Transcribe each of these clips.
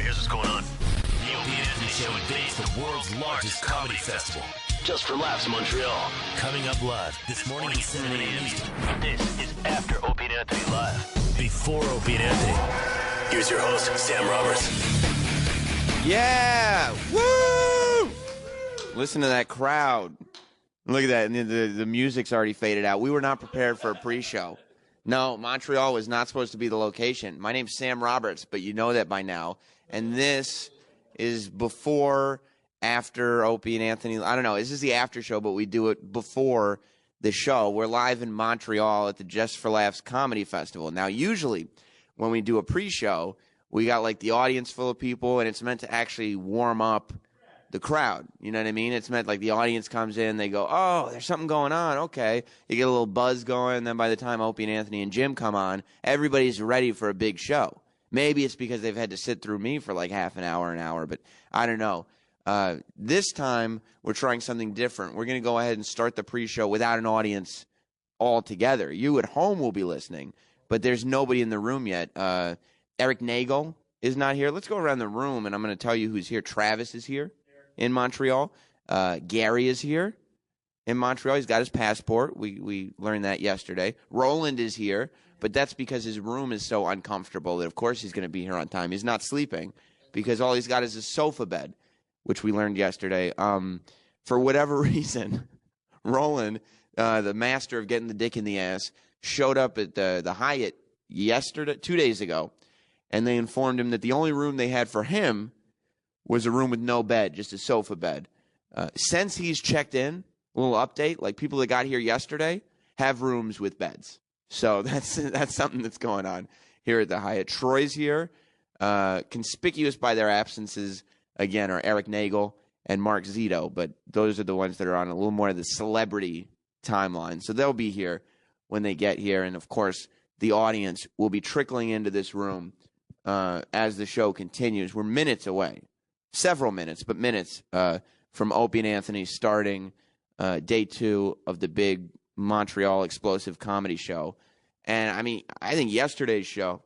here's what's going on. The Opie and Anthony Show in Vegas, the world's largest comedy festival. Just for Laughs, Montreal. Coming up live this morning at 7 a.m. Eastern. This is after Opie and Anthony Live. Before Opie and Anthony. Here's your host, Sam Roberts. Yeah! Woo! Listen to that crowd. Look at that. And the music's already faded out. We were not prepared for a pre-show. No, Montreal was not supposed to be the location. My name's Sam Roberts, but you know that by now. And this is before, after Opie and Anthony. I don't know. This is the after show, but we do it before the show. We're live in Montreal at the Just for Laughs Comedy Festival. Now, usually when we do a pre-show, we got like the audience full of people, and it's meant to actually warm up the crowd. You know what I mean? It's meant like the audience comes in, they go, oh, there's something going on. Okay. You get a little buzz going, and then by the time Opie and Anthony and Jim come on, everybody's ready for a big show. Maybe it's because they've had to sit through me for like half an hour, but I don't know. This time, we're trying something different. We're going to go ahead and start the pre-show without an audience altogether. You at home will be listening, but there's nobody in the room yet. Eric Nagel is not here. Let's go around the room, and I'm going to tell you who's here. Travis is here in Montreal. Gary is here in Montreal. He's got his passport. We learned that yesterday. Roland is here, but that's because his room is so uncomfortable that, of course, he's going to be here on time. He's not sleeping because all he's got is a sofa bed, which we learned yesterday. For whatever reason, Roland, the master of getting the dick in the ass, showed up at the Hyatt 2 days ago, and they informed him that the only room they had for him was a room with no bed, just a sofa bed. Since he's checked in, a little update, like people that got here yesterday have rooms with beds. So that's something that's going on here at the Hyatt. Troy's here. Conspicuous by their absences, again, are Eric Nagel and Mark Zito, but those are the ones that are on a little more of the celebrity timeline. So they'll be here when they get here, and of course, the audience will be trickling into this room as the show continues. We're minutes away. Several minutes, but minutes from Opie and Anthony starting day 2 of the big Montreal explosive comedy show. And, I mean, I think yesterday's show,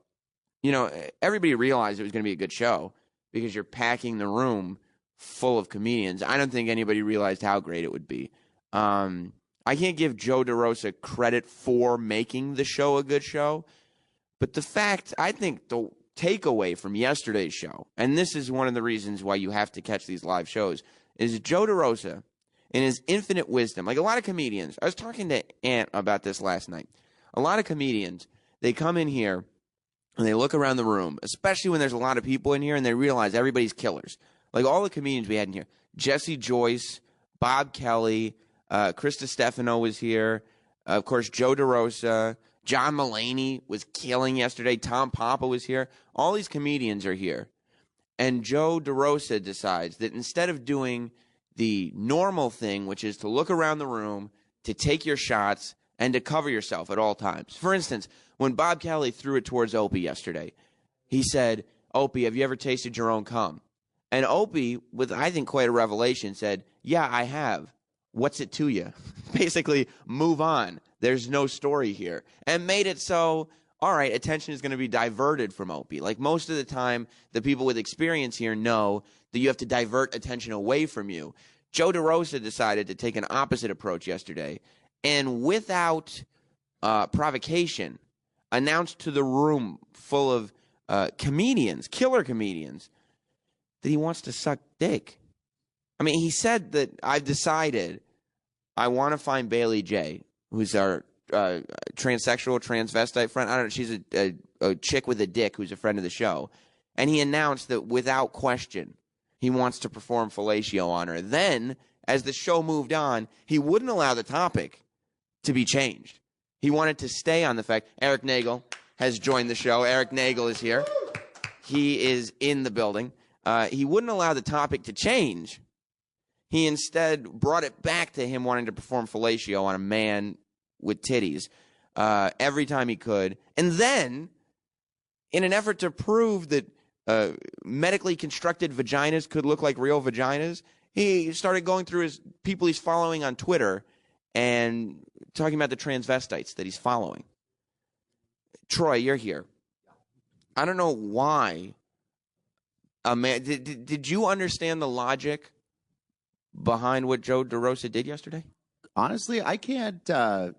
you know, everybody realized it was going to be a good show because you're packing the room full of comedians. I don't think anybody realized how great it would be. I can't give Joe DeRosa credit for making the show a good show, but the fact, I think the takeaway from yesterday's show, and this is one of the reasons why you have to catch these live shows, is Joe DeRosa, in his infinite wisdom, like a lot of comedians, I was talking to Ant about this last night, a lot of comedians, they come in here and they look around the room, especially when there's a lot of people in here, and they realize everybody's killers. Like all the comedians we had in here, Jesse Joyce, Bob Kelly, Chris DeStefano was here, of course, Joe DeRosa, John Mulaney was killing yesterday. Tom Papa was here. All these comedians are here. And Joe DeRosa decides that instead of doing the normal thing, which is to look around the room, to take your shots, and to cover yourself at all times. For instance, when Bob Kelly threw it towards Opie yesterday, he said, Opie, have you ever tasted your own cum? And Opie, with I think quite a revelation, said, yeah, I have. What's it to you? Basically, move on. There's no story here. And made it so, all right, attention is going to be diverted from Opie. Like most of the time, the people with experience here know that you have to divert attention away from you. Joe DeRosa decided to take an opposite approach yesterday, and without provocation, announced to the room full of comedians, killer comedians, that he wants to suck dick. I mean, he said that I've decided I want to find Bailey J., who's our transsexual, transvestite friend. I don't know. She's a chick with a dick who's a friend of the show. And he announced that without question, he wants to perform fellatio on her. Then, as the show moved on, he wouldn't allow the topic to be changed. He wanted to stay on the fact. Eric Nagel has joined the show. Eric Nagel is here. He is in the building. He wouldn't allow the topic to change. He instead brought it back to him wanting to perform fellatio on a man with titties every time he could. And then, in an effort to prove that medically constructed vaginas could look like real vaginas, he started going through his people he's following on Twitter and talking about the transvestites that he's following. Troy, you're here. I don't know why. man, did you understand the logic behind what Joe DeRosa did yesterday? Honestly, I can't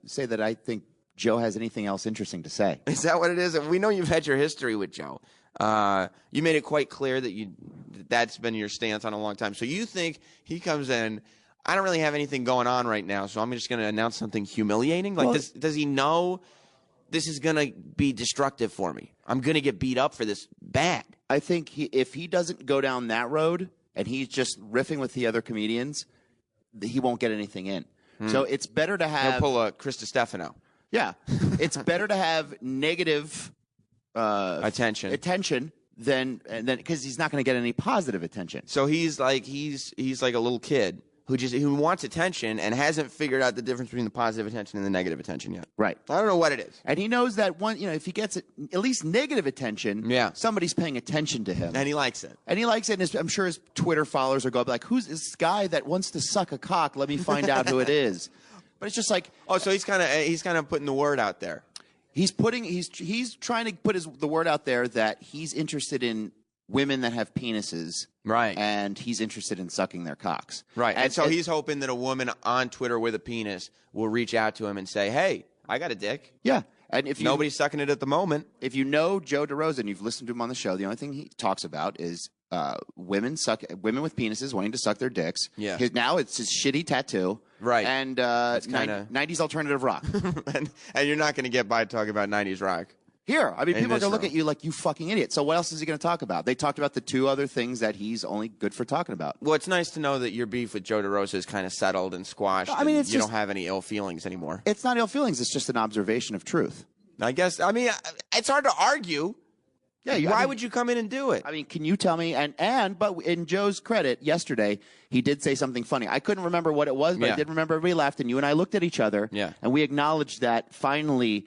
say that I think Joe has anything else interesting to say. Is that what it is? We know you've had your history with Joe. You made it quite clear that that's been your stance on a long time. So you think he comes in, I don't really have anything going on right now, so I'm just going to announce something humiliating? Like, Well, does he know this is going to be destructive for me? I'm going to get beat up for this bad. I think if he doesn't go down that road and he's just riffing with the other comedians, he won't get anything in. So it's better to have... He'll pull a Chris DeStefano. Yeah. It's better to have negative... attention than because he's not going to get any positive attention. So he's like a little kid who wants attention and hasn't figured out the difference between the positive attention and the negative attention yet. Right. I don't know what it is. And he knows that if he gets at least negative attention, somebody's paying attention to him. And he likes it. And he likes it, and I'm sure his Twitter followers are going like, who's this guy that wants to suck a cock? Let me find out who it is. But it's just like, oh, so he's kind of putting the word out there. He's trying to put the word out there that he's interested in women that have penises, right? And he's interested in sucking their cocks, right? And so he's hoping that a woman on Twitter with a penis will reach out to him and say, "Hey, I got a dick." Yeah, and if nobody's sucking it at the moment, if you know Joe DeRosa and you've listened to him on the show, the only thing he talks about is women with penises wanting to suck their dicks. Yeah. Now it's his shitty tattoo. Right. And 90s alternative rock. and you're not going to get by talking about 90s rock. Here. I mean, people are going to look at you like, you fucking idiot. So what else is he going to talk about? They talked about the two other things that he's only good for talking about. Well, it's nice to know that your beef with Joe DeRosa is kind of settled and squashed. I mean, you don't have any ill feelings anymore. It's not ill feelings. It's just an observation of truth. I guess. I mean, it's hard to argue. Yeah, Why would you come in and do it? I mean, can you tell me? But in Joe's credit, yesterday he did say something funny. I couldn't remember what it was, but I did remember everybody laughed, and you and I looked at each other, and we acknowledged that finally.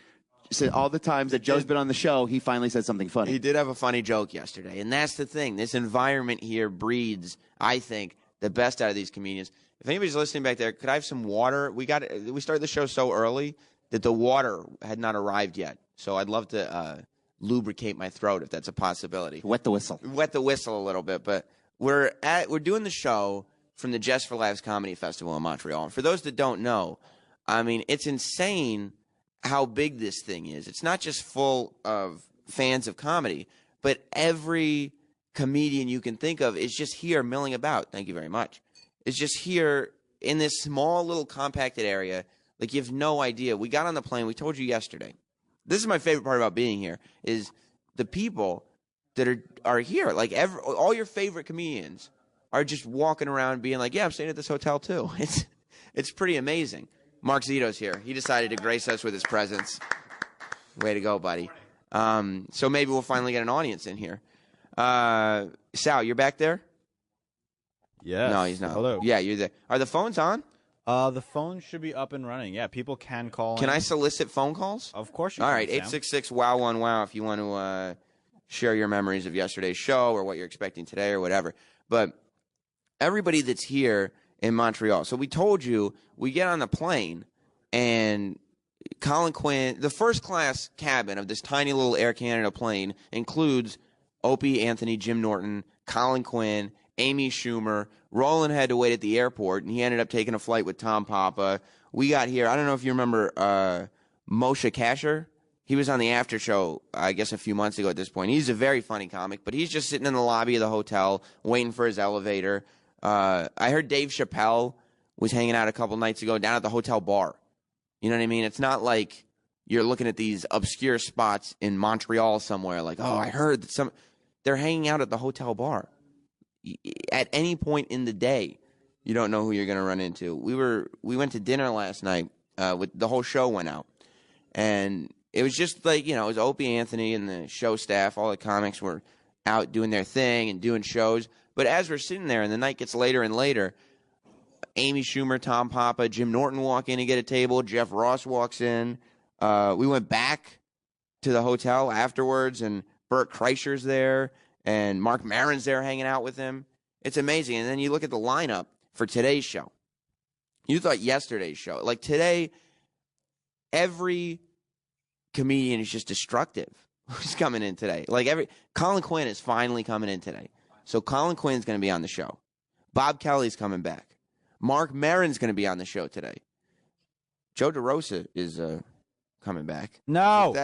So all the times that Joe's been on the show, he finally said something funny. He did have a funny joke yesterday, and that's the thing. This environment here breeds, I think, the best out of these comedians. If anybody's listening back there, could I have some water? We started the show so early that the water had not arrived yet, so I'd love to lubricate my throat if that's a possibility. Wet the whistle. Wet the whistle a little bit, but we're doing the show from the Just for Laughs Comedy Festival in Montreal. And for those that don't know, I mean, it's insane how big this thing is. It's not just full of fans of comedy, but every comedian you can think of is just here milling about. Thank you very much. It's just here in this small little compacted area. Like, you have no idea. We got on the plane. We told you yesterday. This is my favorite part about being here is the people that are here. Like, all your favorite comedians are just walking around being like, yeah, I'm staying at this hotel too. It's pretty amazing. Mark Zito's here. He decided to grace us with his presence. Way to go, buddy. So maybe we'll finally get an audience in here. Sal, you're back there? Yes. No, he's not. Hello. Yeah, you're there. Are the phones on? The phone should be up and running. Yeah, people can call in. Can I solicit phone calls? Of course you can. All right, Sam. 866-WOW1-WOW if you want to share your memories of yesterday's show or what you're expecting today or whatever. But everybody that's here in Montreal. So we told you, we get on the plane, and Colin Quinn, the first class cabin of this tiny little Air Canada plane includes Opie Anthony, Jim Norton, Colin Quinn, Amy Schumer. Roland had to wait at the airport, and he ended up taking a flight with Tom Papa. We got here. I don't know if you remember Moshe Kasher. He was on the after show, I guess, a few months ago at this point. He's a very funny comic, but he's just sitting in the lobby of the hotel waiting for his elevator. I heard Dave Chappelle was hanging out a couple nights ago down at the hotel bar. You know what I mean? It's not like you're looking at these obscure spots in Montreal somewhere like, oh, I heard that they're hanging out at the hotel bar. At any point in the day, you don't know who you're going to run into. We went to dinner last night. With the whole show went out, and it was just like, it was Opie Anthony and the show staff. All the comics were out doing their thing and doing shows. But as we're sitting there and the night gets later and later, Amy Schumer, Tom Papa, Jim Norton walk in and get a table. Jeff Ross walks in. We went back to the hotel afterwards, and Bert Kreischer's there, and Mark Maron's there hanging out with him. It's amazing. And then you look at the lineup for today's show. You thought yesterday's show. Like today, every comedian is just destructive who's coming in today. Like Colin Quinn is finally coming in today. So Colin Quinn's going to be on the show. Bob Kelly's coming back. Mark Maron's going to be on the show today. Joe DeRosa is coming back. No.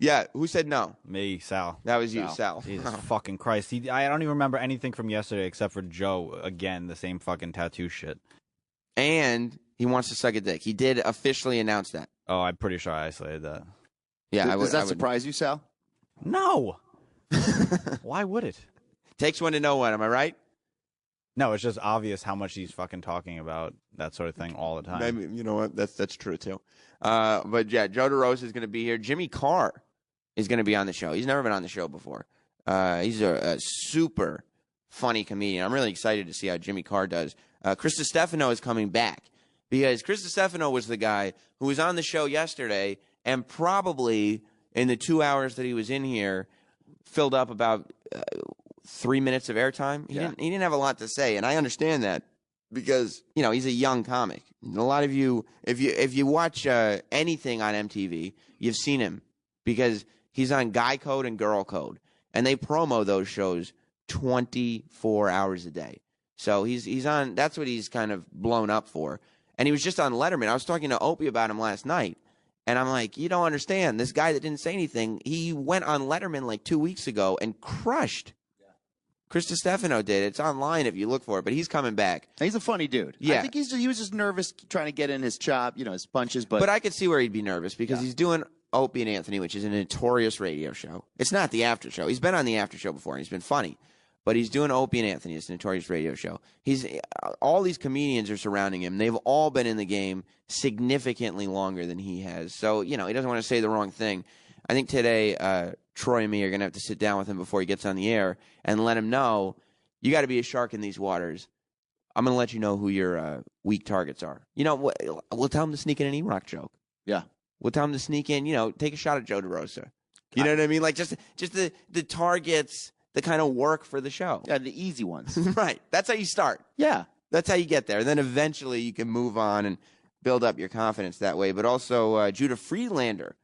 Yeah, who said no? Me, Sal. That was you, Sal. Jesus fucking Christ. I don't even remember anything from yesterday except for Joe, again, the same fucking tattoo shit. And he wants to suck a dick. He did officially announce that. Oh, I'm pretty sure I isolated that. Yeah, Does that surprise you, Sal? No. Why would it? Takes one to know one, am I right? No, it's just obvious how much he's fucking talking about that sort of thing all the time. Maybe, you know what? That's true, too. But, yeah, Joe DeRosa is going to be here. Jimmy Carr is going to be on the show. He's never been on the show before. He's a super funny comedian. I'm really excited to see how Jimmy Carr does. Chris DeStefano is coming back because Chris DeStefano was the guy who was on the show yesterday and probably in the 2 hours that he was in here filled up about 3 minutes of airtime. He didn't have a lot to say, and I understand that because he's a young comic. A lot of you, if you watch anything on MTV, you've seen him because he's on Guy Code and Girl Code, and they promo those shows 24 hours a day. So he's on. That's what he's kind of blown up for. And he was just on Letterman. I was talking to Opie about him last night, and I'm like, you don't understand. This guy that didn't say anything, he went on Letterman like 2 weeks ago and crushed. Chris DeStefano did. It's online if you look for it, but he's coming back. He's a funny dude. Yeah. I think he was just nervous trying to get in his chop, his punches. But I could see where he'd be nervous because he's doing Opie and Anthony, which is a notorious radio show. It's not the after show. He's been on the after show before, and he's been funny. But he's doing Opie and Anthony. It's a notorious radio show. All these comedians are surrounding him. They've all been in the game significantly longer than he has. So, he doesn't want to say the wrong thing. I think today Troy and me are going to have to sit down with him before he gets on the air and let him know, you got to be a shark in these waters. I'm going to let you know who your weak targets are. We'll tell him to sneak in an E-Rock joke. Yeah. We'll tell him to sneak in, take a shot at Joe DeRosa. You know what I mean? Like just the targets that kind of work for the show. Yeah, the easy ones. Right. That's how you start. Yeah. That's how you get there. And then eventually you can move on and build up your confidence that way. But also Judah Friedlander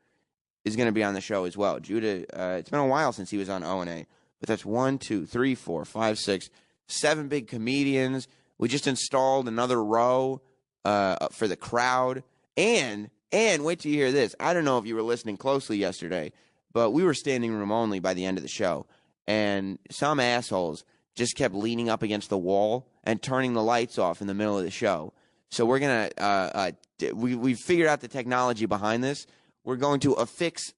is going to be on the show as well. Judah, it's been a while since he was on O&A. But that's 1, 2, 3, 4, 5, 6, 7 big comedians. We just installed another row for the crowd. And wait till you hear this. I don't know if you were listening closely yesterday, but we were standing room only by the end of the show. And some assholes just kept leaning up against the wall and turning the lights off in the middle of the show. So we're going to we figured out the technology behind this. We're going to affix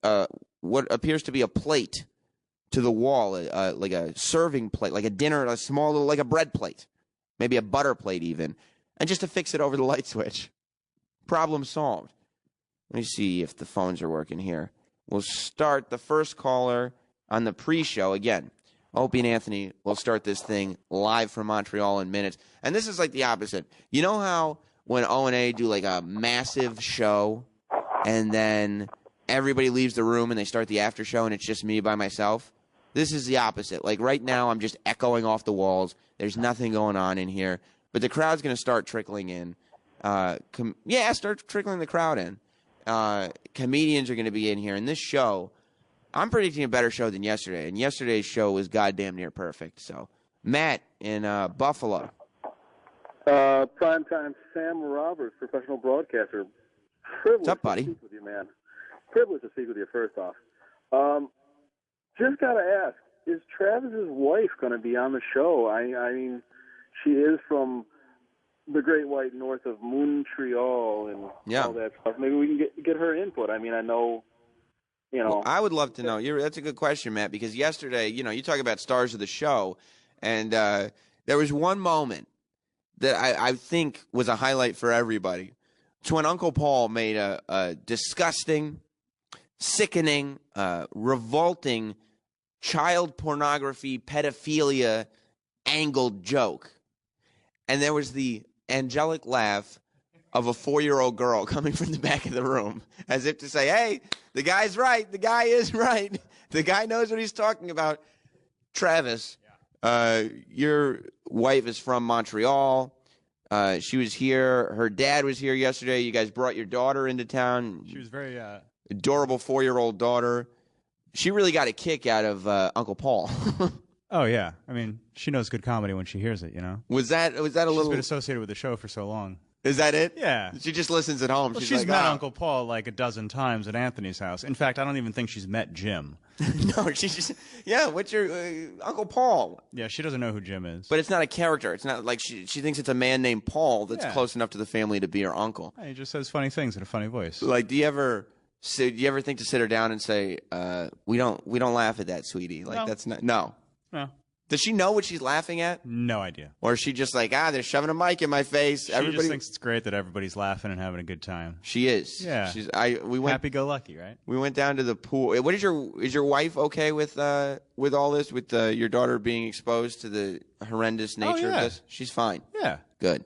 what appears to be a plate to the wall, like a serving plate, like a dinner, a small little, like a bread plate, maybe a butter plate even, and just affix it over the light switch. Problem solved. Let me see if the phones are working here. We'll start the first caller on the pre-show. Again, Opie and Anthony will start this thing live from Montreal in minutes. And this is like the opposite. You know how when O&A do like a massive show and then everybody leaves the room and they start the after show and it's just me by myself? This is the opposite. Like right now I'm just echoing off the walls. There's nothing going on in here. But the crowd's going to start trickling in. Start trickling the crowd in. Comedians are going to be in here. And this show, I'm predicting a better show than yesterday. And yesterday's show was goddamn near perfect. So, Matt in Buffalo. Primetime Sam Roberts, professional broadcaster. What's up, buddy? To speak with you, man. Privileged to speak with you, first off. Just got to ask, is Travis's wife going to be on the show? I mean, she is from the Great White North of Montreal and all that stuff. Maybe we can get her input. I mean, I know, Well, I would love to know. That's a good question, Matt, because yesterday, you talk about stars of the show, and there was one moment that I think was a highlight for everybody. It's when Uncle Paul made a disgusting, sickening, revolting child pornography, pedophilia angled joke. And there was the angelic laugh of a 4-year-old girl coming from the back of the room, as if to say, hey, the guy's right. The guy is right. The guy knows what he's talking about. Travis, your wife is from Montreal. She was here. Her dad was here yesterday. You guys brought your daughter into town. She was very adorable 4-year-old daughter. She really got a kick out of Uncle Paul. Oh yeah, I mean, she knows good comedy when she hears it. You know. Was that a little? She's been associated with the show for so long. Is that it? Yeah. She just listens at home. Well, she's she's like, met Uncle Paul like a dozen times at Anthony's house. In fact, I don't even think she's met Jim. No, she's just what's your Uncle Paul? Yeah, she doesn't know who Jim is. But it's not a character. It's not like she thinks it's a man named Paul that's close enough to the family to be her uncle. He just says funny things in a funny voice. Like, do you ever think to sit her down and say, we don't laugh at that, sweetie? Like, No. that's not no. Does she know what she's laughing at? No idea. Or is she just like, they're shoving a mic in my face? She just thinks it's great that everybody's laughing and having a good time. She is. Yeah. We went happy-go-lucky, right? We went down to the pool. What is your wife okay with all this? With your daughter being exposed to the horrendous nature of this? She's fine. Yeah. Good.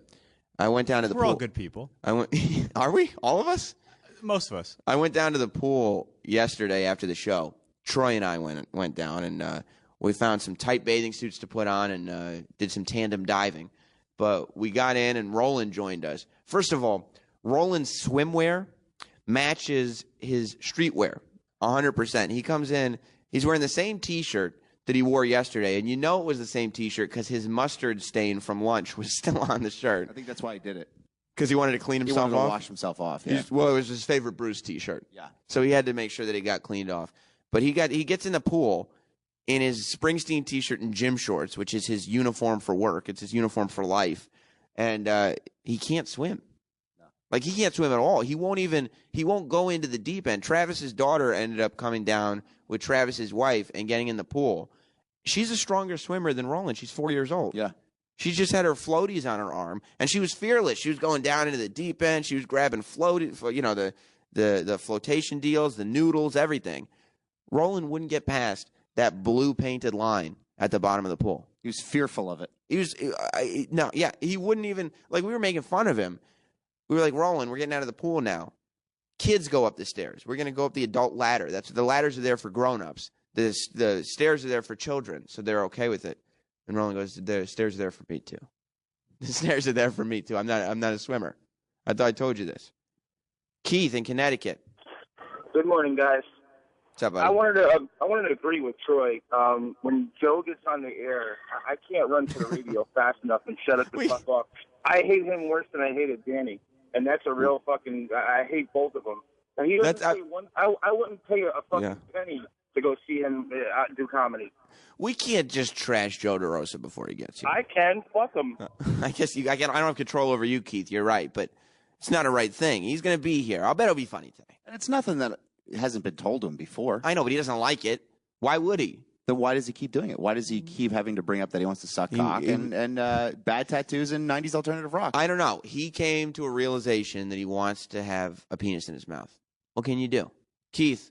I went down to the pool. We're all good people. Are we? All of us? Most of us. I went down to the pool yesterday after the show. Troy and I went down and we found some tight bathing suits to put on and did some tandem diving. But we got in and Roland joined us. First of all, Roland's swimwear matches his streetwear 100%. He comes in, he's wearing the same T-shirt that he wore yesterday. And you know it was the same T-shirt because his mustard stain from lunch was still on the shirt. I think that's why he did it. Because he wanted to clean himself off? He wanted to wash himself off, yeah. Well, it was his favorite Bruce T-shirt. Yeah. So he had to make sure that it got cleaned off. But he gets in the pool in his Springsteen T-shirt and gym shorts, which is his uniform for work. It's his uniform for life. And he can't swim. No. Like, he can't swim at all. He won't go into the deep end. Travis's daughter ended up coming down with Travis's wife and getting in the pool. She's a stronger swimmer than Roland. She's 4 years old. Yeah. She just had her floaties on her arm, and she was fearless. She was going down into the deep end. She was grabbing the flotation deals, the noodles, everything. Roland wouldn't get past that blue painted line at the bottom of the pool. He was fearful of it. He wouldn't even, like, we were making fun of him. We were like, Roland, we're getting out of the pool now. Kids go up the stairs. We're going to go up the adult ladder. The ladders are there for grown-ups. The stairs are there for children, so they're okay with it. And Roland goes, the stairs are there for me too. The stairs are there for me too. I'm not a swimmer. I thought I told you this. Keith in Connecticut. Good morning, guys. What's up, buddy? I wanted to agree with Troy. When Joe gets on the air, I can't run to the radio fast enough and shut it the fuck off. I hate him worse than I hated Danny, and that's a real fucking. I hate both of them. And he doesn't pay one. I wouldn't pay a fucking penny to go see him do comedy. We can't just trash Joe DeRosa before he gets here. I can. Fuck him. I guess I don't have control over you, Keith. You're right, but it's not a right thing. He's going to be here. I'll bet it'll be funny today. And it's nothing that hasn't been told to him before. I know, but he doesn't like it. Why would he? Then why does he keep doing it? Why does he keep having to bring up that he wants to suck cock and bad tattoos and 90s alternative rock? I don't know. He came to a realization that he wants to have a penis in his mouth. What can you do? Keith,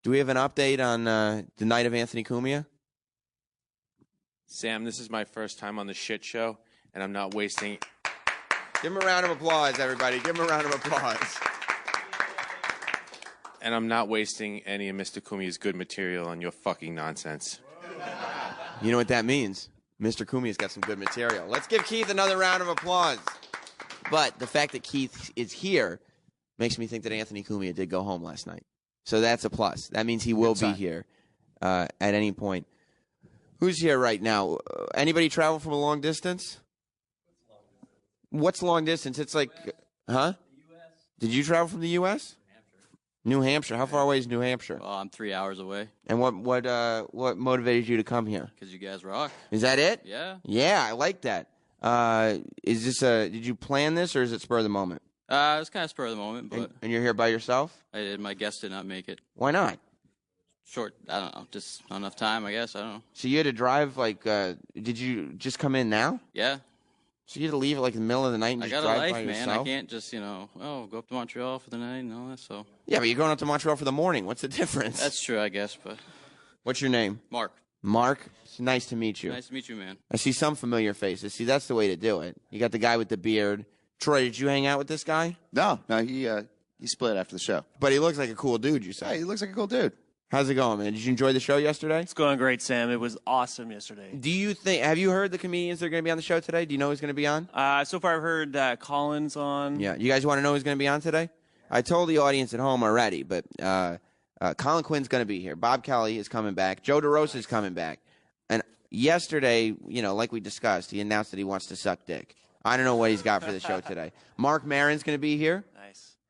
do we have an update on the night of Anthony Cumia? Sam, this is my first time on the shit show, and I'm not wasting... Give him a round of applause, everybody. Give him a round of applause. And I'm not wasting any of Mr. Cumia's good material on your fucking nonsense. You know what that means? Mr. Cumia's got some good material. Let's give Keith another round of applause. But the fact that Keith is here makes me think that Anthony Cumia did go home last night. So that's a plus. That means he will be here at any point. Who's here right now? Anybody travel from a long distance? What's long distance? It's like, huh? Did you travel from the U.S.? New Hampshire. How far away is New Hampshire? Oh, I'm 3 hours away. And what motivated you to come here? Because you guys rock. Is that it? Yeah. Yeah, I like that. Is this did you plan this or is it spur of the moment? It was kind of spur of the moment, but. And you're here by yourself? I did. My guest did not make it. Why not? Short. I don't know. Just not enough time, I guess. I don't know. So you had to drive did you just come in now? Yeah. So you had to leave in the middle of the night and just drive by yourself? I got a life, man. I can't just, go up to Montreal for the night and all that, so. Yeah, but you're going up to Montreal for the morning. What's the difference? That's true, I guess, but. What's your name? Mark. Mark? It's nice to meet you. Nice to meet you, man. I see some familiar faces. See, that's the way to do it. You got the guy with the beard. Troy, did you hang out with this guy? No, he split after the show. But he looks like a cool dude, you said. Yeah, he looks like a cool dude. How's it going, man? Did you enjoy the show yesterday? It's going great, Sam. It was awesome yesterday. Have you heard the comedians that are going to be on the show today? Do you know who's going to be on? So far I've heard that Colin's on. Yeah. You guys want to know who's going to be on today? I told the audience at home already, but Colin Quinn's going to be here. Bob Kelly is coming back. Joe DeRosa is coming back. And yesterday, like we discussed, he announced that he wants to suck dick. I don't know what he's got for the show today. Mark Maron's going to be here.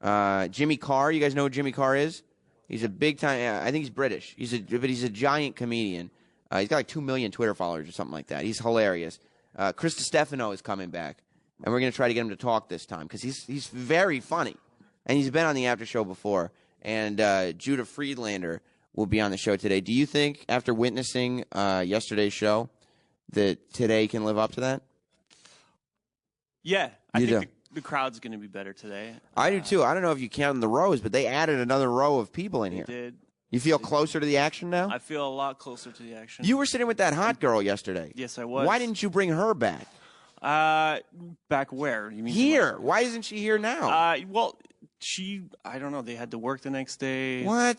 Nice. Jimmy Carr. You guys know who Jimmy Carr is? He's a big time. I think he's British. But he's a giant comedian. He's got like 2 million Twitter followers or something like that. He's hilarious. Chris DeStefano is coming back, and we're going to try to get him to talk this time because he's very funny, and he's been on the after show before. And Judah Friedlander will be on the show today. Do you think, after witnessing yesterday's show, that today can live up to that? Yeah, I think the crowd's going to be better today. I do too. I don't know if you count the rows, but they added another row of people in here. They did. You feel closer to the action now? I feel a lot closer to the action. You were sitting with that hot girl yesterday. Yes, I was. Why didn't you bring her back? Back where? You mean here? Why isn't she here now? Well, I don't know. They had to work the next day. What?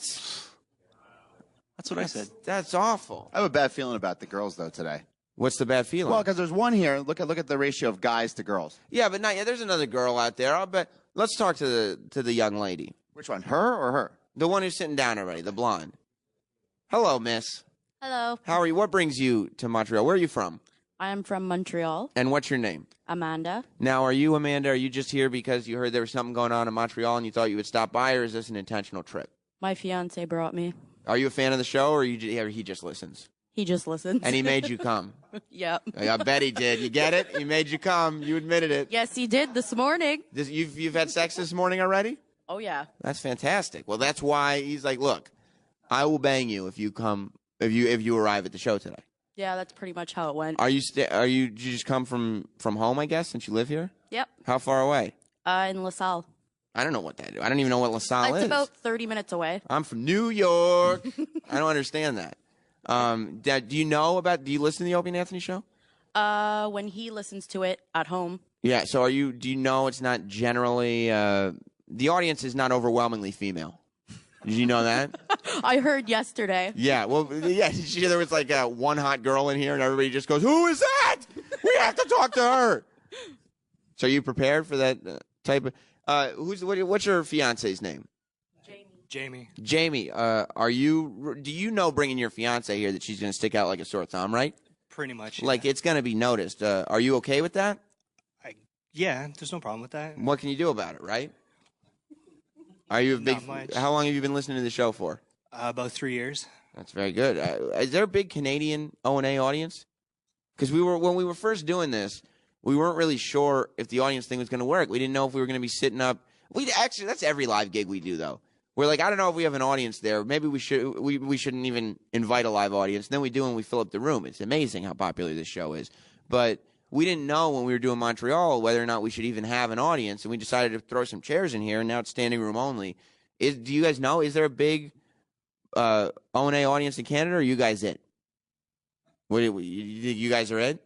That's what I said. That's awful. I have a bad feeling about the girls, though, today. What's the bad feeling? Well, because there's one here. Look at the ratio of guys to girls. Yeah, but there's another girl out there. Let's talk to the young lady. Which one, her or her? The one who's sitting down already, the blonde. Hello, miss. Hello. How are you? What brings you to Montreal? Where are you from? I am from Montreal. And what's your name? Amanda. Now, are you just here because you heard there was something going on in Montreal and you thought you would stop by, or is this an intentional trip? My fiance brought me. Are you a fan of the show, or he just listens? He just listens. And he made you come? Yep. I bet he did. You get it? He made you come. You admitted it. Yes, he did this morning. You've had sex this morning already? Oh, yeah. That's fantastic. Well, that's why he's like, look, I will bang you if you come, if you arrive at the show today. Yeah, that's pretty much how it went. Did you just come from home, I guess, since you live here? Yep. How far away? In LaSalle. I don't know what that is. I don't even know what LaSalle is. It's about 30 minutes away. I'm from New York. I don't understand that. Do you listen to the Opie and Anthony show? When he listens to it at home. Yeah, so do you know it's not generally, the audience is not overwhelmingly female. Did you know that? I heard yesterday. Yeah, well, yeah, there was like one hot girl in here, and everybody just goes, "Who is that? We have to talk to her." So are you prepared for that type of, what's your fiance's name? Jamie. Jamie, do you know, bringing your fiance here, that she's going to stick out like a sore thumb, right? Pretty much, yeah. Like, it's going to be noticed. Are you okay with that? Yeah, there's no problem with that. What can you do about it, right? Are you a big? How long have you been listening to the show for? About 3 years. That's very good. Is there a big Canadian O&A audience? Because when we were first doing this, we weren't really sure if the audience thing was going to work. We didn't know if we were going to be sitting up. That's every live gig we do, though. We're like, I don't know if we have an audience there. Maybe we shouldn't even invite a live audience. And then we do, and we fill up the room. It's amazing how popular this show is. But we didn't know when we were doing Montreal whether or not we should even have an audience, and we decided to throw some chairs in here, and now it's standing room only. Do you guys know? Is there a big O&A audience in Canada, or are you guys it? You guys are it?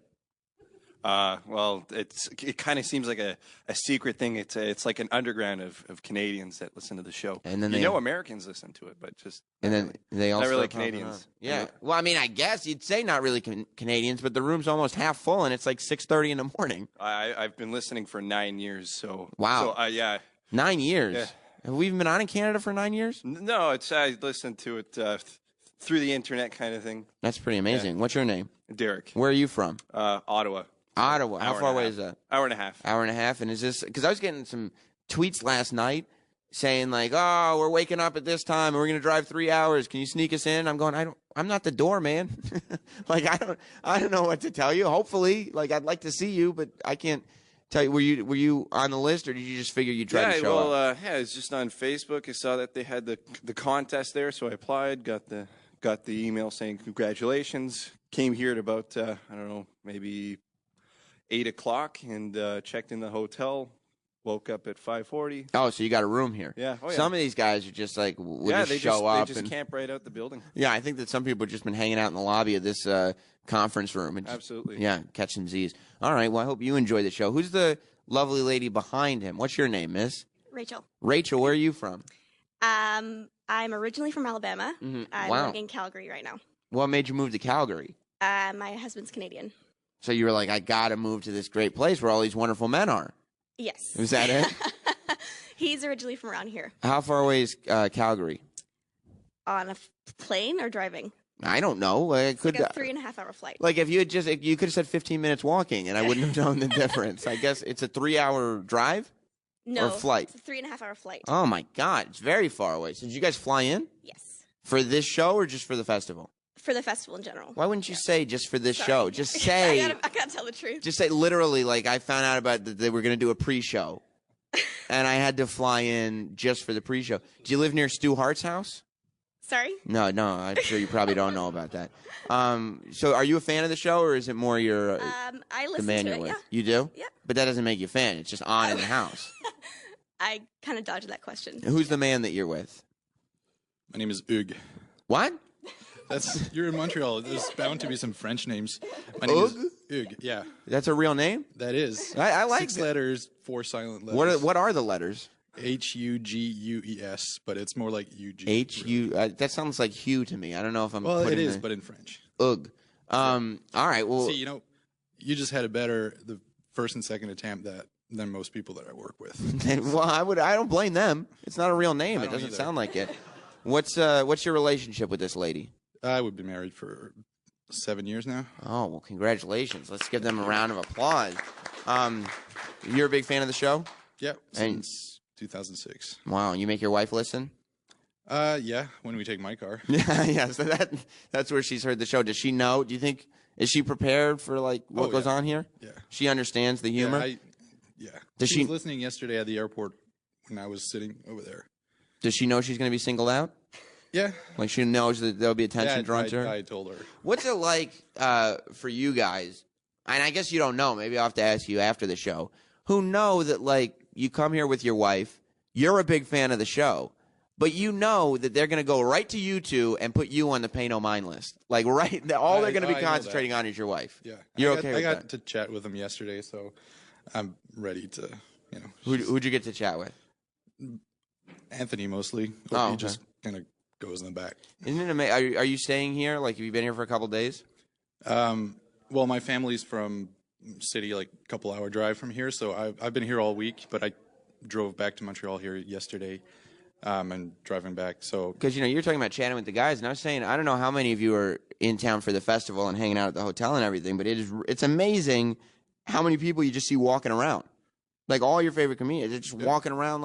Well, it kind of seems like a secret thing. It's like an underground of Canadians that listen to the show. And then Americans listen to it, but just they also not really Canadians. Yeah. Well, I mean, I guess you'd say not really Canadians, but the room's almost half full, and it's like 6:30 in the morning. I've been listening for 9 years, so wow. So, yeah. 9 years. Yeah. Have we even been on in Canada for 9 years? No, I listened to it through the internet, kind of thing. That's pretty amazing. Yeah. What's your name? Derek. Where are you from? Ottawa. Ottawa. How far away is that? Hour and a half. Hour and a half. And is this because I was getting some tweets last night saying like, "Oh, we're waking up at this time and we're going to drive 3 hours. Can you sneak us in?" I'm going, I'm not the door, man. Like I don't know what to tell you. Hopefully, like I'd like to see you, but I can't tell you. Were you on the list, or did you just figure you'd try to show up? Yeah, it's just on Facebook. I saw that they had the contest there, so I applied. Got the email saying congratulations. Came here at about I don't know, maybe 8 o'clock, and checked in the hotel. Woke up at 5:40. Oh, so you got a room here? Yeah. Oh, yeah. Some of these guys are just like they show up. They just camp right out the building. Yeah, I think that some people have just been hanging out in the lobby of this conference room and absolutely. Yeah, catching Z's. All right. Well, I hope you enjoy the show. Who's the lovely lady behind him? What's your name, miss? Rachel. Rachel, where are you from? I'm originally from Alabama. Mm-hmm. I'm living in Calgary right now. What made you move to Calgary? My husband's Canadian. So you were like, I got to move to this great place where all these wonderful men are. Yes. Is that it? He's originally from around here. How far away is Calgary? On a plane or driving? I don't know. I could. Like a 3.5-hour flight. Like if you could have said 15 minutes walking, and I wouldn't have known the difference. I guess it's a 3-hour drive. No, or flight. It's a 3.5-hour flight. Oh my God, it's very far away. So did you guys fly in? Yes. For this show or just for the festival? For the festival in general. Why wouldn't you say just for this show? Just say. I gotta tell the truth. Just say literally, like I found out about that they were going to do a pre-show, and I had to fly in just for the pre-show. Do you live near Stu Hart's house? Sorry? No, I'm sure you probably don't know about that. So are you a fan of the show, or is it more your I the listen man to you're it, with? yeah. You do? Yep. But that doesn't make you a fan. It's just on in the house. I kind of dodged that question. Who's the man that you're with? My name is Hugues. What? You're in Montreal. There's bound to be some French names. My name is Hugues. Yeah. That's a real name? That is. I like 6 letters, 4 silent letters. What are the letters? Hugues, but it's more like UG. That sounds like Hugh to me. I don't know if I'm. Well, it is, the, but in French. All right. Well, see, you just had the first and second attempt than most people that I work with. Well, I don't blame them. It's not a real name. It doesn't sound like it. What's your relationship with this lady? We've been married for 7 years now. Oh, well, congratulations. Let's give them a round of applause. You're a big fan of the show? Yep, since 2006. Wow, you make your wife listen? Yeah, when we take my car. Yeah, so that's where she's heard the show. Does she know? Do you think, is she prepared for what goes on here? Yeah. She understands the humor? Yeah. Does she was listening yesterday at the airport when I was sitting over there. Does she know she's going to be singled out? Yeah. Like she knows that there'll be attention drawn to her? I told her. What's it like for you guys? And I guess you don't know. Maybe I'll have to ask you after the show. Who know that you come here with your wife, you're a big fan of the show, but you know that they're going to go right to you two and put you on the pay no mind list. Like all they're going to be concentrating on is your wife. Yeah. You're okay with that? I that? got to chat with them yesterday, so I'm ready to, Who'd you get to chat with? Anthony mostly. Oh, he just kind of goes in the back. Isn't it amazing? Are you staying here? Have you been here for a couple days? Well, my family's from city, a couple-hour drive from here, so I've been here all week, but I drove back to Montreal here yesterday, and driving back. So because you're talking about chatting with the guys, and I was saying I don't know how many of you are in town for the festival and hanging out at the hotel and everything, but it's amazing how many people you just see walking around, all your favorite comedians, they're just walking around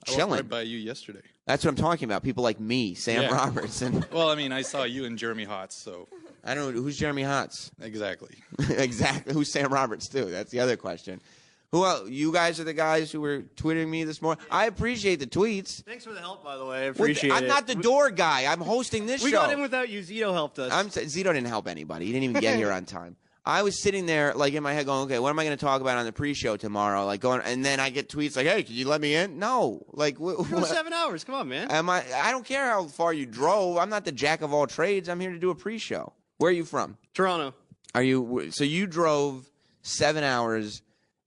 chilling. I walked right by you yesterday. That's what I'm talking about. People like me, Sam Roberts, and well, I saw you and Jeremy Hotz, so I don't know who's Jeremy Hotz. Exactly. Exactly. Who's Sam Roberts too? That's the other question. Who else? You guys are the guys who were tweeting me this morning. I appreciate the tweets. Thanks for the help, by the way. I appreciate it. I'm not the door guy. I'm hosting this show. We got in without you. Zito helped us. Zito didn't help anybody. He didn't even get here on time. I was sitting there, in my head, going, "Okay, what am I going to talk about on the pre-show tomorrow?" And then I get tweets like, "Hey, can you let me in?" No, You're 7 hours. Come on, man. I don't care how far you drove. I'm not the jack of all trades. I'm here to do a pre-show. Where are you from? Toronto. Are you? So you drove 7 hours,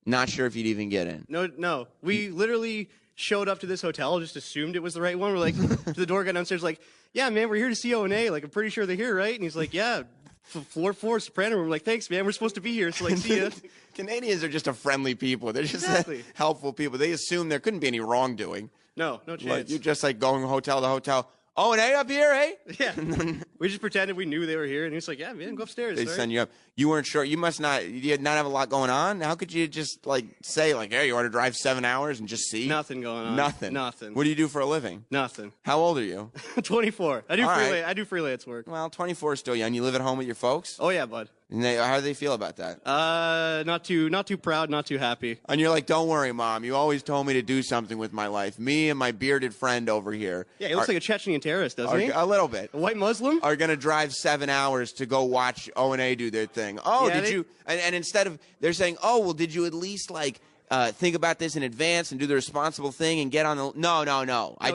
not sure if you'd even get in. No. We literally showed up to this hotel, just assumed it was the right one. We're to the door guy downstairs, "Yeah, man, we're here to see O&A. I'm pretty sure they're here, right?" And he's like, "Yeah. Floor 4, soprano room." We're "Thanks, man. We're supposed to be here." So see ya. Canadians are just a friendly people. They're just helpful people. They assume there couldn't be any wrongdoing. No chance. You're just going hotel to hotel. O&A up here, eh? Yeah. We just pretended we knew they were here, and he's like, "Yeah, man, go upstairs." They send you up. You weren't sure. You did not have a lot going on. How could you just say "Hey, you want to drive 7 hours and just see"? Nothing going on. Nothing. What do you do for a living? Nothing. How old are you? 24. I do freelance work. Well, 24 is still young. You live at home with your folks? Oh yeah, bud. And how do they feel about that? Not too proud, not too happy. And you're like, "Don't worry, Mom. You always told me to do something with my life. Me and my bearded friend over here." Yeah, he looks like a Chechenian terrorist, doesn't he? A little bit. A white Muslim? Are going to drive 7 hours to go watch O&A do their thing. Oh, yeah, did you? And instead of, they're saying, "Oh, well, did you at least think about this in advance and do the responsible thing and get on the..." No. We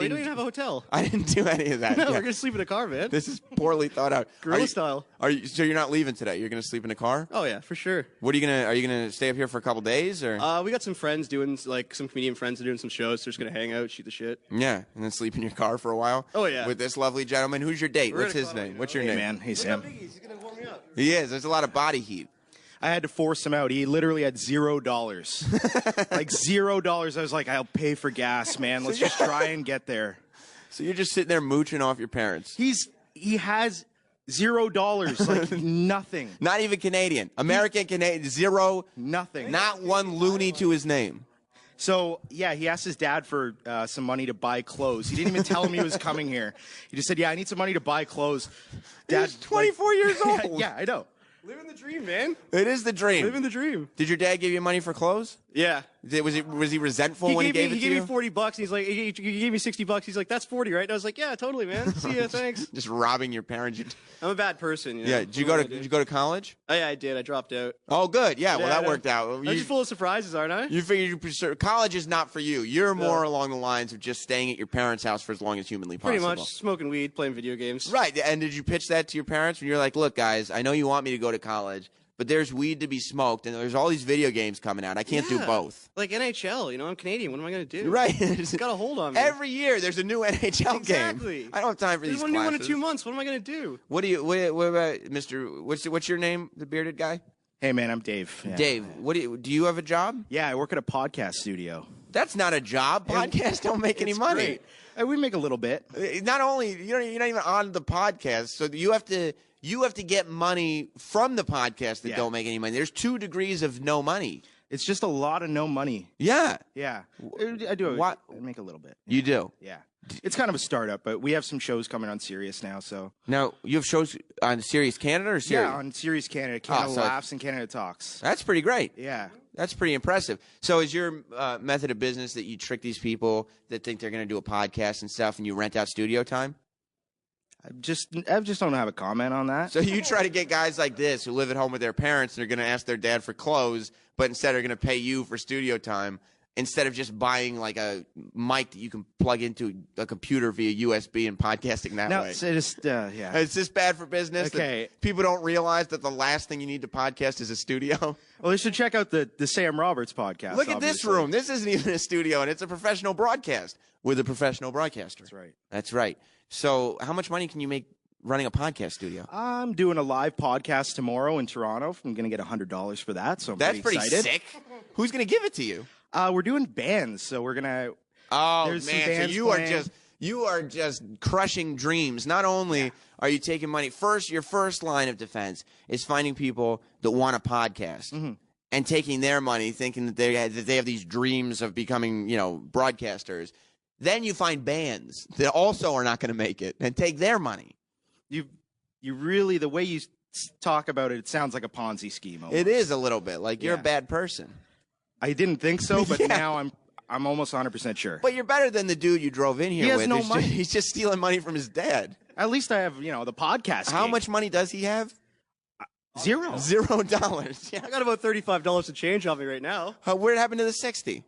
don't even have a hotel. I didn't do any of that. No, we're going to sleep in a car, man. This is poorly thought out. Guerrilla style. So you're not leaving today? You're going to sleep in a car? Oh, yeah, for sure. Are you going to stay up here for a couple days? Or? We got some friends doing, some comedian friends are doing some shows, so we're just going to hang out, shoot the shit. Yeah, and then sleep in your car for a while? Oh, yeah. With this lovely gentleman. Who's your date? What's his name? What's your name? Man, hey, Sam. He's going to warm me up. He is. There's a lot of body heat. I had to force him out. He literally had $0. $0. I was like, "I'll pay for gas, man. Let's just try and get there." So you're just sitting there mooching off your parents. He has $0, like nothing. Not even Canadian. American, Canadian, zero. Nothing. Not one loony to his name. So, yeah, he asked his dad for some money to buy clothes. He didn't even tell him he was coming here. He just said, yeah, I need some money to buy clothes. Dad's 24 years old. Yeah, I know. Living the dream, man. It is the dream. Living the dream. Did your dad give you money for clothes? Yeah. Was he resentful when he gave it to you? He gave me $40. And he's like, he gave me $60. He's like, that's 40, right? And I was like, yeah, totally, man. See ya, thanks. Just robbing your parents. I'm a bad person. You know? Yeah. Did you go to college? Oh, yeah, I did. I dropped out. Oh, good. Yeah. Well, that worked out. I'm just full of surprises, aren't I? You figured college is not for you. You're more along the lines of just staying at your parents' house for as long as humanly possible. Pretty much. Smoking weed, playing video games. Right. And did you pitch that to your parents when you're like, look, guys, I know you want me to go to college, but there's weed to be smoked, and there's all these video games coming out. I can't do both. Like NHL, you know, I'm Canadian. What am I going to do? Right. It's got a hold on me. Every year there's a new NHL Exactly. game. I don't have time for There's these one new one in classes. 2 months. What am I going to do? What about Mr. What's your name, the bearded guy? Hey, man, I'm Dave. Yeah. Dave, do you have a job? Yeah, I work at a podcast studio. That's not a job. Podcasts don't make any money. Great. We make a little bit. Not only you're not even on the podcast, so you have to get money from the podcast that don't make any money. There's 2 degrees of no money. It's just a lot of no money. Yeah. Yeah. I do. What? I make a little bit. You do? Yeah. It's kind of a startup, but we have some shows coming on Sirius now. So now you have shows on Sirius Canada or Sirius? Yeah, on Sirius Canada. Canada so Laughs and Canada Talks. That's pretty great. Yeah. That's pretty impressive. So is your method of business that you trick these people that think they're going to do a podcast and stuff and you rent out studio time? I just don't have a comment on that. So you try to get guys like this who live at home with their parents and are going to ask their dad for clothes, but instead are going to pay you for studio time instead of just buying like a mic that you can plug into a computer via USB and podcasting that way. It's just bad for business. Okay. That people don't realize that the last thing you need to podcast is a studio. Well, they should check out the Sam Roberts podcast. Look at this room. This isn't even a studio, and it's a professional broadcast with a professional broadcaster. That's right. That's right. So how much money can you make running a podcast studio? I'm doing a live podcast tomorrow in Toronto. I'm going to get $100 for that, so I'm That's pretty excited. sick. Who's going to give it to you? We're doing bands, so we're going to... Oh, there's some man, so bands you are just crushing dreams. Not only are you taking money, your first line of defense is finding people that want a podcast and taking their money, thinking that they have these dreams of becoming, broadcasters. Then you find bands that also are not going to make it and take their money. You really, the way you talk about it, it sounds like a Ponzi scheme. Almost. It is a little bit. Like you're a bad person. I didn't think so, but now I'm almost 100% sure. But you're better than the dude you drove in here He has with. no money. He's just stealing money from his dad. At least I have, the podcast. How much money does he have? Zero. $0. Yeah. I got about $35 to change on me right now. Where happened to the 60?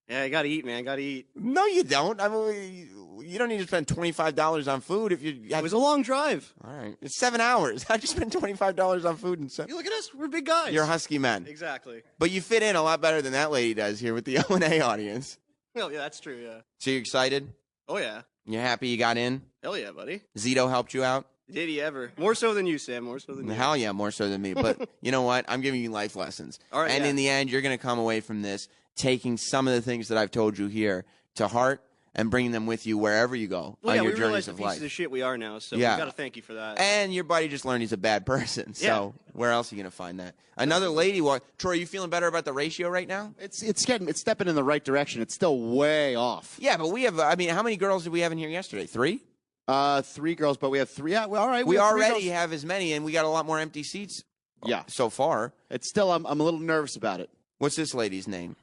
Yeah, I got to eat, man. Got to eat. No, you don't. I mean, you don't need to spend $25 on food if you. It was a long drive. All right, it's 7 hours. How'd you spend $25 on food and stuff? You look at us. We're big guys. You're husky men. Exactly. But you fit in a lot better than that lady does here with the O&A audience. Well, yeah, that's true. Yeah. So you excited? Oh yeah. You're happy you got in? Hell yeah, buddy. Zito helped you out? Did he ever? More so than you, Sam. More so than you. Hell yeah, more so than me. But you know what? I'm giving you life lessons. All right. And in the end, you're going to come away from this taking some of the things that I've told you here to heart and bringing them with you wherever you go on your we journeys realize of the life. pieces of shit we are now, so Yeah. we got to thank you for that. And your buddy just learned he's a bad person. So where else are you going to find that? Another lady Troy, are you feeling better about the ratio right now? It's stepping in the right direction. It's still way off. Yeah, but we have, how many girls did we have in here yesterday? 3? 3 girls, but we have 3. Yeah, well, all right. We have 3 already girls. have as many, and we got a lot more empty seats so far. It's still, I'm a little nervous about it. What's this lady's name?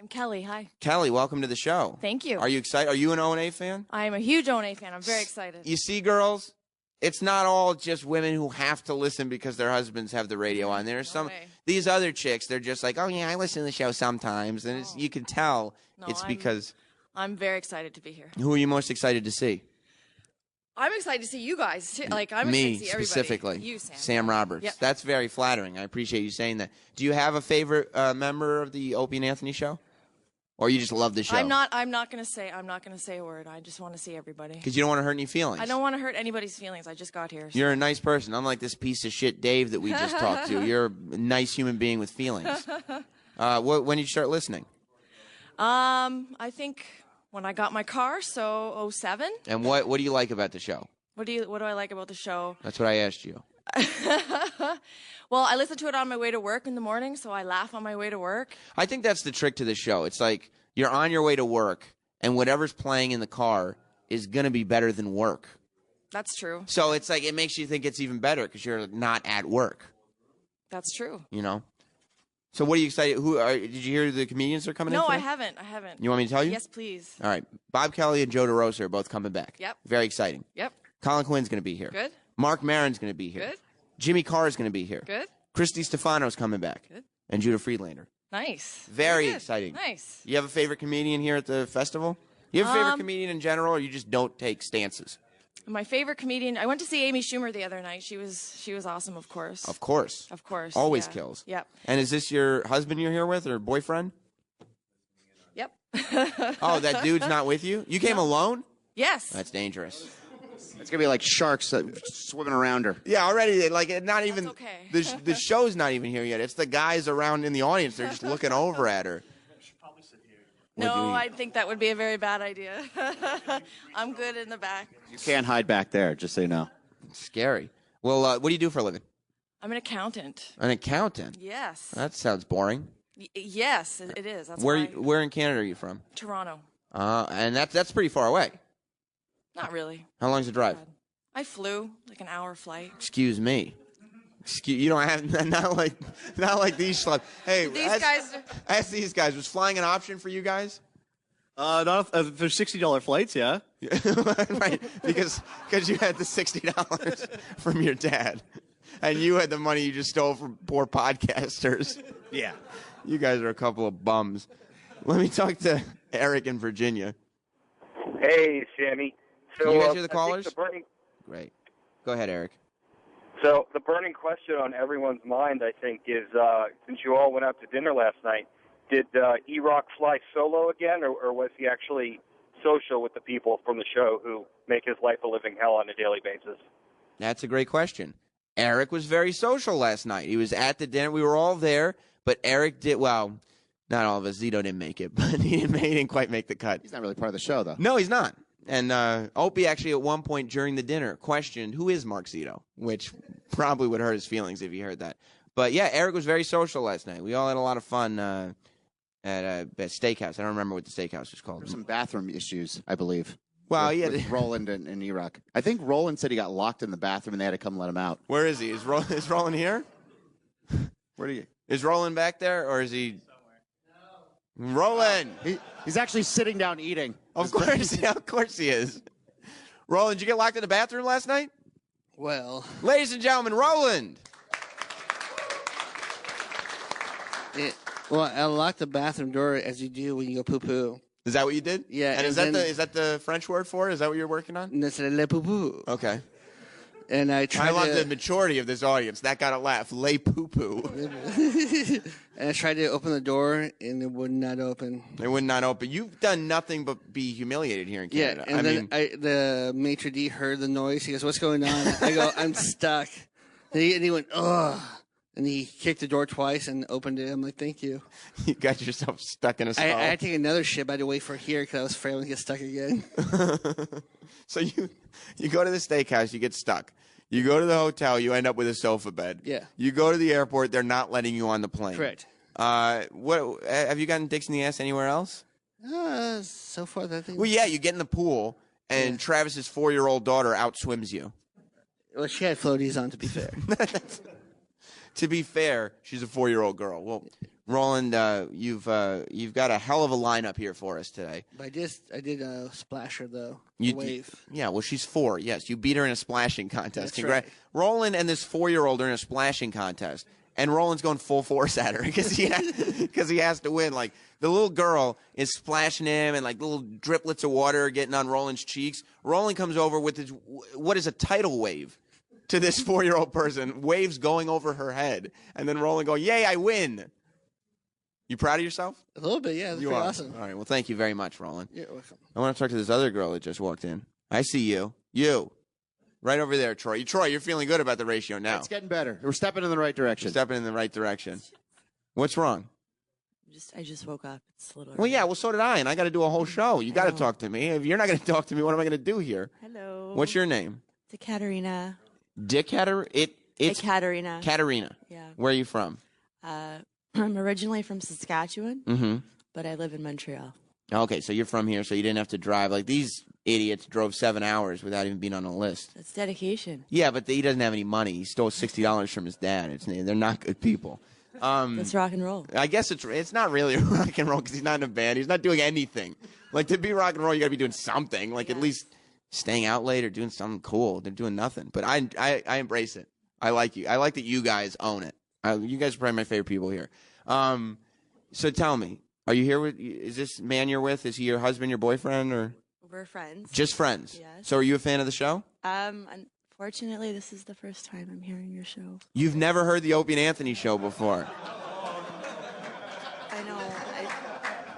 I'm Kelly. Hi. Kelly, welcome to the show. Thank you. Are you excited? Are you an O&A fan? I am a huge O&A fan. I'm very excited. You see, girls, it's not all just women who have to listen because their husbands have the radio on. There's these other chicks, they're just like, oh, yeah, I listen to the show sometimes. And you can tell because. I'm very excited to be here. Who are you most excited to see? I'm excited to see you guys, too. Like, I'm Me, excited to see everybody. specifically. You, Sam. Sam Roberts. Yep. That's very flattering. I appreciate you saying that. Do you have a favorite member of the Opie and Anthony show? Or you just love the show? I'm not going to say a word. I just want to see everybody. Because you don't want to hurt any feelings. I don't want to hurt anybody's feelings. I just got here. So. You're a nice person, unlike this piece of shit Dave that we just talked to. You're a nice human being with feelings. When did you start listening? I think when I got my car, so 07. And what do you like about the show? What do I like about the show? That's what I asked you. Well, I listen to it on my way to work in the morning, so I laugh on my way to work. I think that's the trick to the show. It's like you're on your way to work, and whatever's playing in the car is going to be better than work. That's true. So it's like it makes you think it's even better because you're not at work. That's true. You know? So what are you excited? Did you hear the comedians are coming in? No, today? I haven't. You want me to tell you? Yes, please. All right. Bob Kelly and Joe DeRosa are both coming back. Yep. Very exciting. Yep. Colin Quinn's going to be here. Good. Mark Maron's going to be here. Good. Jimmy Carr's going to be here. Good. Christy Stefano's coming back. Good. And Judah Friedlander. Nice. Very Good. exciting. Nice. You have a favorite comedian here at the festival? You have a favorite comedian in general, or you just don't take stances? My favorite comedian. I went to see Amy Schumer the other night. She was awesome, of course. Of course. Of course. Always yeah. kills. Yep. And is this your husband you're here with, or boyfriend? Yep. Oh, that dude's not with you? You came alone? Yes. That's dangerous. It's gonna be like sharks swimming around her. Yeah, already. Like, not even. That's okay. The show's not even here yet. It's the guys around in the audience. They're just looking over at her. No, I think that would be a very bad idea. I'm good in the back. You can't hide back there, just so you know. It's scary. Well, what do you do for a living? I'm an accountant. An accountant? Yes. That sounds boring. Yes, it is. That's Where why where in Canada are you from? Toronto. And that's pretty far away. Not really. How long's the drive? I flew like an hour flight. Excuse me. You don't have not like these schlubs. Hey, These guys. Ask these guys. Was flying an option for you guys? Not for $60 flights, yeah. Right, because you had the $60 from your dad, and you had the money you just stole from poor podcasters. Yeah. You guys are a couple of bums. Let me talk to Eric in Virginia. Hey, Sammy. So, Can you answer the callers? burning, Great. Go ahead, Eric. so the burning question on everyone's mind, I think, is since you all went out to dinner last night, did E-Rock fly solo again, or was he actually social with the people from the show who make his life a living hell on a daily basis? That's a great question. Eric was very social last night. He was at the dinner. We were all there, but Eric did, well, not all of us. Zito didn't make it, but he didn't quite make the cut. He's not really part of the show, though. No, he's not. And Opie actually at one point during the dinner questioned, who is Mark Zito? Which probably would hurt his feelings if he heard that. But yeah, Eric was very social last night. We all had a lot of fun at a steakhouse. I don't remember what the steakhouse was called. Some bathroom issues, I believe. Well, with Roland and E-Rock. I think Roland said he got locked in the bathroom and they had to come let him out. Where is he? Is Roland here? Where do you? Is Roland back there, or is he? Roland! He's actually sitting down eating. Of course, yeah, of course he is. Roland, did you get locked in the bathroom last night? Well, ladies and gentlemen, Roland. Well, I locked the bathroom door as you do when you go poo poo. Is that what you did? Yeah. And is that the French word for it? Is that what you're working on? That's le poo poo. Okay. And I tried. I love the maturity of this audience. That got a laugh. Lay poo poo. And I tried to open the door, and it would not open. It would not open. You've done nothing but be humiliated here in Canada. Yeah, and the maitre d' heard the noise. He goes, "What's going on?" I go, "I'm stuck." And he went, "Ugh." And he kicked the door twice and opened it. I'm like, "Thank you." You got yourself stuck in a stall. I had to take another shit, but I had to wait for here because I was afraid I would get stuck again. So you go to the steakhouse, you get stuck. You go to the hotel, you end up with a sofa bed. Yeah. You go to the airport, they're not letting you on the plane. Correct. What have you gotten dicks in the ass anywhere else? So far, I think. Well, yeah, you get in the pool, and Travis's 4-year-old daughter outswims you. Well, she had floaties on, to be fair. To be fair, she's a 4-year-old girl. Well, Roland, you've got a hell of a lineup here for us today. But I did a splasher though. You wave. Yeah, well, she's 4. Yes, you beat her in a splashing contest. That's right. Roland and this 4-year-old are in a splashing contest, and Roland's going full force at her because he has to win. Like the little girl is splashing him, and like little driplets of water are getting on Roland's cheeks. Roland comes over with his what is a tidal wave to this 4-year-old person, waves going over her head, and then Roland going, "Yay, I win!" You proud of yourself? A little bit, yeah. That's You pretty are. awesome. All right. Well, thank you very much, Roland. You're welcome. I want to talk to this other girl that just walked in. I see you. You. Right over there, Troy. Troy, you're feeling good about the ratio now. It's getting better. We're stepping in the right direction. We're stepping in the right direction. What's wrong? I just woke up. It's a little. Well, yeah. Well, so did I, and I got to do a whole show. You got to talk to me. If you're not going to talk to me, what am I going to do here? Hello. What's your name? Katerina. It's Katerina. Katerina. Yeah. Where are you from? I'm originally from Saskatchewan, but I live in Montreal. Okay, so you're from here, so you didn't have to drive. Like, these idiots drove 7 hours without even being on a list. That's dedication. Yeah, but he doesn't have any money. He stole $60 from his dad. They're not good people. That's rock and roll. I guess it's not really rock and roll because he's not in a band. He's not doing anything. Like, to be rock and roll, you got to be doing something. Like, at least staying out late or doing something cool. They're doing nothing. But I embrace it. I like you. I like that you guys own it. You guys are probably my favorite people here. So tell me, are you here with? Is this man you're with? Is he your husband, your boyfriend, or? We're friends. Just friends. Yes. So are you a fan of the show? Unfortunately, this is the first time I'm hearing your show. You've never heard the Opie and Anthony show before. I know.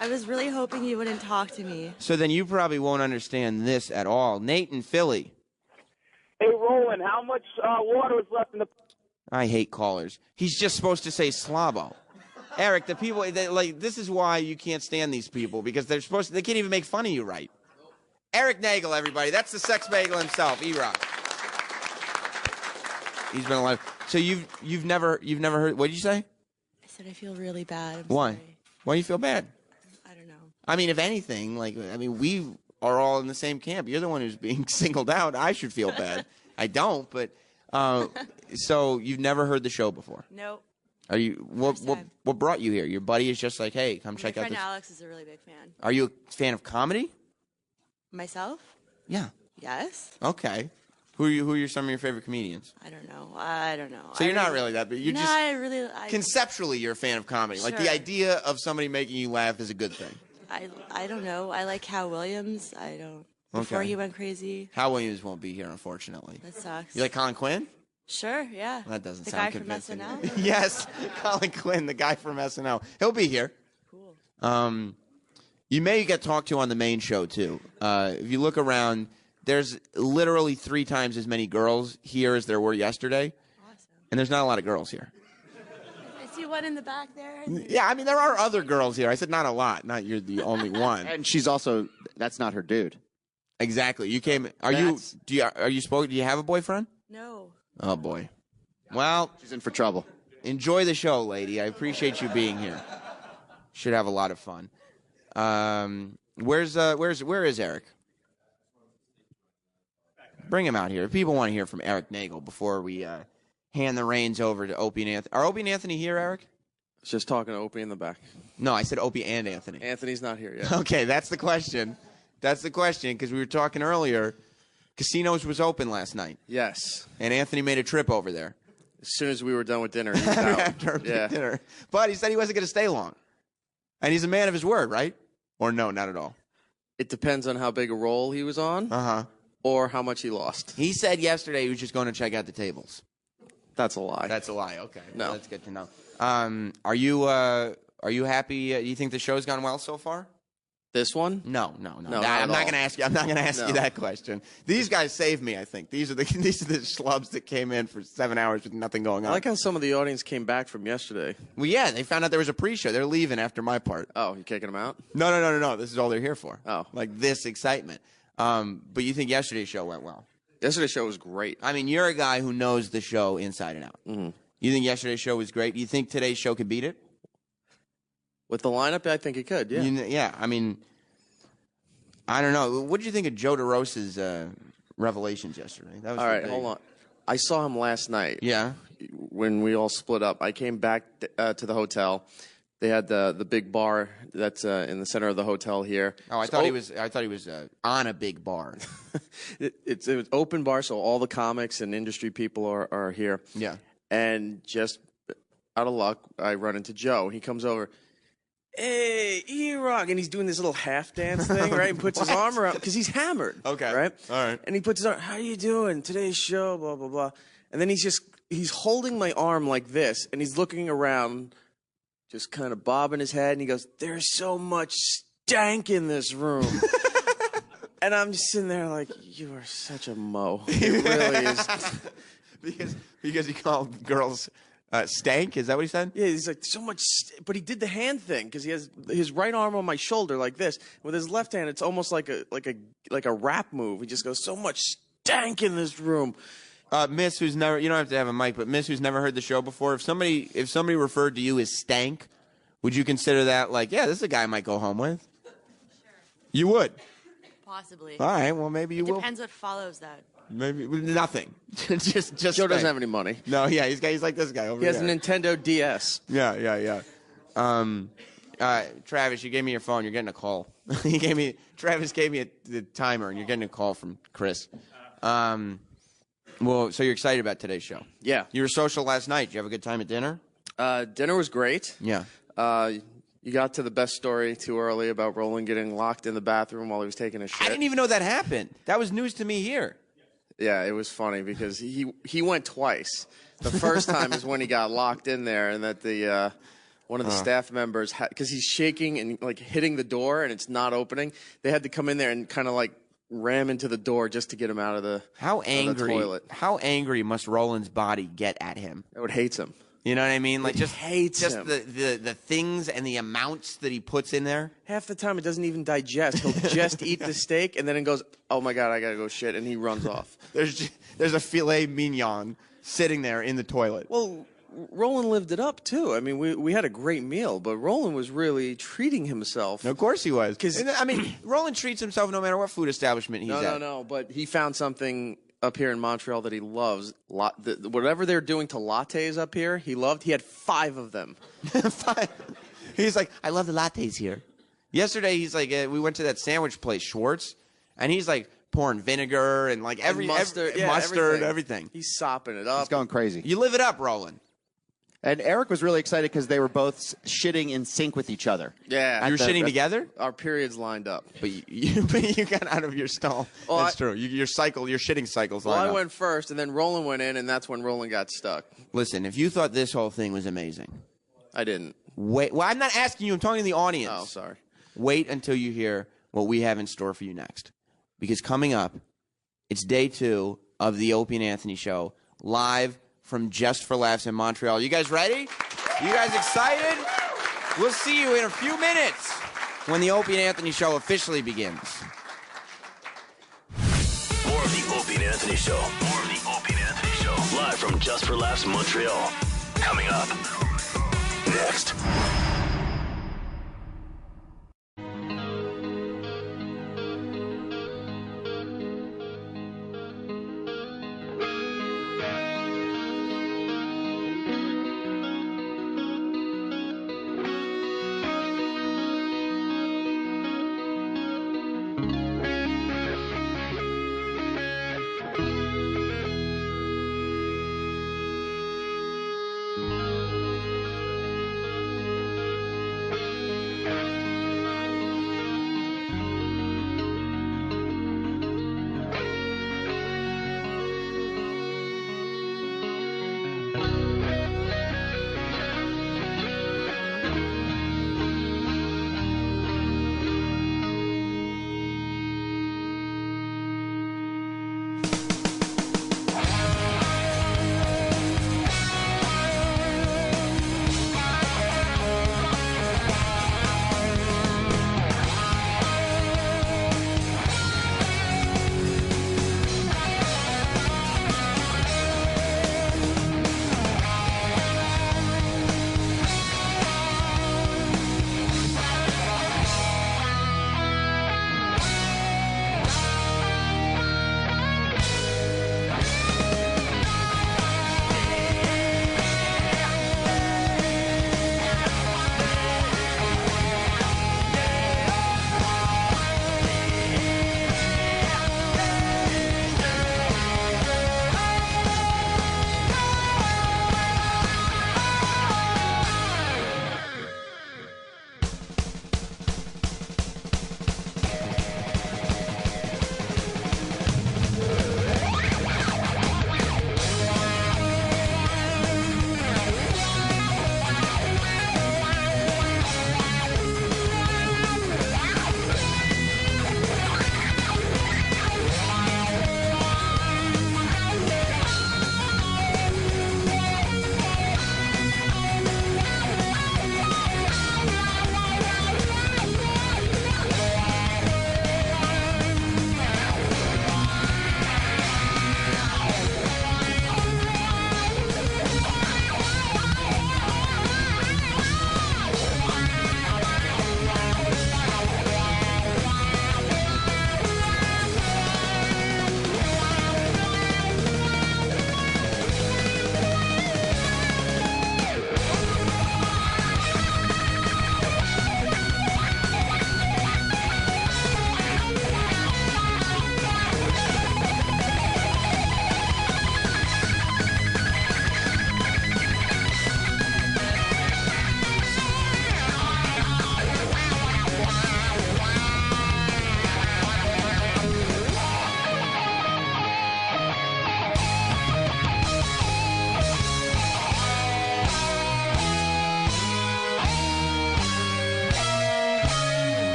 I was really hoping you wouldn't talk to me. So then you probably won't understand this at all. Nate in Philly. Hey, Roland, how much water is left in the... I hate callers. He's just supposed to say Slavo. Eric, the people, this is why you can't stand these people, because they can't even make fun of you right. Eric Nagel, everybody. That's the sex bagel himself, E-Rock. He's been alive. So you've never heard, what did you say? I said I feel really bad. Why? Why do you feel bad? I don't know. I mean, if anything, we are all in the same camp. You're the one who's being singled out. I should feel bad. I don't, but so you've never heard the show before? Nope. Are you what brought you here? Your buddy is just like, hey, come check out this. My friend Alex is a really big fan. Are you a fan of comedy? Myself? Yeah. Yes. Okay. Who are some of your favorite comedians? I don't know. So you're not really that big. You're just I conceptually you're a fan of comedy. Sure. Like the idea of somebody making you laugh is a good thing. I don't know. I like Hal Williams. I don't. Before he went crazy. Hal Williams won't be here, unfortunately. That sucks. You like Colin Quinn? Sure, yeah. That doesn't the sound guy convincing. from SNL? Yes, Colin Quinn, the guy from SNL. He'll be here. Cool. You may get talked to on the main show, too. If you look around, there's literally 3 times as many girls here as there were yesterday. Awesome. And there's not a lot of girls here. I see one in the back there. Yeah, I mean, there are other girls here. I said not a lot. Not you're the only one. And she's also, that's not her dude. Exactly. You came, do you have a boyfriend? No. Oh, boy. Well, she's in for trouble. Enjoy the show, lady. I appreciate you being here. Should have a lot of fun. Where is Eric? Bring him out here. People want to hear from Eric Nagel before we hand the reins over to Opie and Anthony. Are Opie and Anthony here, Eric? I was just talking to Opie in the back. No, I said Opie and Anthony. Anthony's not here yet. Okay, that's the question. That's the question, because we were talking earlier. Casinos was open last night. Yes. And Anthony made a trip over there. As soon as we were done with dinner, he was out. After dinner. But he said he wasn't going to stay long. And he's a man of his word, right? Or no, not at all? It depends on how big a role he was on. Uh-huh. Or how much he lost. He said yesterday he was just going to check out the tables. That's a lie. That's a lie. Okay. No. Well, that's good to know. Are you happy? You think the show's gone well so far? This one? No. No, I'm not going to ask you. I'm not going to ask you that question. These guys saved me, I think. These are the schlubs that came in for 7 hours with nothing going on. I like how some of the audience came back from yesterday. Well, yeah, they found out there was a pre-show. They're leaving after my part. Oh, you kicking them out? No. This is all they're here for. Oh. Like this excitement. But you think yesterday's show went well? Yesterday's show was great. I mean, you're a guy who knows the show inside and out. Mm-hmm. You think yesterday's show was great? You think today's show could beat it? With the lineup, I think it could, yeah. Yeah, I mean, I don't know. What did you think of Joe DeRosa's revelations yesterday? That was all right, hold on. I saw him last night. Yeah. When we all split up. I came back to the hotel. They had the big bar that's in the center of the hotel here. Oh, I thought he was on a big bar. It's an open bar, so all the comics and industry people are here. Yeah. And just out of luck, I run into Joe. He comes over. Hey, E-Rock. And he's doing this little half dance thing, right? And puts his arm around, because he's hammered. Okay. Right? All right. And he puts his arm, how you doing? Today's show, blah, blah, blah. And then he's holding my arm like this, and he's looking around, just kind of bobbing his head, and he goes, there's so much stank in this room. And I'm just sitting there like, you are such a mo. It really is. Because he called girls stank? Is that what he said? Yeah, he's like, so much, but he did the hand thing because he has his right arm on my shoulder like this. With his left hand, it's almost like a rap move. He just goes, so much stank in this room. Miss, who's never, you don't have to have a mic, but Miss, who's never heard the show before, if somebody referred to you as stank, would you consider that like, yeah, this is a guy I might go home with? Sure. You would? Possibly. All right, well, maybe you will. Depends what follows that. Maybe nothing. just Joe doesn't have any money. No, yeah, he's like this guy over He here. has a Nintendo DS. Yeah. Travis, you gave me your phone. You're getting a call. Travis gave me the timer, and you're getting a call from Chris. Well, so you're excited about today's show? Yeah. You were social last night. Did you have a good time at dinner? Dinner was great. Yeah. You got to the best story too early about Roland getting locked in the bathroom while he was taking a shit. I didn't even know that happened. That was news to me here. Yeah, it was funny because he went twice. The first time is when he got locked in there, and that the one of the staff members, because he's shaking and like hitting the door and it's not opening, they had to come in there and kind of like ram into the door just to get him out of the toilet. How angry must Roland's body get at him? It hates him. You know what I mean? Like, just hates him. the things and the amounts that he puts in there. Half the time it doesn't even digest. He'll just eat the steak and then it goes, oh my God, I gotta go shit, and he runs off. There's a filet mignon sitting there in the toilet. Well, Roland lived it up too. I mean, we had a great meal, but Roland was really treating himself. Of course he was. I mean, Roland treats himself no matter what food establishment he's at. No, but he found something up here in Montreal that he loves. Whatever they're doing to lattes up here, he loved. He had 5 of them. 5. He's like, I love the lattes here. Yesterday, he's like, we went to that sandwich place, Schwartz, and he's like pouring vinegar and like mustard, everything. He's sopping it up. He's going crazy. You live it up, Roland. And Eric was really excited because they were both shitting in sync with each other. Yeah. You were shitting together? Our periods lined up. But you got out of your stall. Well, that's true. Your shitting cycles lined up. Well, I went first, and then Roland went in, and that's when Roland got stuck. Listen, if you thought this whole thing was amazing. I didn't. Wait. Well, I'm not asking you. I'm talking to the audience. Oh, sorry. Wait until you hear what we have in store for you next. Because coming up, it's day 2 of the Opie and Anthony show, live from Just for Laughs in Montreal. You guys ready? You guys excited? We'll see you in a few minutes when the Opie and Anthony show officially begins. More of the Opie and Anthony show. More of the Opie and Anthony show. Live from Just for Laughs Montreal. Coming up next.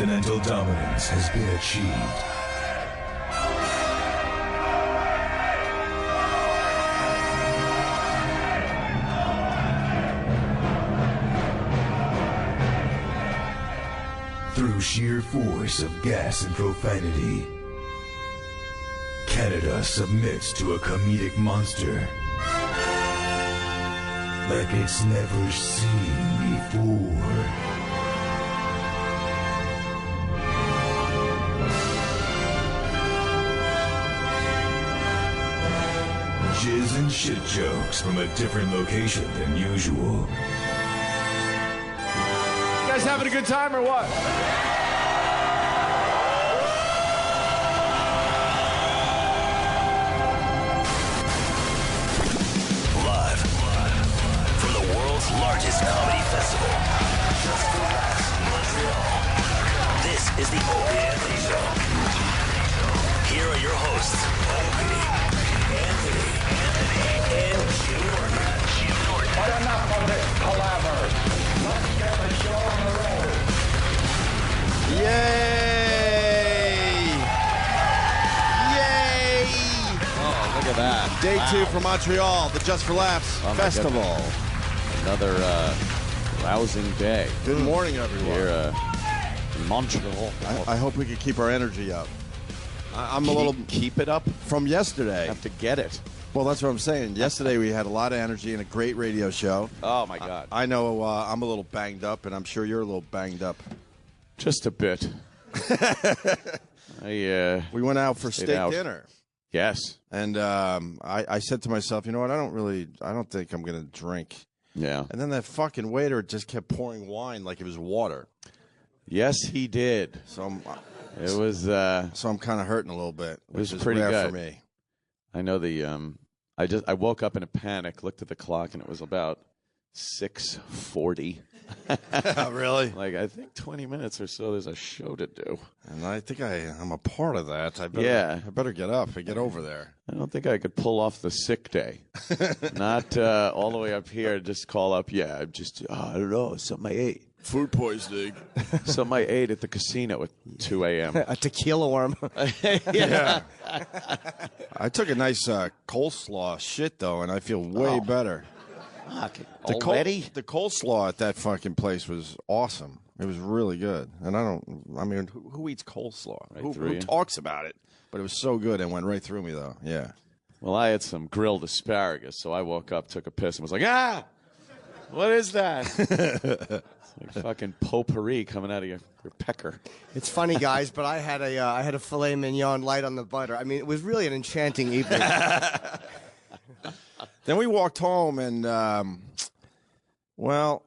Continental dominance has been achieved. Through sheer force of gas and profanity, Canada submits to a comedic monster like it's never seen before. Jizz and shit jokes from a different location than usual. You guys having a good time or what? Live from the world's largest comedy festival, Montreal. This is the Opie and Anthony Show. Here are your hosts, Opie, Anthony, and Norton. But enough of this palaver. Let's get the show on the road. Yay! Yay! Oh, look at that. Day Wow. 2 from Montreal, the Just for Laughs Oh, my Festival. goodness. Another rousing day. Good morning, everyone. Here in Montreal. I hope we can keep our energy up. I'm a little... Keep it up? From yesterday. Have to get it. Well, that's what I'm saying. Yesterday we had a lot of energy and a great radio show. Oh, my God. I know I'm a little banged up, and I'm sure you're a little banged up. Just a bit. We went out for stayed steak out. dinner. Yes. And I said to myself, you know what, I don't think I'm going to drink. Yeah. And then that fucking waiter just kept pouring wine like it was water. Yes, he did. So it was. So I'm kind of hurting a little bit. It was which is pretty rare good for me. I know the. I woke up in a panic, looked at the clock, and it was about 6:40. Really? Like, I think 20 minutes or so. There's a show to do. And I think I'm a part of that. I better get up and get over there. I don't think I could pull off the sick day. Not all the way up here. Just call up. Yeah, I'm just. I don't know. Something I ate. Food poisoning. Something I ate at the casino at 2 a.m. A tequila worm. Yeah. I took a nice coleslaw shit, though, and I feel way better. The coleslaw at that fucking place was awesome. It was really good. And who eats coleslaw? Who talks about it? But it was so good and went right through me, though. Yeah. Well, I had some grilled asparagus, so I woke up, took a piss, and was like, what is that? It's like fucking potpourri coming out of your pecker. It's funny, guys, but I had a filet mignon light on the butter. I mean, it was really an enchanting evening. Then we walked home, and, I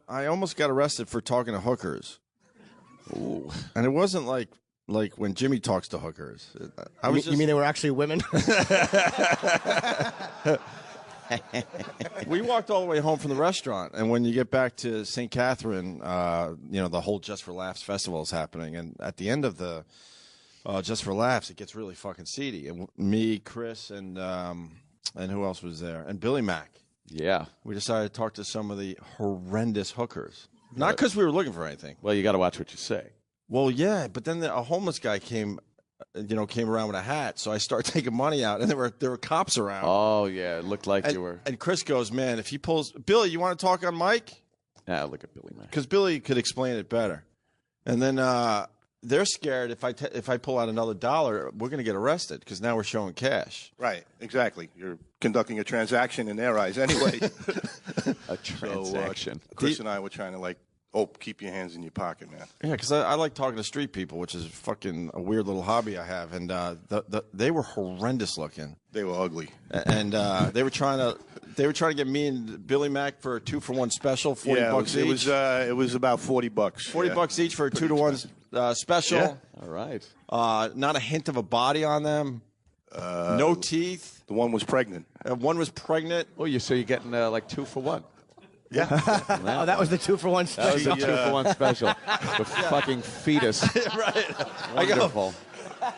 almost got arrested for talking to hookers. Ooh. And it wasn't like when Jimmy talks to hookers. You mean they were actually women? We walked all the way home from the restaurant, and when you get back to St. Catherine, the whole Just for Laughs festival is happening, and at the end of the Just for Laughs, it gets really fucking seedy. And me, Chris, and who else was there? And Billy Mack. Yeah. We decided to talk to some of the horrendous hookers. Not because we were looking for anything. Well, you got to watch what you say. Well, yeah, but then a homeless guy came around with a hat, so I started taking money out, and there were cops around. Oh, yeah, it looked like you were. And Chris goes, man, if he pulls... Billy, you want to talk on mic? Look at Billy Mack. Because Billy could explain it better. And then they're scared if I pull out another $1, we're going to get arrested, because now we're showing cash. Right, exactly. You're conducting a transaction in their eyes anyway. A transaction. So, Chris and I were trying to, keep your hands in your pocket, man. Yeah, because I like talking to street people, which is fucking a weird little hobby I have. And they were horrendous looking. They were ugly. And they were trying to get me and Billy Mack for a 2-for-1 special, $40 each. It was about $40. $40 each for a 2-to-1 special. Yeah. All right. Not a hint of a body on them. No teeth. The one was pregnant. One was pregnant. Oh, so you're getting 2 for 1. Yeah. Oh, that was the 2-for-1 special. That was the 2-for-1 special. The fucking fetus. Right. Wonderful.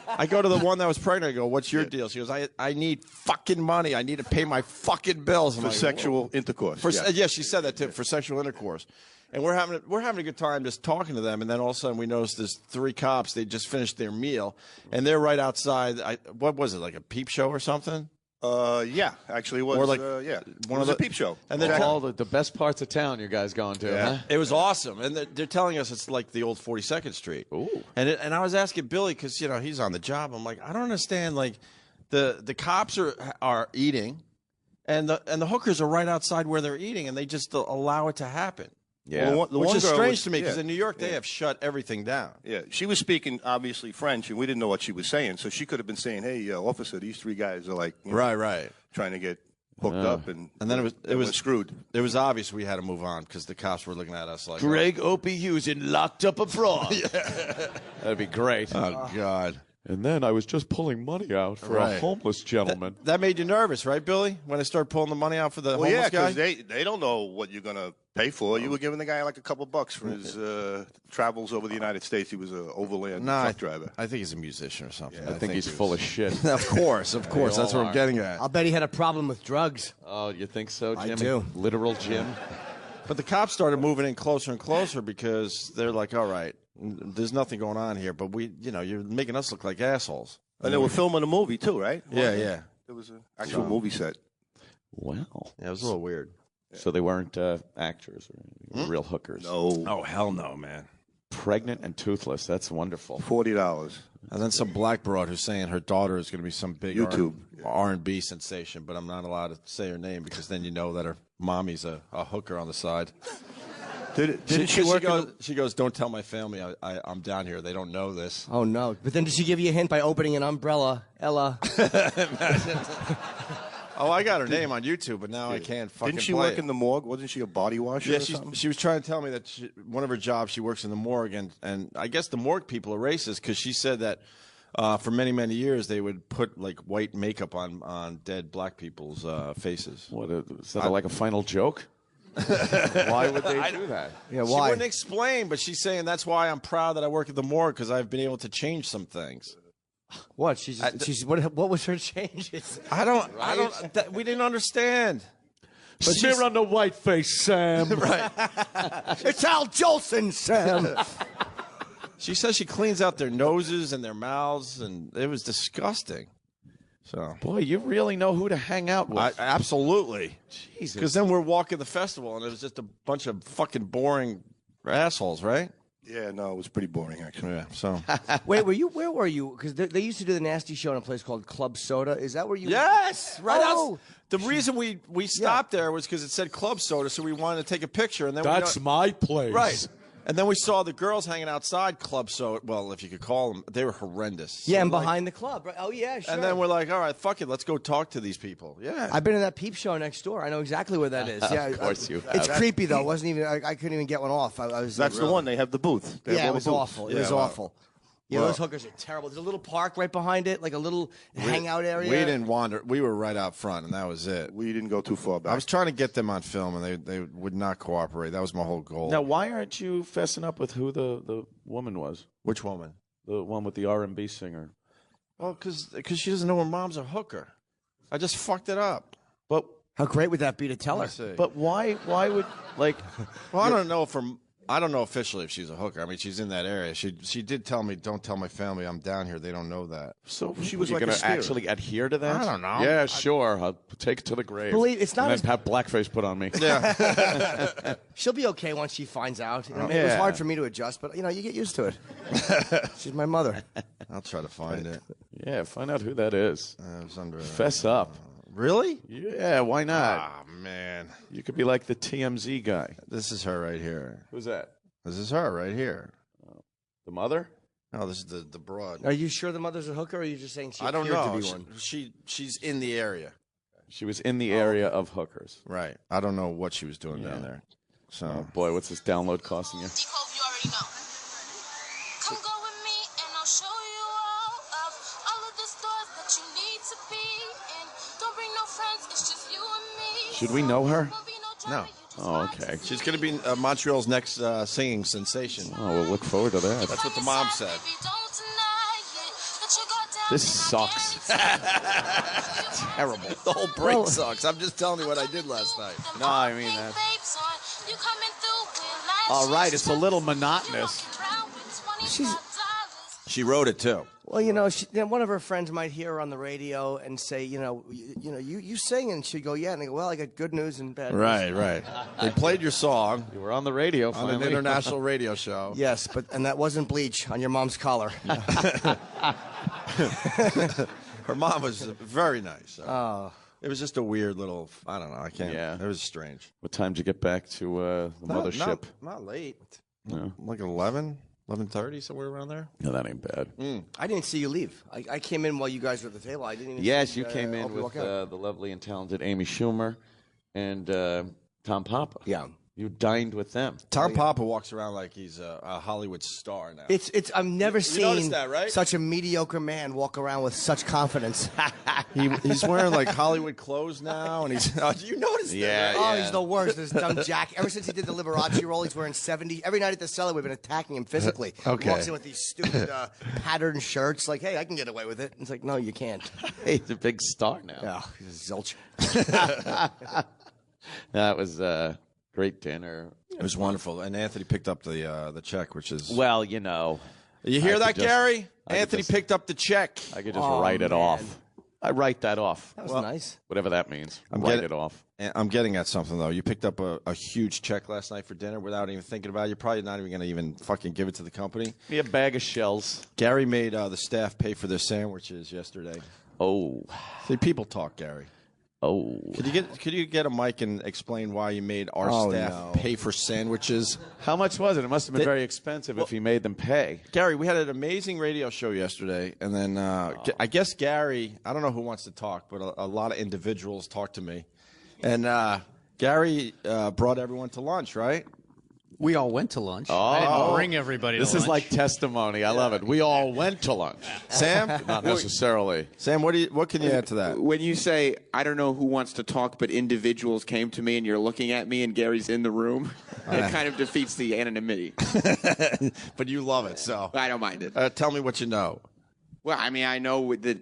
I go to the one that was pregnant. I go, what's your deal? She goes, I need fucking money. I need to pay my fucking bills. For sexual intercourse. Yeah, she said that too, for sexual intercourse. And we're having a good time just talking to them, and then all of a sudden we notice there's 3 cops. They just finished their meal, and they're right outside. What was it, like a peep show or something? Yeah, actually it was. Or like one of the peep show. And then all the best parts of town you guys going to. Yeah. Huh? It was awesome, and they're telling us it's like the old 42nd Street. Ooh. And I was asking Billy because he's on the job. I'm like, I don't understand. Like the cops are eating, and the hookers are right outside where they're eating, and they just allow it to happen. Yeah, which is strange to me because in New York they have shut everything down. Yeah, she was speaking obviously French, and we didn't know what she was saying. So she could have been saying, "Hey, officer, these 3 guys are like right, trying to get hooked up," and then it was screwed. It was obvious we had to move on because the cops were looking at us like Greg Opie Hughes locked up abroad. That'd be great. Oh God. And then I was just pulling money out for a homeless gentleman. That made you nervous, right, Billy? When I started pulling the money out for the homeless guy? Yeah, because they don't know what you're going to pay for. You were giving the guy like a couple bucks for his travels over the United States. He was an overland truck driver. I think he's a musician or something. I think he's full of shit. Of course. That's what I'm getting at. I'll bet he had a problem with drugs. Oh, you think so, Jimmy? I do. Literal Jim? But the cops started moving in closer and closer because they're like, all right, there's nothing going on here, but you're making us look like assholes. And they were filming a movie too, right? Yeah. It was an actual movie set. Well, yeah, it was a little weird. So they weren't actors or real hookers. No. Oh hell no, man. Pregnant and toothless. That's wonderful. $40. And then some black broad who's saying her daughter is going to be some big YouTube R&B sensation, but I'm not allowed to say her name because then you know that her mommy's a hooker on the side. Didn't she work? She goes, don't tell my family I'm down here. They don't know this. Oh, no. But then did she give you a hint by opening an umbrella? Ella. Oh, I got her name on YouTube, but now I can't fucking Didn't she play work it. in the morgue? Wasn't she a body washer Yeah, or something? she was trying to tell me that one of her jobs, she works in the morgue, and I guess the morgue people are racist because she said that for many, many years they would put like white makeup on dead black people's faces. What is that like a final joke? Why would they do that? Yeah, She why? wouldn't explain, but she's saying that's why I'm proud that I work at the morgue because I've been able to change some things. What? What was her changes? We didn't understand. But smear on the white face, Sam. Right. It's Al Jolson, Sam. She says she cleans out their noses and their mouths, and it was disgusting. So, boy, you really know who to hang out with. Absolutely. Jesus. Because then we're walking the festival, and it was just a bunch of fucking boring assholes, right? Yeah, no, it was pretty boring, actually. Yeah, so. Wait, where were you? Because they used to do the nasty show in a place called Club Soda. Is that where you Yes! Right Oh. The reason we stopped there was because it said Club Soda, so we wanted to take a picture. And then That's my place. Right. And then we saw the girls hanging outside Club Soda. Well, if you could call them, they were horrendous. Yeah, So and behind the club. Right? Oh, yeah, sure. And then we're like, all right, fuck it, let's go talk to these people. Yeah. I've been in that peep show next door. I know exactly where that is. Yeah, Of course you have. It's creepy though. It wasn't even. I couldn't even get one off. I was. That's the one. They have the booth. They have Yeah, all it the was booths. awful. It was awful. Yeah, those hookers are terrible. There's a little park right behind it, like a little hangout area. We didn't wander. We were right out front, and that was it. We didn't go too far back. I was trying to get them on film, and they would not cooperate. That was my whole goal. Now, why aren't you fessing up with who the woman was? Which woman? The one with the R&B singer. Well, because she doesn't know her mom's a hooker. I just fucked it up. But how great would that be to tell her? But why would like? Well, I don't know I don't know officially if she's a hooker. I mean, she's in that area. She did tell me, don't tell my family I'm down here. They don't know that. So she was like going to actually adhere to that? I don't know. Yeah, sure. I'll take it to the grave. Believe it's not and as then have blackface put on me. Yeah. She'll be okay once she finds out. It was hard for me to adjust, but you get used to it. She's my mother. I'll try to find it. Yeah, find out who that is. It was under. Fess up. Really? Yeah, why not? Ah, man. You could be like the TMZ guy. This is her right here. Who's that? This is her right here. The mother? No, this is the broad. Are you sure the mother's a hooker, or are you just saying she I don't appeared know. to be one? She's in the area. She was in the area of hookers. Right. I don't know what she was doing down there. So. Oh, boy, what's this download costing you? Hope you already know. Come go with me and I'll show you all of the stores that you need to be in. Don't bring no friends, it's just you and me. Should we know her? No. Oh, okay. She's going to be Montreal's next singing sensation. Oh, we'll look forward to that. That's what the mom said. Don't deny it, that you're This sucks. Terrible. The whole break sucks. I'm just telling you what I did last night. No, I mean that. All right, it's a little monotonous. She wrote it too. Well, one of her friends might hear her on the radio and say, you sing, and she'd go, yeah, and they go, well, I got good news and bad news. Right. They played your song. You were on the radio on an international radio show. Yes, and that wasn't bleach on your mom's collar. Her mom was very nice. Oh. It was just a weird little, I don't know, I can't. Yeah. It was strange. What time did you get back to the mothership? Not late. No. Like 11:30, somewhere around there. No, that ain't bad. I didn't see you leave. I came in while you guys were at the table. I didn't even Yes, see you came in with the lovely and talented Amy Schumer and Tom Papa. Yeah. You dined with them. Tom Papa walks around like he's a Hollywood star now. I've never seen that, right? such a mediocre man walk around with such confidence. He's wearing like Hollywood clothes now, and he's. Oh, do you notice that? Yeah, Oh, yeah. he's the worst. This dumb Jack. Ever since he did the Liberace role, he's wearing 70. Every night at the cellar, we've been attacking him physically. Okay. He walks in with these stupid patterned shirts. Like, hey, I can get away with it. It's like, no, you can't. Hey, he's a big star now. Yeah, he's a zilch. That was a great dinner. It was wonderful, and Anthony picked up the check, which is well, You hear that, Gary? Anthony picked up the check. I could just write it off. I write that off. That was nice. Whatever that means. Write it off. I'm getting at something, though. You picked up a huge check last night for dinner without even thinking about it. You're probably not even going to even fucking give it to the company. Me a bag of shells. Gary made the staff pay for their sandwiches yesterday. Oh. See, people talk, Gary. Oh. Could you get a mic and explain why you made our staff pay for sandwiches? How much was it? It must have been very expensive if he made them pay. Gary, we had an amazing radio show yesterday, and then I guess Gary, I don't know who wants to talk, but a lot of individuals talked to me. And Gary brought everyone to lunch, right? We all went to lunch. Oh. I didn't bring everybody to lunch. This is like testimony. I love it. We all went to lunch. Sam? Not necessarily. Sam, what can you add to that? When you say, I don't know who wants to talk, but individuals came to me and you're looking at me and Gary's in the room, it kind of defeats the anonymity. But you love it, so. I don't mind it. Tell me what you know. Well, I mean, I know with the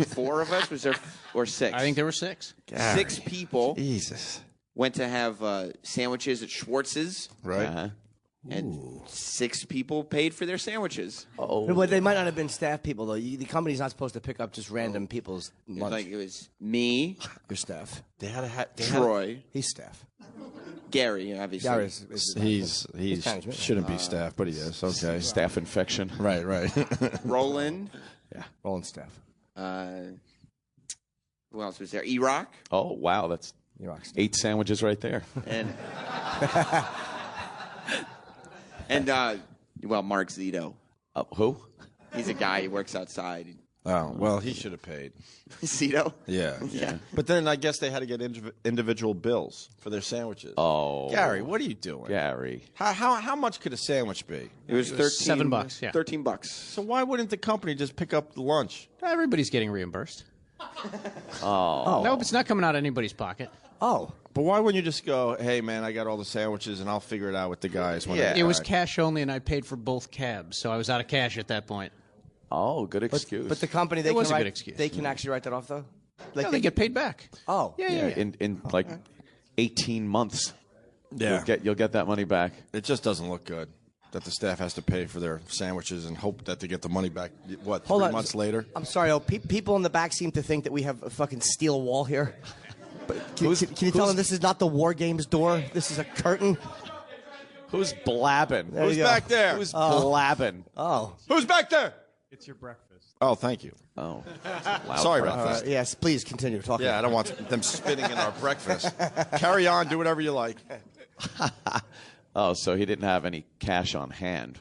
four of us, was there, or six? I think there were six. Gary. 6 people. Jesus. Went to have sandwiches at Schwartz's. Right. Uh-huh. And 6 people paid for their sandwiches. Oh. But they might not have been staff people, though. The company's not supposed to pick up just random people's lunch. Like, it was me. Your staff. They had Troy. He's staff. Gary, obviously. Gary he shouldn't be staff, but he is. Okay. Staff infection. Right. Roland. Yeah, Roland staff. Who else was there? E-Rock. Oh, wow. That's 8 sandwiches right there. And well, Mark Zito. Who? He's a guy. He works outside. Oh, well, he should have paid. Zito? Yeah. But then I guess they had to get individual bills for their sandwiches. Oh. Gary, what are you doing? Gary. How much could a sandwich be? It was $7, yeah. $13. So why wouldn't the company just pick up the lunch? Everybody's getting reimbursed. Oh. Nope, it's not coming out of anybody's pocket. Oh. But why wouldn't you just go, hey, man, I got all the sandwiches, and I'll figure it out with the guys. It was cash only, and I paid for both cabs, so I was out of cash at that point. Oh, good excuse. But the company, It was a good excuse. They can actually write that off, though? Like they get paid back. Oh. Yeah. In like 18 months. Yeah. You'll get that money back. It just doesn't look good that the staff has to pay for their sandwiches and hope that they get the money back, what, 3 months later? I'm sorry, people in the back seem to think that we have a fucking steel wall here. But can you tell them this is not the War Games door? This is a curtain? Who's blabbing? Who's back there? Who's blabbing? Oh. Who's back there? It's your breakfast. Oh, thank you. Oh. Sorry about that. Yes, please continue talking. Yeah, I don't want them spitting in our breakfast. Carry on, do whatever you like. Oh, so he didn't have any cash on hand.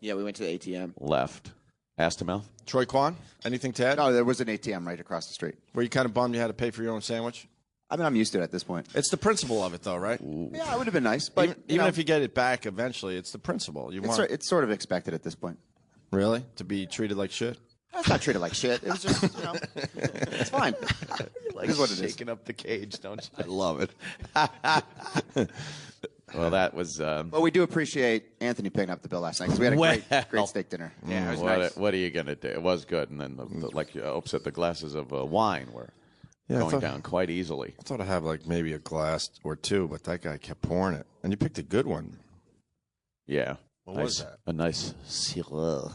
Yeah, we went to the ATM. Left. Asked him out. Troy Kwan, anything to add? No, there was an ATM right across the street. Were you kind of bummed you had to pay for your own sandwich? I mean, I'm used to it at this point. It's the principle of it, though, right? Yeah, it would have been nice. But even if you get it back eventually, it's the principle. It's sort of expected at this point. Really? To be treated like shit? That's not treated like shit. It was just, it's fine. Like it is what it is. shaking up the cage, don't you? I love it. Well, that was. Well, we do appreciate Anthony picking up the bill last night because we had a great steak dinner. Yeah, it was nice. What are you gonna do? It was good, and then like you said, the glasses of wine were going down quite easily. I thought I'd have like maybe a glass or two, but that guy kept pouring it, and you picked a good one. Yeah. What was that? A nice Syrah.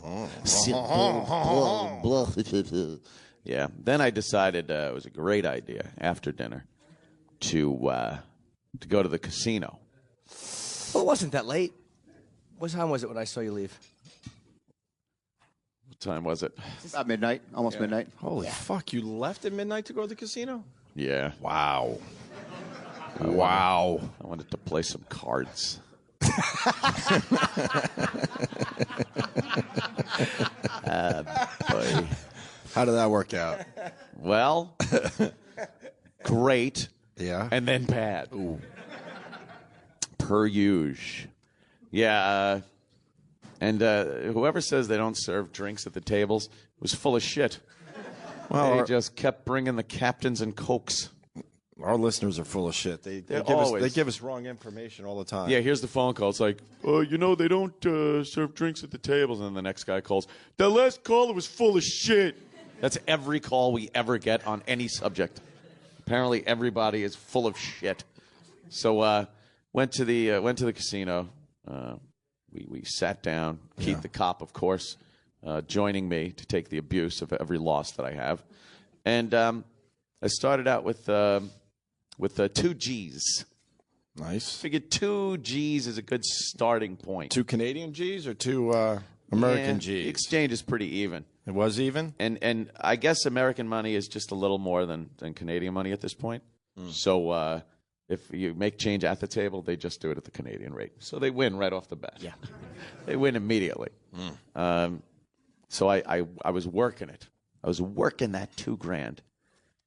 Yeah. Then I decided it was a great idea after dinner to go to the casino. Well, it wasn't that late. What time was it when I saw you leave? What time was it? About midnight, almost midnight. Holy fuck! You left at midnight to go to the casino? Yeah. Wow. I wanted to play some cards. Boy. How did that work out? Well, great. Yeah. And then bad. Ooh. Per usual. Yeah. And whoever says they don't serve drinks at the tables was full of shit. Well, they just kept bringing the captains and cokes. Our listeners are full of shit. They give us wrong information all the time. Yeah, here's the phone call. It's like, they don't serve drinks at the tables. And then the next guy calls, the last caller was full of shit. That's every call we ever get on any subject. Apparently everybody is full of shit. So went to the casino. We sat down. Keith, the cop, of course, joining me to take the abuse of every loss that I have. And I started out with 2 G's. Nice. Figured 2 G's is a good starting point. 2 Canadian G's or 2 American G's? The exchange is pretty even. It was even? And I guess American money is just a little more than Canadian money at this point. So if you make change at the table, they just do it at the Canadian rate. So they win right off the bat. Yeah. They win immediately. So I was working it. I was working that $2,000.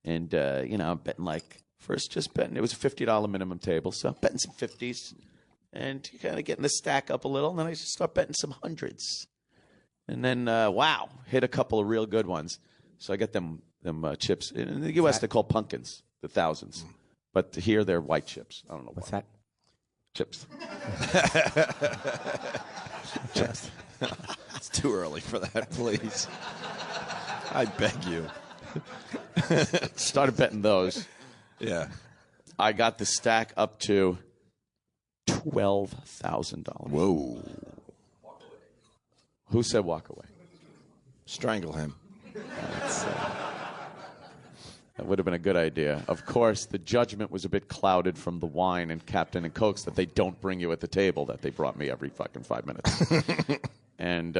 And, I'm betting it was a $50 minimum table. So betting some 50s and kind of getting the stack up a little. And then I just start betting some hundreds. And then, hit a couple of real good ones. So I got them chips. In the U.S., they're called pumpkins, the thousands. But here they're white chips. I don't know what's that. Chips. Chips. It's too early for that, please. I beg you. Started betting those. Yeah. I got the stack up to $12,000. Whoa. Who said walk away? Strangle him. That would have been a good idea. Of course, the judgment was a bit clouded from the wine and Captain and Cokes that they don't bring you at the table that they brought me every fucking 5 minutes. And,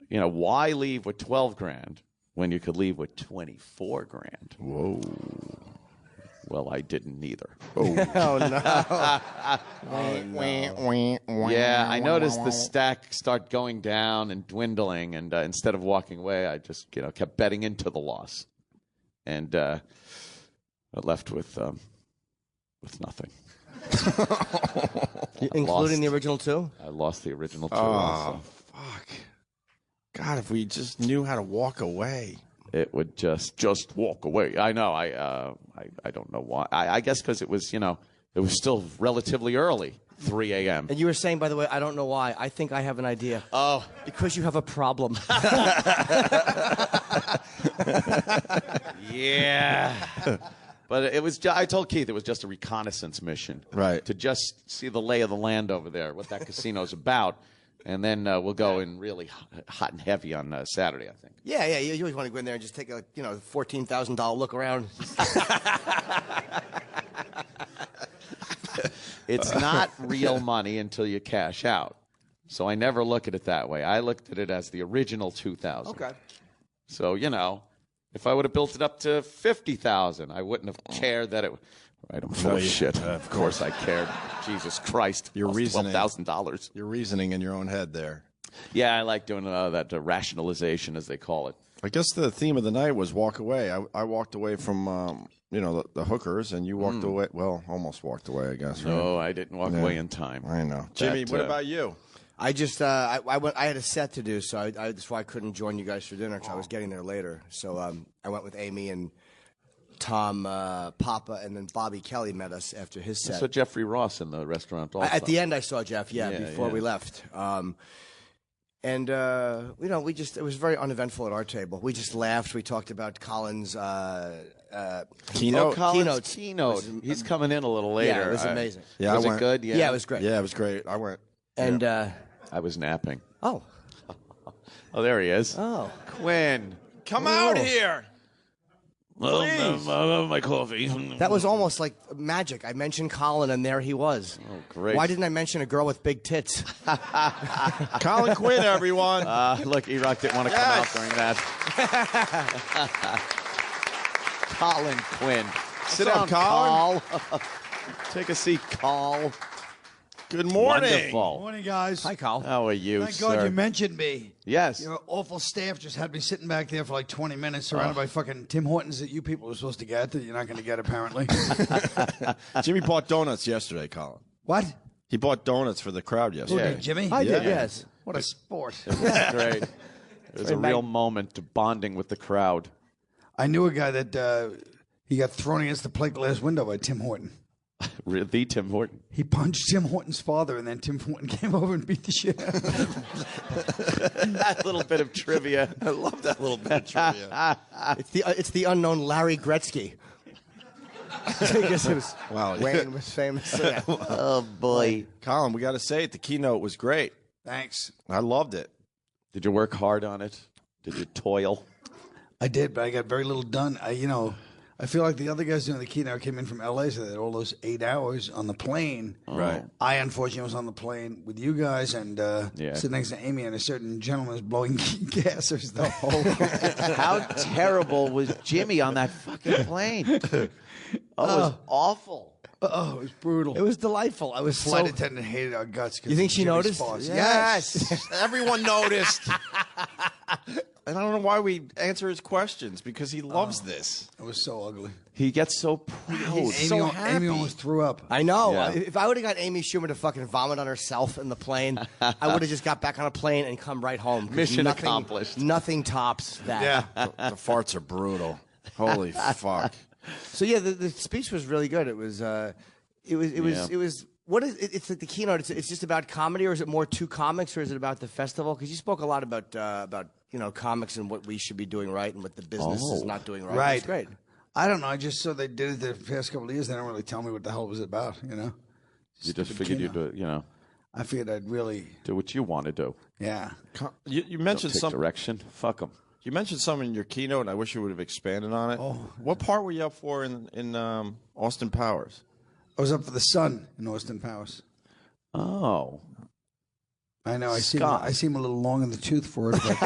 why leave with $12,000 when you could leave with $24,000? Whoa. Well, I didn't neither. Oh, no. Yeah, I noticed the stack start going down and dwindling, and instead of walking away, I just kept betting into the loss, and I left with nothing. Including the original 2? I lost the original 2. Oh, fuck. God, if we just knew how to walk away. It would just walk away. I know. I don't know why. I guess because it was still relatively early, 3 a.m. And you were saying, by the way, I don't know why. I think I have an idea. Oh, because you have a problem. Yeah. But it was. I told Keith it was just a reconnaissance mission, right? To just see the lay of the land over there, what that casino's about. And then we'll go in really hot and heavy on Saturday, I think. Yeah. You always want to go in there and just take a $14,000 look around. It's not real money until you cash out. So I never look at it that way. I looked at it as the original $2,000. Okay. So if I would have built it up to $50,000, I wouldn't have cared that it. I don't know shit. Of course I cared. Jesus Christ. You're reasoning. $12,000. You're reasoning in your own head there. Yeah, I like doing that rationalization, as they call it. I guess the theme of the night was walk away. I walked away from, the hookers, and you walked away. Well, almost walked away, I guess. Right? No, I didn't walk away in time. I know. Jimmy, what about you? I just I had a set to do, so that's why I couldn't join you guys for dinner because I was getting there later. So I went with Amy and Tom Papa and then Bobby Kelly met us after his set. I saw Jeffrey Ross in the restaurant also. At the end, I saw Jeff, before we left. And, it was very uneventful at our table. We just laughed. We talked about Colin's keynote. Colin's keynote. He's coming in a little later. Yeah, it was amazing. Was it good? Yeah, it was great. Yeah, it was great. I went. And I was napping. Oh. Oh, there he is. Oh. Quinn. Come out here. My coffee. That was almost like magic. I mentioned Colin, and there he was. Oh, great. Why didn't I mention a girl with big tits? Colin Quinn, everyone. Look, E-Rock didn't want to come out during that. Colin Quinn. Sit down, Colin. Carl. Take a seat, Carl. Good morning. Wonderful. Morning, guys. Hi, Carl. How are you, Thank sir? God you mentioned me. Yes. Your awful staff just had me sitting back there for like 20 minutes surrounded by fucking Tim Hortons that you people were supposed to get that you're not going to get, apparently. Jimmy bought donuts yesterday, Colin. What? He bought donuts for the crowd yesterday. Who did, Jimmy? I did, yes. What a sport. It was great. It was a real moment of bonding with the crowd. I knew a guy that he got thrown against the plate glass window by Tim Horton. The Tim Horton. He punched Tim Horton's father, and then Tim Horton came over and beat the shit out of him. That little bit of trivia. I love that little bit of trivia. It's the unknown Larry Gretzky. Because it was, Wayne was famous. Oh, boy. Colin, we got to say it. The keynote was great. Thanks. I loved it. Did you work hard on it? Did you toil? I did, but I got very little done. I feel like the other guys doing the keynote came in from L.A., so they had all those 8 hours on the plane. Right. I, unfortunately, was on the plane with you guys and sitting next to Amy, and a certain gentleman was blowing gassers the whole How terrible was Jimmy on that fucking plane? It was awful. Oh, it was brutal. It was delightful. I was Flight attendant hated our guts. You think she noticed? Yes. Everyone noticed. And I don't know why we answer his questions, because he loves this. It was so ugly. He gets so proud. Amy almost threw up. I know. Yeah. If I would have got Amy Schumer to fucking vomit on herself in the plane, I would have just got back on a plane and come right home. Mission accomplished. Nothing tops that. Yeah. The farts are brutal. Holy fuck. So yeah, the speech was really good. It was what is it's like the keynote. It's just about comedy, or is it more two comics, or is it about the festival? Because you spoke a lot about comics and what we should be doing right and what the business is not doing right. Right. It's great. I don't know. I just saw they did it the past couple of years. They don't really tell me what the hell it was about. You just figured you'd do it. I figured I'd really do what you want to do. Yeah. You mentioned some direction. Fuck them. You mentioned something in your keynote, and I wish you would have expanded on it. Oh. What part were you up for in Austin Powers? I was up for the Sun in Austin Powers. Oh. I know. I seem a little long in the tooth for it, but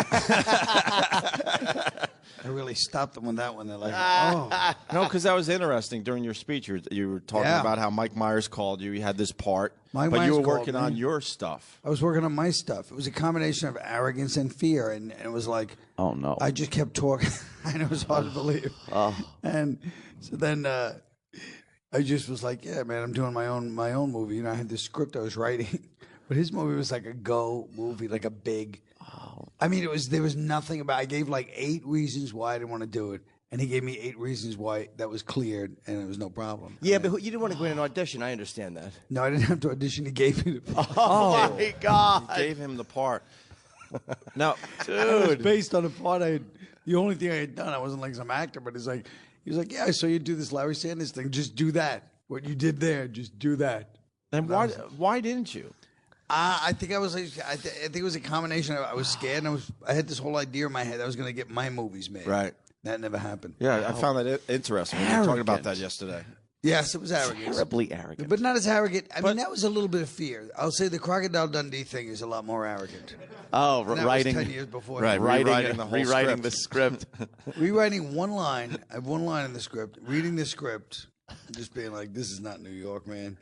I really stopped them with that one. They're like, oh. No, because that was interesting. During your speech, you were talking about how Mike Myers called you. You had this part, but you were working on your stuff. I was working on my stuff. It was a combination of arrogance and fear, and it was like, oh, no. I just kept talking. I know it was hard to believe. Oh. And so then I just was like, yeah, man, I'm doing my own movie. I had this script I was writing. But his movie was like a go movie, like a big. Oh. I mean, there was nothing about. I gave like 8 reasons why I didn't want to do it, and he gave me 8 reasons why that was cleared, and it was no problem. Yeah, but you didn't want to go in an audition. I understand that. No, I didn't have to audition. He gave me the part. Oh my God! He gave him the part. Now, dude, it was based on a part I had. The only thing I had done, I wasn't like some actor, but he was like, yeah, I saw you do this Larry Sanders thing. Just do that. What you did there, just do that. And why didn't you? I think I think it was a combination of I was scared and I had this whole idea in my head I was going to get my movies made. Right. That never happened. Yeah, I found that interesting. We were talking about that yesterday. Yes, it was arrogant. Terribly arrogant. But not as arrogant. I mean, that was a little bit of fear. I'll say the Crocodile Dundee thing is a lot more arrogant. Oh, writing 10 years before. Right, rewriting the script. Rewriting one line. I have one line in the script. Reading the script, just being like, "This is not New York, man."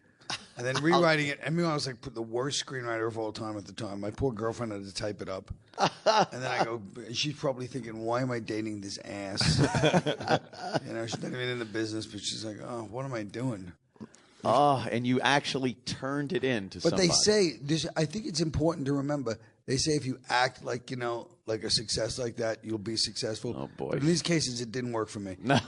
And then rewriting it. I mean, I was like the worst screenwriter of all time at the time. My poor girlfriend had to type it up. And then I go, she's probably thinking, why am I dating this ass? She's not even in the business, but she's like, oh, what am I doing? Oh, and you actually turned it into somebody. But they say, I think it's important to remember, they say if you act like, like a success like that, you'll be successful. Oh boy! But in these cases, it didn't work for me. No.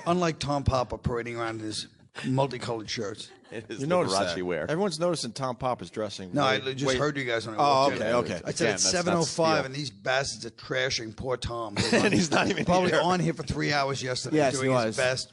Unlike Tom Papa parading around in his multicolored shirts. You notice that. Wear. Everyone's noticing Tom Papa's dressing. No, I just heard you guys when I walked in. Okay. I said it's 7:05, and these bastards are trashing poor Tom. And he's not even probably here. on here for 3 hours yesterday, Yes, doing he his was. best.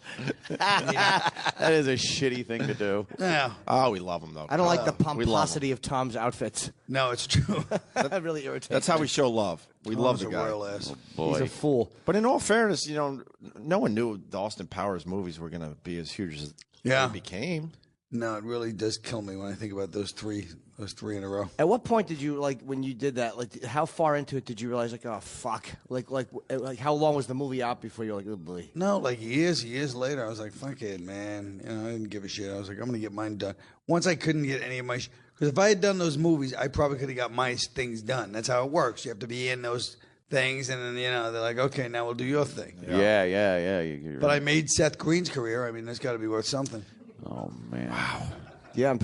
That is a shitty thing to do. Yeah. Oh, we love him though. I don't like the We love pomposity of Tom's outfits. No, it's true. That really irritates That's how me. we show love. We love the Tom's a guy. royal ass. He's a fool. But in all fairness, no one knew the Austin Powers movies were going to be as huge as they became. No, it really does kill me when I think about those three in a row. At what point did you when you did that? Like, how far into it did you realize oh fuck? Like how long was the movie out before you're like, oh boy? No, like years later, I was like, fuck it, man. I didn't give a shit. I was like, I'm gonna get mine done. Once I couldn't get any of my, because if I had done those movies, I probably could have got my things done. That's how it works. You have to be in those things, and then they're like, okay, now we'll do your thing. Yeah. But I made Seth Green's career. I mean, that's got to be worth something. Oh man. Wow. Yeah.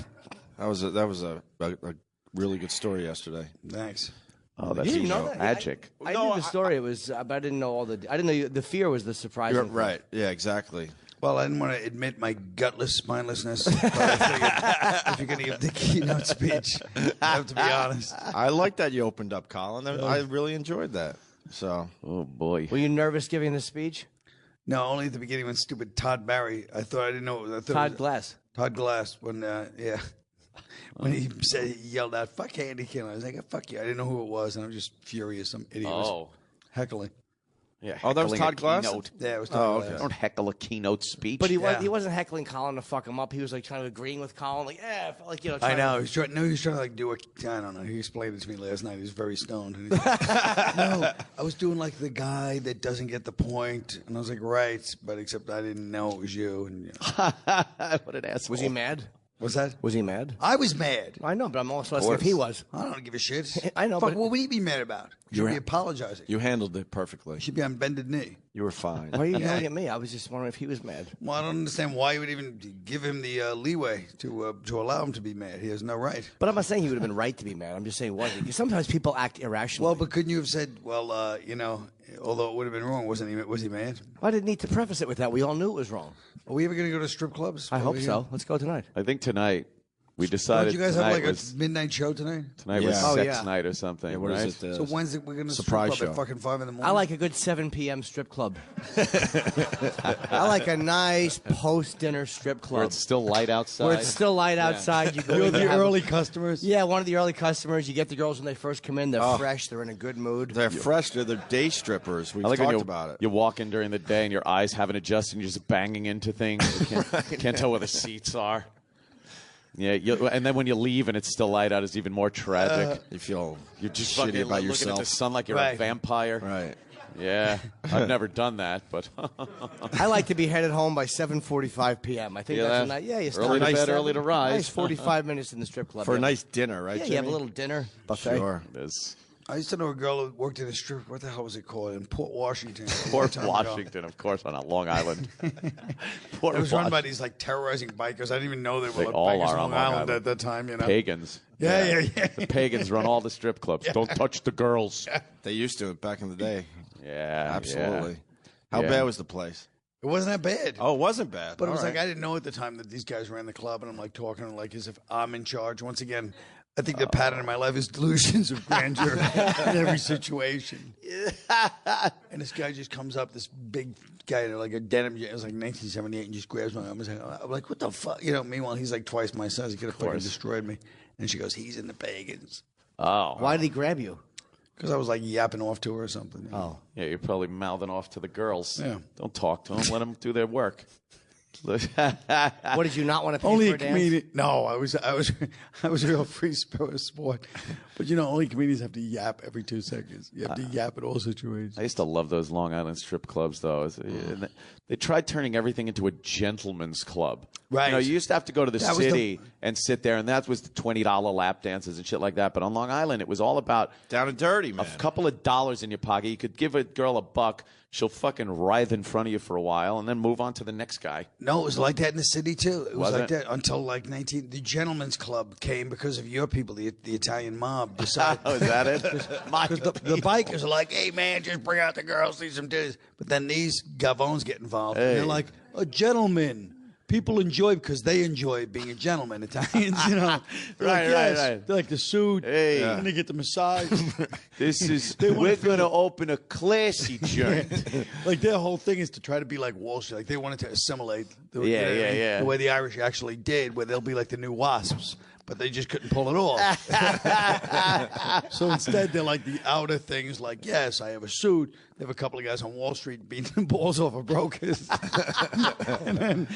That was a really good story yesterday. Thanks. Oh, that's magic. I knew the story. It was, but I didn't know all the. I didn't know the fear was the surprising. thing. Right. Yeah. Exactly. Well, I didn't want to admit my gutless spinelessness. But I figured if you're going to give the keynote speech, you have to be honest. I like that you opened up, Colin. I really enjoyed that. So. Oh boy. Were you nervous giving the speech? No, only at the beginning when stupid Todd Barry. I thought I didn't know. I thought Todd Glass. Todd Glass. When when he yelled out "fuck Andy Kim," I was like, "Fuck you!" I didn't know who it was, and I was just furious. Some idiot was heckling. Yeah. Oh, that was Todd Glass. Yeah, it was Todd Glass. Don't heckle a keynote speech. But he wasn't heckling Colin to fuck him up. He was like trying to agreeing with Colin, like I know. He was trying. No, he was trying to like do a. I don't know. He explained it to me last night. He was very stoned. And he's like, no, I was doing like the guy that doesn't get the point, and I was like, right, but except I didn't know it was you. And what an asshole. Was he mad? What's that? Was he mad? I was mad. I know, but I'm also asking if he was. I don't give a shit. I know, Fuck, but what would he be mad about? You should be apologizing. You handled it perfectly. You should be on bended knee. You were fine. Why are you yelling at me? I was just wondering if he was mad. Well, I don't understand why you would even give him the leeway to allow him to be mad. He has no right. But I'm not saying he would have been right to be mad. I'm just saying was he? Because sometimes people act irrationally. Well, but couldn't you have said, well, although it would have been wrong, was he mad? I didn't need to preface it with that. We all knew it was wrong. Are we ever going to go to strip clubs? I hope so. Let's go tonight. I think tonight. We decided. Don't you guys have like a midnight show tonight? Tonight was sex night or something, what right? is it, so when's it? We're going to surprise strip club show. at fucking 5 in the morning. I like a good 7 p.m. strip club. I like a nice post-dinner strip club Where it's still light outside. Where it's still light outside. You go You're in, the you have early customers. Yeah, one of the early customers. You get the girls when they first come in. They're fresh. They're in a good mood. They're fresh. They're day strippers. We've talked about it. You walk in during the day and your eyes haven't adjusted and you're just banging into things. You can't tell where the seats are. Yeah, and then when you leave and it's still light out, it's even more tragic. You feel you're just shitty fucking about looking yourself. at the sun like you're a vampire. Right. Yeah, I've never done that, but I like to be headed home by 7:45 p.m. I think that's a nice. Yeah, you start early to at bed, 7. early to rise. Nice 45 minutes in the strip club For a nice dinner, right? Yeah, Jimmy? you have a little dinner buffet. Sure. It is. I used to know a girl who worked in a strip. What the hell was it called? In Port Washington. Port Washington, of course, on Long Island. It was run by these like terrorizing bikers. I didn't even know they were all bikers are on on Long Island at that time. You know, pagans. Yeah. The pagans run all the strip clubs. Don't touch the girls. They used to back in the day. Yeah, absolutely. How Yeah. bad was the place? It wasn't that bad. Oh, it wasn't bad. But it was All like right. I didn't know at the time that these guys ran the club, and I'm like talking like as if I'm in charge. Once again, I think the pattern in my life is delusions of grandeur in every situation. And this guy just comes up, this big guy in like a denim, it was like 1978, and just grabs my arm. I'm like, what the fuck? You know, meanwhile, he's like twice my size. He could have fucking destroyed me. And she goes, he's in the pagans. Oh. Why did he grab you? Because I was like yapping off to her or something. You know? Yeah, you're probably mouthing off to the girls. Yeah. Don't talk to them. Let them do their work. What did you not want to pay Only for a a dance? comedian. No, I was a real free spirit sport. But you know, only comedians have to yap every 2 seconds. You have to yap at all situations. I used to love those Long Island strip clubs, though. They tried turning everything into a gentleman's club. Right. You know, you used to have to go to the That was city and sit there, and that was the $20 lap dances and shit like that. But on Long Island, it was all about down and dirty, man. A couple of dollars in your pocket. You could give a girl $1. She'll fucking writhe in front of you for a while and then move on to the next guy. No, it was like that in the city too. It was Was like it? that until like the Gentlemen's Club came because of your people, the Italian mob decided. Oh, is that it? Because the bikers are like, hey man, just bring out the girls, see some titties. But then these gavones get involved, and Hey. they're like, a gentleman. People enjoy because they enjoy being a gentleman. Italians, you know. They're like, yes. They like the suit. Hey. And they get the massage. We're going to open a classy joint. Like their whole thing is to try to be like Wall Street. Like they wanted to assimilate the way the Irish actually did, where they'll be like the new wasps. But they just couldn't pull it off. So instead, they're like the outer things, like, yes, I have a suit. They have a couple of guys on Wall Street beating the balls off of brokers. And then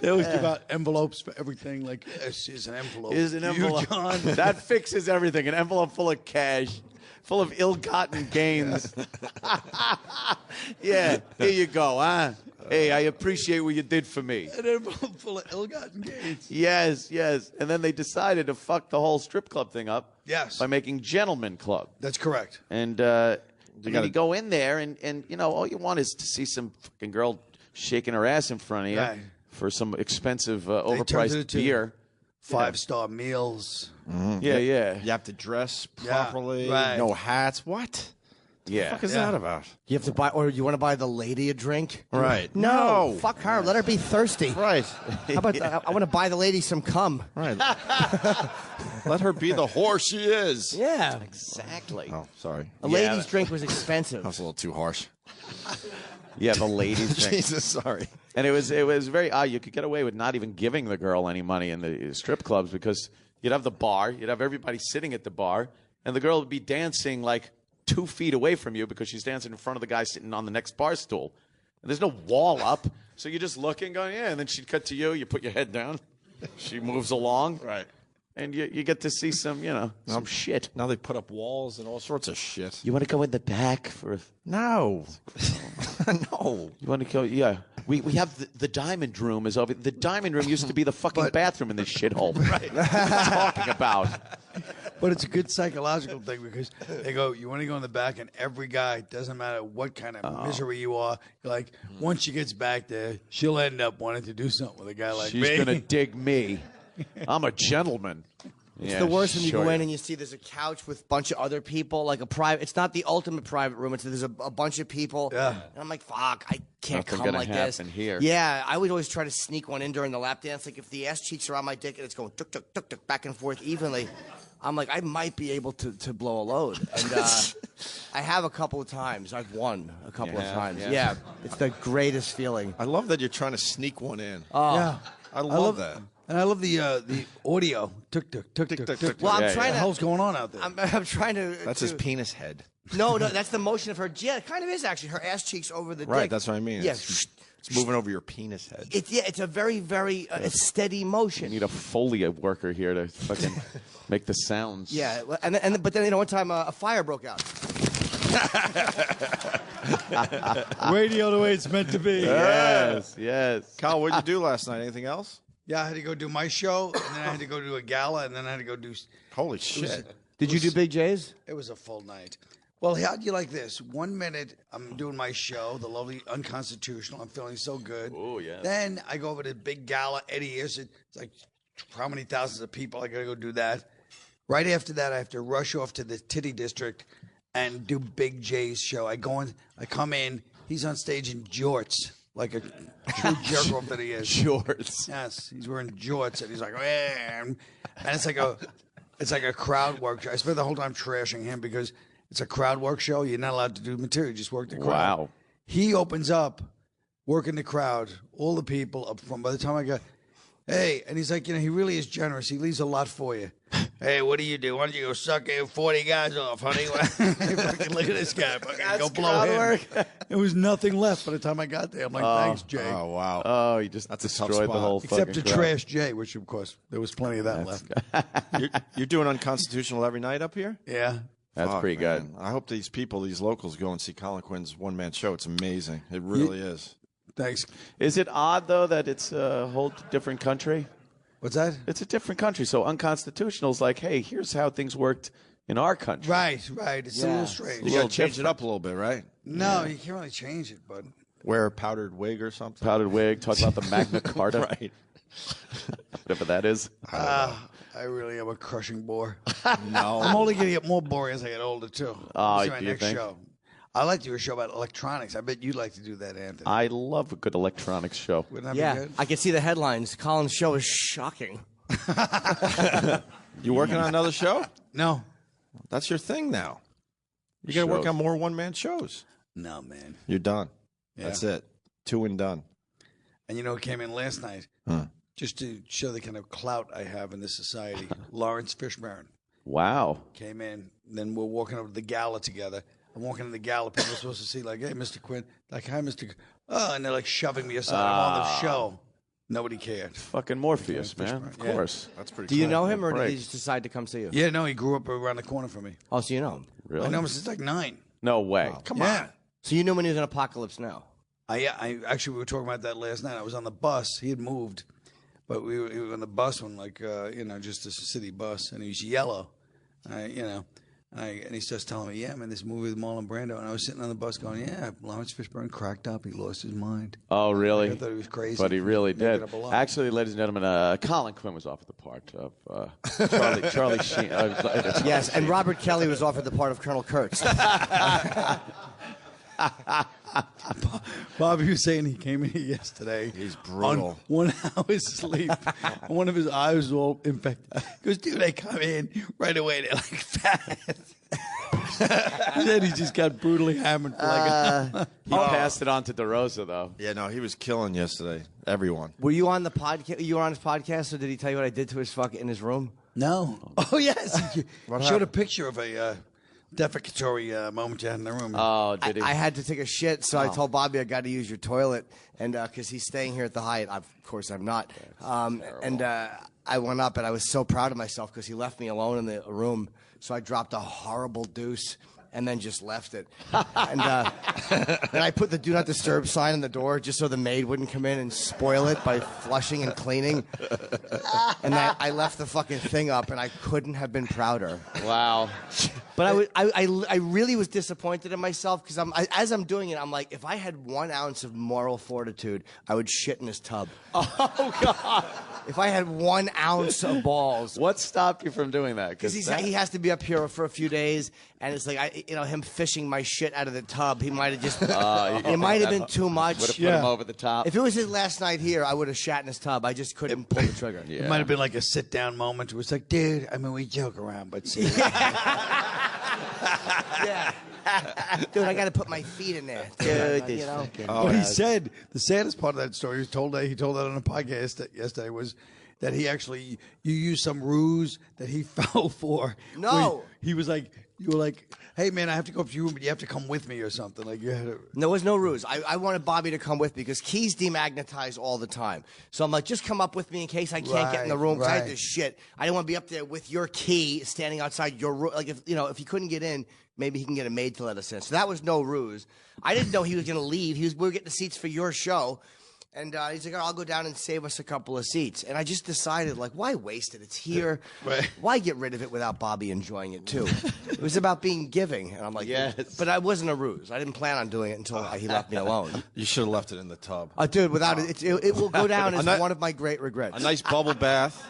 they always give out envelopes for everything, like, yes, here's an envelope. Here's an You, envelope. John. That fixes everything. An envelope full of cash, full of ill-gotten gains. Yeah, here you go, huh? Hey, I appreciate what you did for me. An envelope full of ill-gotten gains. Yes, yes. And then they decided to fuck the whole strip club thing up. Yes. By making Gentleman Club. That's correct. And you go in there, and you know, all you want is to see some fucking girl shaking her ass in front of you Right. for some expensive, They turned overpriced it to beer. Five-star meals. Yeah, yeah. You have to dress Yeah, properly. right. No hats. What? Yeah. What the fuck is that about? You have to buy, or you want to buy the lady a drink? Right. No, fuck her. Let her be thirsty. Right. How about I want to buy the lady some cum. Right. Let her be the whore she is. Yeah, exactly. Oh, sorry. A lady's drink was expensive. That was a little too harsh. Yeah, the ladies' drink. Jesus, sorry. And it was very odd. You could get away with not even giving the girl any money in the strip clubs because you'd have the bar, you'd have everybody sitting at the bar, and the girl would be dancing like 2 feet away from you because she's dancing in front of the guy sitting on the next bar stool. And there's no wall up, so you're just looking, going, yeah, and then she'd cut to you, you put your head down, she moves along. Right. And you get to see some, you know, some shit. Now they put up walls and all sorts of shit. You want to go in the back for... No. No. You want to go... Yeah. We have the diamond room is over... The diamond room used to be the fucking bathroom in this shithole. Right. What are you talking about? But it's a good psychological thing because they go, you want to go in the back, and every guy, doesn't matter what kind of misery you are, you're like, once she gets back there, she'll end up wanting to do something with a guy like me. She's going to dig me. I'm a gentleman. It's the worst when you go in and you see there's a couch with a bunch of other people, like a private. It's not the ultimate private room. It's there's a bunch of people. Yeah. And I'm like, fuck, I can't Nothing come gonna like this. happen here. Yeah, I would always try to sneak one in during the lap dance. Like if the ass cheeks are on my dick and it's going tuk tuk tuk tuk back and forth evenly, I'm like, I might be able to blow a load. And I have a couple of times. I've won a couple of times. Yeah, it's the greatest feeling. I love that you're trying to sneak one in. Oh. Yeah. I love that. And I love the audio. Tuk, tuk, tuk, tuk, tuk. Well, I'm What trying the hell's going on out there? I'm trying to. That's his penis head. No, that's the motion of her. Yeah, it kind of is actually. Her ass cheeks over the Right, dick. that's what I mean. Yeah. It's moving over your penis head. It's a very, very steady motion. You need a Foley worker here to fucking make the sounds. Yeah, but then one time a fire broke out. Radio the way it's meant to be. Yes, yes. Kyle, what did you do last night? Anything else? Yeah, I had to go do my show, and then I had to go do a gala, and then I had to go do... Holy shit. Did you do Big J's? It was a full night. Well, how'd you like this? 1 minute, I'm doing my show, the lovely Unconstitutional. I'm feeling so good. Oh, yeah. Then I go over to the big gala. Eddie Izzard. It's like how many thousands of people. I got to go do that. Right after that, I have to rush off to the Titty District and do Big J's show. I come in. He's on stage in jorts, like a true jerk off that he is. Jorts. Yes, he's wearing jorts, and he's like, and it's like a crowd work show. I spent the whole time trashing him because it's a crowd work show. You're not allowed to do material. You just work the crowd. Wow. He opens up, working the crowd, all the people up front. By the time I got, hey, and he's like, he really is generous. He leaves a lot for you. Hey, what do you do? Why don't you go suck 40 guys off, honey? Fucking look at this guy. Fucking go blow him. There was nothing left by the time I got there. I'm like, thanks, Jay. Oh, wow. Oh, you just destroyed the whole fucking Except to crowd. trash Jay, which, of course, there was plenty of that left. You're doing Unconstitutional every night up here? Yeah. That's Fuck, pretty man. good. I hope these people, these locals, go and see Colin Quinn's one-man show. It's amazing. It really is. Thanks. Is it odd, though, that it's a whole different country? What's that? It's a different country. So Unconstitutional is like, hey, here's how things worked in our country. Right. It's a little strange. You got to change it up a little bit, right? No, you can't really change it, but Wear a powdered wig or something. Powdered wig. Talk about the Magna Carta. Right. Whatever that is. I really am a crushing bore. No. I'm only going to get more boring as I get older, too. Oh, This is my do you next think? show. I like to do a show about electronics. I bet you'd like to do that, Anthony. I love a good electronics show. Wouldn't that Yeah, be good? I can see the headlines. Colin's show is shocking. You working on another show? No. That's your thing now. You got to work on more one-man shows. No, man. You're done. Yeah. That's it. 2 and done. And you know who came in last night? Huh. Just to show the kind of clout I have in this society. Lawrence Fishburne Wow. came in. Then we're walking over to the gala together. I'm walking to the gala. People are supposed to see, like, hey, Mr. Quinn. Like, hi, Mr. Oh, and they're like shoving me aside. I'm on the show. Nobody cared. Fucking Morpheus, man. Of Yeah. course. That's pretty Do you cool. know him, or Right. did he just decide to come see you? Yeah, no, he grew up around the corner from me. Oh, so you know him. Really? I know him since like 9. No way. Come Yeah. on. So you knew when he was in Apocalypse Now. I actually, we were talking about that last night. I was on the bus. He had moved. But we were on the bus when, like, just a city bus, and he was yellow, and he starts telling me, yeah, man, this movie with Marlon Brando. And I was sitting on the bus going, yeah, Lawrence Fishburne cracked up. He lost his mind. Oh, really? I thought he was crazy. But he really Making did. up a lot. Actually, ladies and gentlemen, Colin Quinn was offered the part of Charlie Sheen. Yes, and Robert Kelly was offered the part of Colonel Kurtz. Bobby was saying he came in here yesterday. He's brutal. On 1 hour's sleep. And one of his eyes was all infected. He goes, dude, I come in right away. They're like fat. He said he just got brutally hammered for like He passed it on to DeRosa, though. Yeah, no, he was killing yesterday. Everyone. Were you on the podcast? You were on his podcast, or did he tell you what I did to his in his room? No. Oh, yes. He What showed a happened? picture of a defecatory moment you had in the room. Oh, did he? I had to take a shit, so I told Bobby I got to use your toilet, and because he's staying here at the Hyatt. Of course, I'm not. And I went up, and I was so proud of myself because he left me alone in the room. So I dropped a horrible deuce and then just left it. And I put the Do Not Disturb sign on the door just so the maid wouldn't come in and spoil it by flushing and cleaning. And I left the fucking thing up, and I couldn't have been prouder. Wow. But I really was disappointed in myself because as I'm doing it, I'm like, if I had 1 ounce of moral fortitude, I would shit in his tub. Oh, God. If I had 1 ounce of balls. What stopped you from doing that? Because he has to be up here for a few days, and it's like him fishing my shit out of the tub. He might have just it might have been too much. Would have put him over the top. If it was his last night here, I would have shat in his tub. I just couldn't pull the trigger. It might have been like a sit down moment. It was like, dude, I mean, we joke around, but see. Yeah. Dude, I got to put my feet in there. Dude, you know. What he said, the saddest part of that story, he told that on a podcast yesterday, was that he actually, you used some ruse that he fell for. No. He was like, you were like, hey, man, I have to go up to your room, but you have to come with me or something. Like you had to... There was no ruse. I wanted Bobby to come with me because keys demagnetize all the time. So I'm like, just come up with me in case I can't get in the room because I had Right. this shit. I didn't want to be up there with your key standing outside your room. Like, if he couldn't get in, maybe he can get a maid to let us in. So that was no ruse. I didn't know he was going to leave. We were getting the seats for your show. And he's like, I'll go down and save us a couple of seats. And I just decided, like, why waste it? It's here. Right. Why get rid of it without Bobby enjoying it, too? It was about being giving. And I'm like, Yes. But I wasn't a ruse. I didn't plan on doing it until he left me alone. You should have left it in the tub. Dude, without it, it will go down as one of my great regrets. A nice bubble bath.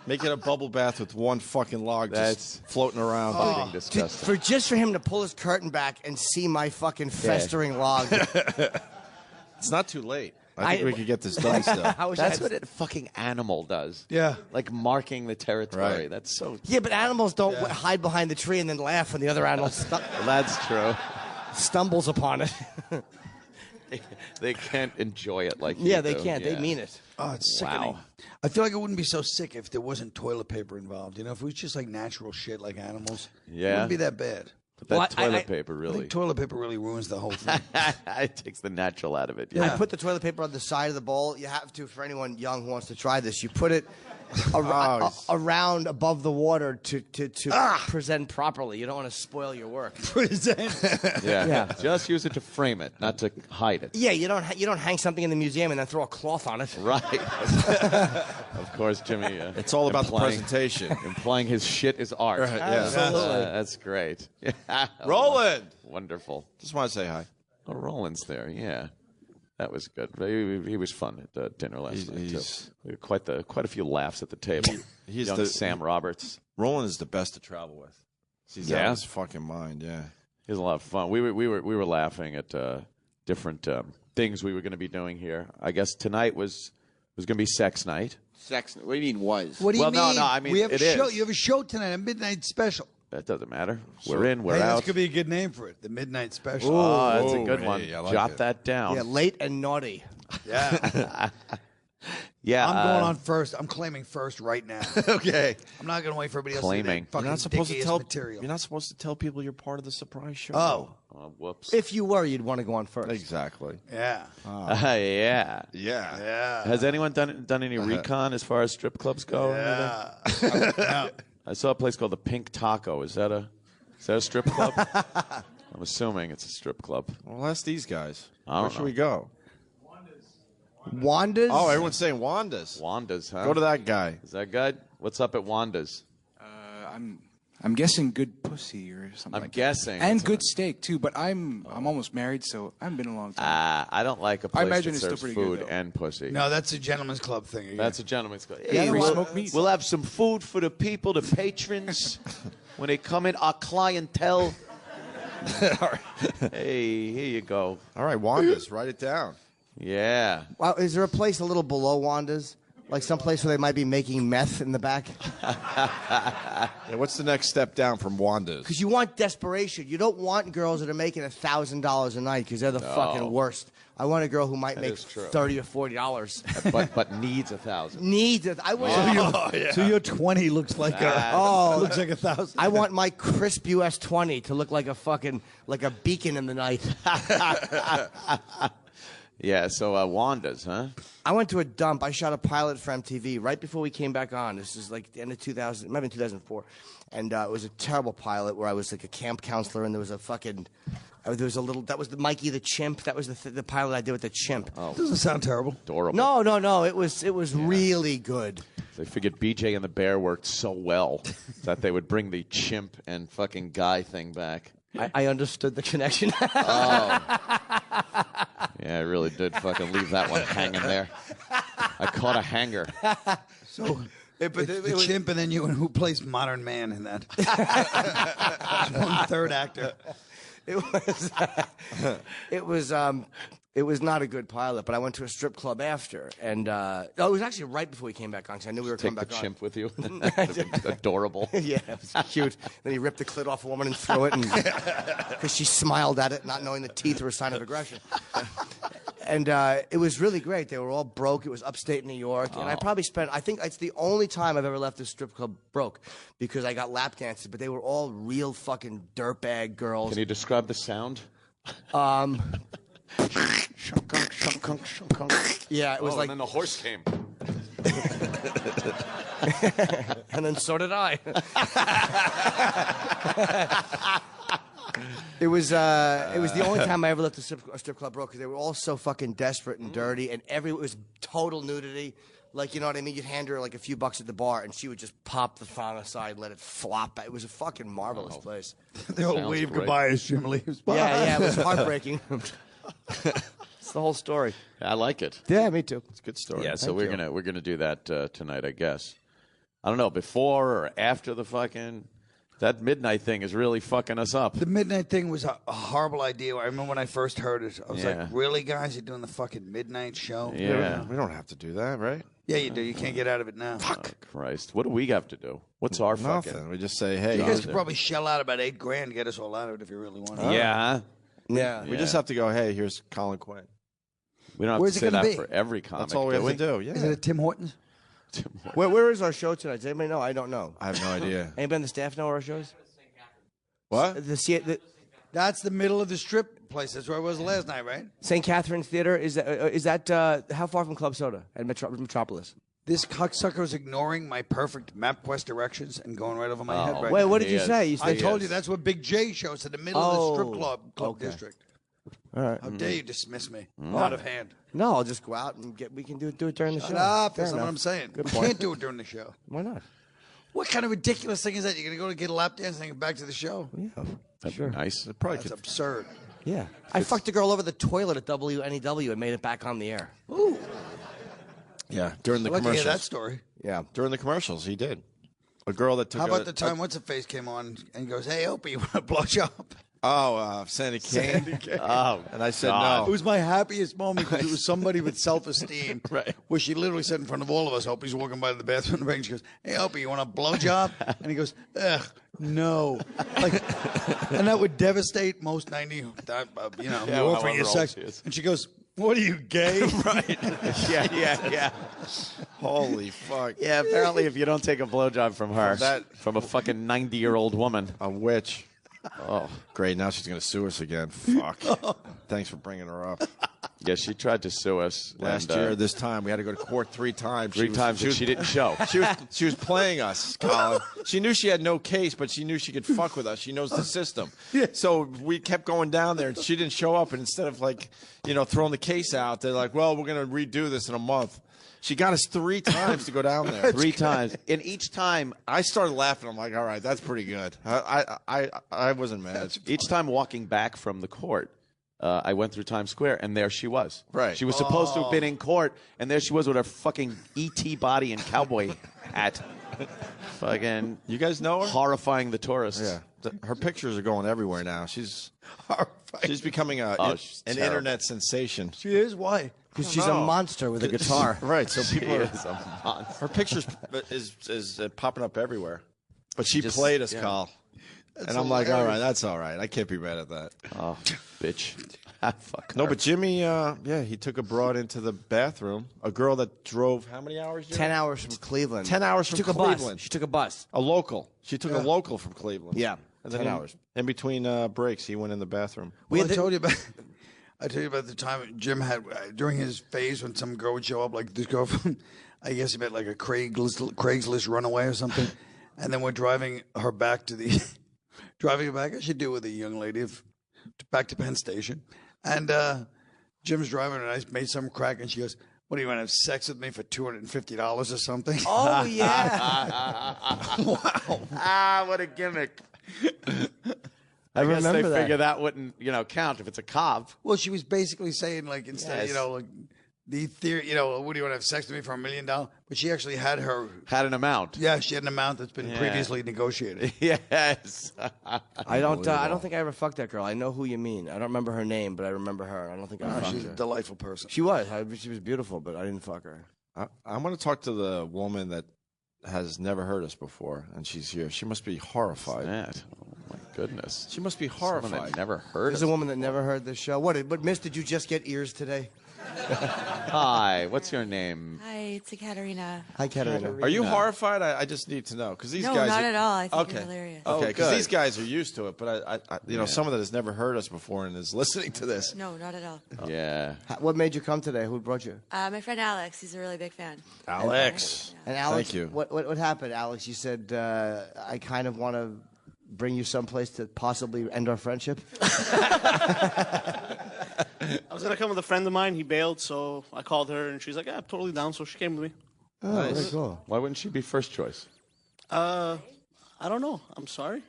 Make it a bubble bath with one fucking log just floating around. Fucking disgusting. Just for him to pull his curtain back and see my fucking festering log. It's not too late. I think we could get this done still. That's what a fucking animal does. Yeah. Like marking the territory. Right. That's so... Yeah, but animals don't hide behind the tree and then laugh when the other animal That's true. stumbles upon it. They can't enjoy it like you Yeah, they do. can't. Yeah. They mean it. Oh, it's sickening. Wow. I feel like it wouldn't be so sick if there wasn't toilet paper involved. You know, if it was just like natural shit like animals, it Yeah. wouldn't be that bad. But that Well, toilet paper I really... think toilet paper really ruins the whole thing. it takes the natural out of it. I Yeah. put the toilet paper on the side of the bowl. You have to, for anyone young who wants to try this, you put it around above the water to present properly. You don't want to spoil your work. Present. Yeah. Just use it to frame it, not to hide it. Yeah, you don't hang something in the museum and then throw a cloth on it. Right. Of course, Jimmy. It's all about the presentation. Implying his shit is art. Right, yeah. Absolutely. That's great. Roland! Wonderful. Just want to say hi. Oh, Roland's there, yeah. That was good. He was fun at dinner last night too. We had quite a few laughs at the table. He's Young Sam Roberts. Roland is the best to travel with. He's out of his fucking mind. Yeah, he was a lot of fun. We were laughing at different things we were going to be doing here. I guess tonight was going to be sex night. Sex? What do you mean was? What do you mean? No. I mean we have it a show. is. You have a show tonight, a midnight special. That doesn't matter. We're in. We're hey, out. That could be a good name for it. The midnight special. Oh, that's a good one. Hey, I like Jot it. that down. Yeah, late and naughty. Yeah. Yeah. I'm going on first. I'm claiming first right now. Okay. I'm not going to wait for everybody else Claiming. to do that You're not fucking supposed to dick-ass tell. material. You're not supposed to tell people you're part of the surprise show. Oh. Whoops. If you were, you'd want to go on first. Exactly. Yeah. Yeah. Yeah. Yeah. Has anyone done any recon as far as strip clubs go? Yeah. I saw a place called the Pink Taco. Is that a strip club? I'm assuming it's a strip club. Well, ask these guys. I don't Where should know. we go? Wanda's? Oh, everyone's saying Wanda's. Wanda's, huh? Go to that guy. Is that good? What's up at Wanda's? I'm guessing good pussy or something. I'm like guessing. that. And good steak too. But I'm almost married, so I haven't been in a long time. I don't like a I place imagine that it's still serves pretty food good, though. and pussy. No, that's a gentleman's club thing again. That's a gentleman's club. Yeah, Hey, we we'll, smoke meat. we'll have some food for the people, the patrons, when they come in, our clientele. Hey, here you go. All right, Wanda's. Write it down. Yeah. Wow, is there a place a little below Wanda's? Like some place where they might be making meth in the back? Yeah, what's the next step down from Wanda's? Because you want desperation. You don't want girls that are making $1,000 a night because they're the fucking worst. I want a girl who might make is true. $30 or $40. but needs 1,000. Needs it. I want. So your 20 looks like looks like 1,000. I want my crisp US 20 to look like a fucking beacon in the night. Yeah, so Wanda's, huh? I went to a dump. I shot a pilot for MTV right before we came back on. This is like the end of 2000, it might have been 2004. And it was a terrible pilot where I was like a camp counselor and there was a fucking, there was a little, that was the Mikey the Chimp. That was the pilot I did with the chimp. Oh, Doesn't sound terrible. Adorable. No. It was really good. They figured BJ and the Bear worked so well that they would bring the chimp and fucking guy thing back. I understood the connection. Yeah, I really did fucking leave that one hanging there. I caught a hanger. So the chimp and then you, and who plays Modern Man in that? One third actor. It was not a good pilot, but I went to a strip club after, and it was actually right before we came back on because I knew we were coming back on. Take the chimp with you. Adorable. Yeah, it was cute. Then he ripped the clit off a woman and threw it, because she smiled at it, not knowing the teeth were a sign of aggression. And it was really great. They were all broke. It was upstate New York, and I probably spent. I think it's the only time I've ever left a strip club broke because I got lap dances, but they were all real fucking dirtbag girls. Can you describe the sound? Yeah, it was like. And then the horse came. And then so did I. It was the only time I ever left a strip club broke because they were all so fucking desperate and dirty, and it was total nudity. Like, you know what I mean? You'd hand her like a few bucks at the bar, and she would just pop the thong aside and let it flop. It was a fucking marvelous place. They all wave goodbye as Jim leaves. Yeah, it was heartbreaking. It's the whole story. I like it. Yeah, me too. It's a good story. Yeah, so we're gonna do that tonight, I guess. I don't know, before or after the fucking. That midnight thing is really fucking us up. The midnight thing was a horrible idea. I remember when I first heard it. I was Yeah. like, really, guys? You're doing the fucking midnight show? Yeah. We don't have to do that, right? Yeah, you do. You can't get out of it now. Fuck. Christ. What do we have to do? What's our Nothing. fucking... We just say, hey. You guys could probably shell out about $8,000 to get us all out of it if you really want to. Yeah. Yeah. We just have to go, hey, here's Colin Quinn. We don't have Where's to it say gonna that be? for every comic. That's all we have to do. Yeah. Is it at Tim Hortons? Where is our show tonight? Does anybody know? I don't know. I have no idea. Anybody on the staff know where our show is? What? That's the middle of the strip place. That's where I was last night, right? St. Catherine's Theater. Is that how far from Club Soda at Metropolis? This cocksucker is ignoring my perfect MapQuest directions and going right over my head right Wait, now. what did you say? I told you that's what Big J shows in the middle of the strip club district. All right. How dare you dismiss me? Out of hand. No, I'll just go out and we can do it during the show. Shut up. Fair That's not what enough. I'm saying. Good We point. can't do it during the show. Why not? What kind of ridiculous thing is that? You're going to go to get a lap dance and then get back to the show? Yeah, That'd sure. be nice. It probably That's could, absurd. Yeah. I fucked a girl over the toilet at WNEW and made it back on the air. Ooh. Yeah, during the I'd like to commercials. hear that story. Yeah, during the commercials, he did. A girl that took. How about the time What's-Her-Face came on and goes, "Hey, Opie, you want to blow job?" Sandy Kane. Sandy Kane. Oh, and I said It no. was my happiest moment because it was somebody with self-esteem. Right. Where she literally said in front of all of us, Opie's walking by the bathroom and she goes, "Hey, Opie, you want a blowjob?" And he goes, "Ugh, no." And that would devastate most 90, you're offering your sex. And she goes, "What are you, gay?" Right. Yeah. Holy fuck. Yeah, apparently if you don't take a blowjob from her, from a fucking 90-year-old woman. A witch. Oh, great. Now she's going to sue us again. Fuck. Thanks for bringing her up. Yeah, she tried to sue us. Last year, this time, we had to go to court 3 times. She didn't show. She was playing us, Colin. She knew she had no case, but she knew she could fuck with us. She knows the system. So we kept going down there, and she didn't show up. And instead of, throwing the case out, they're like, well, we're going to redo this in a month. She got us 3 times to go down there. 3 times. And each time, I started laughing. I'm like, all right, that's pretty good. I wasn't mad. Each time walking back from the court, I went through Times Square, and there she was. Right. She was supposed to have been in court, and there she was with her fucking E.T. body and cowboy hat. Fucking, you guys know her? Horrifying the tourists. Yeah. Her pictures are going everywhere now. She's becoming an terrible. internet sensation. She is? Why? Because she's a monster with a guitar. Right, so people are. Is a monster. Her pictures is popping up everywhere. But she played us, Carl. And I'm like, all right, that's all right. I can't be mad at that. Oh, bitch. Fuck No, her. but Jimmy, he took a broad into the bathroom. A girl that drove how many hours? Jimmy? 10 hours from Cleveland. 10 hours from Cleveland. She took a bus. A local. She took a local from Cleveland. Yeah. And then 10 hours. In between breaks, he went in the bathroom. I told you about the time Jim had during his phase when some girl would show up, like this girl from, I guess he met like a Craigslist runaway or something, and then we're driving her back to the, I should do with a young lady, back to Penn Station, and Jim's driving and I made some crack, and she goes, "What do you want to have sex with me for $250 or something?" Oh yeah! Wow! What a gimmick! I guess remember they that. figure that wouldn't, count if it's a cop. Well, she was basically saying instead, the theory, what do you want to have sex with me for $1 million? But she actually had an amount. Yeah, she had an amount that's been previously negotiated. Yes. I don't think I ever fucked that girl. I know who you mean. I don't remember her name, but I remember her. I don't think I fucked She's her. a delightful person. She was. She was beautiful, but I didn't fuck her. I want to talk to the woman that has never heard us before, and she's here. She must be horrified. Oh my goodness. She must be Someone horrified. that never heard There's us. a woman that never heard this show. What, miss, did you just get ears today? Hi, what's your name? Hi, it's Ekaterina. Hi, Katerina. Are you horrified? I just need to know because these No, guys. not are, at all. I think okay. you're hilarious. Okay, because good. these guys are used to it, but I someone that has never heard us before and is listening to this. No, not at all. Yeah. What made you come today? Who brought you? My friend Alex, he's a really big fan. Alex. And Alex, Thank you. What happened, Alex? You said I kind of want to bring you someplace to possibly end our friendship. I was going to come with a friend of mine. He bailed, so I called her, and she's like, yeah, I'm totally down, so she came with me. Oh, Nice. very cool. Why wouldn't she be first choice? I don't know. I'm sorry.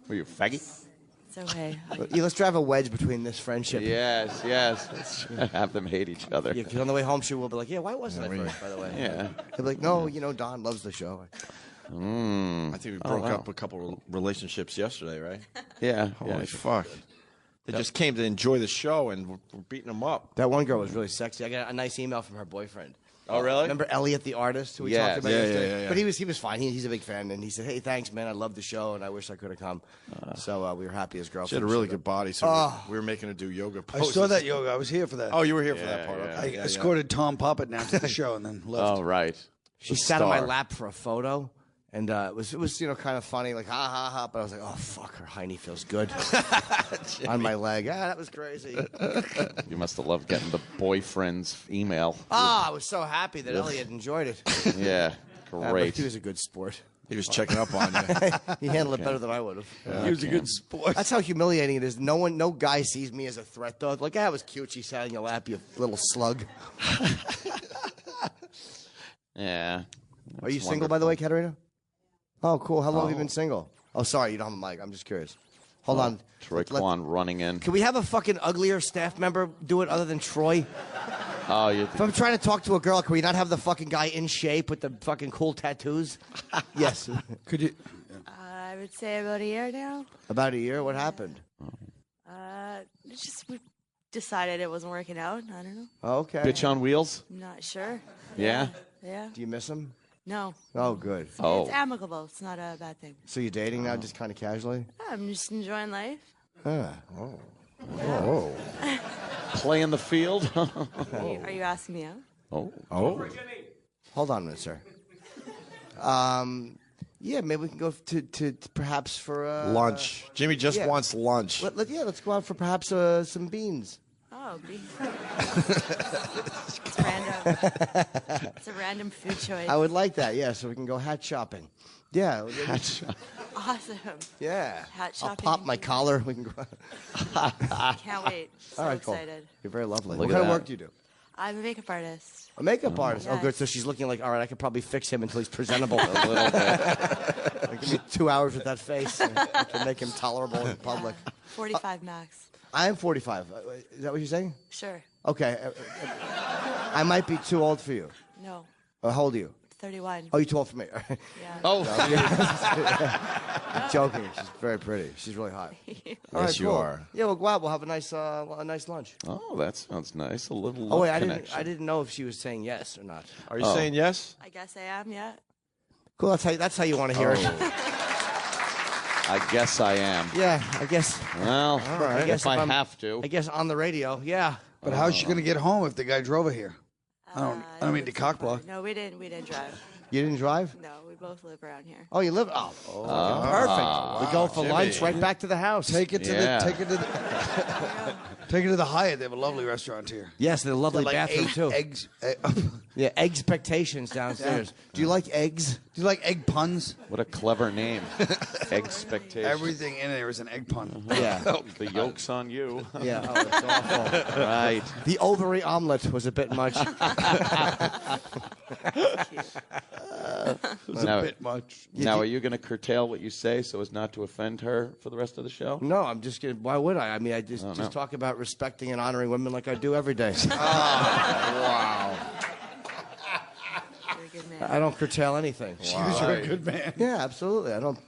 Were you a faggot? It's okay. Let's drive a wedge between this friendship. Yes. Let's have them hate each other. Yeah, 'cause on the way home, she will be like, "Yeah, why wasn't I first, by the way?" Yeah. He'll be like, "No, Don loves the show." I think we broke up a couple relationships yesterday, right? Yeah. Holy fuck. They just came to enjoy the show and we're beating them up. That one girl was really sexy. I got a nice email from her boyfriend. Oh, really? Remember Elliot, the artist, who we Yes. talked about Yeah, yesterday? yeah. But he was fine. He's a big fan, and he said, "Hey, thanks, man. I love the show, and I wish I could have come." So we were happy as girlfriends. She had a really good body, so we were making her do yoga I poses. saw that yoga. I was here for that. Oh, you were here for that part. I Okay. escorted Tom Poppett down to the show and then left. Oh, right. She sat on my lap for a photo, and it was kind of funny, like ha ha ha. But I was like, "Oh fuck, her hiney feels good on my leg." That was crazy. You must have loved getting the boyfriend's email. I was so happy that Elliot enjoyed it. Yeah, But great. he was a good sport. He was checking up on you. He handled it better than I would have. Yeah, He was a good sport. That's how humiliating it is. No guy sees me as a threat, though. Like, it was cute. She sat on your lap, you little slug. Yeah. Are you That's single, by the way, wonderful. Katerina? Oh, cool. How long have you been single? Oh, sorry, you don't have a mic. I'm just curious. Hold on. Troy Kwan running in. Can we have a fucking uglier staff member do it other than Troy? Oh, If I'm trying to talk to a girl, can we not have the fucking guy in shape with the fucking cool tattoos? Yes. Could you? I would say about a year now. About a year? What happened? It's just we decided it wasn't working out. I don't know. Okay. Bitch on wheels? I'm not sure. Yeah? Yeah. Do you miss him? No. Oh, good. It's amicable. It's not a bad thing. So you're dating now, just kind of casually? I'm just enjoying life. Oh. Play in the field? Are you asking me out? Oh. Hold on a minute, sir. Yeah, maybe we can go to perhaps for lunch. Jimmy just yeah. wants lunch. Let's go out for perhaps some beans. Oh, it's random. It's a random food choice. I would like that. Yeah, so we can go hat shopping. Yeah. Hat shopping. Awesome. Yeah. Hat I'll shopping. pop my collar. We can go. Can't wait. So All right, excited. Cool. You're very lovely. Look What at kind of that. work do you do? I'm a makeup artist. A makeup artist. Yes. Oh, good. So she's looking like, all right, I could probably fix him until he's presentable. A little bit. Like, give me 2 hours with that face. I can make him tolerable in public. 45 max. I am 45. Is that what you're saying? Sure. Okay. I might be too old for you. No. How old are you? 31. Oh, you're too old for me. Yeah. Oh. I'm joking. She's very pretty. She's really hot. All right, you cool. are. Yeah, we'll go out. We'll have a nice lunch. Oh, that sounds nice. A little Oh wait, connection. I didn't know if she was saying yes or not. Are you saying yes? I guess I am, yeah. Cool. That's how you want to hear it. I guess I am. Yeah, I guess. Well, All right. I guess if I I'm- have to. I guess on the radio. Yeah. But how's she gonna get home if the guy drove her here? I don't mean to cockblock. No, we didn't drive. You didn't drive? No, we both live around here. Oh, you live? Oh, perfect. We go for Jimmy. lunch right back to the house. Take it to Yeah. the take it to the Hyatt. They have a lovely restaurant here. Yes, the lovely Like bathroom too. Eggs. Yeah, expectations downstairs. Do you like eggs? Do you like egg puns? What a clever name. Expectation. Everything in there is an egg pun. Yeah. The yolk's on you. Yeah. Oh, it's awful. Right. The ovary omelet was a bit much. Now, a bit much. now, are you going to curtail what you say so as not to offend her for the rest of the show? No, I'm just kidding. Why would I? I mean, I just no. talk about respecting and honoring women like I do every day. Wow. You're a good man. I don't curtail anything. You're a good man. Yeah, absolutely. I don't.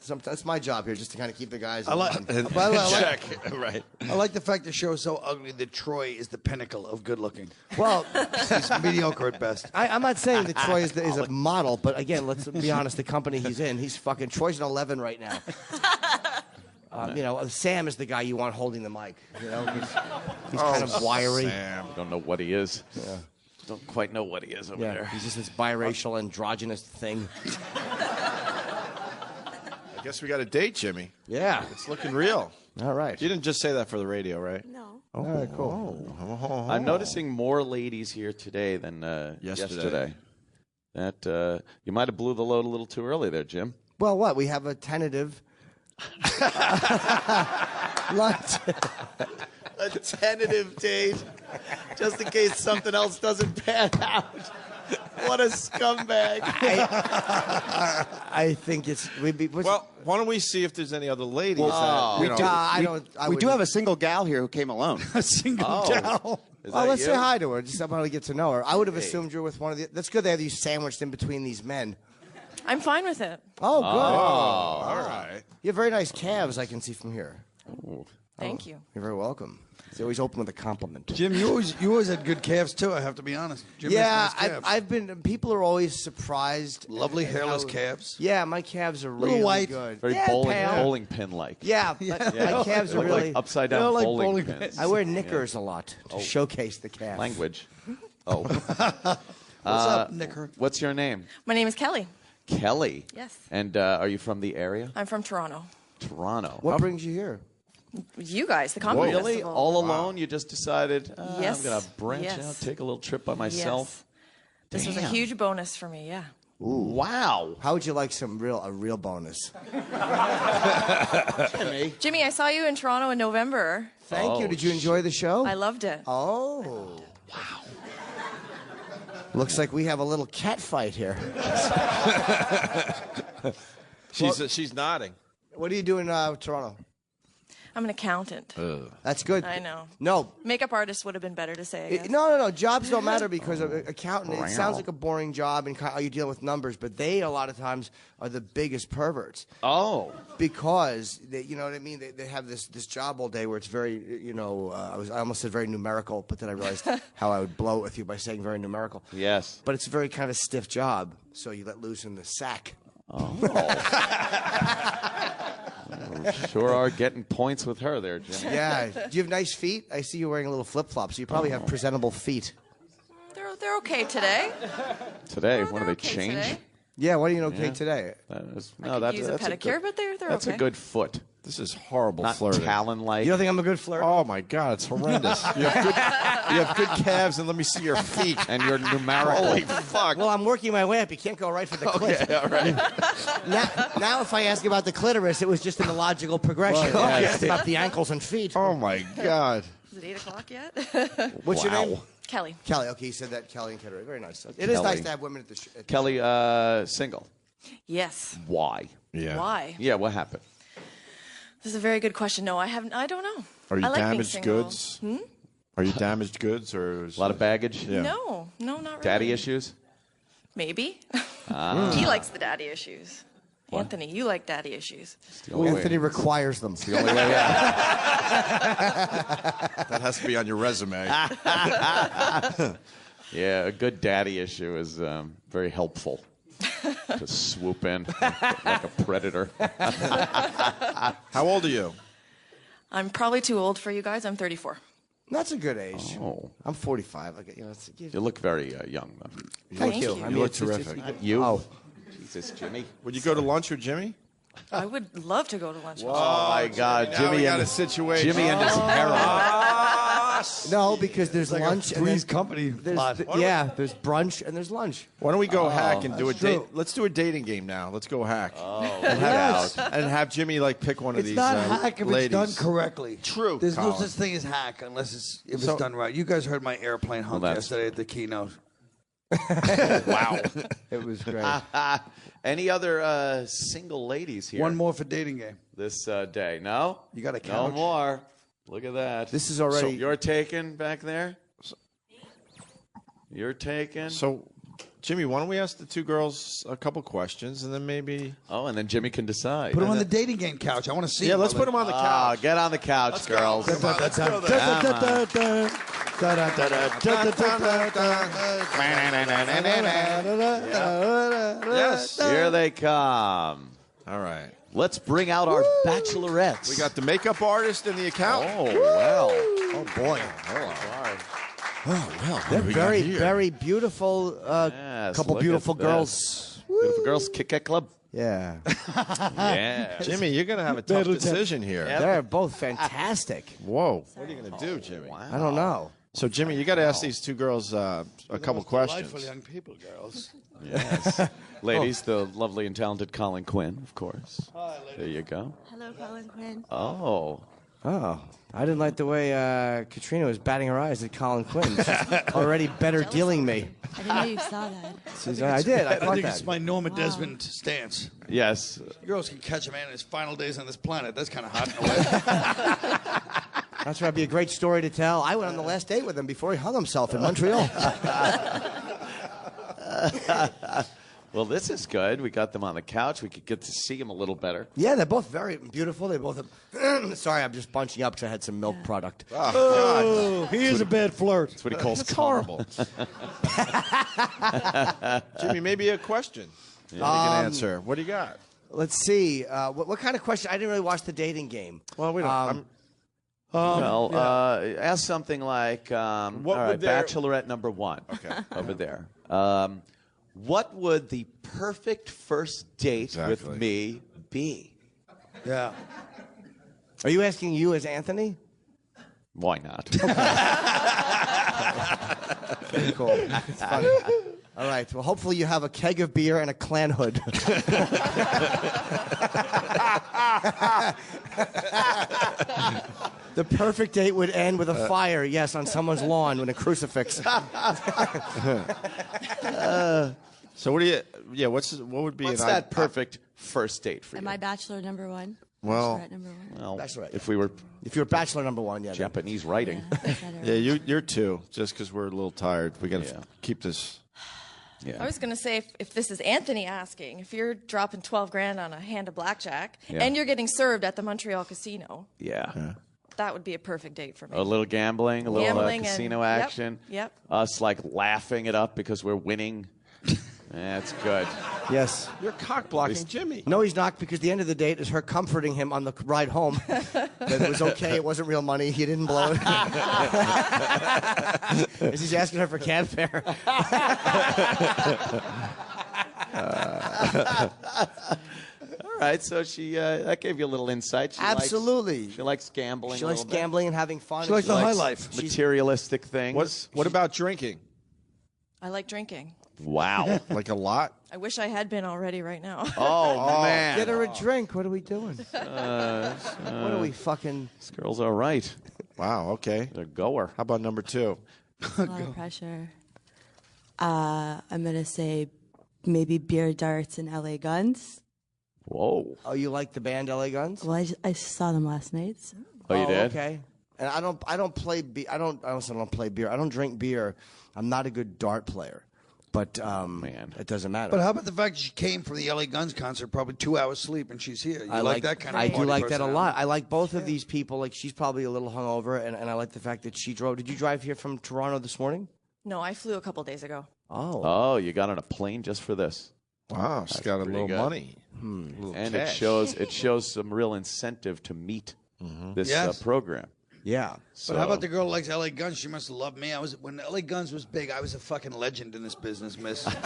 Sometimes that's my job here, just to kind of keep the guys. I like. in By the way, Check. Right. I like the fact the show is so ugly that Troy is the pinnacle of good looking. Well, He's mediocre at best. I'm not saying that Troy is a model, but again, let's be honest. The company he's in, he's fucking. Troy's an 11 right now. Sam is the guy you want holding the mic. He's kind of wiry. Sam. I don't know what he is. Yeah. Don't quite know what he is over there. He's just this biracial, androgynous thing. I guess we got a date, Jimmy. Yeah. It's looking real. All right. You didn't just say that for the radio, right? No. All right, cool. I'm noticing more ladies here today than yesterday. That you might have blew the load a little too early there, Jim. Well, what? We have a tentative lunch. A tentative date, just in case something else doesn't pan out. What a scumbag! I think Well, why don't we see if there's any other ladies? We do have a single gal here who came alone. A single gal. Well, let's say hi to her. Just somehow to get to know her. I would have assumed you're with one of the. That's good. They have you sandwiched in between these men. I'm fine with it. Oh, good. all right. You have very nice calves. I can see from here. Thank you. You're very welcome. They always open with a compliment. Jim, you always had good calves too. I have to be honest. Jim Yeah, has nice calves. I've been. People are always surprised. Lovely at hairless how- calves. Yeah, my calves are Little really white. good. Very yeah, pale. bowling pin like. Yeah, but my calves are Look really. like upside down They're like bowling, bowling pins. pins. I wear knickers a lot to showcase the calf. Language. Oh. What's up, Nicker? What's your name? My name is Kelly. Kelly. Yes. And are you from the area? I'm from Toronto. Toronto. What brings you here? You guys, the comedy Really? festival. All alone? You just decided, Yes. I'm going to branch Yes. out, take a little trip by myself? This was a Damn. huge bonus for me, yeah. Ooh. Wow. How would you like a real bonus? Jimmy. Jimmy, I saw you in Toronto in November. Thank you. Did you enjoy the show? I loved it. Oh. Wow. Looks like we have a little cat fight here. She's nodding. What do you do in Toronto? I'm an accountant. That's good. I know. No. Makeup artist would have been better to say. I guess. No. Jobs don't matter because of accountant. It sounds like a boring job and you deal with numbers, but they a lot of times are the biggest perverts. Oh. Because you know what I mean. They have this job all day where it's very I almost said very numerical, but then I realized how I would blow it with you by saying very numerical. Yes. But it's a very kind of stiff job, so you let loose in the sack. Oh. Sure are getting points with her there, Jim. Yeah. Do you have nice feet? I see you wearing a little flip-flop, so you probably have presentable feet. They're okay today. Today? What do they okay change? today. Yeah, what are you okay today? Use a pedicure, but they're that's okay. a good foot. This is horrible Not flirting. Talon-like. You don't think I'm a good flirt? Oh my God, it's horrendous. You have good calves, and let me see your feet. And you're numerical. Holy fuck! Well, I'm working my way up. You can't go right for the clit. Okay, all right. now, if I ask about the clitoris, it was just in the logical progression. Well, You asked about the ankles and feet. Oh my God! Is it 8 o'clock yet? What's your name? Kelly. Kelly. Okay, you said that. Kelly and Kelly. Very nice. It is nice to have women at the. Kelly, single. Yes. Why? Yeah. Why? Yeah. What happened? This is a very good question. No, I haven't. I don't know. Are you I like being damaged single. goods? Hmm? Are you damaged goods or A lot of baggage. Yeah. No, not really. Daddy issues. Maybe. Ah. He likes the daddy issues. What? Anthony, you like daddy issues. Anthony requires them. It's the only way. That has to be on your resume. Yeah, a good daddy issue is very helpful. To swoop in like a predator. How old are you? I'm probably too old for you guys. I'm 34. That's a good age. Oh. I'm 45. You look very young, though. Thank you. You look terrific. You? Oh. Jesus, Jimmy. Would you go to lunch with Jimmy? I would love to go to lunch. Oh, my God. Now Jimmy we got and a situation. Jimmy and his heroin. No, because there's Like lunch. a Three's Company plot. There's brunch and there's lunch. Why don't we go hack and do a That's date? true. Let's do a dating game now. Let's go hack. Oh, And have Jimmy like pick one of It's these not hack if ladies. it's done correctly. True. There's no Colin. such thing as hack unless if So- it's done right. You guys heard my airplane hunk that's- yesterday at the keynote. Wow. It was great. Any other single ladies here? One more for dating game. This day. No? You got a No couch? more. Look at that. This is already. So you're taken back there? You're taken? So, Jimmy, why don't we ask the two girls a couple questions and then maybe. Oh, and then Jimmy can decide. Put him on the dating game couch. I want to see. Yeah, him. let's put him on the couch. Get on the couch, girls. Yes. Here they come. All right. Let's bring out our bachelorettes. We got the makeup artist and the accountant. Oh, well. Oh boy. Oh, well. They're very beautiful. Yes, Couple look beautiful at girls. this. Beautiful girls, Kit Kat Club. Yeah. Yeah. Jimmy, you're going to have a tough decision here. They're both fantastic. Whoa. What are you going to do, Jimmy? I don't know. So, Jimmy, you got to ask these two girls a couple questions. Delightful young people, girls. Yes. Ladies, the lovely and talented Colin Quinn, of course. Hi, ladies. There you go. Hello, Colin Quinn. Oh. Oh. I didn't like the way Katrina was batting her eyes at Colin Quinn. She's already better dealing me. I didn't know you saw that. I did. I I caught think that. it's my Norma Desmond stance. Yes. You girls can catch a man in his final days on this planet. That's kind of hot in a way. That's why it'd be a great story to tell. I went on the last date with him before he hung himself in Montreal. Well, this is good. We got them on the couch. We could get to see them a little better. Yeah, they're both very beautiful. They both have... Sorry, I'm just bunching up because I had some milk product. Oh, he is a bad flirt. That's what he calls It's horrible. Jimmy, maybe a question. Yeah. You can answer. What do you got? Let's see. What kind of question? I didn't really watch the dating game. Well, we don't. Ask something like, all right, Bachelorette number 1. Okay. Over there. What would the perfect first date with me be? Yeah. Are you asking you as Anthony? Why not? Very cool. It's funny. All right. Well, hopefully you have a keg of beer and a Klan hood. The perfect date would end with a fire, yes, on someone's lawn with a crucifix. So what do you? Yeah, what would be? What's that perfect first date for you? Am I bachelor number 1? Well, Bachelorette. If you're bachelor number one, yeah. Japanese writing. Yeah, you're two. Just because we're a little tired, we got to keep this. I was going to say, if this is Anthony asking, if you're dropping 12 grand on a hand of blackjack and you're getting served at the Montreal casino, that would be a perfect date for me. A little gambling, a little casino and, action. Yep. Us like laughing it up because we're winning. That's good. Yes. You're cock blocking Jimmy. No, he's not, because the end of the date is her comforting him on the ride home. That it was okay. It wasn't real money. He didn't blow it. As he's asking her for cab fare. All right, so she that gave you a little insight. Absolutely. She likes gambling. She likes gambling and having fun. She likes the high life. Materialistic things. What about drinking? I like drinking. Wow. Like a lot? I wish I had been already right now. Oh, man. Get her a drink. What are we doing? What are we fucking... This girl's all right. Wow, okay. They're a goer. How about number two? A lot of pressure. I'm going to say maybe beer darts and LA Guns. Whoa. Oh, you like the band LA Guns? Well, I saw them last night. So. Oh, you did? Okay. And I don't play beer. I also don't play beer. I don't drink beer. I'm not a good dart player. But it doesn't matter. But how about the fact that she came for the LA Guns concert, probably 2 hours sleep, and she's here? You I like that kind of I do like that a personality? lot. I like both of these people. Like, she's probably a little hungover, and I like the fact that she drove. Did you drive here from Toronto this morning? No, I flew a couple days ago. Oh, you got on a plane just for this. Wow, she's got a little good. money. Little And cash. it shows some real incentive to meet this Yes. program. Yeah. But how about the girl who likes LA Guns? She must have loved me. When LA Guns was big, I was a fucking legend in this business, miss. Fucking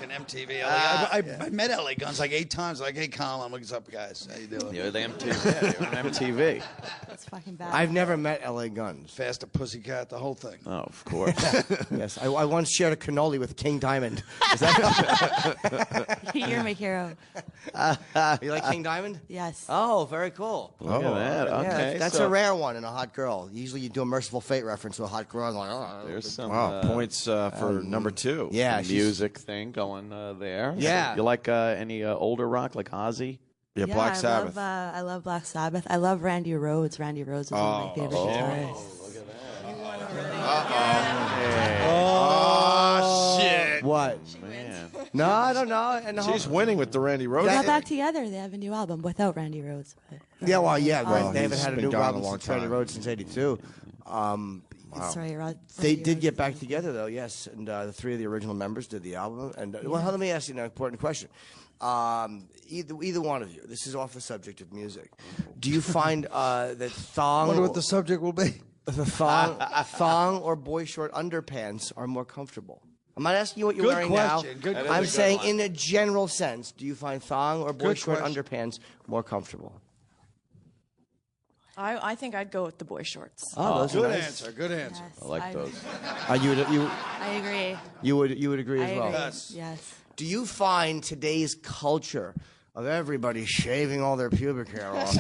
MTV. I met LA Guns like 8 times. Like, hey, Colin, what's up, guys? How you doing? You're the MTV. You're on MTV. That's fucking bad. I've never met LA Guns. Faster Pussycat, the whole thing. Oh, of course. Yes. I once shared a cannoli with King Diamond. Is that You're my hero. You like King Diamond? Yes. Oh, very cool. Look at that. Yeah, Okay. that's a rare one in a hot girl. Usually you do a Merciful Fate reference to a hot girl. Like, There's some points for number two. Yeah, some music thing going there. Yeah. You like any older rock, like Ozzy? Yeah, Black Sabbath. I love Black Sabbath. I love Randy Rhoads. Randy Rhoads is one of my favorite guitarists. Oh, shit. What? Man. No, I don't know. And She's winning with the Randy Rhoads. They got back together. They have a new album without Randy Rhoads. But, Yeah, well, yeah, right. Well, They haven't he's had a been new gone a album long since Randy time. Rhoads since '82. Sorry, They did get back together, though, yes. And the 3 of the original members did the album. And well, let me ask you an important question. Either one of you, this is off the subject of music. Do you find that thong... I wonder what the subject will be. The thong or boy short underpants are more comfortable? I'm not asking you what you're Good wearing question. now. Good I'm question. saying in a general sense, do you find thong or boy Good short question. underpants more comfortable? I think I'd go with the boy shorts. Oh, those are Good nice. answer. Good answer. I like those. I agree. You would agree as well. Yes. Do you find today's culture of everybody shaving all their pubic hair off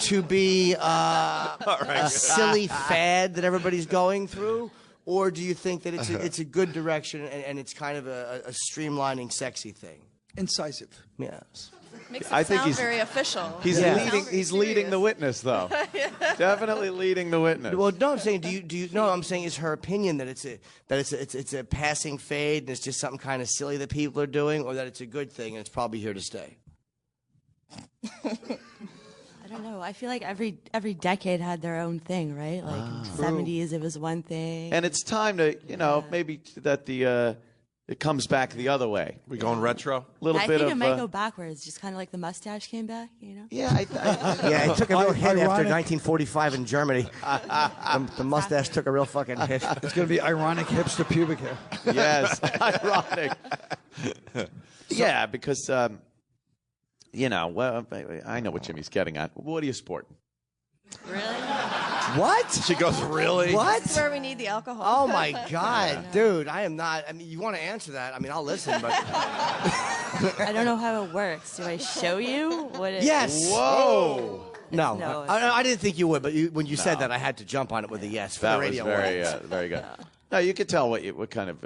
to be a silly fad that everybody's going through? Or do you think that it's a good direction and it's kind of a streamlining, sexy thing? Incisive. Yes. Makes it I think sound he's- very official. He's Yeah. leading. He's leading the witness, though. Definitely leading the witness. Well, no, I'm saying, do you? No, I'm saying, is her opinion that it's a passing fade and it's just something kind of silly that people are doing, or that it's a good thing and it's probably here to stay? I don't know. I feel like every decade had their own thing, right? Like in the 70s, it was one thing. And it's time to, maybe that it comes back the other way. We going retro? A little I bit think of. it might go backwards, just kind of like the mustache came back, you know? Yeah, Yeah, it took a real hit after Ironic. 1945 in Germany. The mustache took a real fucking hit. It's going to be ironic hipster pubic hair. Yes, ironic. Yeah, because well, I know what Jimmy's getting at. What do you sport? Really? What? She goes, really? What? That's where we need the alcohol. Oh my God, dude! I am not. I mean, you want to answer that? I mean, I'll listen, but I don't know how it works. Do I show you what it yes. Whoa. No, No, I didn't think you would, but when you said that, I had to jump on it with a yes for That the was radio. very, audience. very good. No, you could tell what kind of,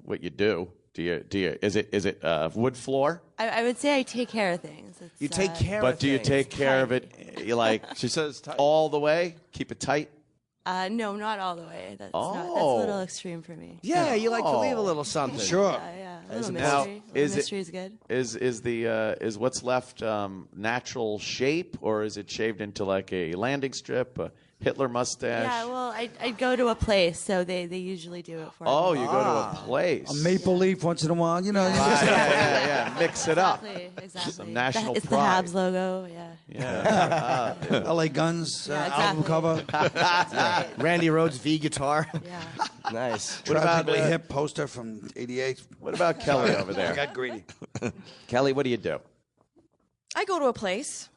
what you do. Is it wood floor? I would say I take care of things. You take care of But do you things. take care of it, like she says, all the way? Keep it tight? No, not all the way. That's a little extreme for me. Yeah, you like to leave a little something. Sure. Yeah. A little Now, mystery. is Mystery is good. Is what's left natural shape, or is it shaved into like a landing strip, a Hitler mustache? Yeah, well, I'd go to a place, so they usually do it for me. Oh, you go to a place. A maple leaf once in a while, you know. Yeah. Mix it up. Exactly. Some national It's pride. the Habs logo, yeah. LA Guns album cover. Randy Rhoads V guitar. Yeah. Nice. What about hip poster from '88? What about Kelly over there? I got greedy. Kelly, what do you do? I go to a place.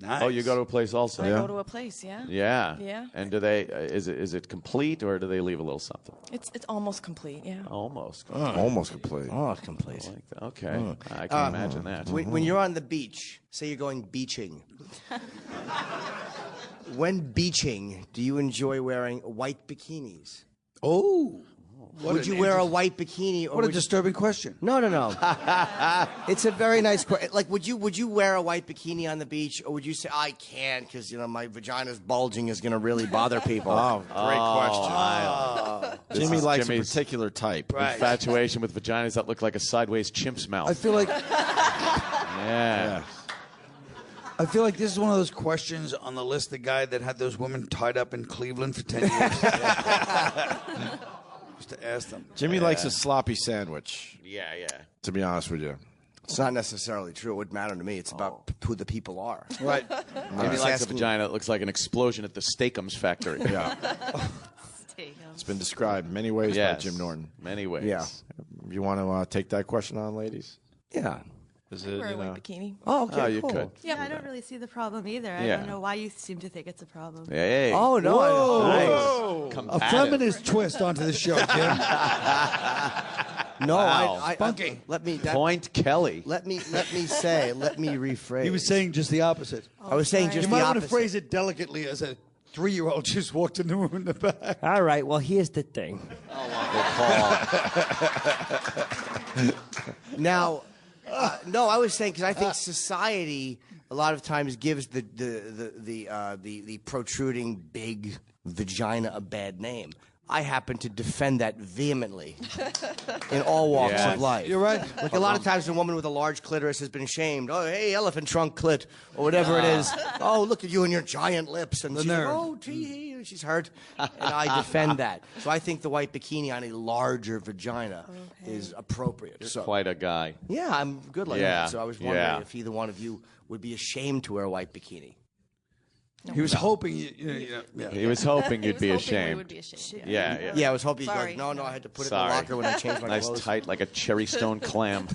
Nice. Oh, you go to a place also? I go to a place, yeah. Yeah. Yeah. And do they? Is it complete, or do they leave a little something? It's almost complete, yeah. Almost. Almost complete. Almost complete. Like that. Okay. I can imagine that. When you're on the beach, say you're going beaching. When beaching, do you enjoy wearing white bikinis? Oh. Would you wear a white bikini? Or What a would you- disturbing question. No. It's a very nice question. Like, would you wear a white bikini on the beach, or would you say I can't because my vagina's bulging is going to really bother people? Oh, great question. Jimmy likes a particular type. Right. Infatuation with vaginas that look like a sideways chimp's mouth. I feel like Yeah. I feel like this is one of those questions on the list. The guy that had those women tied up in Cleveland for 10 years. Just to ask them. Jimmy likes a sloppy sandwich. Yeah. To be honest with you. It's not necessarily true. It wouldn't matter to me. It's about who the people are. Right. Jimmy likes a vagina that looks like an explosion at the Steakums factory. Yeah. It's been described many ways by Yes. Jim Norton. Many ways. Yeah. You want to take that question on, ladies? Yeah. Is I wear a white bikini. Oh, okay. Oh, you cool. could. Yeah, I don't really see the problem either. I Yeah. don't know why you seem to think it's a problem. Hey. Oh no! Whoa. Nice. A Combative. feminist twist onto the show, Jim. No, Wow. I Spunky. let me Point Kelly. let me rephrase. He was saying just the opposite. I was saying just You the might want to opposite. phrase it delicately as a 3-year-old just walked in the room in the back. All right, well, here's the thing. Now, no, I was saying because I think society a lot of times gives the protruding big vagina a bad name. I happen to defend that vehemently in all walks Yes. of life. You're right. Like a lot of times a woman with a large clitoris has been shamed. Oh, hey, elephant trunk clit, or whatever it is. Oh, look at you and your giant lips. And The she's like, nerve. oh, gee, she's hurt. And I defend that. So I think the white bikini on a larger vagina is appropriate. You're So- quite a guy. yeah, I'm good like Yeah, that. So I was wondering yeah. if either one of you would be ashamed to wear a white bikini. He was hoping you know. He was hoping you'd be We ashamed. would be ashamed. Yeah. Yeah, I was hoping you'd be Sorry. like, no, I had to put it in Sorry. the locker when I changed my Nice clothes. tight, like a cherry stone clam.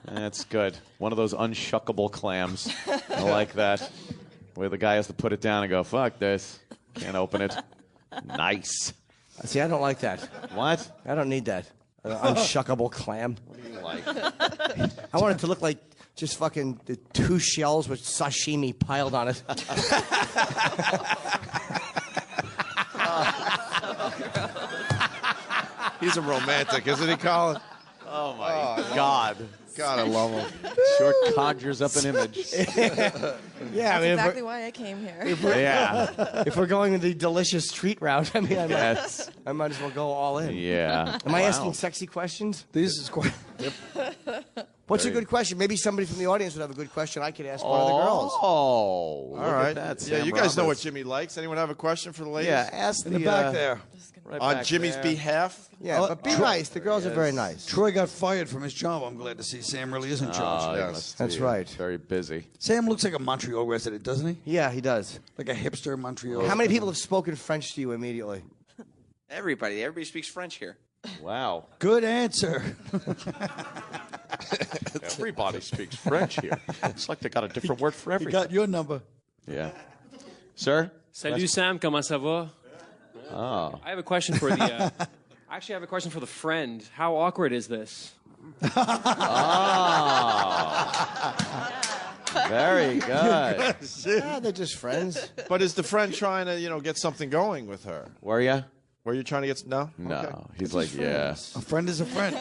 That's good. One of those unshuckable clams. I like that. Where the guy has to put it down and go, fuck this. Can't open it. Nice. See, I don't like that. What? I don't need that. Unshuckable clam. What do you like? I want it to look like just fucking the 2 shells with sashimi piled on it. He's a romantic, isn't he, Colin? Oh, my God. God, I love him. Sure conjures up an image. Yeah, I mean, Exactly why I came here. Yeah. if we're going the delicious treat route, I mean, Yes. I might as well go all in. Yeah. Am I Wow. asking sexy questions? This is quite. What's a good question? Maybe somebody from the audience would have a good question. I could ask one of the girls. Oh, All right. That, yeah, Sam you guys know what Roberts. Jimmy likes. Anyone have a question for the ladies? Yeah, ask In the back there. Right On back Jimmy's there. behalf? Yeah, but be nice. The girls are very nice. Troy got fired from his job. I'm glad to see Sam really is in charge. Oh, he Yes. must That's be right. Very busy. Sam looks like a Montreal resident, doesn't he? Yeah, he does. Like a hipster Montreal. How many people have spoken French to you immediately? Everybody speaks French here. Wow. Good answer. Everybody speaks French here. It's like they got a different word for He everything. got your number. Yeah. Sir? Salut Sam, comment ça va? Oh. I have a question for the. Actually, I have a question for the friend. How awkward is this? Very good. Yeah, they're just friends. But is the friend trying to, get something going with her? Were ya? Were you trying to get... No? No. Okay. He's like, yeah. A friend is a friend.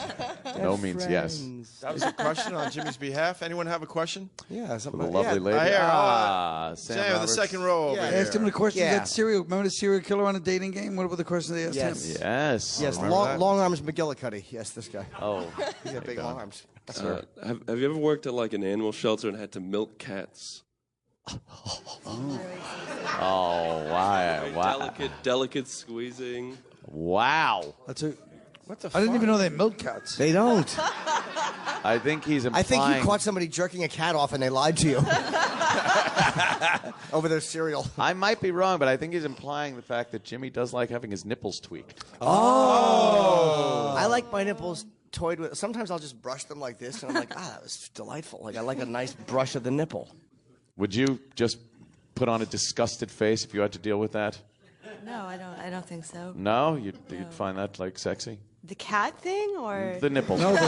No means yes. That was a question on Jimmy's behalf. Anyone have a question? Yeah, For the lovely lady. Sam, Sam the Roberts. second row over here. Asked him the question. That serial. Remember the serial killer on a dating game? What were the questions they asked him? Yes. Yes, long arms McGillicuddy. Yes, this guy. Oh. He's got big arms. Have you ever worked at like an animal shelter and had to milk cats? Oh, why? Delicate squeezing. Wow. That's a. What the I didn't even know they milk cats. They don't. I think he's implying... I think you caught somebody jerking a cat off and they lied to you. Over their cereal. I might be wrong, but I think he's implying the fact that Jimmy does like having his nipples tweaked. Oh. I like my nipples toyed with. Sometimes I'll just brush them like this, and I'm like, that was delightful. Like I like a nice brush of the nipple. Would you just put on a disgusted face if you had to deal with that? No, I don't think so. No? You'd find that, like, sexy? The cat thing or The nipples. No, No.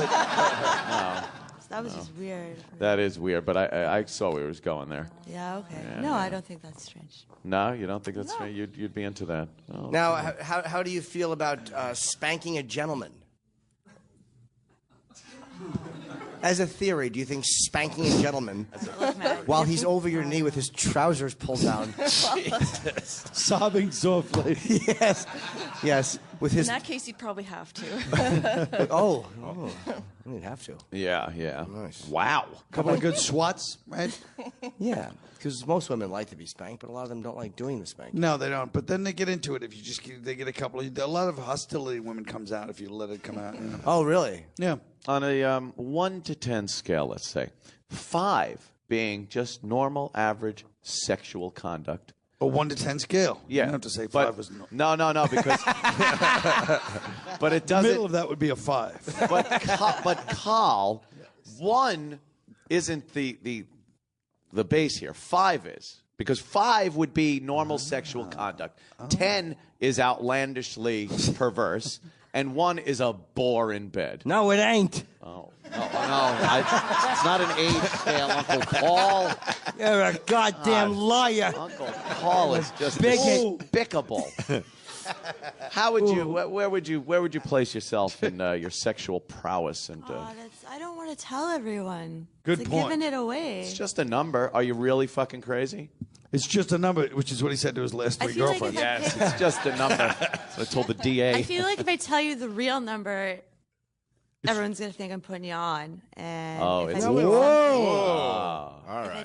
that was just weird. That is weird, but I saw where he was going there. Yeah, okay. Yeah, no, yeah. I don't think that's strange. No, you don't think that's strange? You'd be into that. Oh, Now, okay. how do you feel about spanking a gentleman? As a theory, do you think spanking a gentleman while he's over your knee with his trousers pulled down? Sobbing softly. Yes. With his. In that case, you'd probably have to. Oh, you'd have to. Yeah. Nice. Wow. Couple of good swats, right? Yeah, because most women like to be spanked, but a lot of them don't like doing the spanking. No, they don't. But then they get into it. If you just they get a lot of hostility in women comes out if you let it come out. You know? Oh, really? Yeah. On a 1 to 10 scale, let's say, 5 being just normal, average sexual conduct. A 1 to 10 scale. Yeah. You don't have to say 5 was no, because but it doesn't. The middle of that would be a 5. But Carl, 1 isn't the base here. 5 is. Because 5 would be normal sexual conduct. 10 is outlandishly perverse. And 1 is a bore in bed. No, it ain't. Oh, no. It's not an age scale, Uncle Paul. You're a goddamn liar. Uncle Paul is just Bigot. despicable. How would you? Where would you place yourself in your sexual prowess? And I don't want to tell everyone. Good it's point. Like giving it away. It's just a number. Are you really fucking crazy? It's just a number, which is what he said to his last 3 girlfriends. Yes, it's just a number. That's what I told the DA. I feel like if I tell you the real number, everyone's gonna think I'm putting you on. And if I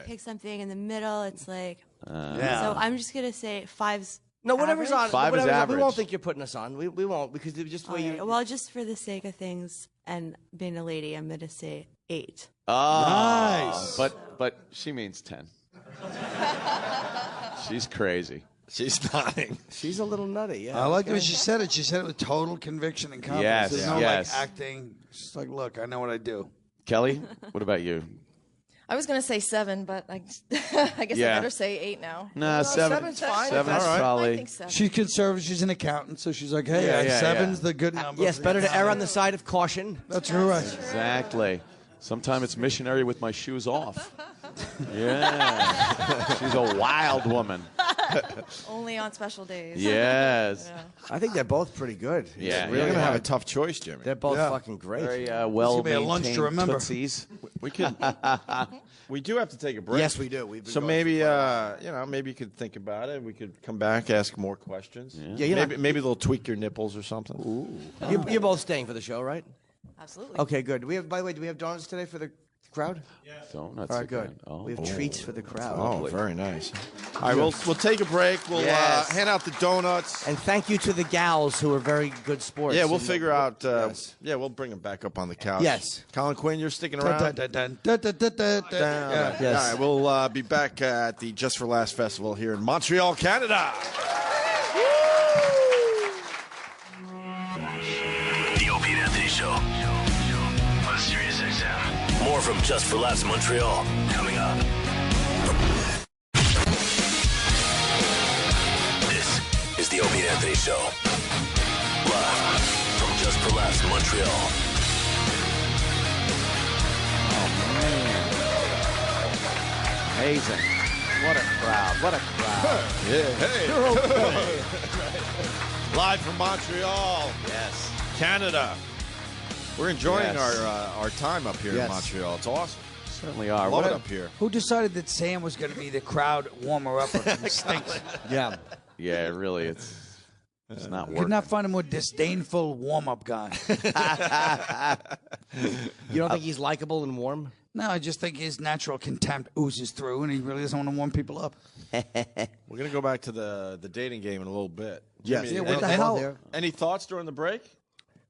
pick something in the middle, it's like. So I'm just gonna say 5's. No, whatever's average. on. 5 is whatever's on. average. We won't think you're putting us on. We won't because it's just the way you. Well, just for the sake of things and being a lady, I'm gonna say 8. Nice. But she means 10. She's crazy. She's nodding. She's a little nutty. Yeah. I like the way she said it. She said it with total conviction and confidence. Yes, There's no yes. like acting. She's like, look, I know what I do. Kelly, what about you? I was going to say 7, but I guess Yeah. I better say 8 now. Nah, 7. 7's fine. 7's All right. probably. I think 7. She's conservative. She's an accountant, so she's like, hey, Yeah, 7's the good number. Yes, better to err on the side of caution. That's right. Exactly. Sometimes it's missionary with my shoes off. Yeah. She's a wild woman. Only on special days. Yes. Yeah. I think they're both pretty good. Yeah. You're going to have a tough choice, Jimmy. They're both fucking great. Very gonna be a well-maintained lunch to remember. tootsies. We could. We do have to take a break. Yes, we do. We've been So going maybe maybe you could think about it. We could come back, ask more questions. Yeah, you're maybe they'll tweak your nipples or something. Ooh. You're both staying for the show, right? Absolutely. Okay, good. By the way, do we have donuts today for the crowd? Donuts. All right, good. again. Oh. We have treats for the crowd. Oh, very nice. All right, we'll take a break. We'll Yes. hand out the donuts. And thank you to the gals who are very good sports. Yeah, we'll And- figure out. Yes. Yeah, we'll bring them back up on the couch. Yes. Colin Quinn, you're sticking Dun, around. dun, dun, dun, dun, dun, dun, dun. Yeah. Yes. All right, we'll be back at the Just for Laughs Festival here in Montreal, Canada. The Opie and Anthony Show on Sirius XM. More from Just for Laughs Montreal coming up. This is the Opie and Anthony Show. Live from Just for Laughs Montreal. Amazing. What a crowd. What a crowd. Yeah, hey. Live from Montreal. Yes. Canada. We're enjoying our time up here in Yes. Montreal. It's awesome. Certainly are. Love it up here. Who decided that Sam was going to be the crowd warmer-up? Stinks. Yeah. Yeah, really, it's not Could working. not find a more disdainful warm-up guy. You don't think he's likable and warm? No, I just think his natural contempt oozes through, and he really doesn't want to warm people up. We're going to go back to the dating game in a little bit. Yes. Jimmy, Yeah, what the hell? Any thoughts during the break?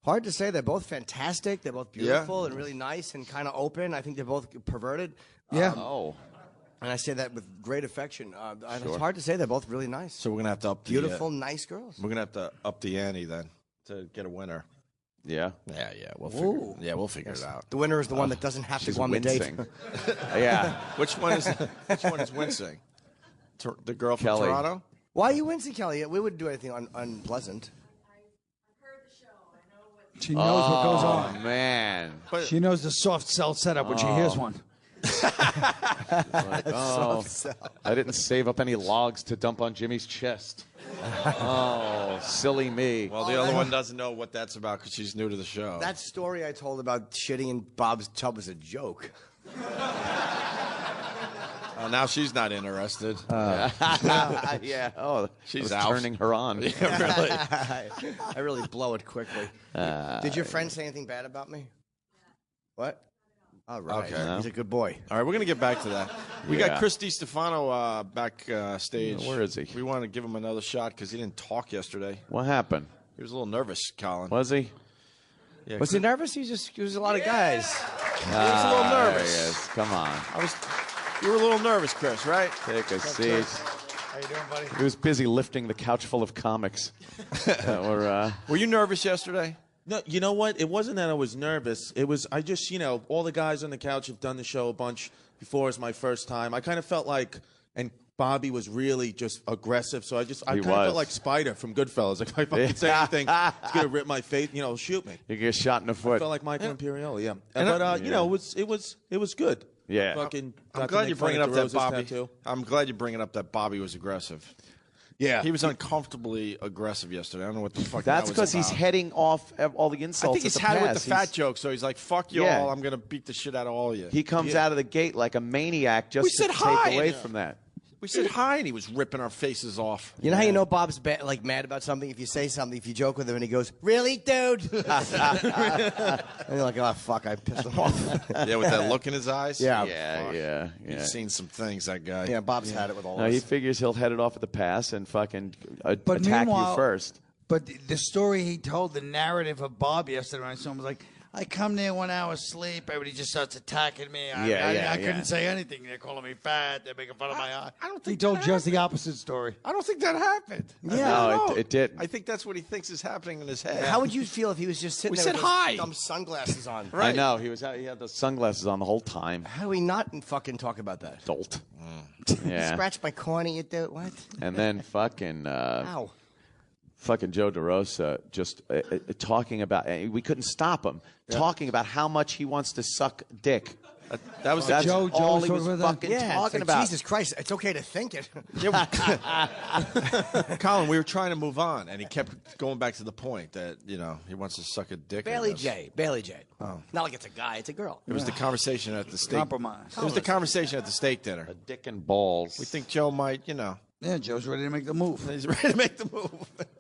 Hard to say. They're both fantastic. They're both beautiful and really nice and kind of open. I think they're both perverted. Yeah. And I say that with great affection. Sure. It's hard to say. They're both really nice. So we're going to have to up the Beautiful, nice girls. We're going to have to up the ante then to get a winner. Yeah. We'll figure it out. The winner is the one that doesn't have to She's go on the date. wincing. Yeah. Which one is wincing? The girl from Kelly. Toronto? Why are you wincing, Kelly? We wouldn't do anything unpleasant. She knows what goes on. Oh, man. She knows the soft cell setup when she hears one. Like, oh, I didn't save up any logs to dump on Jimmy's chest. Oh, silly me. Well, the other one doesn't know what that's about because she's new to the show. That story I told about shitting in Bob's tub was a joke. Now she's not interested. Yeah. Oh, she's out. Turning her on. Yeah, really. I really blow it quickly. Did your friend say anything bad about me? What? All right. Okay. He's a good boy. All right, we're going to get back to that. We Yeah. got Chris DeStefano back stage. Where is he? We want to give him another shot because he didn't talk yesterday. What happened? He was a little nervous, Colin. Was he? Yeah, Was he nervous? He was a lot of guys. He was a little nervous. There he is. Come on. You were a little nervous, Chris, right? Take a seat. How you doing, buddy? He was busy lifting the couch full of comics. Were you nervous yesterday? No, you know what? It wasn't that I was nervous. It was I just, all the guys on the couch have done the show a bunch before. It's my first time. I kind of felt like, and Bobby was really just aggressive. So I kind of felt like Spider from Goodfellas. Like if I fucking say anything, he's gonna rip my face. Shoot me. You get shot in the foot. I felt like Michael Imperioli. Yeah, And but it was good. Yeah. Fucking. I'm got to glad make you're fun bringing of up that DeRosa's Bobby. tattoo. I'm glad you're bringing up that Bobby was aggressive. Yeah, he was uncomfortably aggressive yesterday. I don't know what the fuck. That's because he's heading off all the insults. I think he's at the had it pass. with the fat joke, so he's like, "Fuck you Yeah. all. I'm gonna beat the shit out of all of you." He comes out of the gate like a maniac just to take away from that. We said hi, and he was ripping our faces off. You know how you know Bob's mad about something? If you say something, if you joke with him, and he goes, "Really, dude?" And you're like, "Oh fuck, I pissed him off." Yeah, with that look in his eyes. Yeah. He's seen some things, that guy. Yeah, Bob's had it with all No, us. he figures he'll head it off at the pass and fucking attack you first. But the story he told, the narrative of Bob yesterday when I saw him was like, I come there 1 hour sleep, everybody just starts attacking me. I couldn't say anything. They're calling me fat. They're making fun of my eye. I don't He think told just the opposite story. I don't think that happened. No, it didn't. I think that's what he thinks is happening in his head. How would you feel if he was just sitting We there said with hi. those dumb sunglasses on? I know he had the sunglasses on the whole time. How do we not fucking talk about that? Dolt. Yeah. Scratch my corner, you do what? And then fucking. Ow. Fucking Joe DeRosa just talking about. We couldn't stop him talking about how much he wants to suck dick. That was That's Joe all he was was talking fucking talking like, about. Jesus Christ, it's okay to think it. Colin, we were trying to move on, and he kept going back to the point that he wants to suck a dick. Bailey J. Oh. Not like it's a guy, it's a girl. It was the conversation at the steak. Compromise. It was the conversation at the steak dinner. A dick and balls. We think Joe might, Yeah, Joe's ready to make the move. He's ready to make the move.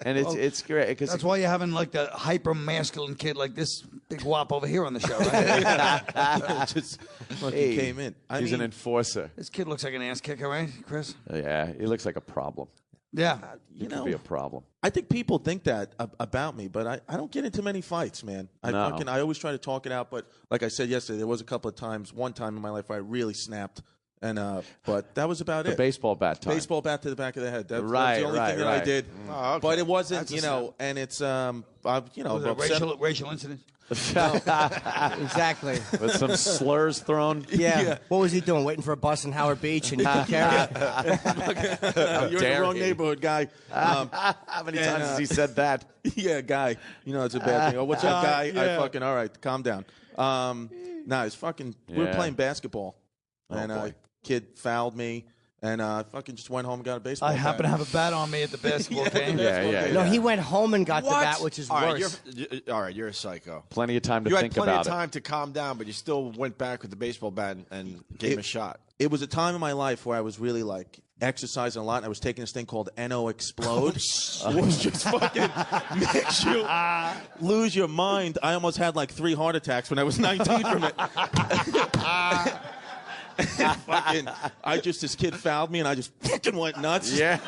And it's great because That's why you're having like the hyper masculine kid like this big whop over here on the show, right? Just fucking Hey, came in. he's an enforcer. This kid looks like an ass kicker, right, Chris? Yeah, he looks like a problem. Yeah. He could be a problem. I think people think that about me, but I don't get into many fights, man. I always try to talk it out, but like I said yesterday, there was a couple of times, one time in my life where I really snapped. And but that was about The it. baseball bat time. Baseball bat to the back of the head. That was Right, the only thing that I right. did. Oh, okay. But it wasn't, That's a snap. and it's Was it a racial incident? Exactly. With some slurs thrown. Yeah. What was he doing? Waiting for a bus in Howard Beach and he took care of it? You're in the wrong neighborhood, guy. How many times has he said that? Yeah, guy. It's a bad thing. Oh, what's up, guy? I all right, calm down. It's fucking. We were Yeah. playing basketball, and boy. kid fouled me, And I fucking just went home and got a baseball bat. I happen to have a bat on me at the basketball game. No, he went home and got What? the bat, which is worse. All right, you're a psycho. Plenty of time to you think had plenty about of time to calm down, but you still went back with the baseball bat and gave him a shot. It was a time in my life where I was really like exercising a lot. And I was taking this thing called NO Explode. Which just fucking makes you lose your mind. I almost had like 3 heart attacks when I was 19 from it. This kid fouled me, and I just fucking went nuts. Yeah.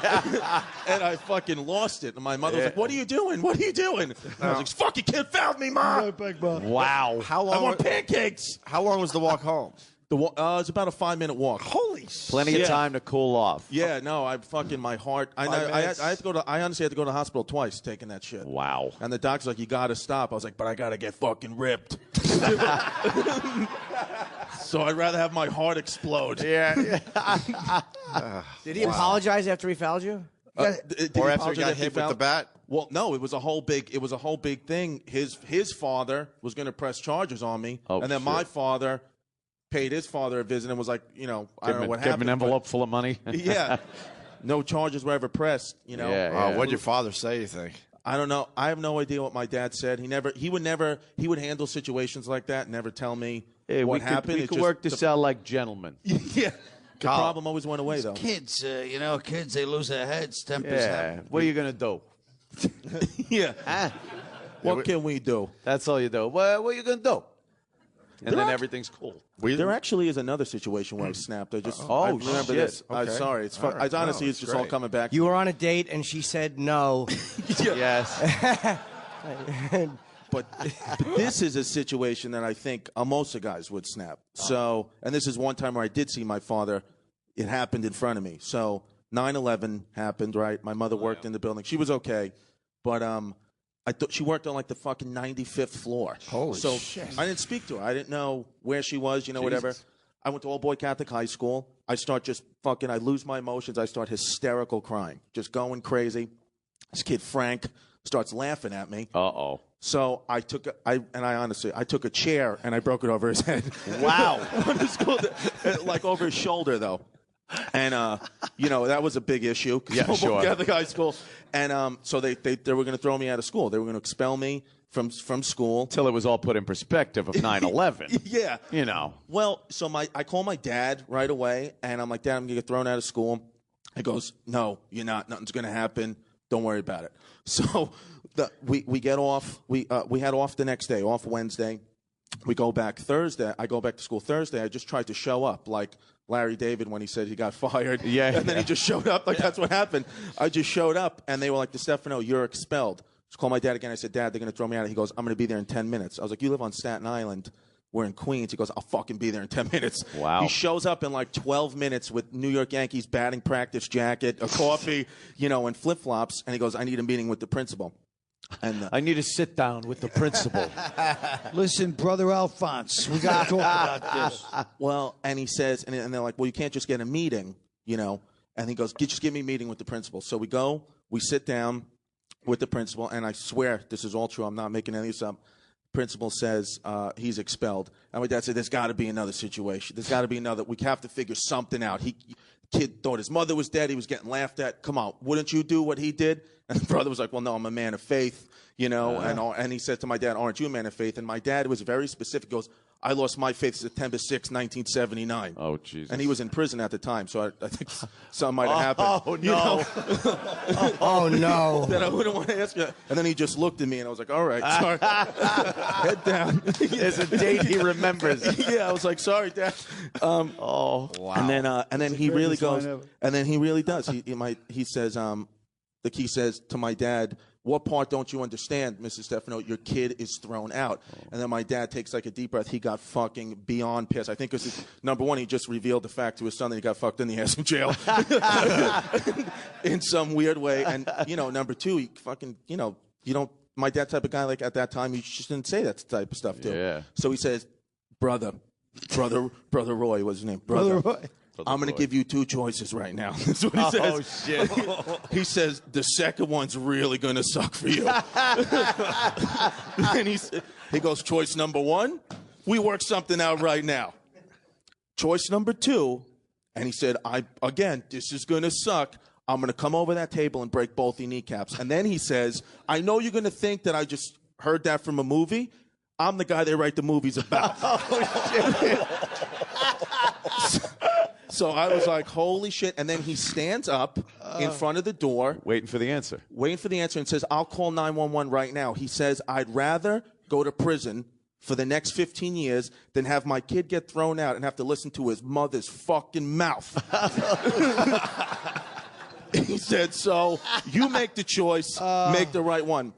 And I fucking lost it. And my mother was like, "What are you doing? What are you doing?" And I was like, "Fucking kid fouled me, Mom." Wow. I want pancakes. How long was the walk home? It's about a 5-minute walk. Holy shit. Plenty of time to cool off. Yeah, no, I fucking my heart. I had to go to. I honestly had to go to the hospital twice taking that shit. Wow. And the doctor's like, "You got to stop." I was like, "But I got to get fucking ripped." So I'd rather have my heart explode. Yeah. Did he apologize after he fouled you? Or after he got hit with the bat? Well, no, it was a whole big thing. His father was going to press charges on me, and then my father paid his father a visit and was like, I don't know what happened. Give him an envelope full of money. Yeah. No charges were ever pressed, What did your father say, you think? I don't know. I have no idea what my dad said. He would handle situations like that and never tell me what happened. We could work this out like gentlemen. Yeah. The problem always went away, though. Kids, kids, they lose their heads. Tempers happen. What are you going to do? Yeah. What can we do? That's all you do. What are you going to do? And then everything's cool. There actually is another situation where I snapped. I remember shit. this. I'm Okay. sorry. It's fun. Honestly, it's just all coming back. You were on a date and she said no. Yes. But this is a situation that I think most of guys would snap. So, and this is one time where I did see my father. It happened in front of me. So 9/11 happened, right? My mother worked in the building. She was okay, but I thought she worked on like the fucking 95th floor. Holy shit. I didn't speak to her. I didn't know where she was, whatever. I went to all-boy Catholic high school. I start I lose my emotions. I start hysterical crying, just going crazy. This kid, Frank, starts laughing at me. Uh-oh. So I took a chair and I broke it over his head. Wow. Like over his shoulder, though. And, that was a big issue. Yeah, sure. Catholic high school. And so they were going to throw me out of school. They were going to expel me from school. Till it was all put in perspective of 9/11. Yeah. Well, so I call my dad right away, and I'm like, "Dad, I'm going to get thrown out of school." He goes, "No, you're not. Nothing's going to happen. Don't worry about it." So we get off. We had off the next day, off Wednesday. We go back Thursday. I go back to school Thursday. I just tried to show up like Larry David when he said he got fired. Yeah. And then he just showed up. Like, that's what happened. I just showed up, and they were like, DeStefano, you're expelled. Just call my dad again. I said, Dad, they're going to throw me out. He goes, I'm going to be there in 10 minutes. I was like, you live on Staten Island. We're in Queens. He goes, I'll fucking be there in 10 minutes. Wow. He shows up in like 12 minutes with New York Yankees batting practice jacket, a coffee, and flip-flops. And he goes, I need a meeting with the principal. And I need to sit down with the principal. Listen, Brother Alphonse, we got to talk about this. Well, and he says, and they're like, well, you can't just get a meeting, And he goes, just give me a meeting with the principal. So we go, we sit down with the principal, and I swear this is all true. I'm not making any of this up. Principal says he's expelled. And my dad said, there's got to be another situation. There's got to be another. We have to figure something out. Kid thought his mother was dead. He was getting laughed at. Come on, wouldn't you do what he did? And the brother was like, well, no, I'm a man of faith, and he said to my dad, aren't you a man of faith? And my dad was very specific. He goes, I lost my faith September 6, 1979. Oh, Jesus. And he was in prison at the time, so I think something might have happened. Oh, no. Oh, no. That I wouldn't want to ask you. And then he just looked at me, and I was like, all right, sorry. Head down. There's a date he remembers. Yeah, I was like, sorry, Dad. Wow. And then he really goes, and then he really does. He says, the key says to my dad, what part don't you understand, Mrs. Stefano? Your kid is thrown out. And then my dad takes like a deep breath. He got fucking beyond pissed. I think because, number one, he just revealed the fact to his son that he got fucked in the ass in jail in some weird way. And, number two, he fucking, you don't, my dad type of guy, like at that time, he just didn't say that type of stuff to him. Yeah. So he says, Brother Roy was his name. Brother Roy. I'm going to give you two choices right now. That's what he says. Oh, shit. He says, the second one's really going to suck for you. And he goes, choice number one, we work something out right now. Choice number two, And he said, this is going to suck. I'm going to come over that table and break both your kneecaps. And then he says, I know you're going to think that I just heard that from a movie. I'm the guy they write the movies about. So I was like, holy shit. And then he stands up in front of the door. Waiting for the answer. And says, I'll call 911 right now. He says, I'd rather go to prison for the next 15 years than have my kid get thrown out and have to listen to his mother's fucking mouth. He said, so you make the choice, make the right one.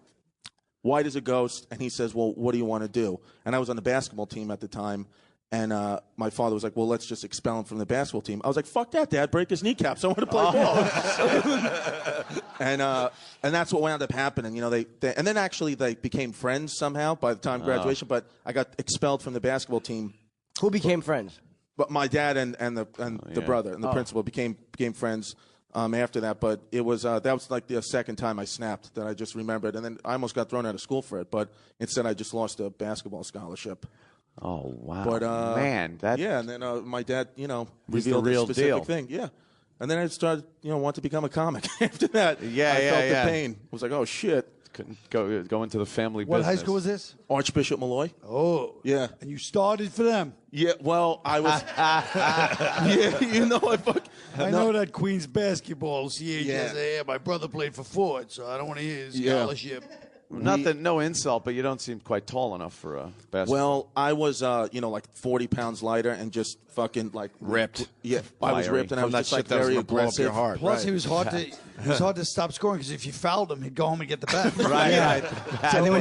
White as a ghost. And he says, well, what do you want to do? And I was on the basketball team at the time. And my father was like, well, let's just expel him from the basketball team. I was like, fuck that, Dad. Break his kneecaps. I want to play ball. And that's what wound up happening. You know, and then actually they became friends somehow by the time of graduation. But I got expelled from the basketball team. Who became friends? But my dad and the brother and the principal became friends after that. But it was that was like the second time I snapped that I just remembered. And then I almost got thrown out of school for it. But instead I just lost a basketball scholarship. Oh, wow. But, man, that... Yeah, and then my dad, He's the revealed real a specific deal. thing. Yeah. And then I started, want to become a comic. After that, I felt the pain. I was like, oh, shit. Couldn't go into the family What business. high school was this? Archbishop Malloy. Oh. Yeah. And you started for them. Yeah, well, I was... I know that Queens basketball CHS. My brother played for Ford, so I don't want to hear his scholarship. No insult, but you don't seem quite tall enough for a basketball. Well, I was, like 40 pounds lighter and just fucking like ripped. Yeah, I was ripped and I was just like very aggressive. Plus, he was hard to stop scoring because if you fouled him, he'd go home and get the bat. Right. So there were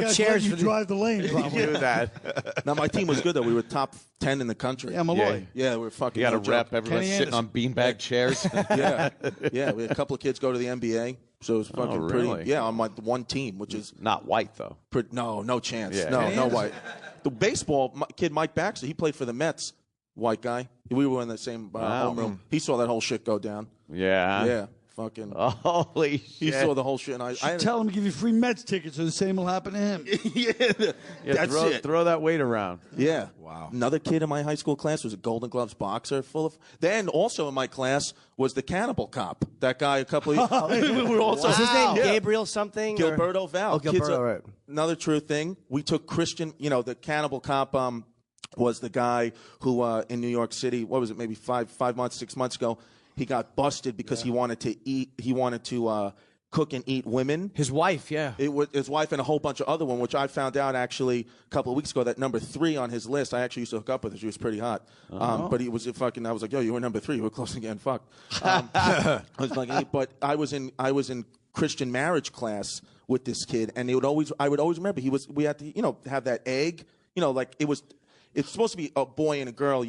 no chairs you for drive the lane. Probably. You knew that. Now my team was good though. We were top 10 in the country. Yeah, Malloy. Yeah, we were fucking. You got to no rep joke. everyone Kenny sitting on beanbag chairs. Yeah. We had a couple of kids go to the NBA. So it was fucking really? pretty. Yeah, on my one team, which is not white though. No chance. Yeah. No white. The baseball kid Mike Baxter, he played for the Mets. White guy. We were in the same homeroom. He saw that whole shit go down. Yeah. Yeah. Fucking. Holy shit. He saw the whole shit. And I tell him to give you free Mets tickets, so the same will happen to him. That's it. Throw that weight around. Yeah. Wow. Another kid in my high school class was a Golden Gloves boxer. Then also in my class was the cannibal cop. That guy a couple of years. We were also. Is his name Gabriel something? Gilberto Val. Oh, Gilberto, right. Another true thing. We took Christian. The cannibal cop. Was the guy who in New York City? What was it? Maybe 6 months ago. He got busted because he wanted to eat. He wanted to cook and eat women. His wife, yeah. It was his wife and a whole bunch of other ones, which I found out actually a couple of weeks ago. That number 3 on his list, I actually used to hook up with her. She was pretty hot. But he was fucking. I was like, yo, you were number 3. You were close to getting fucked. I was like, but I was in Christian marriage class with this kid, and I would always remember we had to have that egg. It's supposed to be a boy and a girl,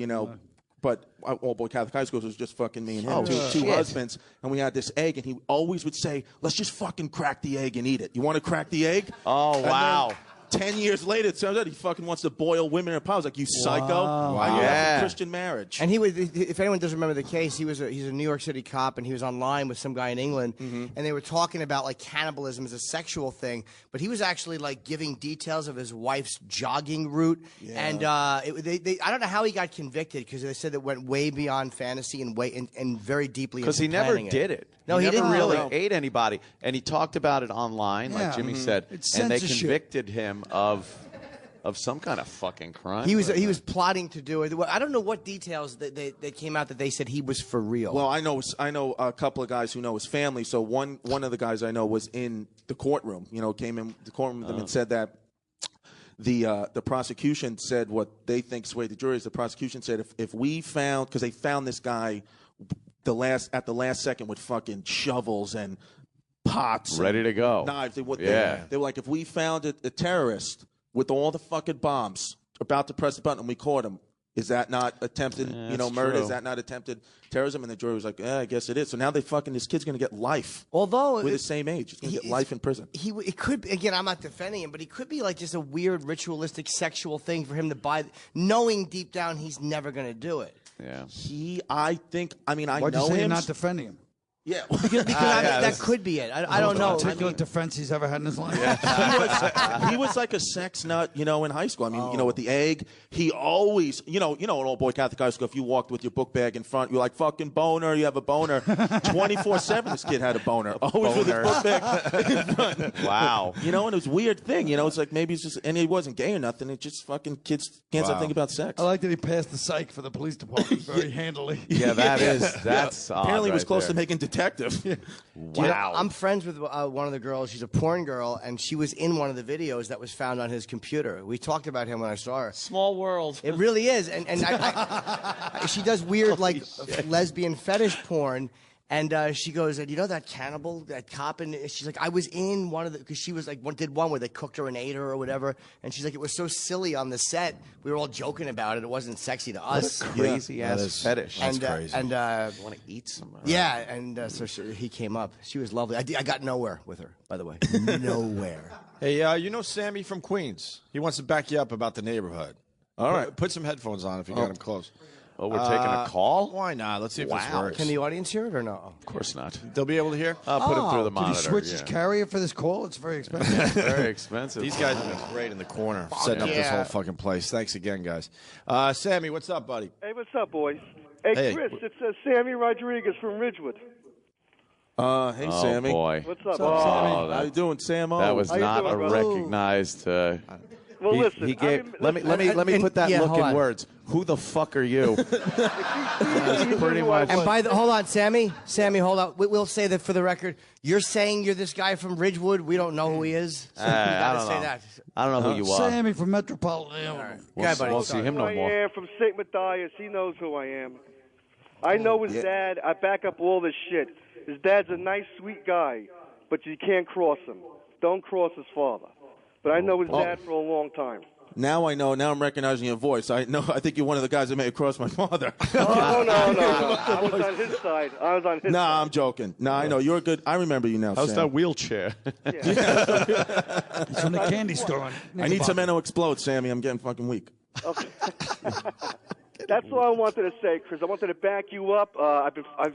but all-boy Catholic high schools was just fucking me and him, two husbands, and we had this egg, and he always would say, let's just fucking crack the egg and eat it. You want to crack the egg? Oh, wow. 10 years later, it turns out he fucking wants to boil women in a pot. I was like, you psycho. Wow. I knew that from Christian marriage. And if anyone doesn't remember the case, he's a New York City cop, and he was online with some guy in England, and they were talking about like cannibalism as a sexual thing, but he was actually like giving details of his wife's jogging route, and I don't know how he got convicted because they said it went way beyond fantasy and very deeply because he never did it. No, he didn't really ate anybody, and he talked about it online, like Jimmy said, and they convicted him of some kind of fucking crime. He was plotting to do it. I don't know what details that came out that they said he was for real. Well, I know a couple of guys who know his family. So one of the guys I know was in the courtroom. Came in the courtroom with them and said that the prosecution said what they think swayed the jury is the prosecution said if we found, because they found this guy at the last second with fucking shovels and pots ready to go, knives. They were like, if we found a terrorist with all the fucking bombs about to press the button and we caught him, is that not attempted murder? True. Is that not attempted terrorism? And the jury was like, I guess it is. So now this kid's going to get life. Although with the same age, he's going to get life in prison. It could, again, I'm not defending him, but he could be like just a weird ritualistic sexual thing for him to buy, knowing deep down he's never going to do it. Yeah. I know him. Why'd you say you're not defending him? Yeah, because that could be it. I don't know. Articulate defense he's ever had in his life. He was like a sex nut, in high school. I mean, with the egg, he always, an old boy Catholic high school, if you walked with your book bag in front, you're like, fucking boner, you have a boner. 24/7, this kid had a boner. Always with his book bag in front. Wow. And it was a weird thing. It's like maybe it's just, and he wasn't gay or nothing. It just fucking kids can't stop thinking about sex. I like that he passed the psych for the police department very handily. Yeah, that's odd. Apparently, he was right close there. to making detective. Wow. I'm friends with one of the girls. She's a porn girl, and she was in one of the videos that was found on his computer. We talked about him when I saw her. Small world. It really is. And she does weird, lesbian fetish porn. And she goes, that cannibal, that cop? And she's like, I was in one of the, because she was like, did one where they cooked her and ate her or whatever. And she's like, it was so silly on the set. We were all joking about it. It wasn't sexy to us. Crazy ass fetish. That's crazy. And you want to eat somebody? Yeah, and so he came up. She was lovely. I got nowhere with her, by the way. Nowhere. Hey, you know Sammy from Queens? He wants to back you up about the neighborhood. All right. Put some headphones on if you got him close. Oh, we're taking a call? Why not? Let's see if this works. Can the audience hear it or no? Of course not. They'll be able to hear? I'll put him through the monitor. Did he switch his carrier for this call? It's very expensive. Very expensive. These guys have been great in the corner, setting up this whole fucking place. Thanks again, guys. Sammy, what's up, buddy? Hey, what's up, boys? Hey, Chris, it's Sammy Rodriguez from Ridgewood. Hey, Sammy. Boy. What's up, Sammy? How you doing, Sam? That was not doing, a brother? recognized. Well, listen. He gave. Let me put that look in words. Who the fuck are you? Pretty much. And hold on, Sammy. Sammy, hold on. We'll say that for the record. You're saying you're this guy from Ridgewood. We don't know who he is. So you gotta say that. I don't know who you are. Sammy from Metropolitan. We'll see him no more. I am from St. Matthias. He knows who I am. I know his dad. I back up all this shit. His dad's a nice, sweet guy, but you can't cross him. Don't cross his father. But I know his dad for a long time. Now I know. Now I'm recognizing your voice. I think you're one of the guys that may have crossed my father. No. I was on his side. Nah, I'm joking. Nah, I know. You're good. I remember you now, How's Sam. that wheelchair? It's from the candy store. I need some N.O. Explode, Sammy. I'm getting fucking weak. Okay. That's all I wanted to say, Chris. I wanted to back you up. I've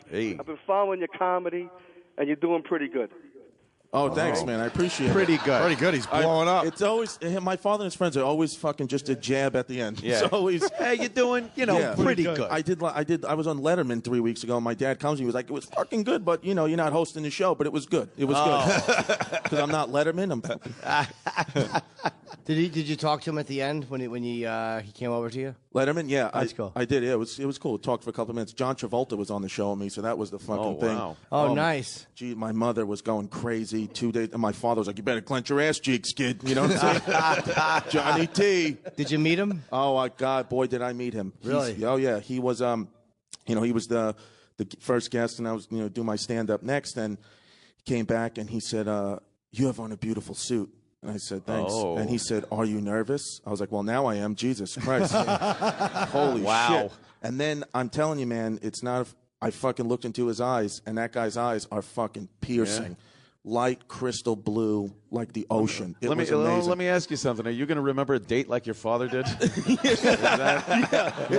been following your comedy, and you're doing pretty good. Oh, thanks, man. I appreciate it. Pretty good. He's blowing up. It's always my father and his friends are always fucking just a jab at the end. Yeah. It's always, hey, you doing? Pretty good. I was on Letterman 3 weeks ago. And my dad comes to me. He was like, it was fucking good, but you're not hosting the show. But it was good. It was good because I'm not Letterman. Did you talk to him at the end when he came over to you? Letterman, yeah, That's cool. I did. Yeah, it was cool. We talked for a couple of minutes. John Travolta was on the show with me, so that was the fucking thing. Wow. Oh, nice. Gee, my mother was going crazy 2 days, and my father was like, "You better clench your ass cheeks, kid." You know what I'm saying? Johnny T. Did you meet him? Oh my God, boy, did I meet him! Really? Oh yeah, he was. He was the first guest, and I was do my stand up next, and he came back and he said, "You have on a beautiful suit." And I said, thanks. Oh. And he said, are you nervous? I was like, well, now I am. Jesus Christ. Holy shit. And then I'm telling you, man, it's not. I fucking looked into his eyes, and that guy's eyes are fucking piercing. Yeah. Light crystal blue, like the ocean. It was amazing. Let me ask you something. Are you going to remember a date like your father did? That's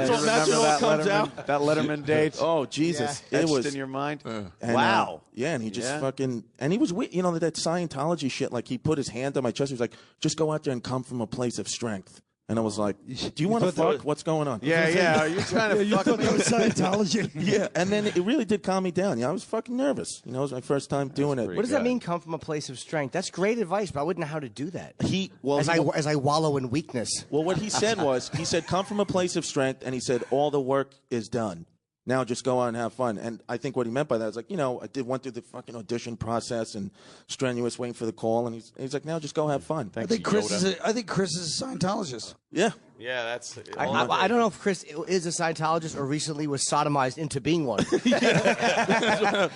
what all comes out. That Letterman date. Oh Jesus! Yeah. It was in your mind. Wow. Yeah, and he just fucking, and he was weird. That Scientology shit. Like he put his hand on my chest. He was like, "Just go out there and come from a place of strength." And I was like, do you want to fuck? What's going on? Yeah. Are you trying to fuck me? Scientology. Yeah. And then it really did calm me down. I was fucking nervous. It was my first time doing it. What does that mean, come from a place of strength? That's great advice, but I wouldn't know how to do that. As I wallow in weakness. Well, what he said was, come from a place of strength, and he said, all the work is done. Now just go out and have fun. And I think what he meant by that is like, I went through the fucking audition process and strenuous waiting for the call. And he's like, now just go have fun. I think Chris is a Scientologist. Yeah. Yeah, that's. I don't know if Chris is a Scientologist or recently was sodomized into being one. Yeah.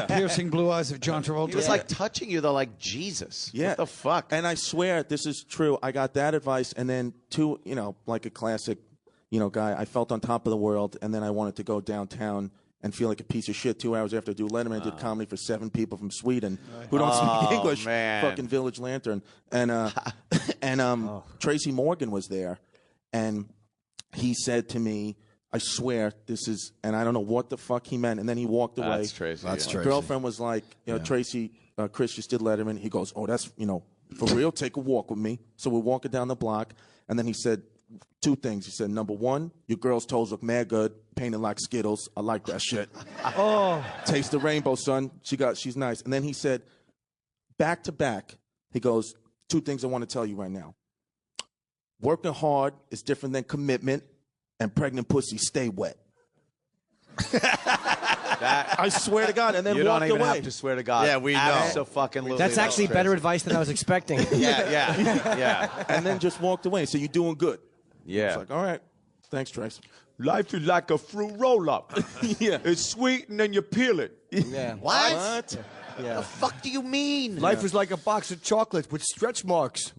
Piercing blue eyes of John Travolta. He was like touching you though, like Jesus. Yeah. What the fuck? And I swear this is true. I got that advice, and then like a classic. Guy, I felt on top of the world, and then I wanted to go downtown and feel like a piece of shit 2 hours after I do Letterman. I did comedy for 7 people from Sweden who don't speak English. Man. Fucking Village Lantern. And Tracy Morgan was there, and he said to me, I swear this is, and I don't know what the fuck he meant. And then he walked away. That's Tracy. That's My Tracy. girlfriend was like, Tracy, Chris just did Letterman. He goes, oh, that's, for real, take a walk with me. So we're walking down the block. And then he said 2 things. He said, number 1, your girl's toes look mad good, painted like Skittles. I like that shit. Oh. Taste the rainbow, son. She's nice. And then he said, back to back, he goes, 2 things I want to tell you right now. Working hard is different than commitment, and pregnant pussy stay wet. I swear to God, and then you walked don't even away. have to swear to God. Yeah, we know. Absolutely. That's actually better advice than I was expecting. Yeah. And then just walked away. So you're doing good. Yeah. It's like, all right, thanks, Trace. Life is like a fruit roll-up. Yeah. It's sweet, and then you peel it. Yeah. What? Yeah. The fuck do you mean? Life is like a box of chocolates with stretch marks.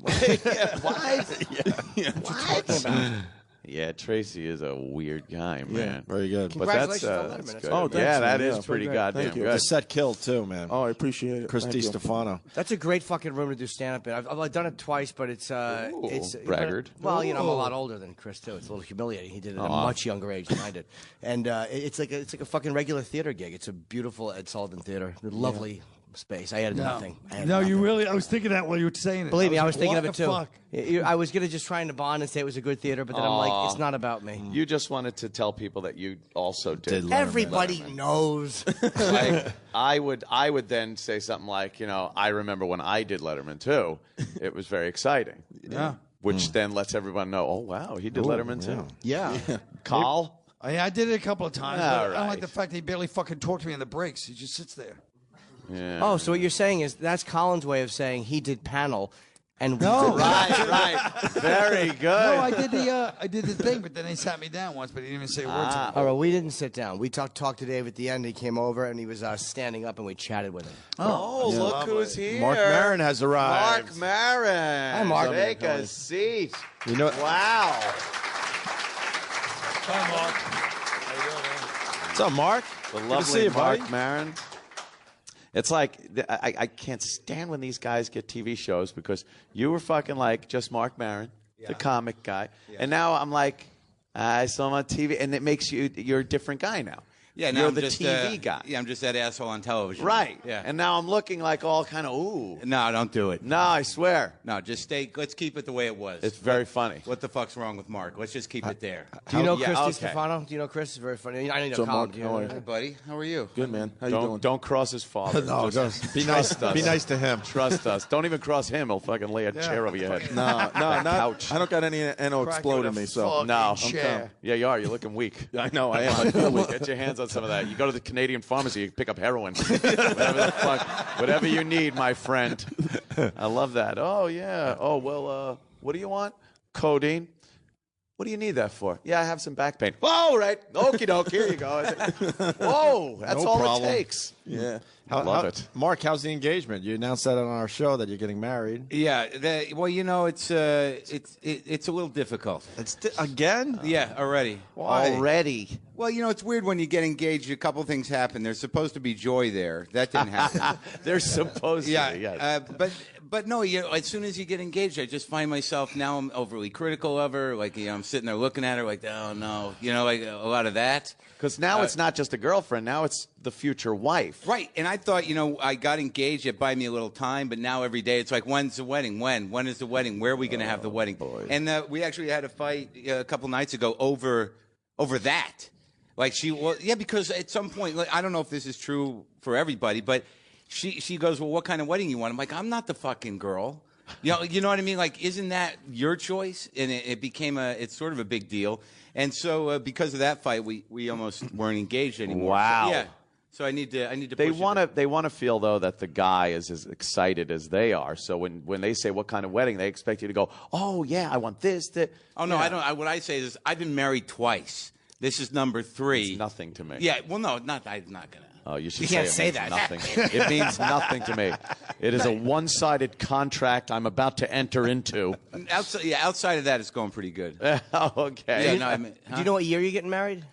Yeah, Tracy is a weird guy, man. Very good. But that's, Congratulations that's to good. Oh, thanks, yeah, that man. is Yeah. pretty Great. goddamn Thank you. good. The set killed, too, man. Oh, I appreciate it. Chris Thank you. DeStefano. That's a great fucking room to do stand-up in. I've done it twice, but it's braggart. Well, I'm a lot older than Chris too. It's a little humiliating. He did it at a much younger age than I did, and it's like a fucking regular theater gig. It's a beautiful Ed Sullivan Theater, lovely space. I added nothing. You really? I was thinking that while you were saying it. Believe me, I was like, thinking what of it the too. fuck? I was gonna just try to bond and say it was a good theater, but then I'm like, it's not about me. You just wanted to tell people that you also did. Everybody knows. Like, I would then say something like, I remember when I did Letterman too. It was very exciting. Yeah. Which then lets everyone know, oh wow, he did Letterman too. Yeah. Carl. I did it a couple of times. All But I don't like right. the fact that he barely fucking talked to me in the breaks. He just sits there. Yeah. Oh, so what you're saying is that's Colin's way of saying he did panel, and we No. did Right. Very good. No, I did the thing, but then they sat me down once, but he didn't even say a word to me. All right, we didn't sit down. We talked to Dave at the end. He came over and he was standing up, and we chatted with him. Oh, look who's here. Mark Maron has arrived. Mark Maron. Hi, Mark. Take a seat. You know, Wow. Hi, Mark. what's up, Mark? The Good to lovely see you, Mark buddy. Maron. It's like, I can't stand when these guys get TV shows because you were fucking like just Mark Maron, the comic guy. And now I'm like, I saw him on TV, and it makes you're a different guy now. Yeah, now You're I'm the just, TV guy. Yeah, I'm just that asshole on television. Right. Yeah. And now I'm looking like all kind of, ooh. No, don't do it. No, I swear. No, just stay. Let's keep it the way it was. It's very funny. What the fuck's wrong with Mark? Let's just keep it there. Do you know Yeah, Chris okay. DeStefano? Do you know Chris? Is very funny. I know So, Colin. Mark, Do you how know are him? Hey, buddy, how are you? Good, man. How you doing? Don't cross his father. No, Just be nice. trust us. Be nice to him. Trust us. Don't even cross him. He'll fucking lay a chair over your head. No, That not. couch. I don't got any NO explode in me, so No. calm. Yeah, you are. You're looking weak. I know I am. I feel weak. Get your hands on some of that. You go to the Canadian pharmacy, you pick up heroin. Whatever you need, my friend. I love that. Oh, yeah. Oh, well, what do you want? Codeine. What do you need that for? Yeah, I have some back pain. Oh, right. Okie doke. Here you go. Whoa, that's No all problem. it takes. Yeah. Love it. Mark, how's the engagement? You announced that on our show that you're getting married. Yeah. Well, it's a little difficult. Again? Yeah, already. Why? Already. Well, it's weird when you get engaged. A couple things happen. There's supposed to be joy there. That didn't happen. They're supposed to. Yeah, Yes. but no. As soon as you get engaged, I just find myself now. I'm overly critical of her. Like I'm sitting there looking at her, like, oh no, like a lot of that. Because now it's not just a girlfriend. Now it's the future wife. Right. And I thought, I got engaged. It buy me a little time. But now every day it's like, when's the wedding? When is the wedding? Where are we going to have the wedding? And we actually had a fight a couple nights ago over that. Like because at some point, like, I don't know if this is true for everybody, but she goes, well, what kind of wedding you want? I'm like, I'm not the fucking girl. You know what I mean? Like, isn't that your choice? And it became it's sort of a big deal. And so because of that fight, we almost weren't engaged anymore. Wow. So, yeah. So I need to. They push want to feel though that the guy is as excited as they are. So when they say what kind of wedding, they expect you to go, oh yeah, I want this. That. Oh no, I don't. What I say is I've been married twice. This is number 3. It's nothing to me. Yeah. Well, no, I'm not gonna. Oh, you should. You can't say it means that. Nothing. It means nothing to me. It is a one-sided contract I'm about to enter into. Outside of that, it's going pretty good. Okay. Yeah, Do you know what year you're getting married?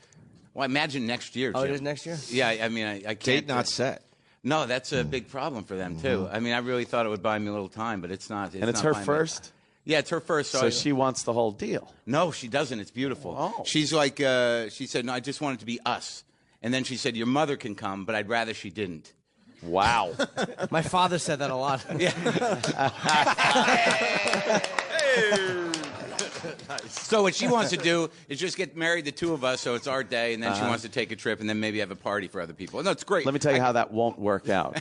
Well, I imagine next year. Oh, Jim. it is next year? Yeah, I mean, I can't. Date not set. No, that's a big problem for them too. I mean, I really thought it would buy me a little time, but it's not. And it's her first? Yeah, it's her first. So she wants the whole deal. No, she doesn't. It's beautiful. Oh. She's like, she said, no, I just want it to be us. And then she said, your mother can come, but I'd rather she didn't. Wow. My father said that a lot. So what she wants to do is just get married, the two of us, so it's our day, and then she wants to take a trip and then maybe have a party for other people. No, it's great. Let me tell you how that won't work out.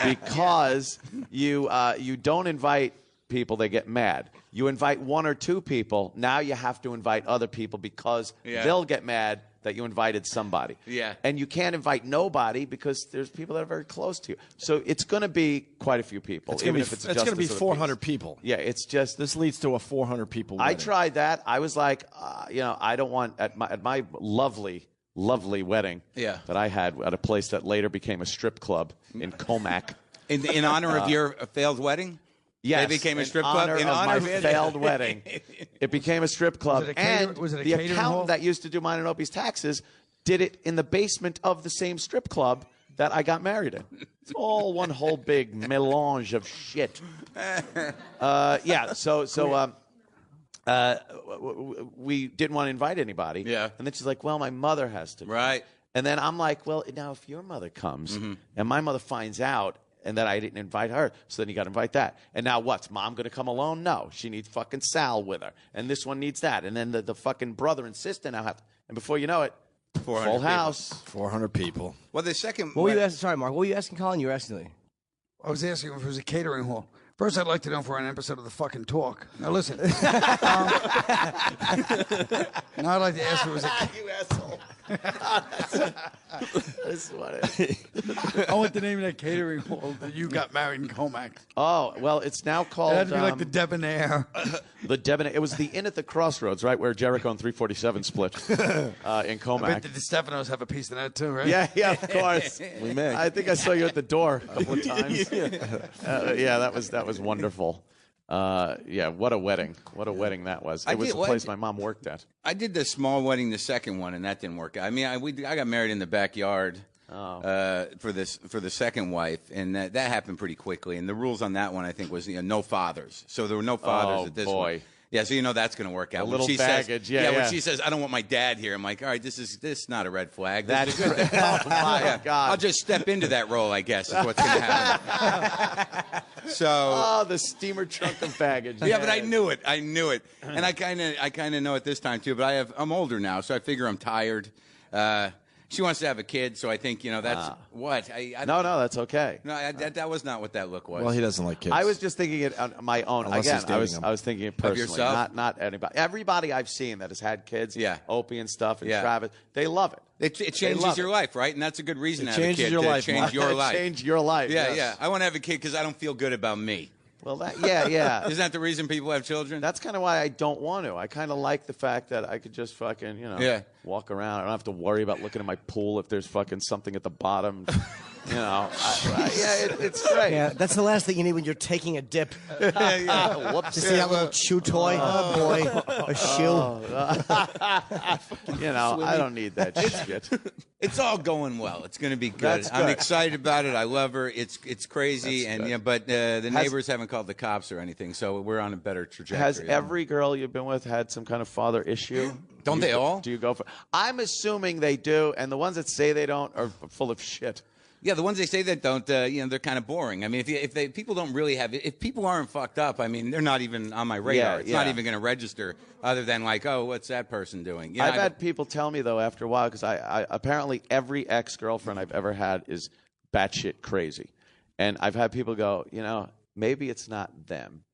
Because you don't invite people, they get mad. You invite one or two people, now you have to invite other people because they'll get mad that you invited somebody. Yeah. And you can't invite nobody because there's people that are very close to you. So it's going to be quite a few people. It's going to be 400 people. Yeah, it's just... This leads to a 400 people wedding. I tried that. I was like, I don't want... At my lovely wedding that I had at a place that later became a strip club in Comac. In honor of your failed wedding? Yes, they became a strip club in honor of my failed wedding. It became a strip club, and the accountant that used to do mine and Opie's taxes did it in the basement of the same strip club that I got married in. It's all one whole big melange of shit. We didn't want to invite anybody. Yeah, and then she's like, "Well, my mother has to." Right. And then I'm like, "Well, now if your mother comes and my mother finds out." And that I didn't invite her, so then you got to invite that. And now what's Mom going to come alone? No, she needs fucking Sal with her, and this one needs that, and then the fucking brother and sister now have. And before you know it, full house, 400 people. Well, the second. What were you asking? Sorry, Mark. What were you asking, Colin? You were asking me. I was asking if it was a catering hall. First, I'd like to know if we're on an episode of The Fucking Talk. Now, listen. Now, I'd like to ask if it was a... You asshole. That's funny. I want the name of that catering hall that you got married in Comac. Oh, well, it's now called... It had to be like the Debonair. The Debonair. It was the Inn at the Crossroads, right, where Jericho and 347 split in Comac. I bet the DeStefanos have a piece of that, too, right? Yeah, of course. We may. I think I saw you at the door a couple of times. That was wonderful. What a wedding. What a wedding that was. It was the place my mom worked at. I did the small wedding, the second one, and that didn't work out. I mean, I got married in the backyard for the second wife, and that happened pretty quickly. And the rules on that one, I think, was no fathers. So there were no fathers at this one. Yeah, so that's going to work out. A little baggage, when she says, I don't want my dad here, I'm like, all right, this is not a red flag. That's good. Oh, my God. I'll just step into that role, I guess, is what's going to happen. So, the steamer trunk of baggage. Yeah, but I knew it. And I kind of know it this time, too. But I'm older now, so I figure I'm tired. She wants to have a kid, so I think, that's what. No, that's okay. No, that was not what that look was. Well, he doesn't like kids. I was just thinking it on my own. Unless Again, I was thinking it personally. Of yourself? Not anybody. Everybody I've seen that has had kids, Opie and stuff, and Yeah. Travis, they love it. It changes your life, right? And that's a good reason to have a kid. changes your life, Change Mark. your life. Change your life. Yeah, yes. yeah. I want to have a kid because I don't feel good about me. Well, yeah. Isn't that the reason people have children? That's kind of why I don't want to. I kind of like the fact that I could just fucking, walk around. I don't have to worry about looking at my pool if there's fucking something at the bottom. It's great. Yeah, that's the last thing you need when you're taking a dip. Whoops. To see that little chew toy. Oh, boy. A shoe. I don't need that shit. It's all going well. It's going to be good. That's I'm good. excited about it. I love her. It's crazy, That's and good. but the neighbors haven't called the cops or anything, so we're on a better trajectory. Has every girl you've been with had some kind of father issue? Don't they all? Do you go for? I'm assuming they do, and the ones that say they don't are full of shit. Yeah, the ones they say that don't, they're kind of boring. I mean, if people don't really have, if people aren't fucked up, I mean, they're not even on my radar. It's not even going to register, other than like, oh, what's that person doing? I've had people tell me though after a while, because I apparently every ex-girlfriend I've ever had is batshit crazy, and I've had people go, maybe it's not them.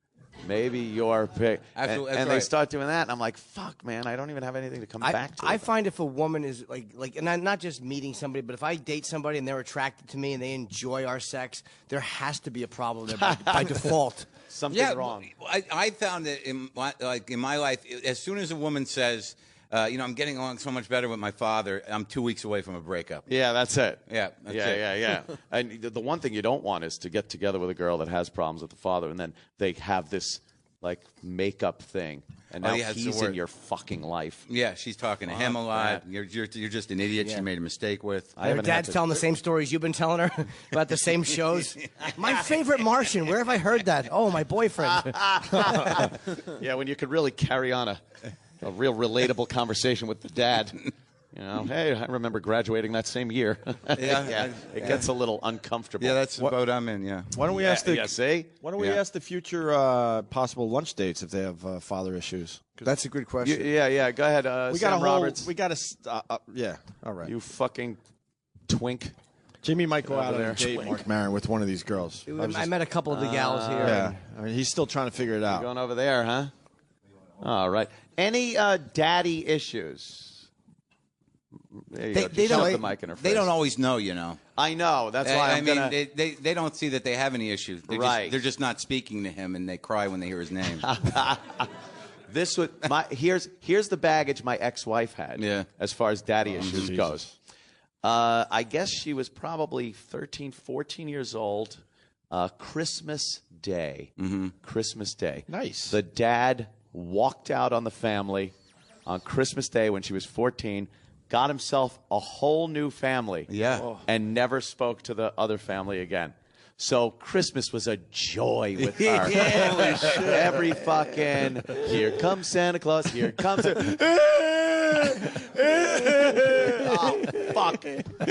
Maybe you're pick, and they start doing that, and I'm like, "Fuck, man! I don't even have anything to come back to." I find if a woman is like, and I'm not just meeting somebody, but if I date somebody and they're attracted to me and they enjoy our sex, there has to be a problem there by default. Something's wrong. I found that in my life, as soon as a woman says, I'm getting along so much better with my father, I'm 2 weeks away from a breakup. Yeah, that's it. Yeah, yeah. And the one thing you don't want is to get together with a girl that has problems with the father, and then they have this like makeup thing, and now he's in your fucking life. Yeah, she's talking to him a lot. You're just an idiot. She made a mistake with. Her dad's telling the same stories you've been telling her about the same shows. My favorite Martian. Where have I heard that? Oh, my boyfriend. Yeah, when you could really carry on a real relatable conversation with the dad. You know, hey, I remember graduating that same year. It gets a little uncomfortable. Yeah, that's the boat I'm in. Yeah. Why don't we ask the Why don't we ask the future possible lunch dates if they have father issues? That's a good question. Yeah. Go ahead. We Sam got a Roberts. We got a yeah. All right. You fucking twink. Jimmy might go out on there. a date, Mark Maron, with one of these girls. I met a couple of the gals here. Yeah, I mean, he's still trying to figure it out. You're going over there, huh? All right. Any daddy issues? They shove the mic in her face. They don't always know, you know. I know. That's why I mean, they don't see that they have any issues. They're just not speaking to him, and they cry when they hear his name. This would here's the baggage my ex-wife had. Yeah. As far as daddy issues goes. I guess she was probably 13, 14 years old. Christmas Day. Mm-hmm. Christmas Day. Nice. The dad walked out on the family on Christmas Day when she was 14. Got himself a whole new family. Yeah. And never spoke to the other family again. So Christmas was a joy with her. Holy shit. Every fucking, here comes Santa Claus, here comes oh, fuck.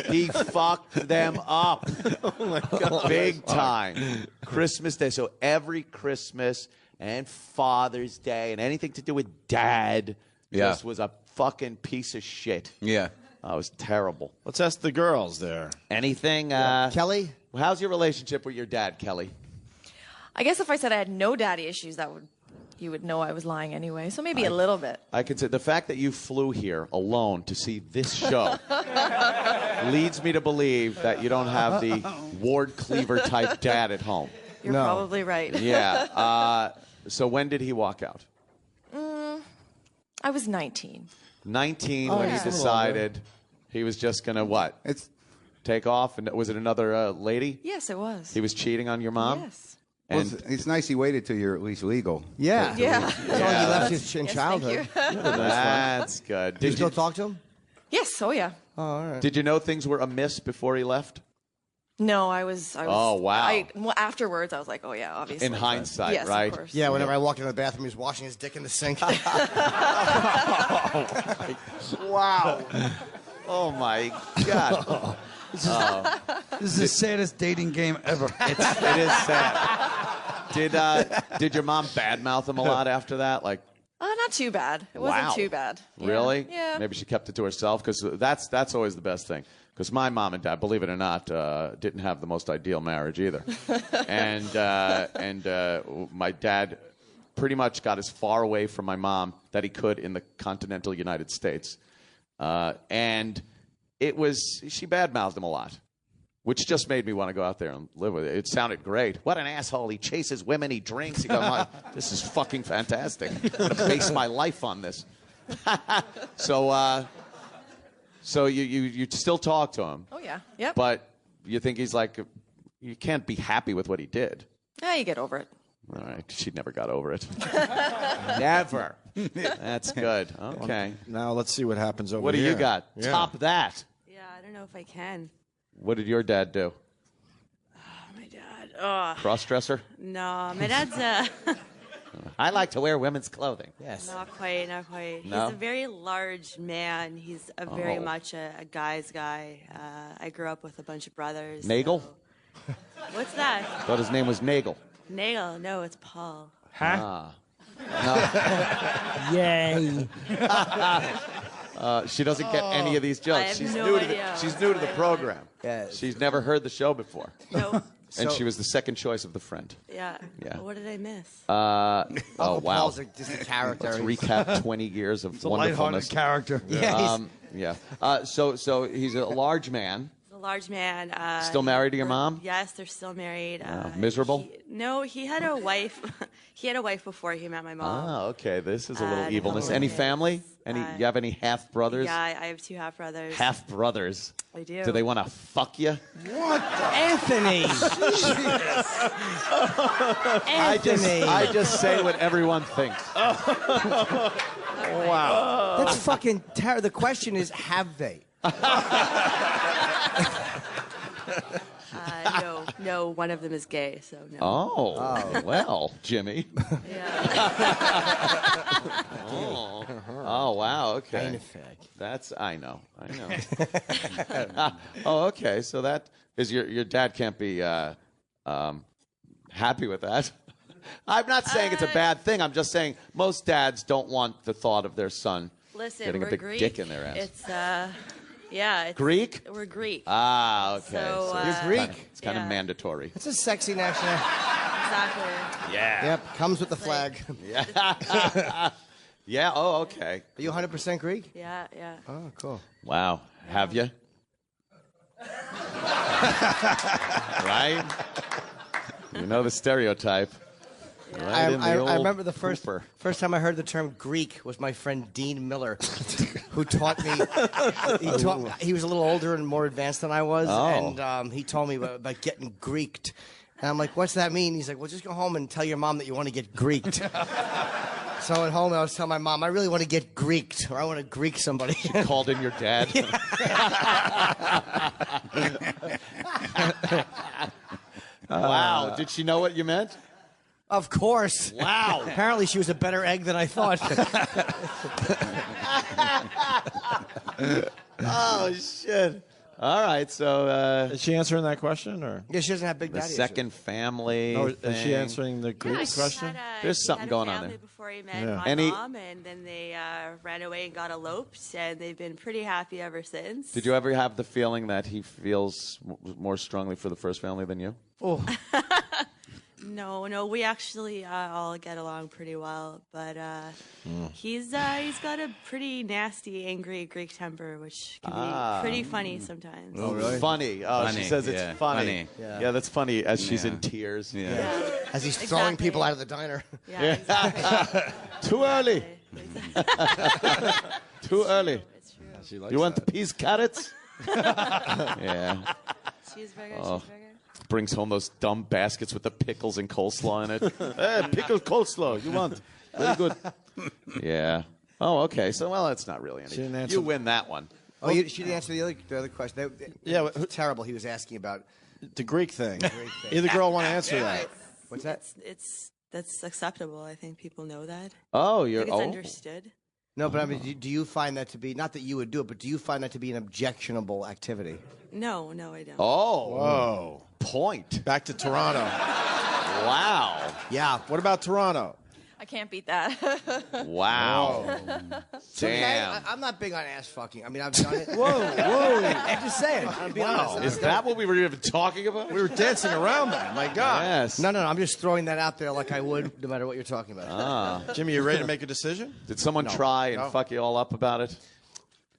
He fucked them up. Oh, my God. Big time. Christmas Day. So every Christmas and Father's Day and anything to do with dad just was a fucking piece of shit. Yeah. It was terrible. Let's ask the girls there. Anything? Kelly? How's your relationship with your dad, Kelly? I guess if I said I had no daddy issues, you would know I was lying anyway. So maybe a little bit. I can say the fact that you flew here alone to see this show leads me to believe that you don't have the Ward Cleaver type dad at home. You're probably right. Yeah. So when did he walk out? I was 19. 19 when he decided he was just going to what? Take off? And was it another lady? Yes, it was. He was cheating on your mom? Yes. And well, it's nice he waited till you're at least legal. Yeah. Yeah. It's not like he left his in childhood. That's good. Did you still talk to him? Yes. Oh, yeah. Oh, all right. Did you know things were amiss before he left? No, I was. Oh, wow. Afterwards, I was like, oh, yeah, obviously. In hindsight, yes, right? Of course. Yeah, whenever I walked into the bathroom, he was washing his dick in the sink. Wow. Oh, my God. This is the saddest dating game ever. It is sad. Did your mom badmouth him a lot after that? Like, not too bad. It wasn't too bad. Yeah. Really? Yeah. Maybe she kept it to herself because that's always the best thing. Because my mom and dad, believe it or not, didn't have the most ideal marriage either. and my dad pretty much got as far away from my mom that he could in the continental United States. And she badmouthed him a lot, which just made me want to go out there and live with it. It sounded great. What an asshole. He chases women, he drinks. He goes, this is fucking fantastic. I'm going to base my life on this. So you still talk to him. Oh, yeah. Yep. But you think he's like, you can't be happy with what he did. Yeah, you get over it. All right. She never got over it. Never. That's good. Okay. Now let's see what happens over here. What do you got? Yeah. Top that. Yeah, I don't know if I can. What did your dad do? Oh, my dad. Cross-dresser? No, my dad's I like to wear women's clothing. Yes. Not quite. No? He's a very large man. He's very much a guy's guy. I grew up with a bunch of brothers. Nagel? So. What's that? Thought his name was Nagel. Nagel. No, it's Paul. Huh? Yay. She doesn't get any of these jokes. She's new to the program. Yeah. She's never heard the show before. Nope. And she was the second choice of the friend. Yeah. Yeah. What did I miss? Oh, wow. Paul's just a character. Let's recap 20 years of It's a wonderfulness. lighthearted character. Yeah. Yeah. So he's a large man. large man. Still married to your mom? Yes, they're still married. Miserable? No, he had a wife. He had a wife before he met my mom. Oh, okay. This is a little evilness. Any family? You have any half brothers? Yeah, I have 2 half brothers. Half brothers. I do. Do they want to fuck you? What the? Anthony. I just say what everyone thinks. Wow. That's fucking terrible. The question is, have they? No, one of them is gay, so no. Oh, well, Jimmy. Oh, wow, okay. I know. Oh, okay, so that is your dad can't be happy with that. I'm not saying it's a bad thing. I'm just saying most dads don't want the thought of their son getting a big dick in their ass. It's Greek? We're Greek. Ah, okay. So, you're Greek? It's kind of mandatory. It's a sexy national. Exactly. Yeah. Yep, comes with the flag. Yeah. Yeah, oh, okay. Are you 100% Greek? Yeah. Oh, cool. Wow. Have you? Right? You know the stereotype. Right I remember the first time I heard the term Greek was my friend Dean Miller, who taught me. He was a little older and more advanced than I was, and he told me about getting Greeked. And I'm like, what's that mean? He's like, well, just go home and tell your mom that you want to get Greeked. So at home, I was telling my mom, I really want to get Greeked, or I want to Greek somebody. You called in your dad. Wow. Did she know what you meant? Of course. Wow. Apparently she was a better egg than I thought. Oh, shit. All right, so... is she answering that question? Or? Yeah, she doesn't have Big The Daddy. second family Oh, is thing. she answering the Greek question? There's something going on there. Before he met my mom, and then they ran away and got eloped, and they've been pretty happy ever since. Did you ever have the feeling that he feels more strongly for the first family than you? Oh. No, we actually all get along pretty well, but he's got a pretty nasty, angry Greek temper, which can be pretty funny sometimes. Oh, really? Funny. Oh, Funny. she says it's funny. Yeah, that's funny as she's in tears. Yeah. As he's throwing people out of the diner. Yeah. Exactly. Too early. Too early. She likes You want that. the peas, carrots? Yeah. She's very good. Oh. Brings home those dumb baskets with the pickles and coleslaw in it. Hey, pickle coleslaw. You want? Very good. Yeah. Oh, okay. So, well, that's not really anything. You win that one. Oh, she didn't answer the other question. Yeah, terrible. He was asking about the Greek thing. Either girl want to answer that. What's that? That's acceptable. I think people know that. Oh, I think it's understood. No, but I mean, do you find that to be, not that you would do it, but do you find that to be an objectionable activity? No, I don't. Oh. Whoa. Point. Back to Toronto. Wow. Yeah. What about Toronto? I can't beat that. Wow. Damn. I'm not big on ass fucking. I mean, I've done it. Whoa. I'm just saying. I'm being honest. Is that what we were even talking about? We were dancing around that. My God. Yes. No. I'm just throwing that out there like I would no matter what you're talking about. Jimmy, you ready to make a decision? Did someone try and fuck you all up about it?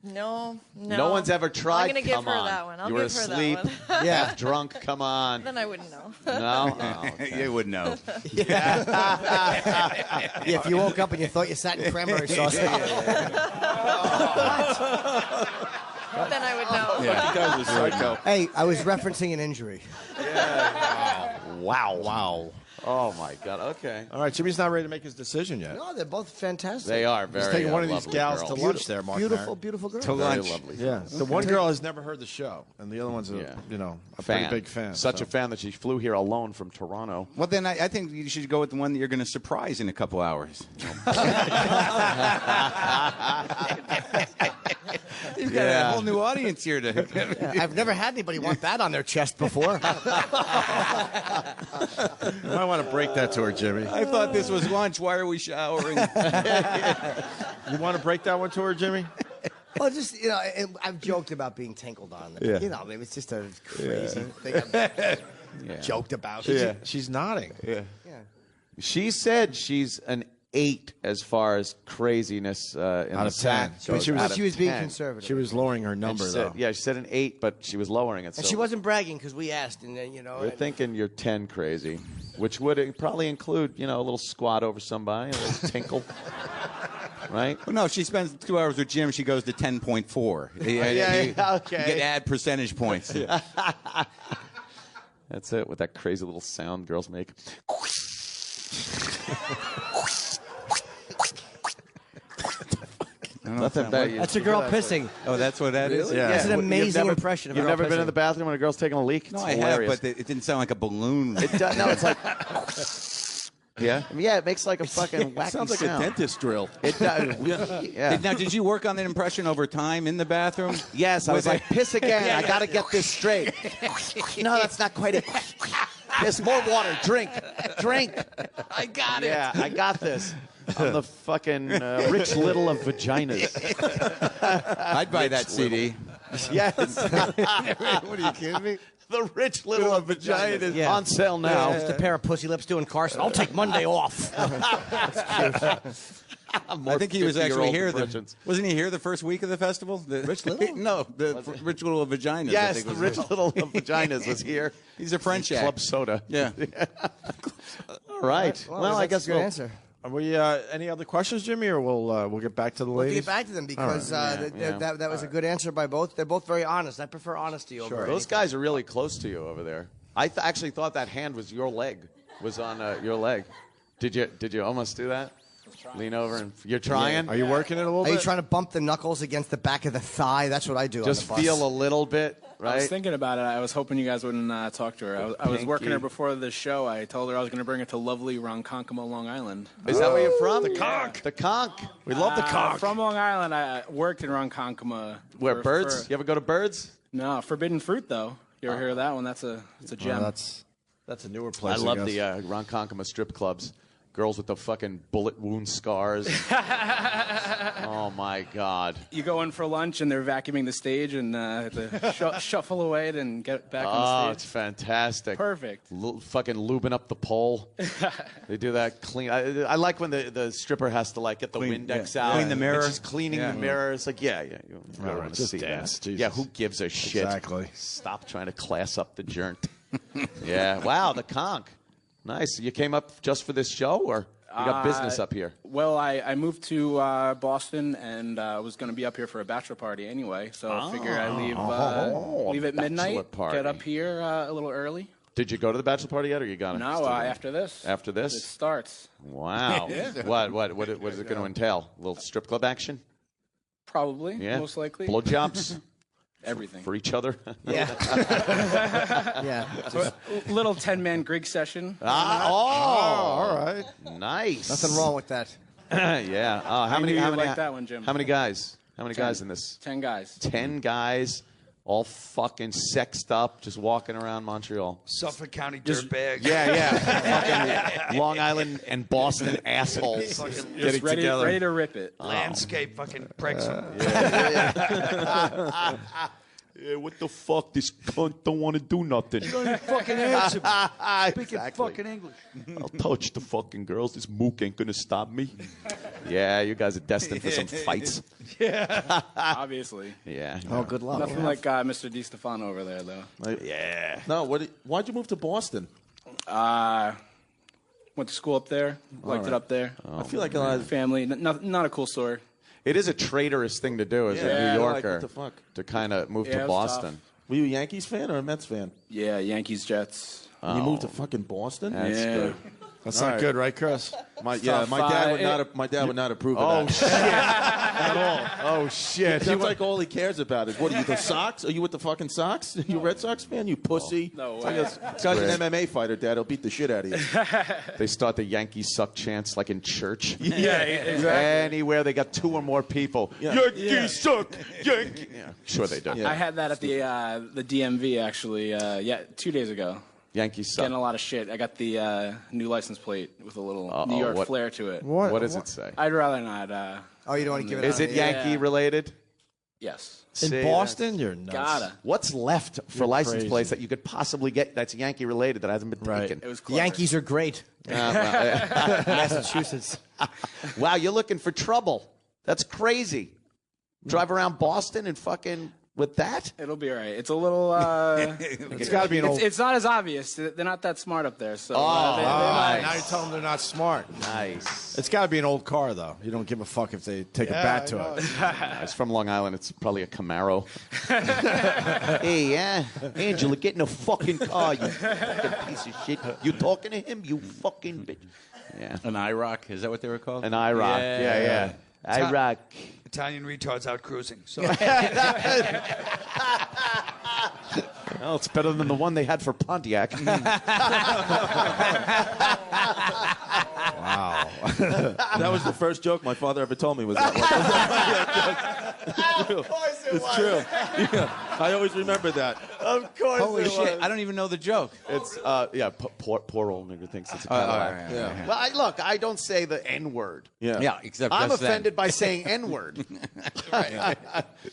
No. No one's ever tried. I'm gonna give Come her on. that one. I'll You were give her asleep, that one. half drunk. Come on. Then I wouldn't know. No? Oh, okay. You would know. Yeah, if you woke up and you thought you sat in cranberry sauce. Then I would know. Yeah. You guys are psycho. Hey, I was referencing an injury. Wow. Oh, my God. Okay. All right, Jimmy's not ready to make his decision yet. No, they're both fantastic. They are very He's taking one of these lovely gals girls. to lunch there, Mark. Beautiful girl. To lunch. Very lovely. Yeah. The one girl has never heard the show, and the other one's a pretty big fan. Such a fan that she flew here alone from Toronto. Well, then I think you should go with the one that you're going to surprise in a couple hours. You've got a whole new audience here. I've never had anybody want that on their chest before. You might want to break that to her, Jimmy. I thought this was lunch. Why are we showering? You want to break that one to her, Jimmy? Well, just, I've joked about being tinkled on. Yeah. Maybe it's just a crazy thing I've joked about. She's nodding. Yeah. She said she's an 8 as far as craziness in Out of 10. So she was being conservative. She was lowering her number, though. Yeah, she said an 8, but she was lowering it. And so she wasn't bragging because we asked, and then we're thinking you're 10 crazy, which would probably include a little squat over somebody, a little tinkle. Right? Well, no, if she spends 2 hours with Jim, she goes to 10.4. Okay. You get add percentage points. That's it, with that crazy little sound girls make. Nothing bad. That's a girl pissing. Oh, that's what that is? Yeah. That's an amazing impression of a You've girl never been pissing. in the bathroom when a girl's taking a leak? No, It's I hilarious. have, but it didn't sound like a balloon. It does, no, it's like... Yeah? Yeah, it makes like a fucking wacky Sounds like sound. a dentist drill. It does. Yeah. Now, did you work on that impression over time in the bathroom? Yes, I was like, piss again. I got to get this straight. No, that's not quite it. Piss, more water. Drink. I got it. Yeah, I got this. I'm the fucking Rich Little of vaginas. I'd buy that CD. Yes. What are you kidding me? The Rich Little of vaginas on sale now. Just a pair of pussy lips doing Carson. I'll take Monday off. I think he was actually here. Wasn't he here the first week of the festival? Rich Little? No, the Rich Little of Vaginas. I Yes, think the was Rich it. Little of vaginas was here. He's a French act. Club Soda. Yeah. All right. Well, I guess a good answer. Are we any other questions, Jimmy, or we'll get back to the We'll ladies? get back to them because All right. that was a good answer by both. They're both very honest. I prefer honesty over anything. Those guys are really close to you over there. I actually thought that hand was your leg. Was on your leg. Did you almost do that? Lean over and you're trying. Are you working it a little Are bit? you trying to bump the knuckles against the back of the thigh? That's what I do. Just on the bus. feel a little bit, right? I was thinking about it. I was hoping you guys wouldn't talk to her. I was working her before the show. I told her I was going to bring her to lovely Ronkonkoma, Long Island. Is that where you're from? The conch. The conch. We love the conch. From Long Island. I worked in Ronkonkoma. Where Birds? You ever go to Birds? No, Forbidden Fruit though. You ever hear of that one? That's a gem. That's a newer place. I love the Ronkonkoma strip clubs. Girls with the fucking bullet wound scars. Oh, my God. You go in for lunch, and they're vacuuming the stage, and have to shuffle away and get back on the stage. It's fantastic. Perfect. Fucking lubing up the pole. They do that clean. I like when the stripper has to, like, get the Windex out. Clean the mirror. And she's cleaning the mirror. It's like, yeah. You don't just see dance, that. Jesus. Yeah, who gives a shit? Exactly. Stop trying to class up the joint. Yeah. Wow, the conch. Nice. You came up just for this show, or you got business up here? Well, I moved to Boston, and was going to be up here for a bachelor party anyway. So I figured I'd leave at midnight, party. get up here a little early. Did you go to the bachelor party yet, or you gonna? No, after this. After this? It starts. Wow. Yeah. What is it going to entail? A little strip club action? Probably. Yeah. Most likely. Blowjobs? Everything. For each other? Yeah. Yeah. Little 10-man Greek session. all right. Nice. Nothing wrong with that. Yeah. How many? knew How you'd many? like that one, Jim. How many guys? How many guys in this? 10 guys. 10 guys, all fucking sexed up, just walking around Montreal. Suffolk County dirtbags. Yeah. Fucking Long Island and Boston assholes. Just ready to rip it. Landscape fucking pricks. Yeah, what the fuck? This cunt don't want to do nothing. You don't even fucking answer me. Speaking Exactly. fucking English. I'll touch the fucking girls. This mook ain't gonna stop me. Yeah, you guys are destined for some fights. Yeah. Obviously. Yeah. Oh, good luck. Nothing like Mr. DeStefano over there, though. Yeah. No, why'd you move to Boston? Went to school up there. Liked it up there. I feel like a lot of Family. Not a cool story. It is a traitorous thing to do as a Yeah, New like, Yorker what the fuck? to kind of move Yeah, to it was Boston. tough. Were you a Yankees fan or a Mets fan? Yeah, Yankees, Jets. And you moved to fucking Boston? That's Yeah. good. That's not good, right, Chris? My Tough. dad would not approve of that. shit. At all. Oh, shit. That's like all he cares about is, what are you, the Sox? Are you with the fucking Sox? Are you a Red Sox fan, you pussy? No It's way. like this guy's an MMA fighter, Dad. He'll beat the shit out of you. They start the Yankees suck chants like in church. Yeah, exactly. Anywhere they got 2 or more people. Yeah. Yankees suck. Yankee. Yeah, sure they do. I had that at the DMV actually. 2 days ago. Yankees suck. Getting a lot of shit. I got the new license plate with a little New York flair to it. What does it say? I'd rather not. Oh, you don't want to give it Is out? it Yankee related? Yes. In Boston, you're nuts. Gotta. What's left for You're license crazy. plates that you could possibly get that's Yankee related that hasn't been taken? It was The clever. Yankees are great. Massachusetts. Wow, you're looking for trouble. That's crazy. Drive around Boston and fucking with that? It'll be all right. It's a little. It's got to be an old. It's not as obvious. They're not that smart up there. So. Now you tell them they're not smart. Nice. It's got to be an old car, though. You don't give a fuck if they take a bat to it. It's from Long Island. It's probably a Camaro. Hey, Angela, get in a fucking car, you fucking piece of shit. You talking to him, you fucking bitch. Yeah. An IROC, is that what they were called? An IROC. Yeah. IROC. Italian retards out cruising. So. Well, it's better than the one they had for Pontiac. Wow. That was the first joke my father ever told me was that one. Of course It's true. Yeah, I always remember that. Of course Holy shit, I don't even know the joke. It's, poor old nigger thinks it's a right. Cadillac. Well, look, I don't say the N-word. Yeah, except I'm just offended then. by saying N-word. Right.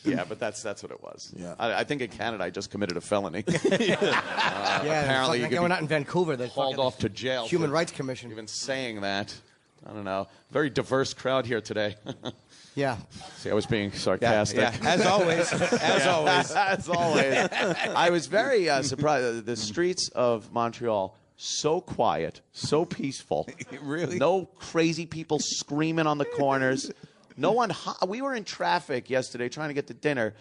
Yeah, but that's what it was. Yeah. I think in Canada I just committed a felony. Apparently, you could we're be not in Vancouver. They hauled off to jail. Human for Rights Commission. Even saying that. I don't know. Very diverse crowd here today. Yeah. See, I was being sarcastic. Yeah. As always. As always. As always. I was very surprised. The streets of Montreal, so quiet, so peaceful. Really? No crazy people screaming on the corners. No one. We were in traffic yesterday trying to get to dinner,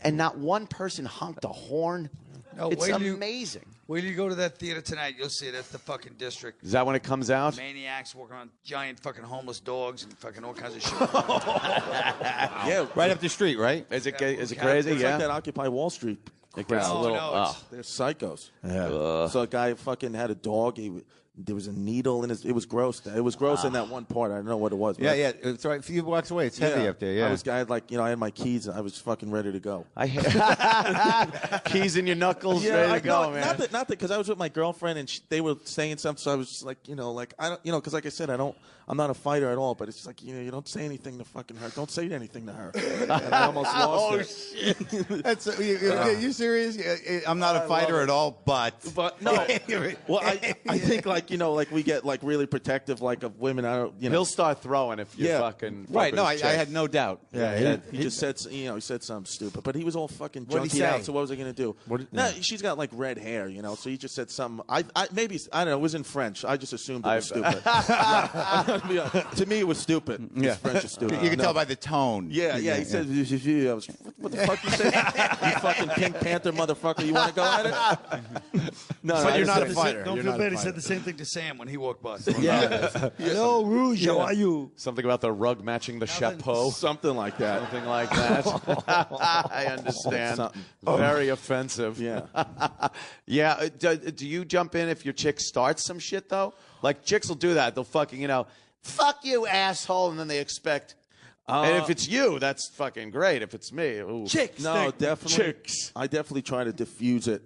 and not one person honked a horn. No, It's wait till you- amazing. Wait till you go to that theater tonight. You'll see that's the fucking district. Is that when it comes out? Maniacs walking around, giant fucking homeless dogs and fucking all kinds of shit. Yeah, Right up the street, right? Is it crazy? It's Yeah. like that Occupy Wall Street. It gets a little. They're psychos. Yeah. So a guy fucking had a dog. There was a needle in his. It was gross. It was gross in that one part. I don't know what it was. Yeah, yeah. It's right. A few blocks away. It's heavy up there. Yeah. I had my keys. And I was fucking ready to go. Keys in your knuckles, ready to go, man. Not that, because I was with my girlfriend and they were saying something. So I was just like, I don't, because like I said, I'm not a fighter at all. But it's just like, you don't say anything to fucking her. Don't say anything to her. And I almost lost it. Shit. That's, you serious? I'm not a fighter at all, but no. Well, I think we get really protective of women. I don't. He'll start throwing if you fucking. Right. No, I had no doubt. Yeah. He just said he said something stupid, but he was all fucking junkied out. So what was I gonna do? She's got red hair, So he just said something. I don't know. It was in French. I just assumed it was stupid. To me, it was stupid. Yeah. French is stupid. You can tell by the tone. Yeah. He said, I was, "What the fuck you say? You fucking Pink Panther motherfucker! You want to go at it?" No, But you're not a fighter. Don't You're feel not a bad. He fighter. said the same thing to Sam when he walked by. Hello, Rouge. How are you? Something about the rug matching the chapeau. Something like that. Something like that. I understand. Very offensive. Yeah. Yeah. Do you jump in if your chick starts some shit, though? Like, chicks will do that. They'll fucking, fuck you, asshole, and then they expect. And if it's you, that's fucking great. If it's me, ooh. Chicks. No, definitely. Chicks. I definitely try to diffuse it.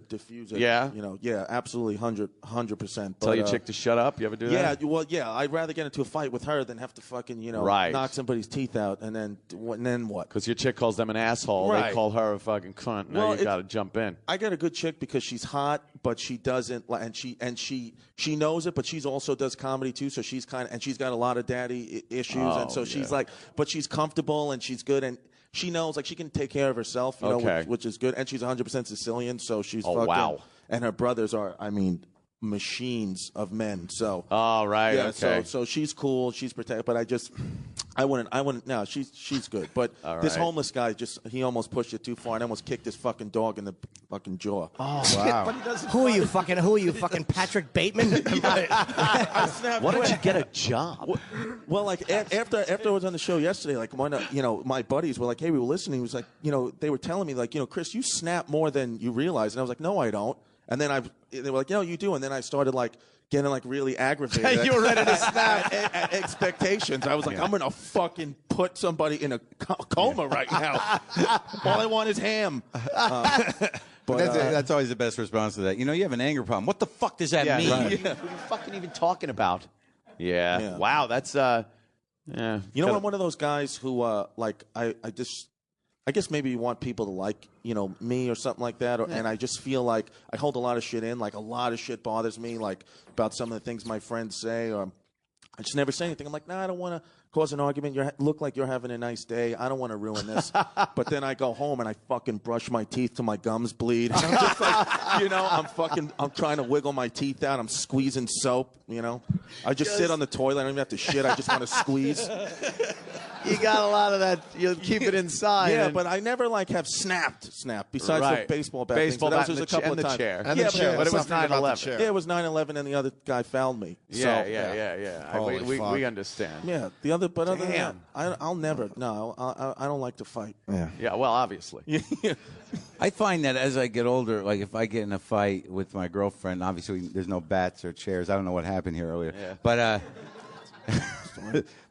Yeah? Yeah, absolutely, 100%. Tell your chick to shut up? You ever do that? Yeah, well, yeah. I'd rather get into a fight with her than have to fucking, Right. knock somebody's teeth out and then what? Because your chick calls them an asshole. Right. They call her a fucking cunt. Now you got to jump in. I got a good chick because she's hot, but she doesn't, and she knows it, but she's also does comedy too, so she's and she's got a lot of daddy issues, and so she's but she's comfortable and she's good, and she knows she can take care of herself, which is good, and she's 100% Sicilian, so she's fucking, wow. And her brothers are, machines of men, so. Oh, right, yeah, okay. So she's cool, she's protected, but I wouldn't, no, she's good, but this homeless guy he almost pushed it too far and almost kicked his fucking dog in the fucking jaw. Oh, wow. Who are you, fucking Patrick Bateman? Why don't you get a job? Well, after I was on the show yesterday, one my buddies were like, hey, we were listening. He was like, they were telling me Chris, you snap more than you realize, and I was like, no, I don't. And then they were like, no, you do. And then I started getting really aggravated. You were ready to snap. At expectations. I was like, I'm gonna fucking put somebody in a coma right now. All I want is ham. But that's always the best response to that. You have an anger problem. What the fuck does that mean? Right. What are you fucking even talking about? Yeah. Wow, that's yeah. I'm one of those guys who I just I guess maybe you want people to like, me or something like that. And I just feel like I hold a lot of shit in. Like, a lot of shit bothers me, like, about some of the things my friends say. Or I just never say anything. I'm like, I don't want to cause an argument. You look like you're having a nice day. I don't want to ruin this. But then I go home and I fucking brush my teeth till my gums bleed. And I'm just like, I'm trying to wiggle my teeth out. I'm squeezing soap, I just sit on the toilet. I don't even have to shit. I just want to squeeze. You got a lot of that. You keep it inside. Yeah, but I never have snapped. Besides the baseball bat. Baseball bat and the chair. And the chair. But it was 9/11. Yeah, it was 9/11, and the other guy found me. Yeah. We understand. Yeah, other than that, I'll never. No, I don't like to fight. Yeah. Well, obviously. I find that as I get older, like if I get in a fight with my girlfriend, obviously there's no bats or chairs. I don't know what happened here earlier, but.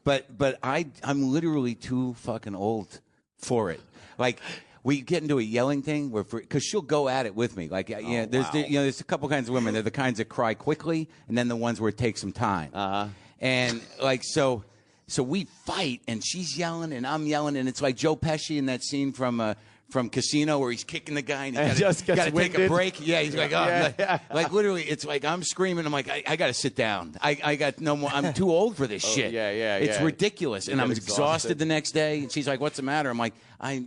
But I'm literally too fucking old for it. Like, we get into a yelling thing because she'll go at it with me. Like, there's a couple kinds of women. They're the kinds that cry quickly, and then the ones where it takes some time. And like so we fight, and she's yelling, and I'm yelling, and it's like Joe Pesci in that scene from Casino where he's kicking the guy and he got to take a break. Yeah, he's like, like literally, it's like I'm screaming. I'm like, I got to sit down. I got no more. I'm too old for this shit. It's ridiculous, and I'm exhausted the next day. And she's like, "What's the matter?" I'm like,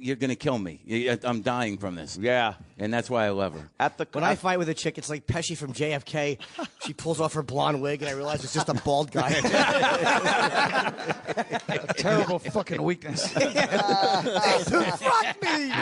"You're gonna kill me. I'm dying from this." Yeah, and that's why I love her. When I fight with a chick, it's like Pesci from JFK. She pulls off her blonde wig, and I realize it's just a bald guy. A terrible fucking weakness. Fuck me.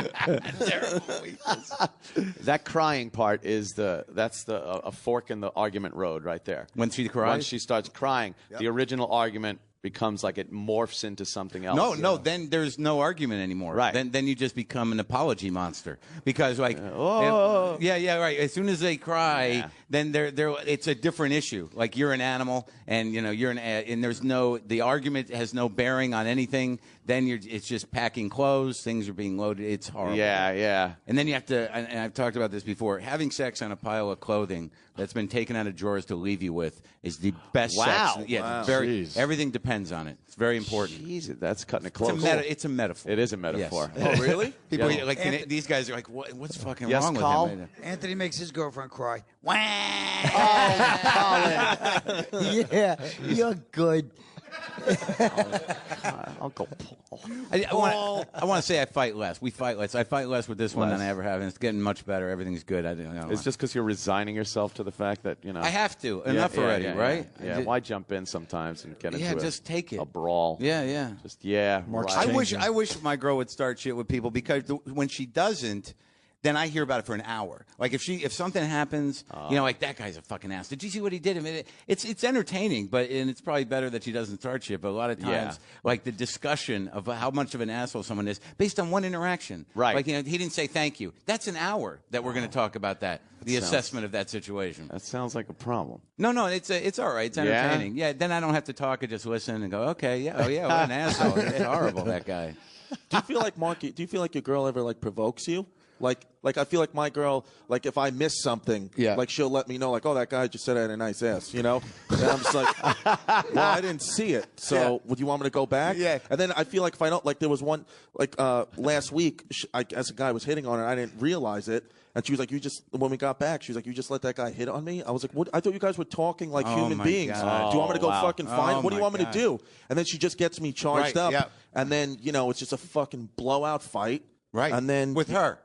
That crying part is a fork in the argument road right there. When she cries? When she starts crying, the original argument becomes like it morphs into something else. No, then there's no argument anymore. Right. Then you just become an apology monster. Because right. As soon as they cry, then it's a different issue. Like you're an animal, and and the argument has no bearing on anything. Then it's just packing clothes. Things are being loaded. It's horrible. Yeah. And then you have to. And I've talked about this before. Having sex on a pile of clothing that's been taken out of drawers to leave you with is the best sex. Yeah, everything depends on it. It's very important. Jesus, that's cutting it close. It's a metaphor. It is a metaphor. Yes. Oh, really? People these guys are like, what's fucking wrong with Carl? him? Anthony makes his girlfriend cry. Colin. Yeah, you're good. Uncle Paul. I want to say I fight less. We fight less. I fight less with this one than I ever have, and it's getting much better. Everything's good. It's just because you're resigning yourself to the fact that I have to. Enough already, right? Yeah. Why jump in sometimes and get into just take it. A brawl? Yeah. Just I wish my girl would start shit with people because when she doesn't. Then I hear about it for an hour. Like if something happens, like that guy's a fucking ass. Did you see what he did? I mean, it's entertaining, and it's probably better that she doesn't start shit. But a lot of times, like the discussion of how much of an asshole someone is based on one interaction. Right. Like he didn't say thank you. That's an hour that we're going to talk about that. The assessment of that situation. That sounds like a problem. No, it's all right. It's entertaining. Yeah. Then I don't have to talk. I just listen and go, okay, yeah, what an asshole. It's horrible, that guy. Do you feel like Marky? Do you feel like your girl ever provokes you? Like I feel like my girl, like if I miss something, like she'll let me know, like, oh, that guy just said I had a nice ass, And I'm just like, well, I didn't see it, so would you want me to go back? Yeah. And then I feel like if I don't, like there was one, last week, as a guy was hitting on her, I didn't realize it, and she was like, when we got back, she was like, you just let that guy hit on me? I was like, what? I thought you guys were talking like human beings. God. Do you want me to go fucking find him? What do you want me to do? And then she just gets me charged up, and then, it's just a fucking blowout fight. Right, and then with her.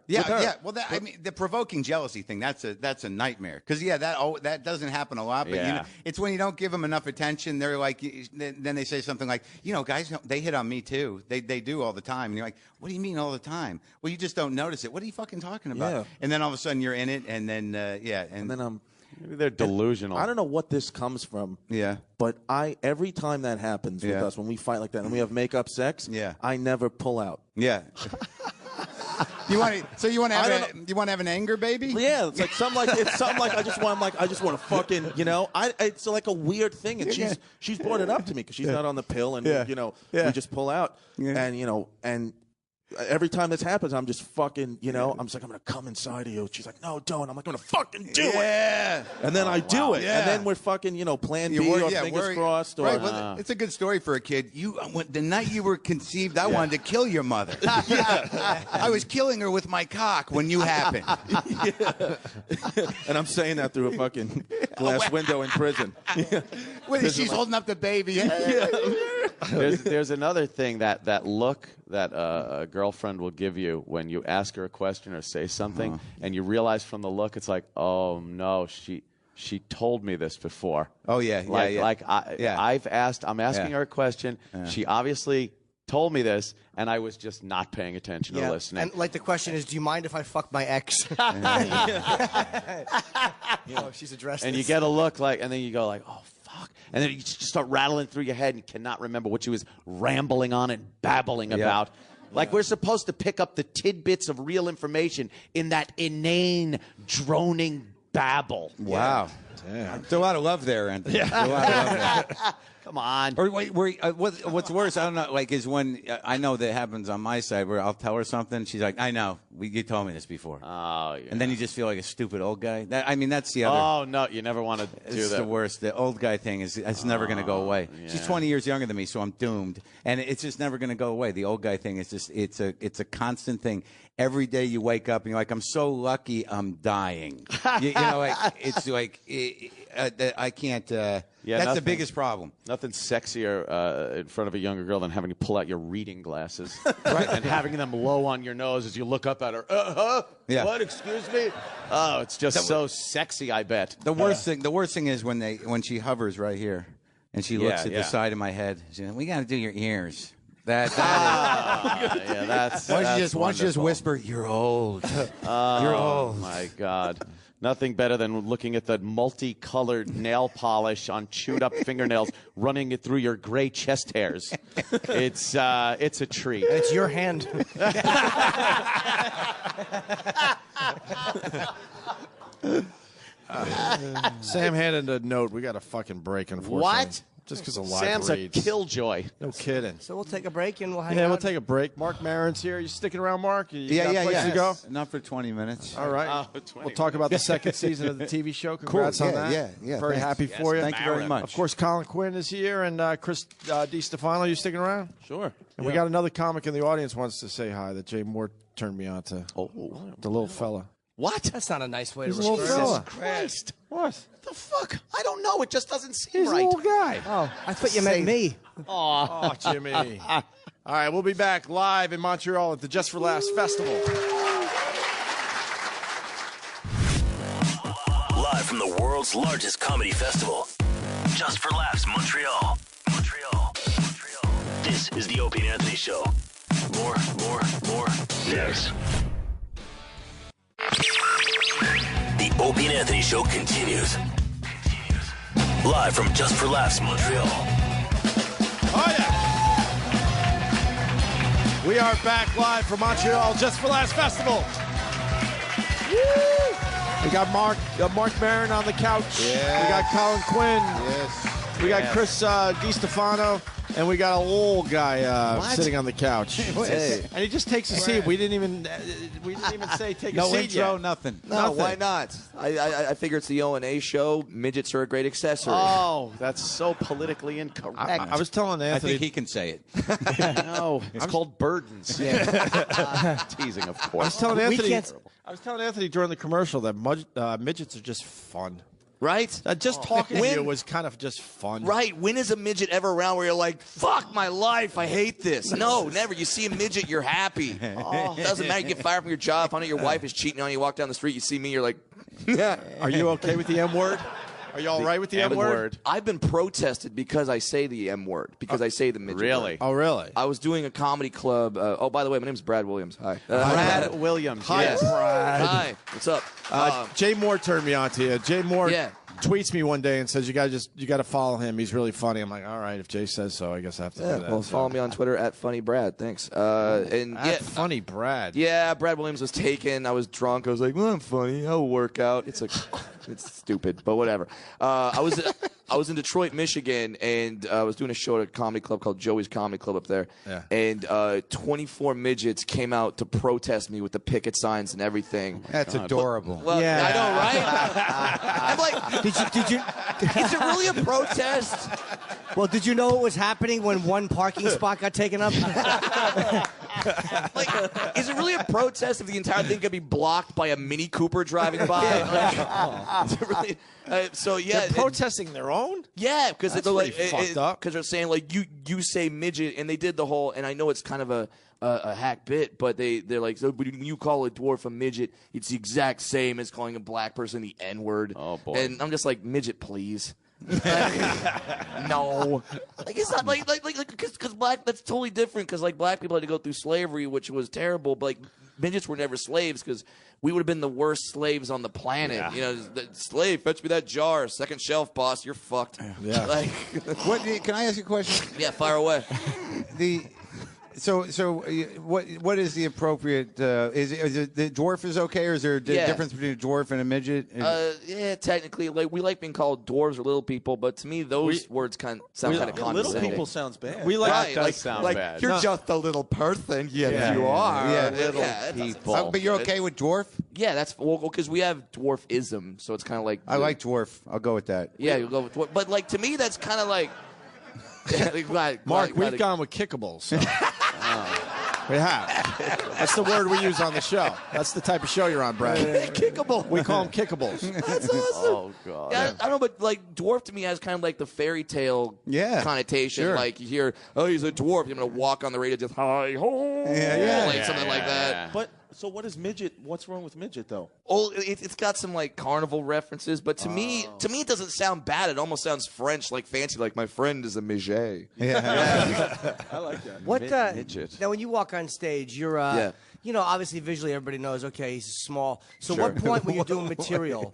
Yeah. Well, the provoking jealousy thing, that's a nightmare. Because that doesn't happen a lot. But it's when you don't give them enough attention. They're like, then they say something like, guys, they hit on me too. They do all the time. And you're like, what do you mean all the time? Well, you just don't notice it. What are you fucking talking about? Yeah. And then all of a sudden you're in it, and then and then I'm. Maybe they're delusional. I don't know what this comes from. Yeah. But every time that happens with us, when we fight like that and we have make-up sex, I never pull out. Yeah. You want to have an anger baby? Yeah, it's something like I just want to fucking it's like a weird thing, and she's brought it up to me because she's not on the pill, and we just pull out, and every time this happens, I'm just fucking, I'm just like, I'm going to come inside of you. She's like, no, don't. I'm like, I'm going to fucking do it. And then I do it. Yeah. And then we're fucking, plan B or fingers crossed. Or, right. Well, it's a good story for a kid. The night you were conceived, I wanted to kill your mother. I was killing her with my cock when you happened. And I'm saying that through a fucking glass window in prison. She's holding up the baby. There's another thing, that look that a girlfriend will give you when you ask her a question or say something, and you realize from the look, it's like, oh no, she told me this before. Oh yeah, I'm asking her a question. Yeah. She obviously told me this, and I was just not paying attention or listening. And like the question is, do you mind if I fuck my ex? She's addressed. And this. you get a look and then you go like, oh fuck, and then you just start rattling through your head and cannot remember what she was rambling on and babbling about. Like we're supposed to pick up the tidbits of real information in that inane, droning babble. Wow. Damn. There's a lot of love there, Anthony. Yeah. A lot of love there. Come on. Or what's worse, I don't know, is when I know that happens on my side where I'll tell her something, she's like, I know, you told me this before. Oh, yeah. And then you just feel like a stupid old guy. That's the other. Oh, no, you never want to do that. It's the worst. The old guy thing it's never going to go away. Yeah. She's 20 years younger than me, so I'm doomed. And it's just never going to go away. The old guy thing is just, it's a constant thing. Every day you wake up and you're like, I'm so lucky I'm dying. It's like, I can't, that's the biggest problem. Nothing sexier in front of a younger girl than having to pull out your reading glasses right, and having them low on your nose as you look up at her. What? Excuse me? Oh, it's just so sexy, I bet. The worst thing is when she hovers right here and she looks at the side of my head. She's like, we got to do your ears. That's why don't you just whisper, "You're old. You're old." Oh my God. Nothing better than looking at the multicolored nail polish on chewed up fingernails, running it through your gray chest hairs. It's a treat. And it's your hand. Sam handed a note. We got a fucking break, unfortunately. What? Just because of live Sam's reads. a killjoy. No kidding. So we'll take a break and we'll hang out. Yeah, we'll take a break. Mark Maron's here. You sticking around, Mark? You got a place to go? Not for 20 minutes. All right. We'll talk about the second season of the TV show. Congrats on that. Yeah. Very happy for you. Thank you very much. Of course, Colin Quinn is here, and Chris DeStefano. You sticking around? Sure. And we got another comic in the audience wants to say hi that Jay Moore turned me on to. Oh, the little fella. What? That's not a nice way to respond. respond. Jesus Christ. What? The fuck? I don't know. It just doesn't seem He's right. a little guy. Oh, I thought you meant me. Oh, Jimmy. All right, we'll be back live in Montreal at the Just for Laughs Festival. Live from the world's largest comedy festival, Just for Laughs Montreal. This is the Opie and Anthony Show. More next. The Opie and Anthony Show continues. Live from Just for Laughs Montreal. Oh, yeah. We are back live from Montreal, Just for Laughs Festival. Woo! We got Mark Maron on the couch. Yes. We got Colin Quinn. Yes. We got Chris DeStefano. And we got a old guy sitting on the couch. Hey. And he just takes a seat. We didn't even say take a seat. No intro, yet. nothing. No, why not? I figure it's the O&A show. Midgets are a great accessory. Oh, that's so politically incorrect. I was telling Anthony. I think he can say it. No, it's called burdens. Teasing, of course. I was telling Anthony during the commercial that midgets are just fun. Right? Just talking to you was kind of just fun. Right. When is a midget ever around where you're like, fuck my life, I hate this? No, never. You see a midget, you're happy. Doesn't matter. You get fired from your job, find out your wife is cheating on you, you walk down the street, you see me, you're like, Are you okay with the M word? Are you all right with the M word? I've been protested because I say the M word, because I say the midget Really? word. Oh, really? I was doing a comedy club. By the way, my name's Brad Williams. Hi. Brad Williams. Hi, yes. Brad. Hi. What's up? Jay Moore turned me on to you. Jay Moore tweets me one day and says, you got to follow him. He's really funny. I'm like, all right, if Jay says so, I guess I have to do that. Well, follow me on Twitter at FunnyBrad. Thanks. Funny Brad. Yeah, Brad Williams was taken. I was drunk. I was like, well, I'm funny. I'll work out. It's stupid, but whatever. I I was in Detroit, Michigan, and I was doing a show at a comedy club called Joey's Comedy Club up there. Yeah. And 24 midgets came out to protest me with the picket signs and everything. That's adorable. Well, Yeah. I know, right? I'm like, Did you? is it really a protest? Well, did you know what was happening when one parking spot got taken up? Like, is it really a protest if the entire thing could be blocked by a Mini Cooper driving by? Like, is it really? So yeah, They're protesting their own. yeah, because That's they're like, pretty fucked up. because they're saying like you say midget, and they did the whole. And I know it's kind of a hack bit, but they're like, so when you call a dwarf a midget, it's the exact same as calling a black person the N-word. Oh boy! And I'm just like, midget, please. No, like it's not like because black, that's totally different, because like black people had to go through slavery, which was terrible, but like midgets were never slaves, because we would have been the worst slaves on the planet. Yeah. You know, the slave, fetch me that jar, second shelf, boss, you're fucked. Yeah. Like, What? Can I ask you a question? yeah, fire away. So what is the appropriate? Is it the dwarf is okay, or is there a Yeah. difference between a dwarf and a midget? Yeah, technically, like we like being called dwarves or little people, but to me, those words sound kind of Little condescending. people sounds bad. We like Right, does sound like bad. you're No. just a little person. Yes, Yeah. you are. Yeah. Little Oh, but you're okay with dwarf? Yeah, that's because we have dwarfism, so it's kind of like I like dwarf. I'll go with that. Yeah, you go with dwarf, but like to me, that's kind of like. Mark, we've gone with kickables. So. We have. That's the word we use on the show. That's the type of show you're on, Brad. Kickable. We call them kickables. That's awesome. Oh god! Yeah, I don't know, but like dwarf to me has kind of like the fairy tale connotation. Sure. Like you hear, oh, he's a dwarf. You're gonna walk on the radio, just hi ho, like something like that. But so what is midget? What's wrong with midget though? Oh, it's got some like carnival references, but to me, it doesn't sound bad. It almost sounds French, like fancy. Like my friend is a midget. I like that. What? Midget. Now, when you walk on stage, you're, you know, obviously visually everybody knows, okay, he's small. So, Sure. what point when you're doing material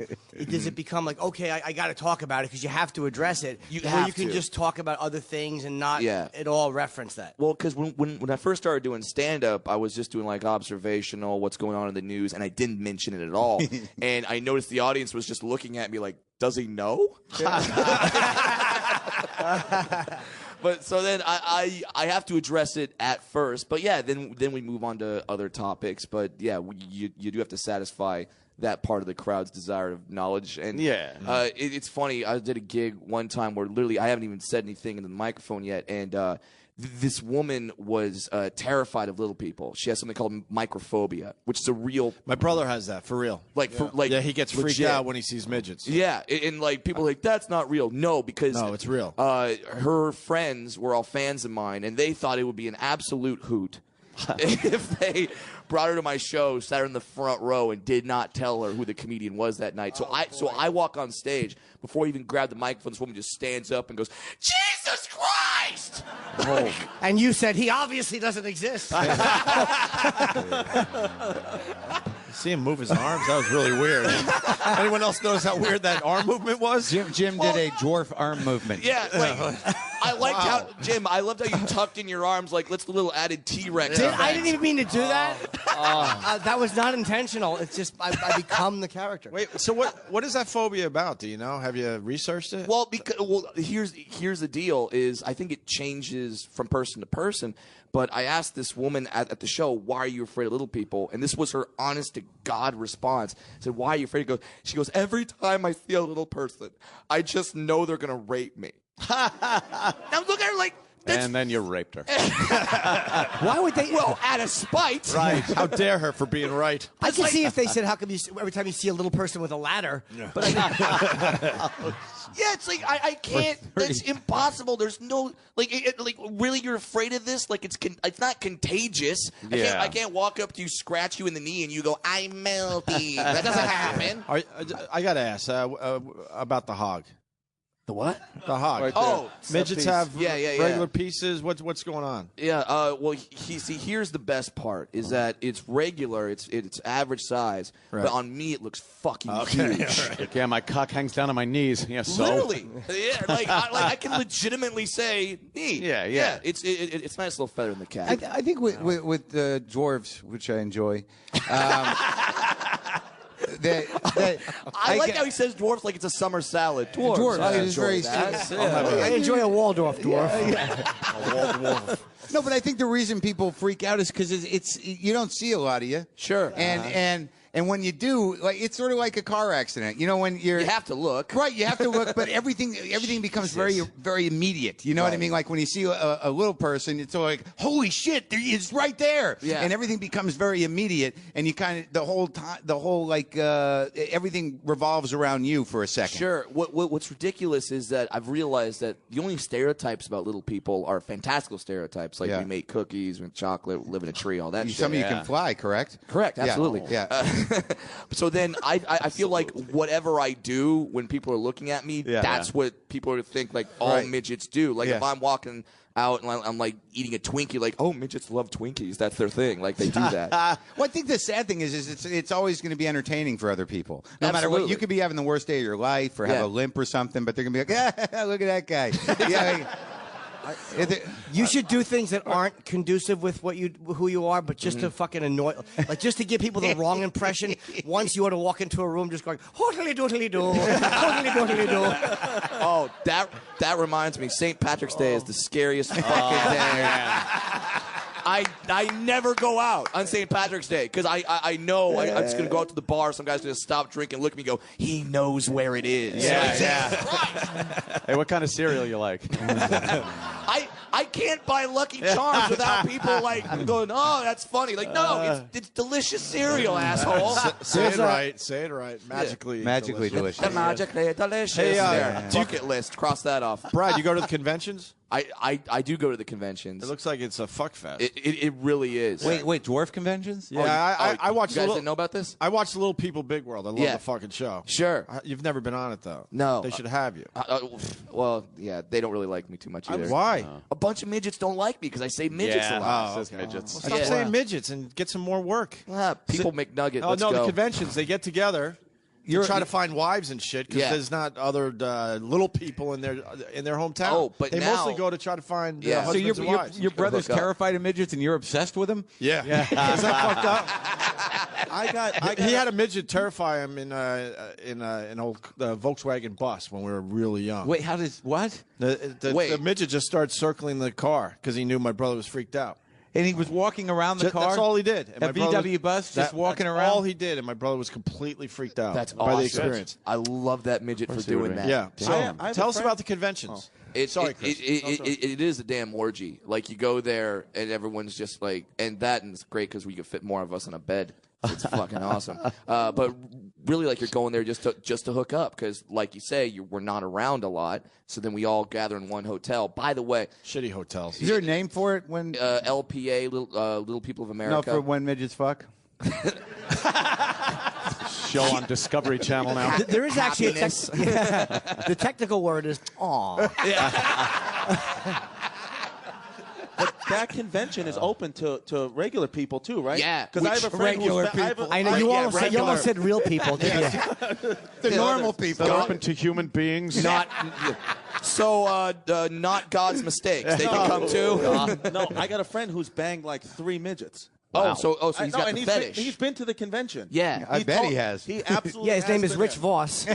does it become like, okay, I got to talk about it because you have to address it, You or have you can to. just talk about other things and not at all reference that? Well, because when I first started doing stand-up, I was just doing like observational, what's going on in the news, and I didn't mention it at all. And I noticed the audience was just looking at me like, does he know? But so then I have to address it at first. But yeah, then we move on to other topics. But yeah, you do have to satisfy that part of the crowd's desire of knowledge. And it's funny. I did a gig one time where literally I haven't even said anything into the microphone yet, and this woman was terrified of little people. She has something called microphobia, which is a real. My brother has that for real. Yeah, he gets freaked out when he sees midgets. Yeah, and like people are like, that's not real. No, because it's real. Her friends were all fans of mine, and they thought it would be an absolute hoot if they brought her to my show, sat her in the front row, and did not tell her who the comedian was that night. So I walk on stage before I even grab the microphone. This woman just stands up and goes, Jesus Christ! And you said he obviously doesn't exist. See him move his arms? That was really weird. Anyone else notice how weird that arm movement was? Jim did a dwarf arm movement. Yeah, like, I liked how, Jim, I loved how you tucked in your arms, like, let's do a little added T-Rex. I didn't even mean to do that. That was not intentional. It's just I become the character. Wait, so what is that phobia about? Do you know? Have you researched it? Well, here's the deal: is I think it changes from person to person. But I asked this woman at the show, "Why are you afraid of little people?" And this was her honest to God response. I said, "Why are you afraid?" She goes, "Every time I see a little person, I just know they're gonna rape me." Now look at her like. And then you raped her. Why would they? Well, out of spite. Right. How dare her for being right? I can see if they said, "How come you every time you see a little person with a ladder?" Yeah. But yeah, it's like I can't. It's impossible. There's no like really. You're afraid of this? Like it's not contagious. I can't walk up to you, scratch you in the knee, and you go, "I'm melting." That doesn't happen. I gotta ask about the hog. The what? The hog. Right there. Midgets have regular yeah. pieces. What's going on? Yeah. Well, here's the best part is that it's regular. It's average size, but on me it looks fucking huge. Yeah, my cock hangs down on my knees. Yeah, so literally. Yeah, I can legitimately say knee. Yeah. It's a nice little feather in the cap. I think with dwarves, which I enjoy. I like how he says dwarfs like it's a summer salad. Dwarfs. Dwarfs. I It is enjoy very that. I enjoy a Waldorf dwarf. A Waldorf. No, but I think the reason people freak out is because it's you don't see a lot of you. Sure. And when you do, like it's sort of like a car accident. You know, when you have to look. Right, you have to look, but everything becomes very immediate. You know what I mean? Like when you see a little person, it's all like, holy shit, it's right there. Yeah. And everything becomes very immediate, and you kind of everything revolves around you for a second. Sure. What's ridiculous is that I've realized that the only stereotypes about little people are fantastical stereotypes, like we make cookies with chocolate, live in a tree, all that shit. Some of you can fly, correct? Correct, absolutely. Yeah. So then I feel like whatever I do when people are looking at me, that's what people think like all midgets do. Like if I'm walking out and I'm like eating a Twinkie, like, oh, midgets love Twinkies. That's their thing. Like they do that. Well, I think the sad thing is it's always going to be entertaining for other people. No matter what, you could be having the worst day of your life or have a limp or something, but they're going to be like, look at that guy. You should do things that aren't conducive with who you are, but just to fucking annoy, like just to give people the wrong impression. Once you ought to walk into a room just going, hoodly doodly doo, hoodly doodly doo. Oh, that reminds me, St. Patrick's Day is the scariest fucking day. I never go out on St. Patrick's Day because I know I'm just going to go out to the bar. Some guy's going to stop drinking, look at me, and go, he knows where it is. Hey, what kind of cereal you like? I can't buy Lucky Charms without people like going, oh, that's funny. Like, no, it's delicious cereal, asshole. Say it right. Say it right. Magically delicious. The magically delicious. Hey, bucket list. Cross that off. Brad, you go to the conventions? I do go to the conventions. It looks like it's a fuck fest. It really is. Wait, dwarf conventions? Yeah, I watched. You guys didn't know about this? I watched Little People Big World. I love the fucking show. Sure. You've never been on it though. No. They should have you. Well, yeah, they don't really like me too much either. Why? A bunch of midgets don't like me because I say midgets a lot. Midgets. Well, stop saying midgets and get some more work. People McNugget. Oh Let's no, go. the conventions they get together. You try to find wives and shit because there's not other little people in their hometown. Oh, but they now, mostly go to try to find So husbands and wives. your brother's terrified of midgets and you're obsessed with them? Yeah. Is that fucked up? He had a midget terrify him in an old Volkswagen bus when we were really young. Wait, how does what? The midget just started circling the car because he knew my brother was freaked out. And he was walking around the car? That's all he did. And a VW bus, just walking around? All he did, and my brother was completely freaked out That's by awesome. the experience. I love that midget for doing that. Yeah. So, tell us about the conventions. Sorry, Chris. It is a damn orgy. Like, you go there, and everyone's just like, and it's great because we could fit more of us in a bed. It's fucking awesome. But really, like, you're going there just to hook up because, like you say, we're not around a lot. So then we all gather in one hotel. By the way, shitty hotels. Is there a name for it? When LPA, Little People of America. No, for when midgets fuck. Show on Discovery Channel now. There is actually the technical word is aw. But that convention is open to regular people too, right? Yeah, because I have a friend regular people. I know you almost said real people. Didn't you? The normal people. They're open to human beings. Not God's mistakes. They can come too. No, I got a friend who's banged like 3 midgets. Wow. So he's got the fetish. He's been to the convention. Yeah, I bet he has. He absolutely. Yeah, his name has is been Rich there. Voss.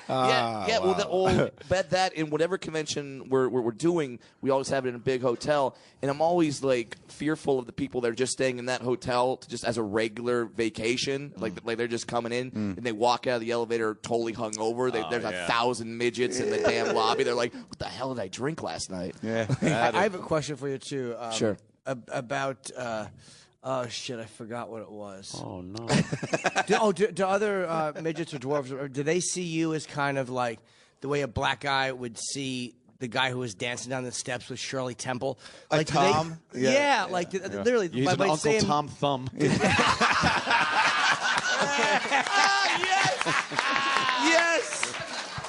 Yeah. We'll bet that in whatever convention we're doing, we always have it in a big hotel, and I'm always like fearful of the people that are just staying in that hotel just as a regular vacation, like they're just coming in and they walk out of the elevator totally hungover. There's 1,000 midgets in the damn lobby. They're like, "What the hell did I drink last night?" Yeah. I have a question for you too. Sure. About. Oh shit! I forgot what it was. Oh no! Do other midgets or dwarves? Do they see you as kind of like the way a black guy would see the guy who was dancing down the steps with Shirley Temple? Like Tom? Literally. He's an Uncle Tom Thumb. Yes.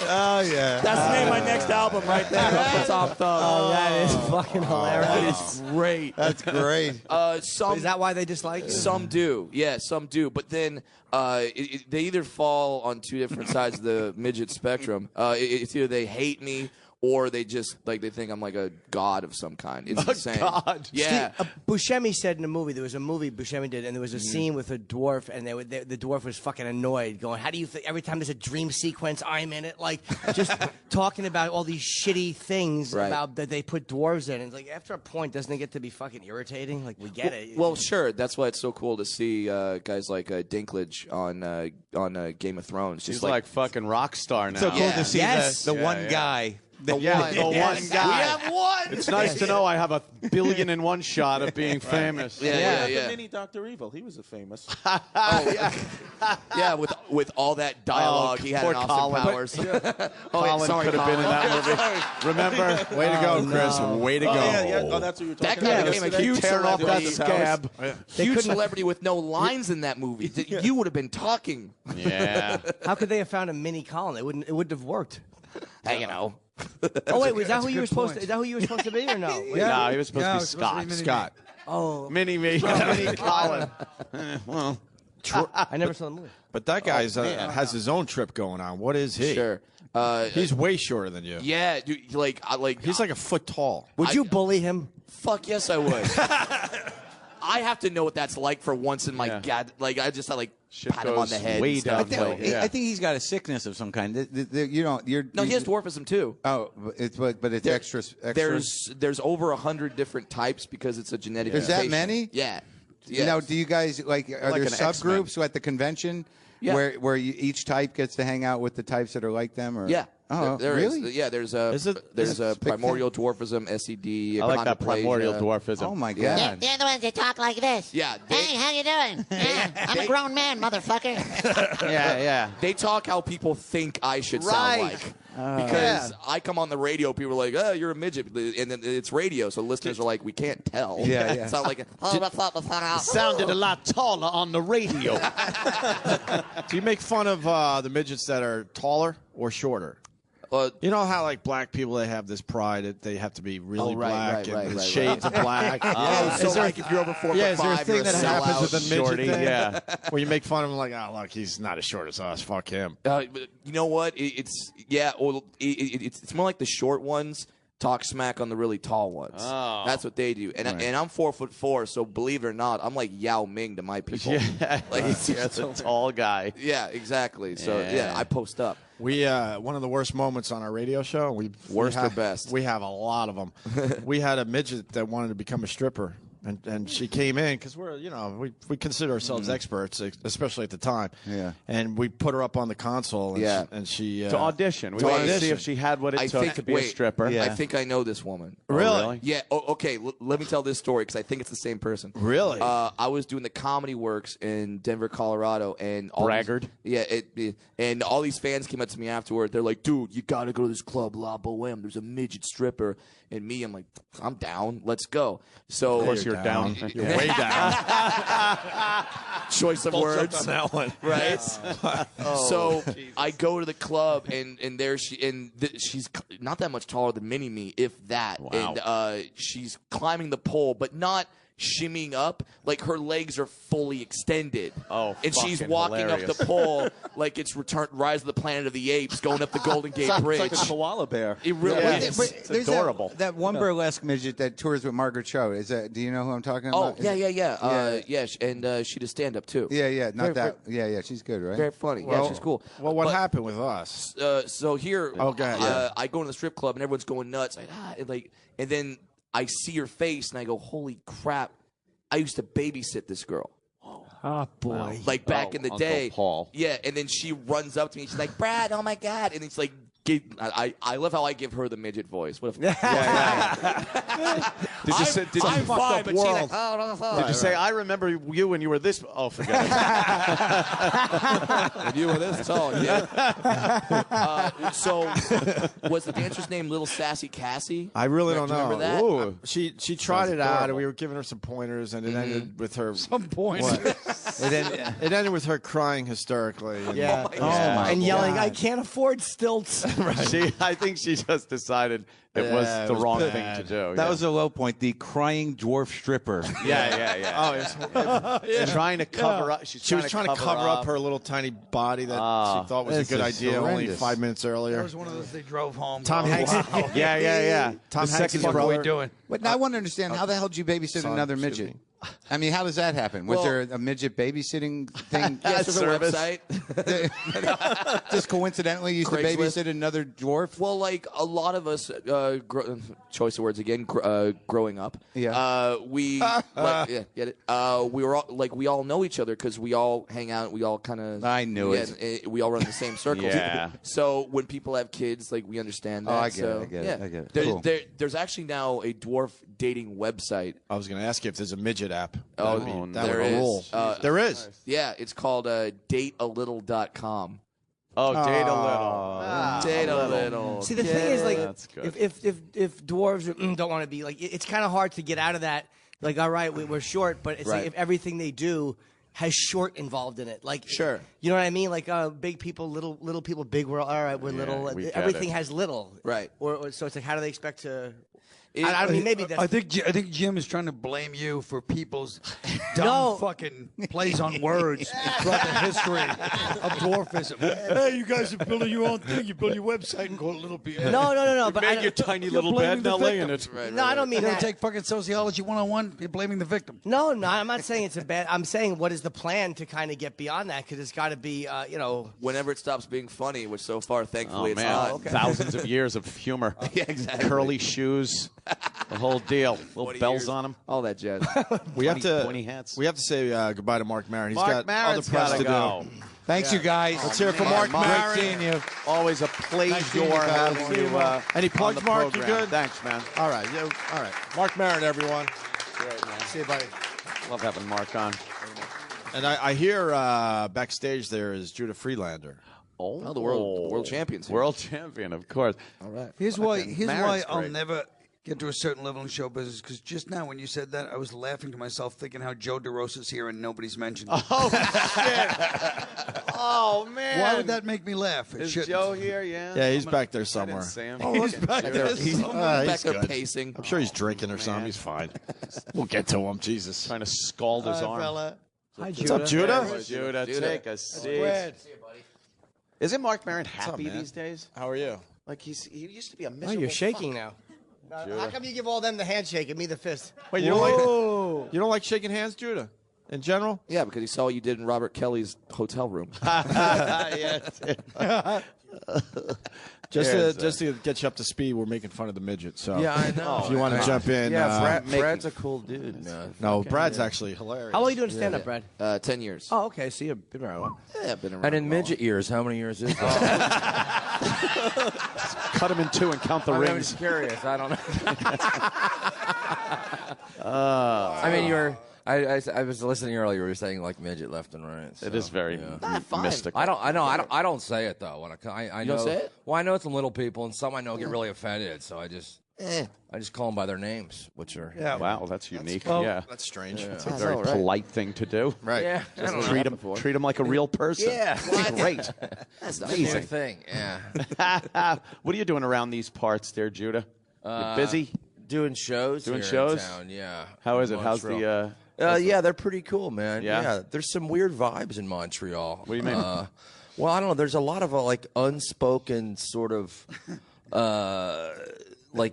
Oh yeah. That's the name of my next album right there. Uncle Tom Thumb. Oh, that is fucking hilarious. That is great. That's great. Is that why they dislike you? Some do. Yeah, some do. But then they either fall on two different sides of the midget spectrum. It's either they hate me or they just like they think I'm like a god of some kind. It's insane. God. Yeah. Buscemi said in a movie, there was a movie Buscemi did, and there was a scene with a dwarf, and the dwarf was fucking annoyed, going, "How do you think every time there's a dream sequence, I'm in it?" Like just talking about all these shitty things about that they put dwarves in. And it's like after a point, doesn't it get to be fucking irritating? Like we get it. Well, sure. That's why it's so cool to see guys like Dinklage on Game of Thrones. Just He's like fucking rock star now. So cool to see the one guy. The one guy. We have one. It's nice to know I have a 1,000,000,001 shot of being famous. Yeah. The mini Dr. Evil, he was a famous. Yeah, with all that dialogue, he had poor an Austin Powers. Colin could have been in that movie. Remember? Way to go, Chris. Way to go. Oh, that's what you were talking That guy about. became a huge Tearing off that celebrity. scab. Huge celebrity with no lines in that movie. You would have been talking. Yeah. How could they have found a mini Colin? It wouldn't have worked. Hey, you know. Oh wait, was that who you were supposed to? Is that who you were supposed to be or no? No, he was supposed to be Scott. Scott. Oh, Mini me. Mini Colin. Well, I never saw the movie. but that guy has his own trip going on. What is he? Sure. He's way shorter than you. Yeah, dude, He's like a foot tall. Would you bully him? Fuck yes, I would. I have to know what that's like for once in my god. Like I just pat him on the head. Way and stuff. down. I think he's got a sickness of some kind. No, he has dwarfism too. Oh, but it's extra. There's over 100 different types because it's a genetic. There's that many? Yeah. Now, do you guys are Like there an subgroups at the convention where each type gets to hang out with the types that are like them? Or Yeah. Oh, there really? is. Yeah, there's a primordial dwarfism, SED. I like that primordial dwarfism. Oh my god! They're the ones that talk like this. Yeah. Hey, how you doing? I'm a grown man, motherfucker. Yeah. They talk how people think I should sound like. Because I come on the radio, people are like, "Oh, you're a midget," and then it's radio, so listeners are like, "We can't tell." Yeah. Sound like Sounded a lot taller on the radio. Do you make fun of the midgets that are taller or shorter? You know how like black people, they have this pride that they have to be really black and shades of black. So like if you're over 4'5", is there a thing that happens with the midget shorty, thing? yeah. Where you make fun of him like, oh look, he's not as short as us. Fuck him. You know what? It's more like the short ones talk smack on the really tall ones. Oh. That's what they do. And I'm 4'4", so believe it or not, I'm like Yao Ming to my people. Yeah, like that's a tall guy. Yeah, exactly. So yeah, I post up. We one of the worst moments on our radio show. Worst or best? We have a lot of them. We had a midget that wanted to become a stripper. And she came in because we consider ourselves experts, especially at the time. Yeah. And we put her up on the console. And she to audition. We wanted to see if she had what it took to be a stripper. I think I know this woman. Really? Yeah. Okay. Let me tell this story because I think it's the same person. Really? I was doing the Comedy Works in Denver, Colorado, and braggart. And all these fans came up to me afterward. They're like, "Dude, you got to go to this club, La Boheme. There's a midget stripper." And me, I'm like, "I'm down. Let's go." So of course you're down. You're way down. Choice of words on that one, right? So I go to the club, and there she's not that much taller than Mini Me, if that. Wow. And she's climbing the pole, but not shimmying up. Like her legs are fully extended. Oh, and she's fucking walking hilarious. up the pole like it's Rise of the Planet of the Apes, going up the Golden Gate Bridge. It's like a koala bear. It really is. It's adorable. That one burlesque midget that tours with Margaret Cho. Do you know who I'm talking about? Oh, yeah. And she does stand up too. Yeah. Yeah. She's good, right? Very funny. Well, she's cool. Well, what happened with us? So here, I go to the strip club and everyone's going nuts. And then I see her face and I go, "Holy crap! I used to babysit this girl." Oh boy! Like back in the Uncle day. Paul. Yeah, and then she runs up to me. She's like, "Brad, oh my god!" And it's like, I love how I give her the midget voice. What if? Did you say? Did I'm you fine, but she's like, Did you say I remember you when you were this? Oh, forget it. When you were this tall, yeah. So, was the dancer's name Little Sassy Cassie? I really don't know. Remember that? Ooh. She tried it out, and we were giving her some pointers, and it ended with her Some pointers. It ended with her crying hysterically. And, and yelling, "I can't afford stilts." I think she just decided it was the wrong thing to do. That was a low point. The crying dwarf stripper. Oh, it's trying to cover up. She was trying to cover up her little tiny body that she thought was a good idea only 5 minutes earlier. That was one of those they drove home. Tom Hanks. Wow. Yeah. Tom Hanks' brother. What are we doing? But now I want to understand, how the hell did you babysit another midget? I mean, how does that happen? Was there a midget babysitting thing? Yes, there's a website. Just coincidentally used to babysit another dwarf? Well, like a lot of us, choice of words again, growing up. We get it. We were all, we all know each other because we all hang out. We all kind of. I knew it. We all run the same circles. Yeah. So when people have kids, we understand that. I get it. I get it. There's actually now a dwarf dating website. I was going to ask you if there's a midget app. Oh, that there would is. rule. There is. Yeah, it's called datealittle.com. Oh, date a little. Date a little. See, the thing is, That's good. if dwarves don't want to be it's kind of hard to get out of that. All right, we're short, but it's if everything they do has short involved in it. Sure. You know what I mean? Big people, little people, big. We're all right. We're little. Everything has little. Right. Or so it's how do they expect to? I mean, maybe that's. I think Jim is trying to blame you for people's dumb fucking plays on words throughout the history of dwarfism. Hey, you guys are building your own thing. You build your website and call it Little B. No. But made your tiny little bed, now lay in it. No, I don't mean you that. take fucking sociology 101. You're blaming the victim. No, I'm not saying it's a bad. I'm saying what is the plan to kind of get beyond that? Because it's got to be, Whenever it stops being funny, which so far, thankfully, it's man. not. Thousands of years of humor. Yeah, exactly. Curly shoes, the whole deal. Little bells on them. All that jazz. We have to pointy hats. We have to say goodbye to Mark Maron. He's got Maron's other press to go. do. Thanks, you guys. Let's hear it for Mark Maron. Great seeing you. Always a pleasure seeing you, pal. having you. Any plugs, on the Mark? You program. good? Thanks, man. All right. All right. Mark Maron, everyone. Great, man. See you, buddy. Love having Mark on. And I hear backstage there is Judah Friedlander. Oh, the world champions. World champion, of course. All right. Here's why Maron's I'll great. never get to a certain level in show business, because just now when you said that, I was laughing to myself thinking how Joe DeRosa's here and nobody's mentioned him. Oh, shit. Oh, man. Why would that make me laugh? It Is shouldn't. Joe here? Yeah. Yeah, he's back there somewhere. He's back there. He's Back there good. pacing. I'm sure he's drinking or something. He's fine. We'll get to him. Jesus. Trying to scald his arm. Hi, What's up, Judah? Judah, take a seat. Isn't Mark Maron happy these days? How are you? He used to be a Oh, miserable you're shaking fuck. now. How come you give all them the handshake and me the fist? Wait, you don't like shaking hands, Judah? In general? Yeah, because he saw what you did in Robert Kelly's hotel room. Just to get you up to speed, we're making fun of the midget. So Yeah, I know. if you want to jump in, Brad's a cool dude. no, Brad's actually hilarious. How long are you doing stand-up, Brad? 10 years. Oh, okay. So you've been around. Yeah, I've been around. And in midget years, how many years is that? Cut him in two and count the I'm rings. just curious. I don't know. I mean, I was listening earlier. You were saying midget left and right. So, It is very mystical. I don't say it though. When I You know, don't say it? Well, I know some little people, and some I know get really offended. So I just call them by their names, which are Wow, that's unique. That's strange. It's a very polite thing to do. Right. Yeah, Just treat him like a real person. Yeah. Great. That's amazing. thing. Yeah. What are you doing around these parts there, Judah? You busy? Doing shows. Doing here shows? In town, yeah. How is In it? How's Montreal. the? Yeah, they're pretty cool, man. Yeah? There's some weird vibes in Montreal. What do you mean? Well, I don't know. There's a lot of unspoken sort of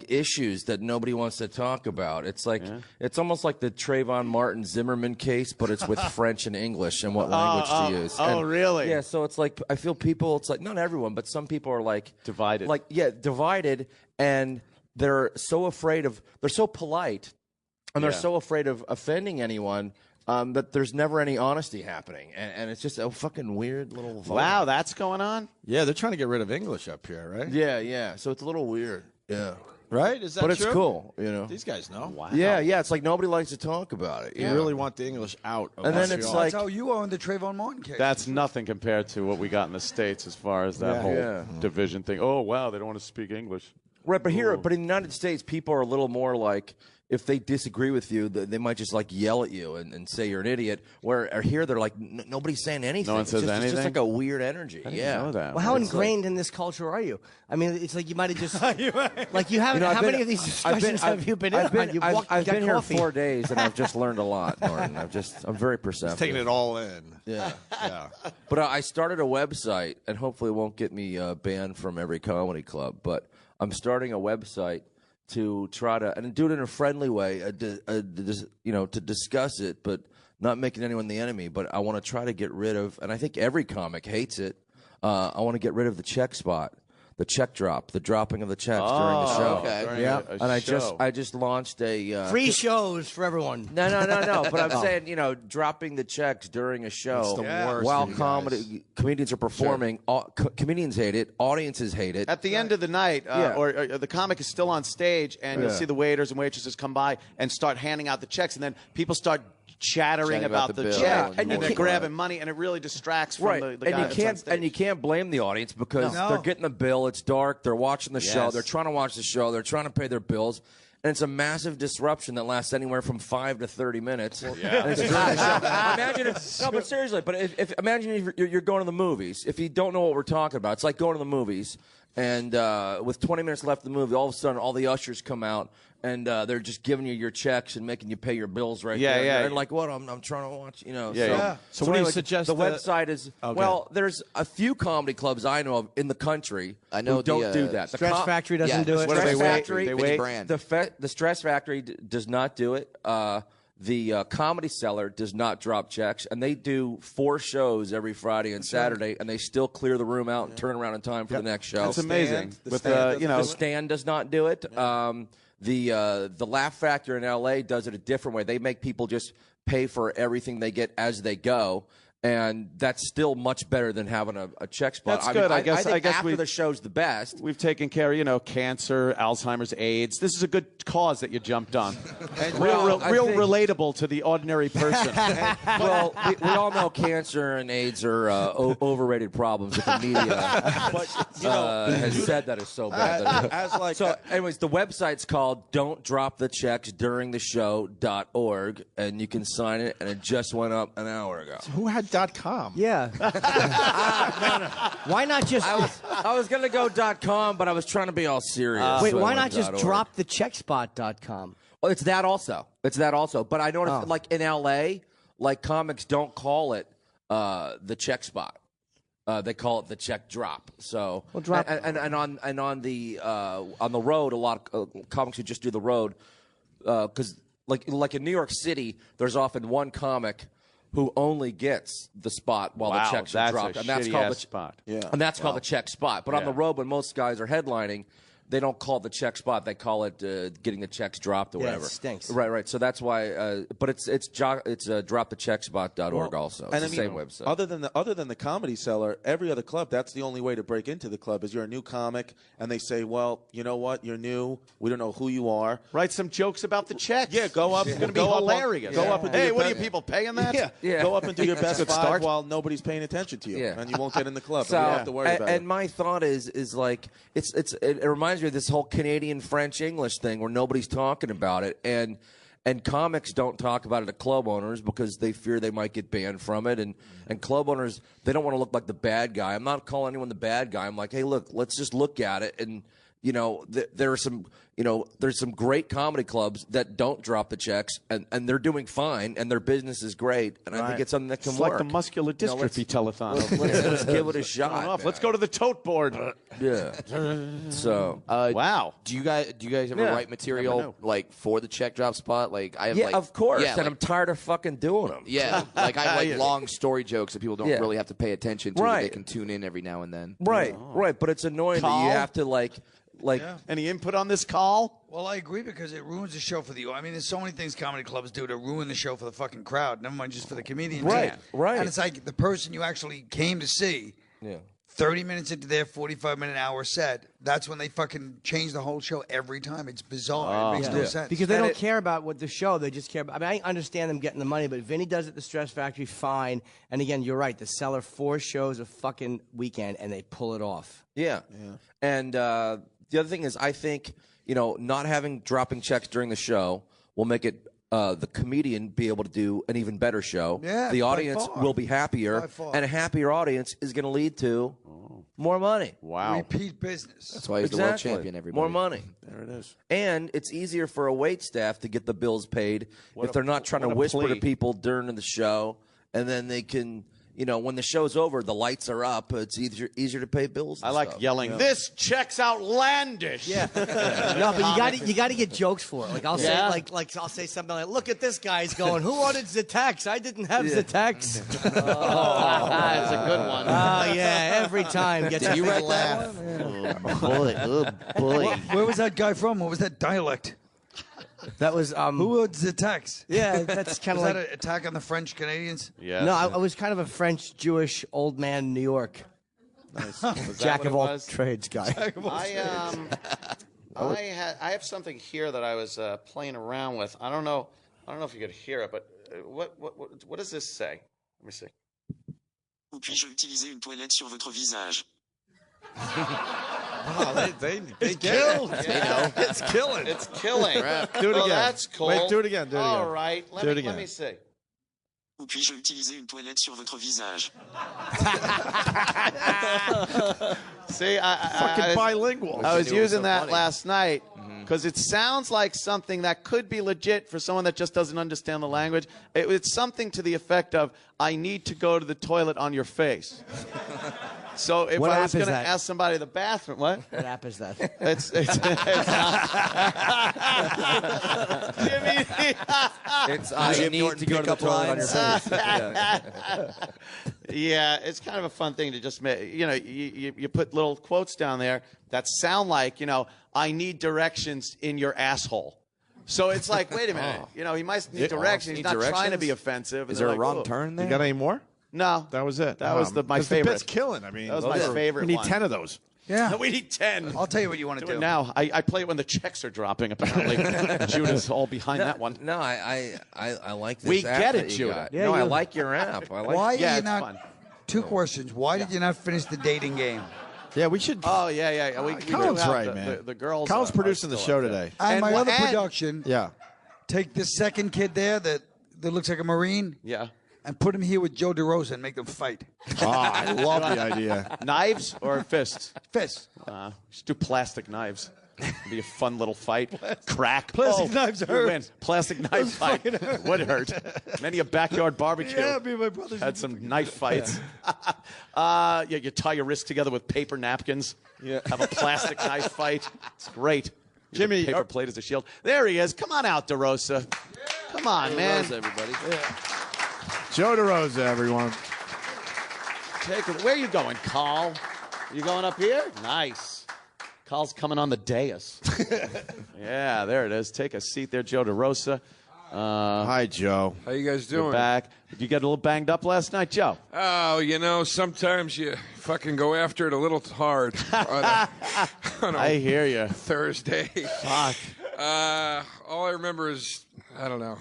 issues that nobody wants to talk about. It's it's almost like the Trayvon Martin Zimmerman case, but it's with French and English and what language to use. Oh, And, really? Yeah. So it's I feel people. It's not everyone, but some people are divided. Divided, and they're so afraid of. They're so polite. And they're so afraid of offending anyone that there's never any honesty happening. And it's just a fucking weird little vibe. Wow, that's going on? Yeah, they're trying to get rid of English up here, right? Yeah. So it's a little weird. Yeah. Right? Is that But true? it's cool, you know. These guys know. Wow. Yeah. It's nobody likes to talk about it. You really want the English out of And then Montreal. it's That's how you are in the Trayvon Martin case. That's nothing compared to what we got in the States as far as that whole division thing. Oh, wow, they don't want to speak English. Right, but in the United States, people are a little more if they disagree with you, they might just like yell at you and say you're an idiot. Where here they're like nobody's saying anything. No one says anything. It's just like a weird energy. I didn't know that. Well, how ingrained in this culture are you? I mean, it's like you might have just like you haven't. How many of these discussions have you been in? I've been here 4 days and I've just learned a lot, Norton. I'm very perceptive. He's taking it all in. Yeah. Yeah. But I started a website, and hopefully it won't get me banned from every comedy club. But I'm starting a website to try to and do it in a friendly way, to discuss it, but not making anyone the enemy. But I want to try to get rid of, and I think every comic hates it. I want to get rid of the check spot. The check drop, the dropping of the checks during the show. Okay. Yeah, and I just launched a free shows for everyone. No. But I'm saying, dropping the checks during a show It's the worst while for you comedians are performing. Comedians hate it. Audiences hate it. At the end of the night, or the comic is still on stage, and you'll see the waiters and waitresses come by and start handing out the checks, and then people start chattering about the bill. check, And and they're grabbing money, and it really distracts from the guy and that's on stage. you can't blame the audience because they're getting the bill. It's dark. They're watching the show. They're trying to watch the show. They're trying to pay their bills. And it's a massive disruption that lasts anywhere from 5 to 30 minutes. And it's during the show. Imagine but seriously, imagine if you're going to the movies. If you don't know what we're talking about, it's like going to the movies, and with 20 minutes left of the movie, all of a sudden all the ushers come out, and they're just giving you your checks and making you pay your bills right there. Yeah. And like, what? I'm trying to watch, So what do you suggest? The website is, well, there's a few comedy clubs I know of in the country who don't do that. The Stress Factory doesn't do it. Stress They Factory, wait. the Stress Factory does not do it. The Comedy Cellar does not drop checks, and they do 4 shows every Friday and Saturday, and they still clear the room out and turn around in time for the next show. That's amazing. The Stand does not do it. The Laugh Factor in L.A. does it a different way. They make people just pay for everything they get as they go. And that's still much better than having a check spot. That's good. I guess after the show's the best. We've taken care of, cancer, Alzheimer's, AIDS. This is a good cause that you jumped on. real relatable to the ordinary person. Well, we all know cancer and AIDS are overrated problems that the media has said that is so bad. So, anyways, the website's called don'tdropthechecks.duringtheshow.org, and you can sign it, and it just went up an hour ago. Who had .com? Yeah. Why not just? I was gonna go .com, but I was trying to be all serious. Wait, so why I not went just .org. drop the checkspot.com? Oh, it's that also. But I noticed, like in LA, like comics don't call it the check spot. They call it the check drop. So drop. And on the road, a lot of comics who just do the road because like in New York City, there's often one comic who only gets the spot while the checks are dropped, and that's called the spot. And that's called the check spot. But on the road, when most guys are headlining, they don't call it the check spot. They call it getting the checks dropped or whatever. It stinks. Right. So that's why. But it's dropthecheckspot.org also. It's the same website. Other than the Comedy Cellar, every other club, that's the only way to break into the club is you're a new comic, and they say, well, you know what, you're new. We don't know who you are. Write some jokes about the checks. Yeah, go up. It's going to be hilarious. Go up and do hey, your what are best. you people paying that? Yeah. Go up and do your best Good five start. while nobody's paying attention to you, and you won't get in the club. So, you don't have to worry about it. And my thought is like it reminds me of this whole Canadian French English thing where nobody's talking about it, and comics don't talk about it to club owners because they fear they might get banned from it, and club owners, they don't want to look like the bad guy. I'm not calling anyone the bad guy. I'm like, hey, look, let's just look at it, and there are some there's some great comedy clubs that don't drop the checks, and they're doing fine, and their business is great, and I think it's something that can It's work. like the muscular dystrophy telethon. Let's give it a shot. Let's go to the tote board. Yeah. So wow. Do you guys ever write material like for the check drop spot? Like I have of course. Yeah, and I'm tired of fucking doing them. Yeah, like I have long story jokes that people don't really have to pay attention to. Right. They can tune in every now and then. Right. But it's annoying that you have to like any input on this call? Well, I agree because it ruins the show for the. I mean, there's so many things comedy clubs do to ruin the show for the fucking crowd. Never mind just for the comedian. Right. And it's like the person you actually came to see. Yeah. 30 minutes into their 45-minute hour set, that's when they fucking change the whole show every time. It's bizarre. It makes no sense. Because they don't care about what the show. They just care about. I mean, I understand them getting the money, but Vinny does it at the Stress Factory, fine. And again, you're right. The Cellar 4 shows a fucking weekend, and they pull it off. Yeah. And the other thing is, I think, not dropping checks during the show will make it the comedian be able to do an even better show. Yeah, the by audience far. will be happier, By far. and a happier audience is going to lead to more money. Wow. Repeat business. That's why he's the world champion, everybody. More money. There it is. And it's easier for a wait staff to get the bills paid if they're not trying to whisper to people during the show, and then they can, when the show's over, the lights are up. It's easier to pay bills. I like stuff. yelling, "This check's outlandish." Yeah. No, but you got to get jokes for it. Like I'll say I'll say something like, "Look at this guy's going. Who ordered the tax? I didn't have the tax." That's a good one. Oh yeah, every time gets Did a you big write laugh. that one? Oh boy. Where was that guy from? What was that dialect? That was Who ordered the tax? Yeah, that's kind of Was like that an attack on the French Canadians? Yeah. No, I was kind of a French Jewish old man in New York. Jack of all trades guy. I have something here that I was playing around with. I don't know if you could hear it, but what does this say? Let me see. Ou puis-je utiliser une toilette sur votre visage? Wow, they killed. Yeah. It's killing. It's killing. Do it again. That's cool. Wait, do it again. Do it again. All right. Let me see. Ou puis-je utiliser une toilette sur votre visage? See, Fucking bilingual. I was using so that funny. last night because it sounds like something that could be legit for someone that just doesn't understand the language. It's something to the effect of, "I need to go to the toilet on your face." So if What I app was is going to that? ask somebody the bathroom, what? What app is that? It's Jimmy. It's you need to go to the toilet on your face. Yeah, it's kind of a fun thing to just make. You put little quotes down there that sound like, "I need directions in your asshole." So it's like, wait a minute, he might need directions. He's not trying to be offensive. Is there a wrong turn there? You got any more? No, That was it. That was my 'cause favorite. The bit's killing. I mean, That was my favorite. We need one. 10 of those. Yeah. We need 10. I'll tell you what you want to Do do. it now. I play it when the checks are dropping. Apparently, Judah's all behind that one. No, I like this. We app get that it, you Judah. got. Yeah, No, I you- like your app. I like. Why Yeah, are you it's not? fun. Two questions. Why did you not finish the dating game? Yeah, we should. Oh yeah. We Colin's do have right, the, man. The girls. Colin's are producing the still show out there. today. And my wha- other and- production. Yeah. Take the second kid there that looks like a Marine Yeah. and put him here with Joe DeRosa and make them fight. I love the idea. Knives or fists? Fists. Just do plastic knives. It'd be a fun little fight. Crack. Plastic knives you hurt. win. Plastic knife fight would hurt. Many a backyard barbecue. Yeah, me and my brothers had some knife fights. You tie your wrists together with paper napkins. Yeah. Have a plastic knife fight. It's great. Use Jimmy, a paper plate as a shield. There he is. Come on out, DeRosa. Come on, man. DeRosa, everybody. Joe DeRosa, everyone. Where are you going, Carl? You going up here? Nice. Carl's coming on the dais. Yeah, there it is. Take a seat there, Joe DeRosa. Hi, Joe. How you guys You're doing? back. Did you get a little banged up last night, Joe? Oh, sometimes you fucking go after it a little hard on a I hear you. Thursday. Fuck. All I remember is, I don't know.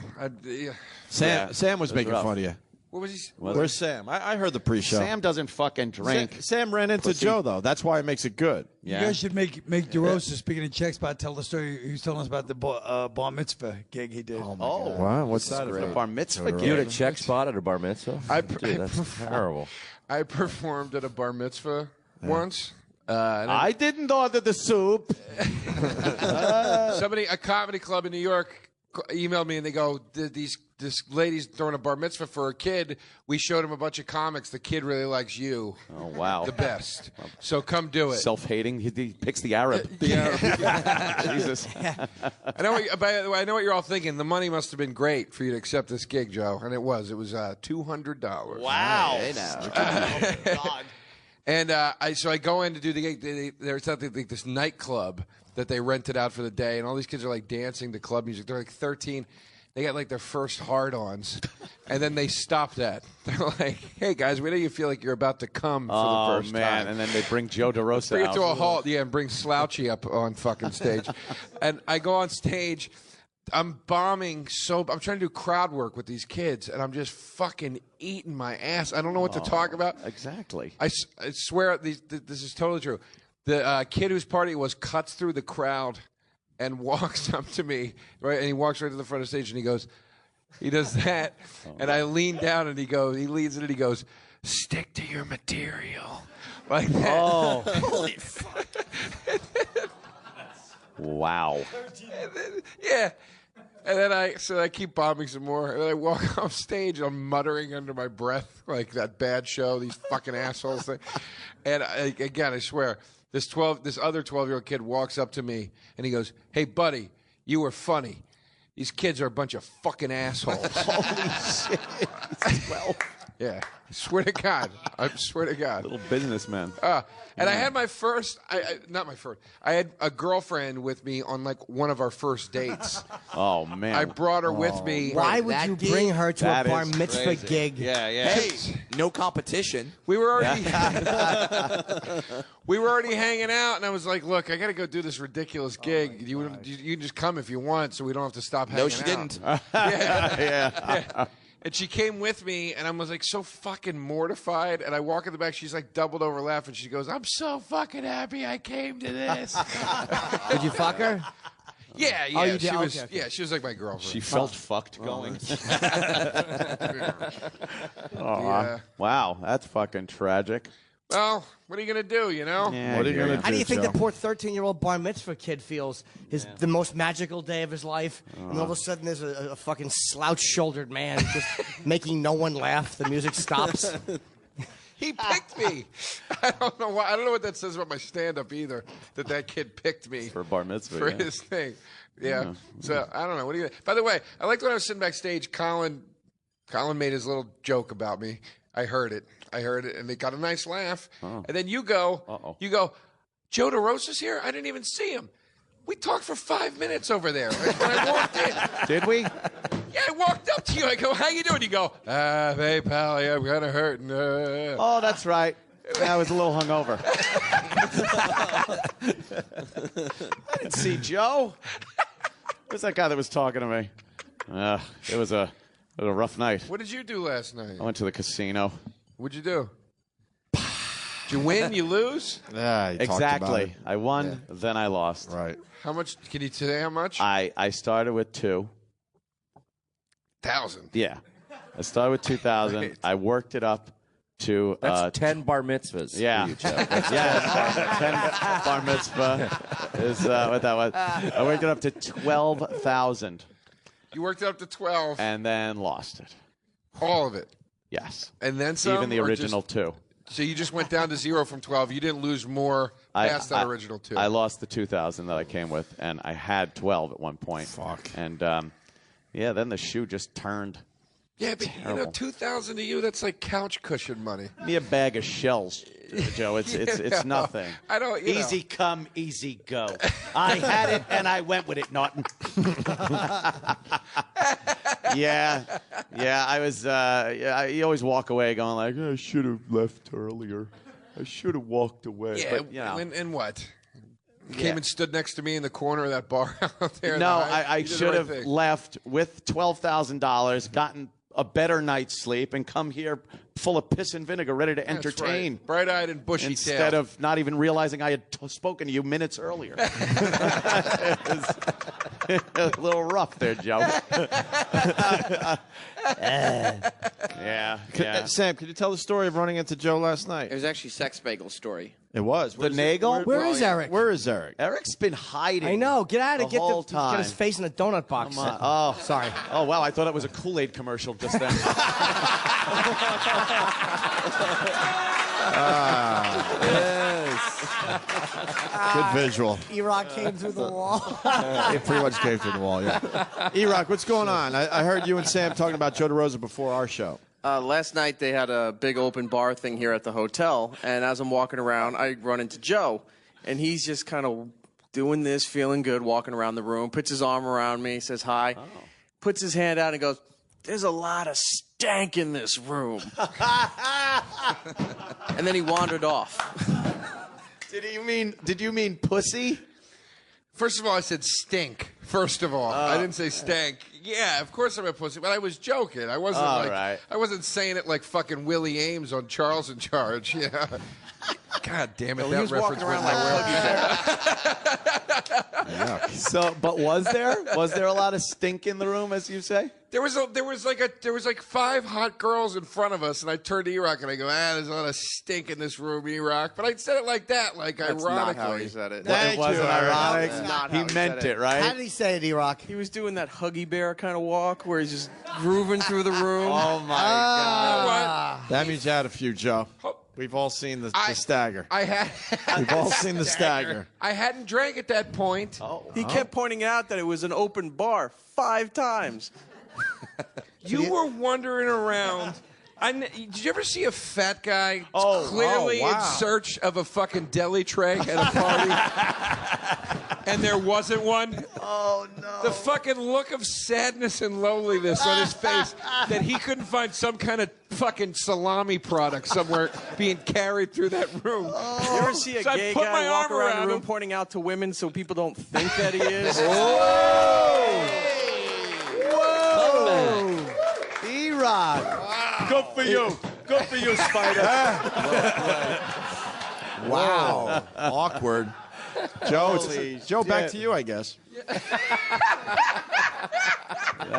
Sam was making rough. fun of you. What was he? Where's Sam? I heard the pre-show. Sam doesn't fucking drink. Sam ran into Pussy. Joe, though. That's why it makes it good. You guys should make DeRosa, speaking of check spot, tell the story. He was telling us about the bar mitzvah gig he did. Oh, Wow, what's that? the bar mitzvah You had a gig. check spot at a bar mitzvah? Dude, that's terrible. I performed at a bar mitzvah once. I didn't order the soup. A comedy club in New York emailed me and they go, this lady's throwing a bar mitzvah for her kid. We showed him a bunch of comics. The kid really likes you. Oh, wow. The best. So come do it. Self-hating. He picks the Arab. Jesus. I know. By the way, I know what you're all thinking. The money must have been great for you to accept this gig, Joe, and it was. It was $200. Wow. Hey, now. Oh, God. And so I go in to do the gig. There's something like this nightclub that they rented out for the day, and all these kids are like dancing to club music. They're like 13. They got like their first hard-ons, and then they stop that. They're like, "Hey guys, we know you feel like you're about to come for the first time." And then they bring Joe DeRosa Bring out. it to a halt, and bring Slouchy up on fucking stage. And I go on stage. I'm bombing I'm trying to do crowd work with these kids, and I'm just fucking eating my ass. I don't know what to talk about. Exactly. I swear this is totally true. The kid whose party it was cuts through the crowd and walks up to me, right? And he walks right to the front of the stage, and he goes, he does that, and I lean down, and he leans in, and he goes, stick to your material, like that. Oh. Holy fuck! Wow. Yeah. And then I keep bombing some more, and then I walk off stage. I'm muttering under my breath like that bad show, these fucking assholes thing. And again, I swear, this other 12-year-old kid walks up to me and he goes, "Hey, buddy, you were funny. These kids are a bunch of fucking assholes." Holy shit! He's 12. Yeah, I swear to God. I swear to God. Little businessman. And I had my first, not my first, I had a girlfriend with me on like one of our first dates. Oh, man. I brought her with me. Why would you bring her to a bar mitzvah gig? Yeah, yeah. Hey, no competition. We were already we were already hanging out, and I was like, "Look, I got to go do this ridiculous gig. You can just come if you want, so we don't have to stop hanging out." No, she didn't. Yeah. And she came with me, and I was like so fucking mortified. And I walk in the back, she's like doubled over laughing. She goes, "I'm so fucking happy I came to this." Did you fuck her? Yeah. Oh, you did? She was, Okay. yeah, she was like my girlfriend. She felt fucked going. Yeah. Wow, that's fucking tragic. Well, what are you gonna do? You know? Yeah, What are you going to do, How do you think Joe? the poor 13-year-old bar mitzvah kid feels? The most magical day of his life, and all of a sudden there's a fucking slouch-shouldered man just making no one laugh. The music stops. He picked me. I don't know why. I don't know what that says about my stand-up either. That kid picked me For bar mitzvah, for yeah. his thing. Yeah. So I don't know. What do you? By the way, I liked when I was sitting backstage. Colin made his little joke about me. I heard it, and they got a nice laugh. Oh. And then you go, Joe DeRosa's here? I didn't even see him. We talked for 5 minutes over there when I walked in. Did we? Yeah, I walked up to you. I go, "How you doing?" You go, "Hey, pal, yeah, I'm kind of hurting." Oh, that's right. I was a little hungover. I didn't see Joe. Who's that guy that was talking to me? It was a rough night. What did you do last night? I went to the casino. What'd you do? Did you win? You lose? Yeah, he talked about Exactly. it. I won, then I lost. Right. How much? Can you say how much? I started with 2,000. Yeah. I started with 2,000. Right. I worked it up to That's 10 bar mitzvahs. Yeah. For you, Joe. Yeah. 10 bar mitzvah is what that was. I worked it up to 12,000 You worked it up to 12. and then lost it. All of it. Yes. And then some? Even the or original just- 2. So you just went down to 0 from 12. You didn't lose more past that original 2. I lost the 2,000 that I came with, and I had 12 at one point. Fuck. And then the shoe just turned. Yeah, but Terrible. 2,000 to you, that's like couch cushion money. Me a bag of shells, Joe. It's nothing. I don't. Easy come, easy go. I had it and I went with it, Norton. Yeah. I was. You always walk away going like, I should have left earlier. I should have walked away. Yeah. But, you know. And what? You came and stood next to me in the corner of that bar out there. No, in the high- I you did the should right have thing. left with $12,000, gotten a better night's sleep, and come here full of piss and vinegar, ready to That's entertain. right. Bright-eyed and bushy-tailed. Instead of not even realizing I had spoken to you minutes earlier. It was a little rough there, Joe. Yeah. Sam, could you tell the story of running into Joe last night? It was actually Sex Bagel story. It was. The Nagel? Where is Eric? Where is Eric? Eric's been hiding. I know. Get out of the whole time. Get his face in a donut box. Come on. Oh, sorry. Oh, wow. I thought it was a Kool-Aid commercial just then. Good visual. E-Rock came through the wall. It pretty much came through the wall, yeah. E-Rock, what's going on? I heard you and Sam talking about Joe DeRosa before our show. Last night they had a big open bar thing here at the hotel, and as I'm walking around, I run into Joe, and he's just kind of doing this, feeling good, walking around the room, puts his arm around me, says hi, puts his hand out and goes, "There's a lot of stank in this room." And then he wandered off. Did you mean pussy? First of all, I said stink. First of all, I didn't say stank. Yeah, of course I'm a pussy, but I was joking. I wasn't All right. I wasn't saying it like fucking Willie Ames on Charles in Charge. Yeah. God damn it! He That was reference walking around went like nowhere. So, but was there a lot of stink in the room, as you say? There was like 5 hot girls in front of us, and I turned to E-Rock and I go, there's a lot of stink in this room, E-Rock. But I said it like that, like That's ironically. not how he said it. It wasn't ironic. That's not He how he meant said it, right? How did he say it, E-Rock? He was doing that Huggy Bear kind of walk where he's just grooving through the room. Oh my God! That means you had a few, Joe. We've all seen the stagger. We've all seen the stagger. I hadn't drank at that point. He kept pointing out that it was an open bar 5 times. You were wandering around. Did you ever see a fat guy clearly in search of a fucking deli tray at a party? And there wasn't one? Oh, no. The fucking look of sadness and loneliness on his face that he couldn't find some kind of fucking salami product somewhere being carried through that room. You ever see a So I gay put guy my walk arm around around the room him. pointing out to women so people don't think that he is? Whoa! E-Rock. Good for you. Good for you, Spider. Wow. Awkward. Joe, Joe, back to you, I guess.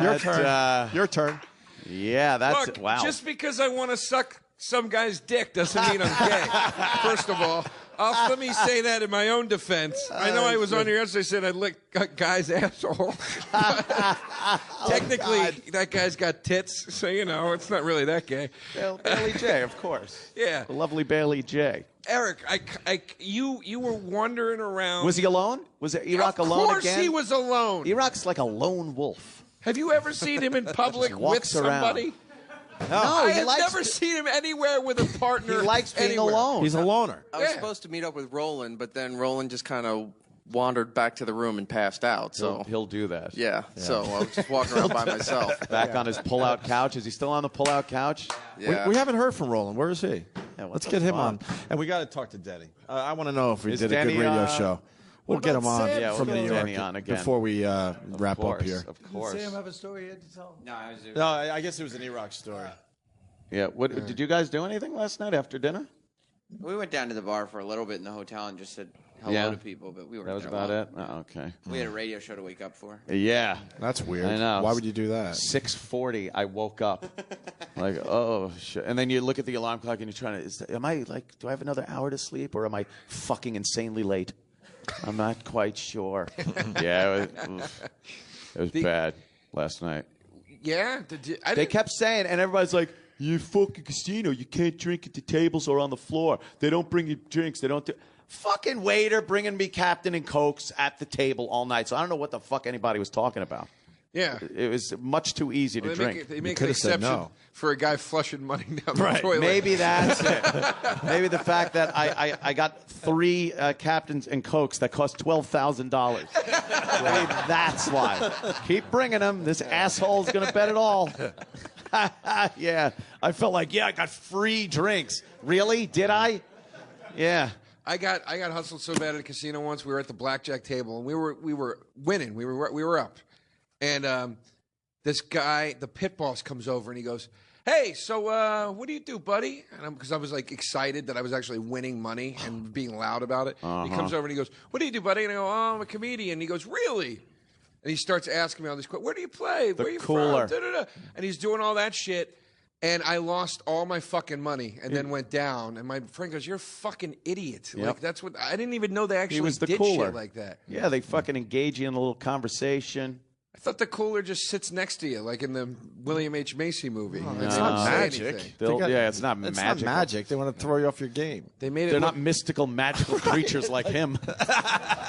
Your turn. Your turn. Yeah, that's Look, wow. just because I want to suck some guy's dick doesn't mean I'm gay. First of all, let me say that in my own defense. I know I was on here yesterday said I licked a guy's asshole. Technically, that guy's got tits, so it's not really that gay. Bailey J, of course. Yeah. The lovely Bailey J. Eric, you were wandering around. Was he alone? Was E-Rock alone again? Of course he was alone. E-Rock's like a lone wolf. Have you ever seen him in public Just with walks around. somebody? No, I he have likes never seen him anywhere with a partner. He likes being anywhere. alone. He's a loner. I was supposed to meet up with Roland, but then Roland just kind of wandered back to the room and passed out. So He'll do that. yeah. So I was just walking around by myself. Back on his pull-out couch. Is he still on the pull-out couch? Yeah. We haven't heard from Roland. Where is he? Yeah, what Let's the get him fuck? on. And we got to talk to Denny. I want to know if we Is did Denny, a good radio show. We'll get him on Yeah, from we'll New get York Denny on again. before we wrap course, up here. Of course. Sam have a story he had to tell? No, I guess it was an E-Rock story. Yeah. What did you guys do anything last night after dinner? We went down to the bar for a little bit in the hotel and just said hello to people, but we weren't That was there about long. it? Oh, okay. We had a radio show to wake up for. Yeah. That's weird. I know. Why would you do that? 6:40, I woke up. Like, oh, shit. And then you look at the alarm clock and you're trying to, do I have another hour to sleep or am I fucking insanely late? I'm not quite sure. Yeah, it was bad last night. Yeah? They kept saying, and everybody's like, you fucking casino, you can't drink at the tables or on the floor. They don't bring you drinks. They don't do... Fucking waiter bringing me Captain and Cokes at the table all night. So I don't know what the fuck anybody was talking about. Yeah. It was much too easy to drink. They make an exception for a guy flushing money down the Right. toilet. Maybe that's it. Maybe the fact that I got 3 Captains and Cokes that cost $12,000. Maybe that's why. Keep bringing them. This asshole's going to bet it all. Yeah. I felt like, I got free drinks. Really? Did I? Yeah. I got hustled so bad at a casino once. We were at the blackjack table and we were winning. We were up. And this guy, the pit boss, comes over and he goes, "Hey, so what do you do, buddy?" And because I was like excited that I was actually winning money and being loud about it. He comes over and he goes, "What do you do, buddy?" And I go, "Oh, I'm a comedian." And he goes, "Really?" And he starts asking me all these questions. "Where do you play? Where are you cooler. from?" Da-da-da. And he's doing all that shit. And I lost all my fucking money and then went down. And my friend goes, "You're a fucking idiot." Yep. Like, that's what I didn't even know they actually He was the did cooler. shit like that. Yeah, they fucking engage you in a little conversation. I thought the cooler just sits next to you, like in the William H. Macy movie. It's not magic. It's not It's magic. not magic. They want to throw you off your game. They made it. They're look- not mystical, magical creatures like him.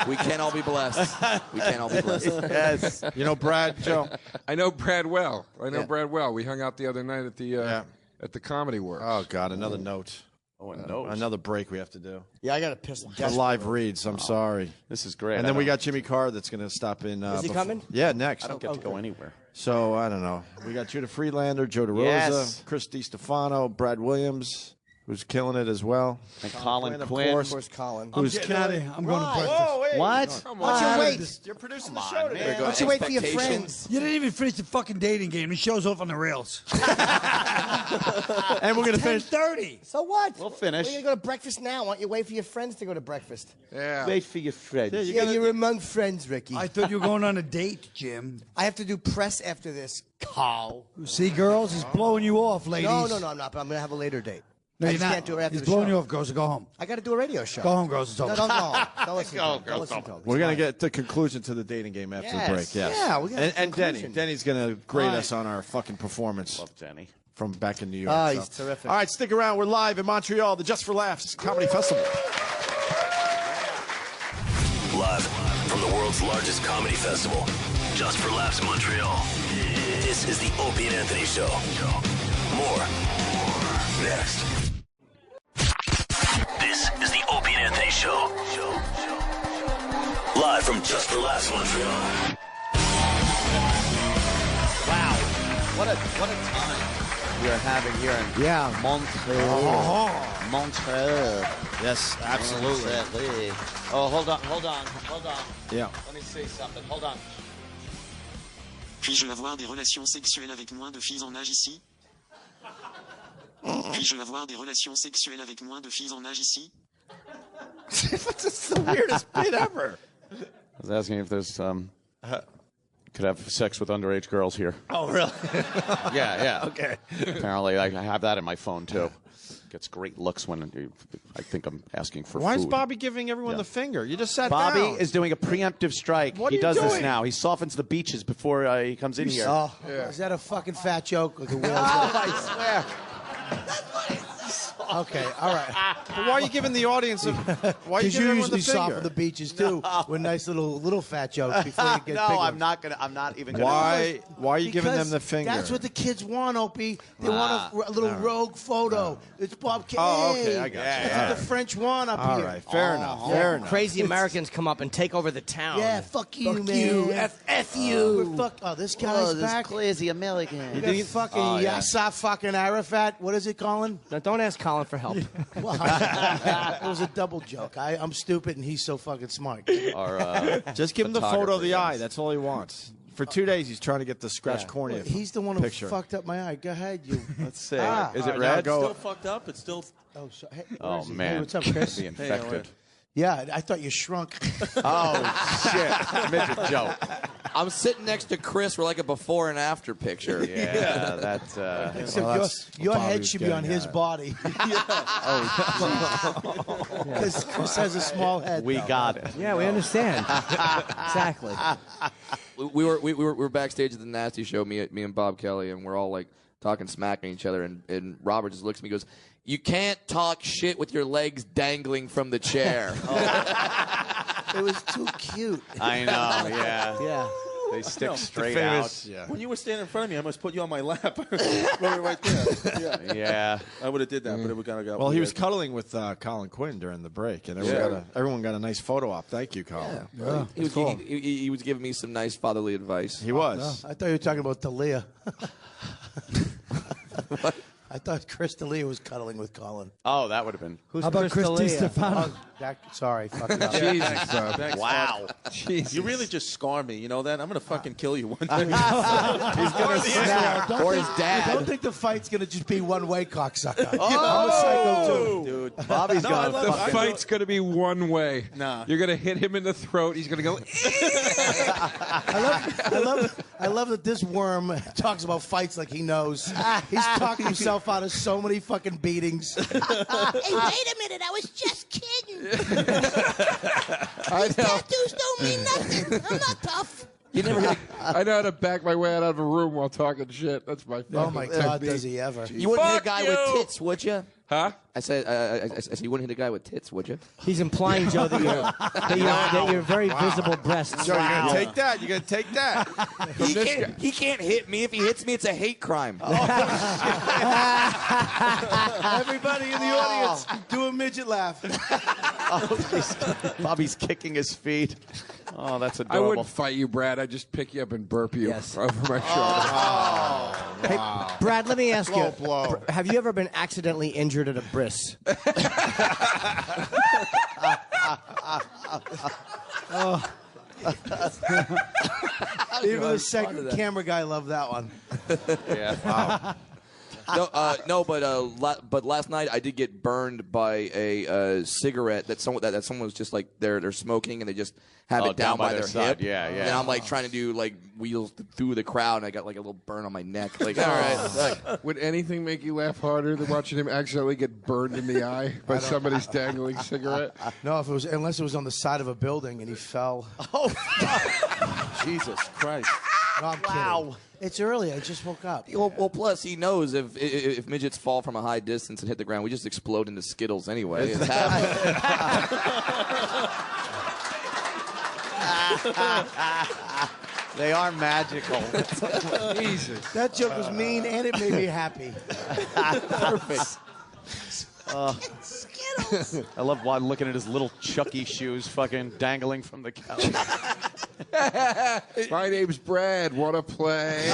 We can't all be blessed. We can't all be blessed. Yes. You know Brad, Joe? I know Brad well. Yeah. Brad well. We hung out the other night at the Comedy Works. Oh, God, another note. Oh, a note. Another break we have to do. Yeah, I got to piss. The live reads. I'm sorry. This is great. And then we got Jimmy Carr that's going to stop in. Is he coming? Yeah, next. I don't get to go anywhere. So, I don't know. We got Judah Friedlander, Joe DeRosa, Yes. Chris DeStefano, Brad Williams. who's killing it as well. And Colin Of Quinn. course, Colin. Who's Getting out of here. I'm going to breakfast. Whoa, wait. What? Why don't you wait? You're producing the show today. Why don't you wait for your friends? You didn't even finish the fucking dating game. The show's off on the rails. And we're going to finish. 10:30. So what? We'll finish. We're gonna go to breakfast now. Why don't you wait for your friends to go to breakfast? Yeah. Wait for your friends. You're among friends, Ricky. I thought you were going on a date, Jim. I have to do press after this. Carl. See, girls, he's blowing you off, ladies. No, I'm not. But I'm gonna have a later date. No, I you're just not. can't do it after He's the blowing show. you off, girls. Go home. I got to do a radio show. Go home, girls. It's over. No, don't listen to him. Don't listen to him. We're going to get the conclusion to the dating game after the break. Yes. Yeah, we got a and Denny. conclusion. Denny's going to grade All right. us on our fucking performance. Love Denny. From back in New York. Oh, he's terrific. All right, stick around. We're live in Montreal, the Just for Laughs Comedy Festival. Live from the world's largest comedy festival, Just for Laughs Montreal. This is the Opie and Anthony Show. More next. This is the Opie and Anthony Show. Live from Just for Laughs Montreal. Wow. What a time we are having here in Montreal. Montreal. Yes, absolutely. Oh, hold on. Yeah. Let me say something. Hold on. Puis-je avoir des relations sexuelles avec moins de filles en âge ici? Puis-je avoir des relations sexuelles avec moins de filles en âge ici? That's the weirdest bit ever. I was asking if there's could have sex with underage girls here. Oh, really? Yeah. Okay. Apparently, I have that in my phone too. Gets great looks when I think I'm asking for Why food. is Bobby giving everyone the finger? You just sat Bobby down. is doing a preemptive strike. What He are you does this doing? now. He softens the beaches before he comes in here. Oh, is that a fucking fat joke? Like a wheel I swear. Okay, all right. But why are you giving the audience a? Why are you Because giving you everyone the usually finger? soften the beaches too with nice little fat jokes before you get No, big I'm ones. not even gonna. Why are you giving them Because the finger? That's what the kids want, Opie. They want a little rogue photo. It's Bob K. Oh, okay, I got you. That's All what right. the French want up All here. right, fair enough. Fair enough. Crazy Americans come up and take over the town. Yeah, fuck you, man. you. F you. This guy's back. crazy American. You got fucking Yasser fucking Arafat. What is it, Colin? Now, don't ask Colin for help. It was a double joke. I'm stupid and he's so fucking smart. Just give him the photo of the photographer, eye. yes. That's all he wants. For 2 days, he's trying to get the scratch cornea. He's the one who picture. fucked up my eye. Go ahead, you. Let's see. Ah. Is All it right, now red? go. Still fucked up. It's still. Oh, so, hey, where Oh is he? man, Hey, what's up, Chris? Be infected. Yeah, I thought you shrunk. Oh shit, midget joke. I'm sitting next to Chris. We're like a before and after picture. Yeah, that's. Except your head should be on his body. Because Chris has a small head. We though. got it. Yeah, we understand. Exactly. We were backstage at the Nasty Show, me and Bob Kelly, and we're all like talking smack at each other. And Robert just looks at me and goes, "You can't talk shit with your legs dangling from the chair." It was too cute. I know. Yeah. Yeah. They stick No, straight famous- out. Yeah. When you were standing in front of me, I must put you on my lap. right there. Yeah. Yeah. I would have did that, but it would kind of got Well, he was weird. cuddling with Colin Quinn during the break, and Yeah. everyone got a nice photo op. Thank you, Colin. Yeah. He was giving me some nice fatherly advice. He was. I thought you were talking about Talia. I thought Chris D'Elia was cuddling with Colin. Oh, that would have been. Who's How about Chris DeStefano? Sorry, fuck it up. Jesus, thanks, Wow. Jesus. You really just scar me. You know that? I'm going to fucking kill you one day. He's gonna snap. Or his I dad. don't think the fight's gonna just be one way, cocksucker. I'm a psycho too. Dude. Bobby's No, gonna. The I fight's going to be one way. Nah. You're going to hit him in the throat. He's going to go. I love that this worm talks about fights like he knows. He's talking himself out of so many fucking beatings. Hey, wait a minute. I was just kidding. These tattoos don't mean nothing. I'm not tough. You never hit I know how to back my way out of a room while talking shit. That's my Oh my God, technique. does he ever? You wouldn't hit a Fuck guy you! with tits, would you? Huh? I said you wouldn't hit a guy with tits, would you? He's implying, Joe, that your very visible breasts. Joe, you're gonna take that. You're gonna take that. He can't hit me. If he hits me, it's a hate crime. Everybody in the audience, do a midget laugh. Bobby's kicking his feet. Oh, that's I adorable. wouldn't fight you, Brad. I'd just pick you up and burp you Yes. over my shoulder. Hey, Brad, let me ask Low you. blow. Have you ever been accidentally injured at a bris? Even the second camera guy loved that one. Yeah. Wow. But last night I did get burned by a cigarette that someone was just like they're smoking and they just have it down by their side. hip. Yeah, yeah. And I'm like trying to do like wheels through the crowd and I got like a little burn on my neck. Like, all right. Would anything make you laugh harder than watching him accidentally get burned in the eye by somebody's dangling cigarette? No, unless it was on the side of a building and he fell. Oh, Jesus Christ. No, I'm kidding. It's early. I just woke up. Well, plus he knows if midgets fall from a high distance and hit the ground, we just explode into Skittles anyway. It's They are magical. Jesus. That joke was mean and it made me happy. Perfect. I love looking at his little Chucky shoes fucking dangling from the couch. My name's Brad. Want to play?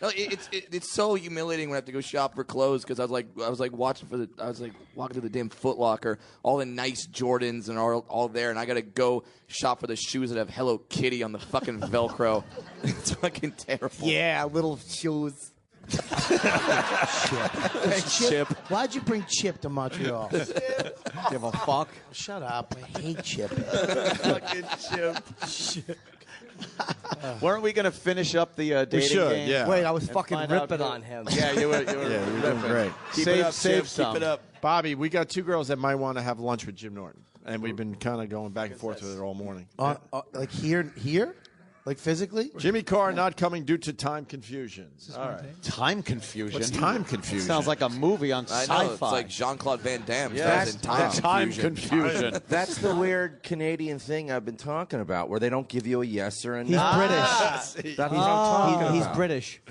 No, it's so humiliating when I have to go shop for clothes because I was like walking through the damn Foot Locker, all the nice Jordans and all there, and I gotta go shop for the shoes that have Hello Kitty on the fucking Velcro. It's fucking terrible. Yeah, little shoes. Chip. Why'd you bring Chip to Montreal? Give a fuck. Shut up. I hate Chip. Fucking Chip. Weren't we going to finish up the dating game? Yeah. Wait, I was fucking ripping on him. Yeah, you were doing great. Keep it up, Chip. Keep it up. Bobby, we got two girls that might want to have lunch with Jim Norton, and we've been kind of going back and forth with it all morning. Like here? Like physically? Jimmy Carr not coming due to time confusion. All right. Time confusion? What's time confusion? Sounds like a movie on I sci-fi. know, it's like Jean-Claude Van Damme. Yeah, Stars in time confusion. That's the weird Canadian thing I've been talking about, where they don't give you a yes or a no. He's British. That's what I'm talking about. He's British.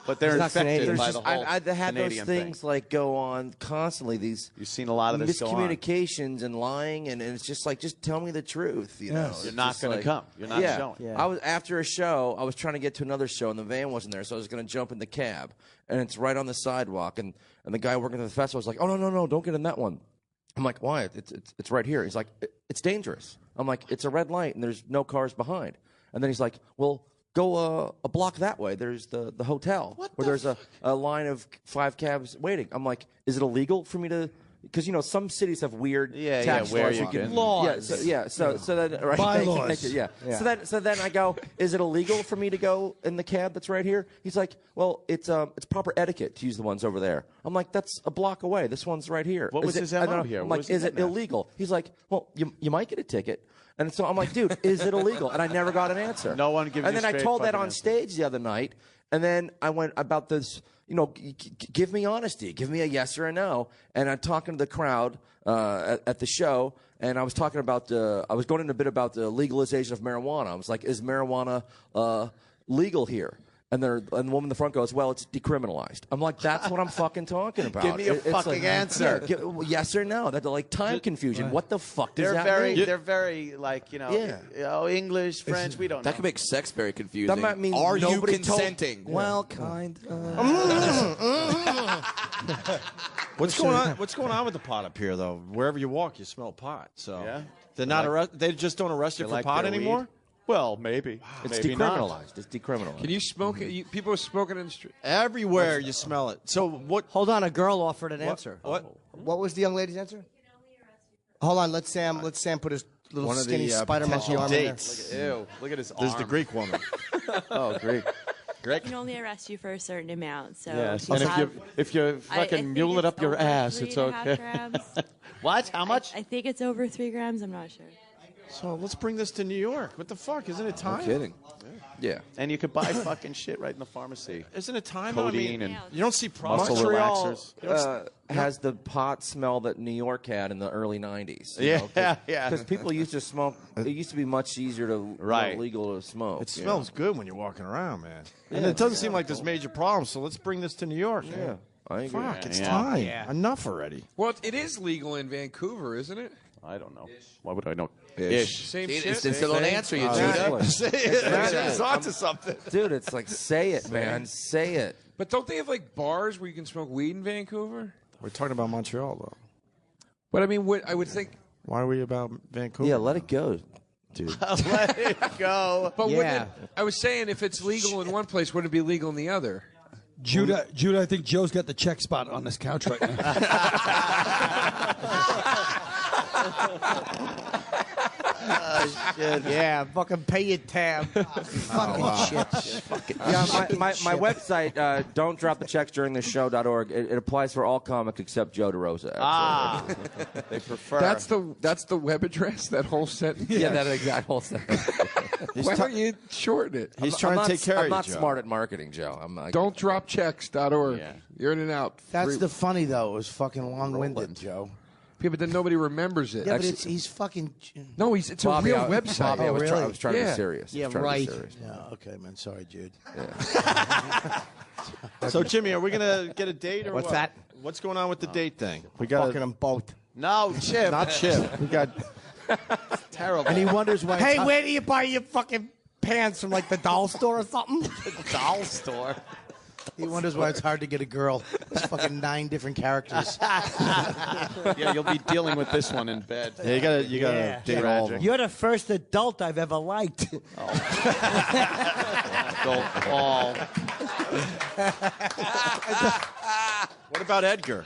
But they're infected by the whole I've had Canadian those things like go on constantly. These You've seen a lot of this go on. miscommunications and lying, and it's just like, just tell me the truth. You know, You're not going to come. You're not showing. Yeah. I was after a show. I was trying to get to another show, and the van wasn't there, so I was going to jump in the cab, and it's right on the sidewalk, and the guy working at the festival was like, "Oh no, don't get in that one." I'm like, "Why? It's right here." He's like, "It's dangerous." I'm like, "It's a red light, and there's no cars behind." And then he's like, "Well, go a block that way. There's the hotel where there's a line of 5 cabs waiting." I'm like, "Is it illegal for me to?" Because some cities have weird tax where laws. you can. Laws. So then right. Bylaws. Thank you. So then I go, "Is it illegal for me to go in the cab that's right here?" He's like, "Well, it's proper etiquette to use the ones over there." I'm like, "That's a block away. This one's right here." What was his MO here? I'm What like, was he "Is it getting at?" illegal?" He's like, "Well, you might get a ticket." And so I'm like, "Dude, is it illegal?" And I never got an answer. No one gives you And then a I straight told that fucking on answer. stage the other night, and then I went about this. Give me honesty. Give me a yes or a no. And I'm talking to the crowd at the show, and I was talking about I was going in a bit about the legalization of marijuana. I was like, "Is marijuana legal here?" And the woman in the front goes, "Well, it's decriminalized." I'm like, "That's what I'm fucking talking about." Give me a fucking answer. Yeah, yes or no. That's like time confusion. What the fuck does They're that very, mean? they're very English, French. We don't know. That could make sex very confusing. That might mean Are you nobody consenting? Well, kind of. What's going on with the pot up here, though? Wherever you walk, you smell pot. So they're not they just don't arrest you for like pot their anymore. weed? Well, maybe. It's Maybe decriminalized. not. It's decriminalized. Can you smoke it? People are smoking in the street. Everywhere you smell it. So what? Hold on, a girl offered an answer. What? What was the young lady's answer? Hold on, let Sam put his little One of skinny the spider monkey potential arm in there. dates. Ew! Look at his arm. This is the Greek woman. Oh, Greek. I can only arrest you for a certain amount. So Yes, you and have- if you I fucking think mule it it's up your over ass, it's 3.5 okay. grams. What? How much? I think it's over 3 grams. I'm not sure. So let's bring this to New York. What the fuck? Isn't it time? No kidding. Yeah. And you could buy fucking shit right in the pharmacy. Isn't it time? Codeine I mean, and you don't see muscle Montreal relaxers. Has the pot smell that New York had in the early 90s. Yeah. Because people used to smoke. It used to be much easier to legal to smoke. It smells good when you're walking around, man. And it doesn't seem like there's major problems. So let's bring this to New York. Yeah. I agree. Fuck, it's time. Enough already. Well, it is legal in Vancouver, isn't it? I don't know. Why would I know? Ish. Same See, shit. They still don't answer you, Judah. It's on to something. Dude, it's like, say it, man. Say it. But don't they have like bars where you can smoke weed in Vancouver? We're talking about Montreal, though. But I mean, I would think. Why are we about Vancouver? Yeah, let it go, dude. Let it go. But wouldn't I was saying, if it's legal in one place, wouldn't it be legal in the other? Judah, I think Joe's got the check spot on this couch right now. Shit. Yeah, fucking pay your tab. Fucking chips. Yeah, my website, don't drop the checks during the show.org. It applies for all comics except Joe DeRosa. They prefer. That's the web address. That whole sentence. Yeah, that exact whole sentence. Why don't you shorten it? He's trying to take care of you, I'm not Joe. smart at marketing, Joe. I'm like, Don't drop checks.org. Yeah. You're in and out. That's the funny though. It was fucking long-winded, Joe. Yeah, but then nobody remembers it. Yeah, but he's fucking. No, it's Bobby, a real website. Bobby, I was really? trying to be serious. Yeah, I was trying right. to be serious. Yeah, okay, man. Sorry, Jude. So, Jimmy, are we going to get a date or What's what? that? What's going on with the date thing? We got Fucking them both. No, Chip. Not Chip. We got Terrible. And he wonders why. Hey, where do you buy your fucking pants from? Like the doll store or something? The doll store. He wonders why it's hard to get a girl. There's fucking 9 different characters. Yeah, you'll be dealing with this one in bed. Yeah, you gotta date all of them. You're the first adult I've ever liked. Adult all. What about Edgar?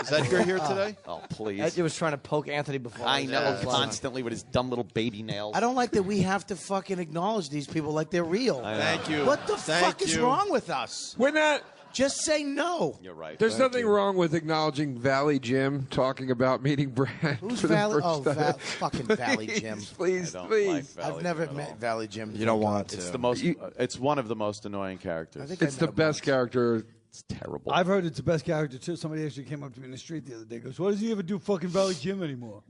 Is Edgar here today? Oh, please. Edgar was trying to poke Anthony before. I know, constantly with his dumb little baby nails. I don't like that we have to fucking acknowledge these people like they're real. Thank you. What the Thank fuck is you. wrong with us? We're not. Just say no. You're right. There's nothing wrong with acknowledging Valley Jim talking about meeting Brad. Who's for the Valley? first Oh, time. fucking Valley Jim. Please, I don't please. like Valley I've never Jim at met all. Valley Jim. You don't want to. It's the most. It's one of the most annoying characters. I think It's the best character. It's terrible. I've heard it's the best character too. Somebody actually came up to me in the street the other day. Goes, "Why does he ever do fucking Valley Jim anymore?"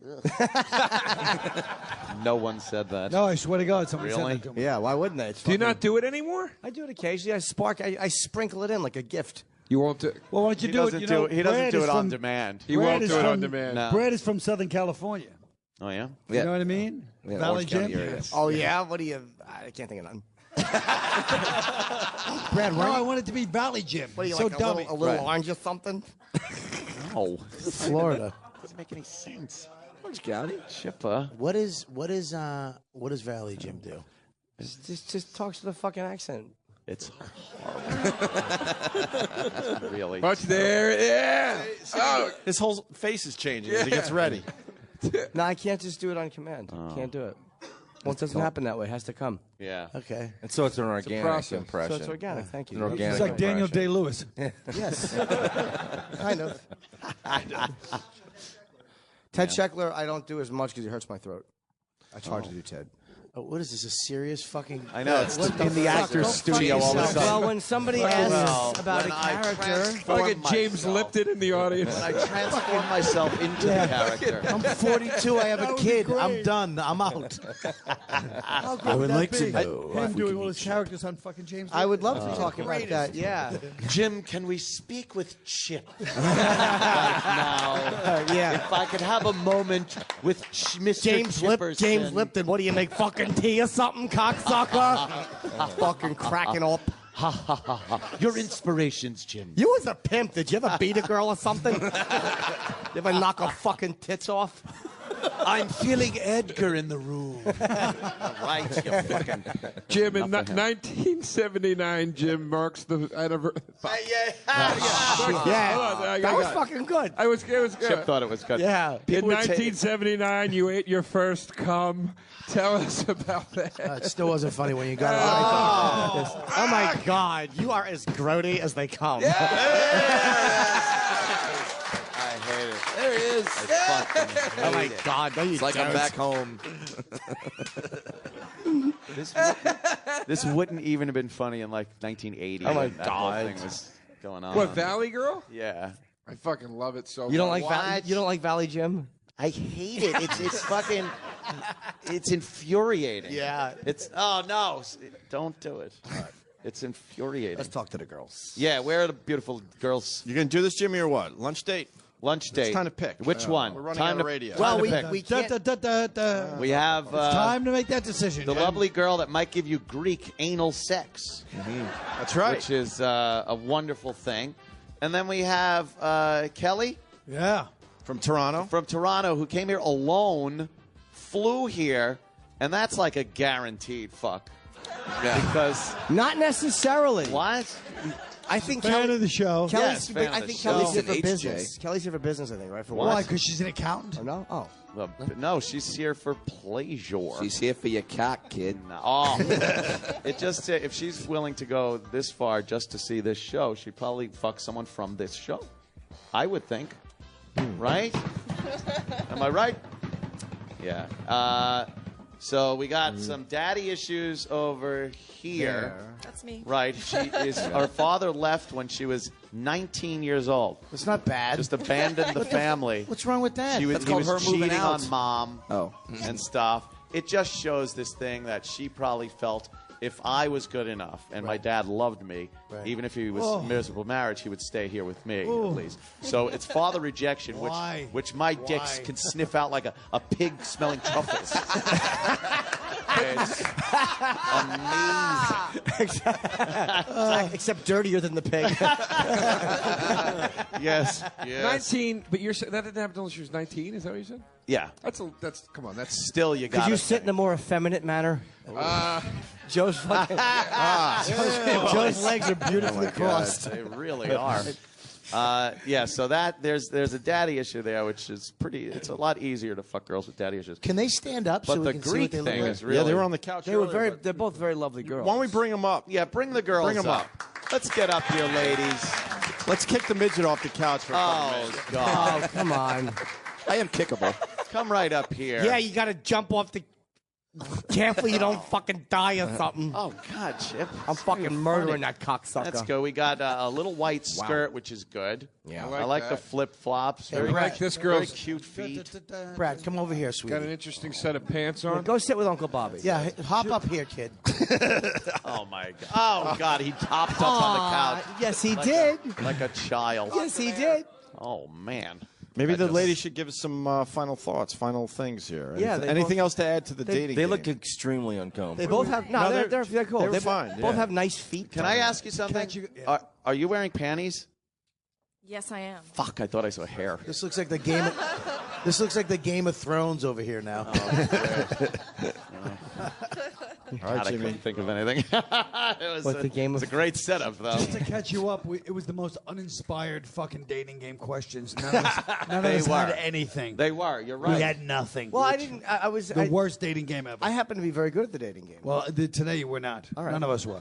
No one said that. No, I swear to God, somebody Really? said that to me. Yeah, why wouldn't they? It's Do you fucking- not do it anymore? I do it occasionally. I sprinkle it in like a gift. You won't do. Well, why don't you He do it? doesn't You do know, it. He doesn't Brad do is it on from- demand. He Brad won't is do it on from- demand. No. Brad is from Southern California. Oh yeah. You know what I mean? Yeah, Valley Orange County Jim. area. Oh yeah, what do you? I can't think of nothing. Brad, No, I wanted to be Valley Jim. What are you so like dummy. a little orange or something? Oh. Florida. Doesn't make any sense. Orange County. Chippa. What does Valley Jim do? Just talks to the fucking accent. It's horrible. Really. Watch there. Yeah. Oh, His whole face is changing as he gets ready. No, I can't just do it on command. Can't do it. Well, it doesn't happen that way. It has to come. Yeah. Okay. And so it's an organic process. impression. So it's organic. Thank you. An organic It's like Daniel impression. Day-Lewis. Yes. Kind of. Ted Sheckler, I don't do as much because he hurts my throat. I charge to do Ted. Oh, what is this? A serious fucking? I know. It's What the in the fuck? actor's Go studio fuck all of a yourself. sudden. Well, when somebody asks about a character, look at James Lipton in the audience. When I transform myself into the character. I'm 42. I have a kid. I'm done. I'm out. I would like to know. Him doing all his characters on fucking James. I would love to talk about that. Yeah. Jim, can we speak with Chip right now? Yeah. If I could have a moment with Mr. James Chipperson. Lipton. What do you make fucking tea or something, cocksucker? Fucking cracking up. Ha ha ha ha. Your inspirations, Jim. You was a pimp. Did you ever beat a girl or something? You ever knock her fucking tits off? I'm feeling Edgar in the room. Right, you fucking. Jim, in 1979, Jim marks the anniversary. Yeah. That was fucking good. It was good. Chip thought it was good. Yeah. In 1979, you ate your first cum. Tell us about that. It still wasn't funny when you got it. Oh my God. You are as grody as they come. I hate it. There he is. Oh my God. No, you It's like I'm don't. back home. This wouldn't even have been funny in like 1980. Oh my when that whole God. thing was going on. What, Valley Girl? Yeah. I fucking love it so much. You don't like Valley? You don't like Valley Jim? I hate it. It's fucking. It's infuriating. Yeah. It's no, don't do it. It's infuriating. Let's talk to the girls. Yeah, where are the beautiful girls? You gonna do this, Jimmy, or what? Lunch date? Lunch date. It's time to pick. Which one? We're running time out of to, radio. Well, time we to pick. we can't. We have It's time to make that decision. the Jen. lovely girl that might give you Greek anal sex. That's right. Which is a wonderful thing. And then we have Kelly. Yeah. From Toronto. From Toronto, who came here alone, flew here, and that's like a guaranteed fuck. Yeah. Because Not necessarily. what? I think Fan Kelly, of the show. Kelly's, Yes, fan I of the think show. Kelly's here for HJ. business. Kelly's here for business, I think, right? For What? Why? work. Because she's an accountant. Oh, no? Oh. Well, no, she's here for pleasure. She's here for your cock, kid. Oh, it just if she's willing to go this far just to see this show, she'd probably fuck someone from this show. I would think, right? Am I right? Yeah. So we got some daddy issues over here. That's me. Right. She is. Her father left when she was 19 years old. It's not bad. Just abandoned the family. What's wrong with that? He was, That's he called was her moving cheating out. on mom and stuff. It just shows this thing that she probably felt if I was good enough and my dad loved me, even if he was a miserable marriage, he would stay here with me at least. So it's father rejection, which my dicks can sniff out like a pig smelling truffles. It's amazing. Except dirtier than the pig. Yes. 19, but that didn't happen until she was 19. Is that what you said? Yeah. That's come on. That's Still, you got Could you sit in a more effeminate manner? Joe's fucking. Joe's legs are beautifully crossed. They really are. Yeah, so there's a daddy issue there, which is pretty. It's a lot easier to fuck girls with daddy issues. Can they stand up But so we the can see Greek what they look thing like? is really. Yeah, they were on the couch. They were earlier, very. They're both very lovely girls. Why don't we bring them up? Yeah, bring the girls Bring 'em up. Let's get up here, ladies. Let's kick the midget off the couch for a couple Oh minutes. God! Oh, come on. I am kickable. Come right up here. Yeah, you got to jump off the. Careful, you don't fucking die or something. Oh God, Chip. I'm fucking murdering that cocksucker. Let's go. We got a little white skirt, which is good. Yeah, I like the flip flops. I like this girl's very cute feet. Brad, come over here, sweetie. got an interesting set of pants on. Go sit with Uncle Bobby. Yeah, hop up here, kid. Oh my God! Oh God! He hopped up on the couch. Yes, he like did. like a child. Yes, he did. Oh man. Maybe I the just- ladies should give us some final thoughts, final things here. Yeah, Anything, they anything both- else to add to the dating They game? look extremely uncomfortable. They both have No, they're cool. they're They fine, Both yeah. have nice feet. Can I ask you something? Are you wearing panties? Yes, I am. Fuck! I thought I saw hair. This looks like the game. This looks like the Game of Thrones over here now. God, I couldn't think of anything. It was a great setup, though. Just to catch you up, it was the most uninspired fucking dating game questions. None of us had anything. They were. You're right. We had nothing. Well, I didn't. I was the worst dating game ever. I happen to be very good at the dating game. Well, today you were not. All right. None of us were.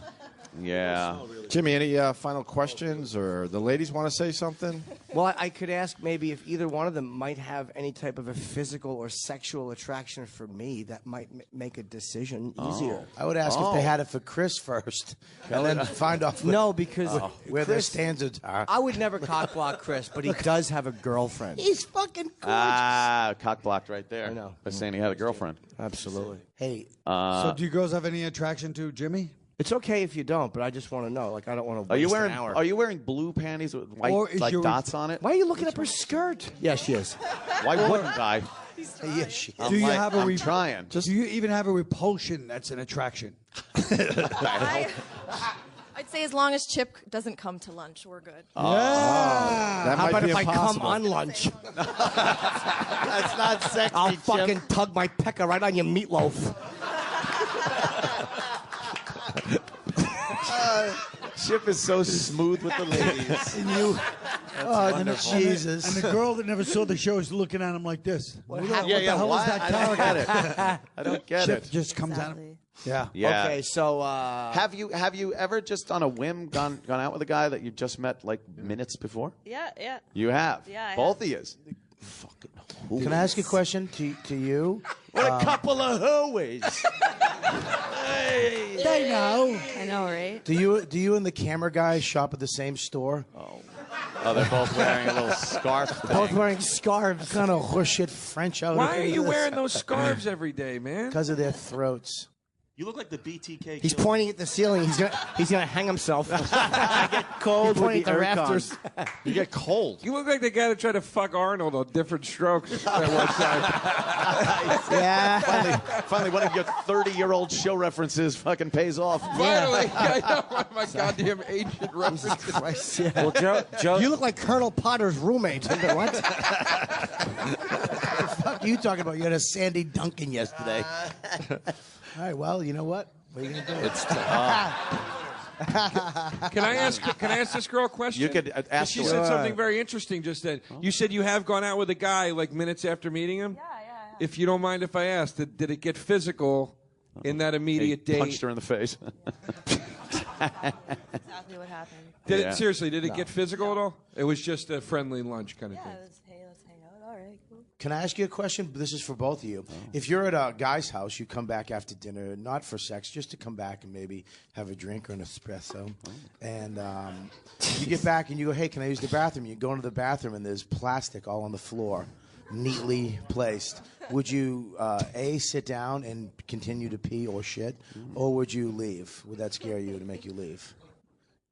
Yeah. Jimmy, any final questions, or the ladies want to say something? Well, I could ask maybe if either one of them might have any type of a physical or sexual attraction for me that might make a decision easier. I would ask if they had it for Chris first, and then find off No, because where their Chris- standards are. I would never cockblock Chris, but he does have a girlfriend. He's fucking gorgeous. Ah, cock blocked right there. I know. By saying he had a girlfriend. Absolutely. Hey, So do you girls have any attraction to Jimmy? It's okay if you don't, but I just want to know. Like, I don't want to. Are you waste wearing an hour. Are you wearing blue panties with white Or is like your- dots on it? Why are you looking up her skirt? Yeah, she is. Why wouldn't I? yes, she I'm Do you like- have a I'm trying. Do you even have a repulsion that's an attraction? I'd say as long as Chip doesn't come to lunch, we're good. That How might about be if I impossible. come on lunch? That's not sexy. I'll Chip. fucking tug my pecker right on your meatloaf. Chip is so smooth with the ladies. And you, Jesus. and the girl that never saw the show is looking at him like this. What the hell why? is that I don't character? get it. I don't get Chip it. just comes out. Yeah. Yeah. Okay, so Have you ever just on a whim gone out with a guy that you just met like minutes before? Yeah, yeah. You have. Yeah, I Both of you. Can I ask you a question to you? What a couple of hooeys. They know. I know, right? Do you and the camera guy shop at the same store? Oh, they're both wearing a little scarf thing. Both wearing scarves. What kind of horseshit French out Why are you wearing those scarves every day, man? Because of their throats. You look like the BTK. He's pointing at the ceiling. He's gonna hang himself. I get cold He's pointing with at the the aircon. rafters. You get cold. You look like the guy that tried to fuck Arnold on different strokes at one time. Yeah. Finally, one of your 30-year-old show references fucking pays off. Finally, I know one of my goddamn ancient references. Christ, yeah. Well, Joe, You look like Colonel Potter's roommate. What? The fuck are you talking about? You had a Sandy Duncan yesterday. All right, well, you know what? What are you going to do? It's Can I ask this girl a question? You could ask She her. said something very interesting just then. You said you have gone out with a guy like minutes after meeting him? Yeah. If you don't mind if I ask, did it get physical in that immediate date? Punched her in the face. Exactly what happened. Did it seriously? Did it get physical at all? It was just a friendly lunch kind of thing. Let's hang out. All right, cool. Can I ask you a question? This is for both of you. If you're at a guy's house, you come back after dinner, not for sex, just to come back and maybe have a drink or an espresso. And you get back and you go, hey, can I use the bathroom? You go into the bathroom and there's plastic all on the floor, neatly placed. Would you, A, sit down and continue to pee or shit, or would you leave? Would that scare you to make you leave?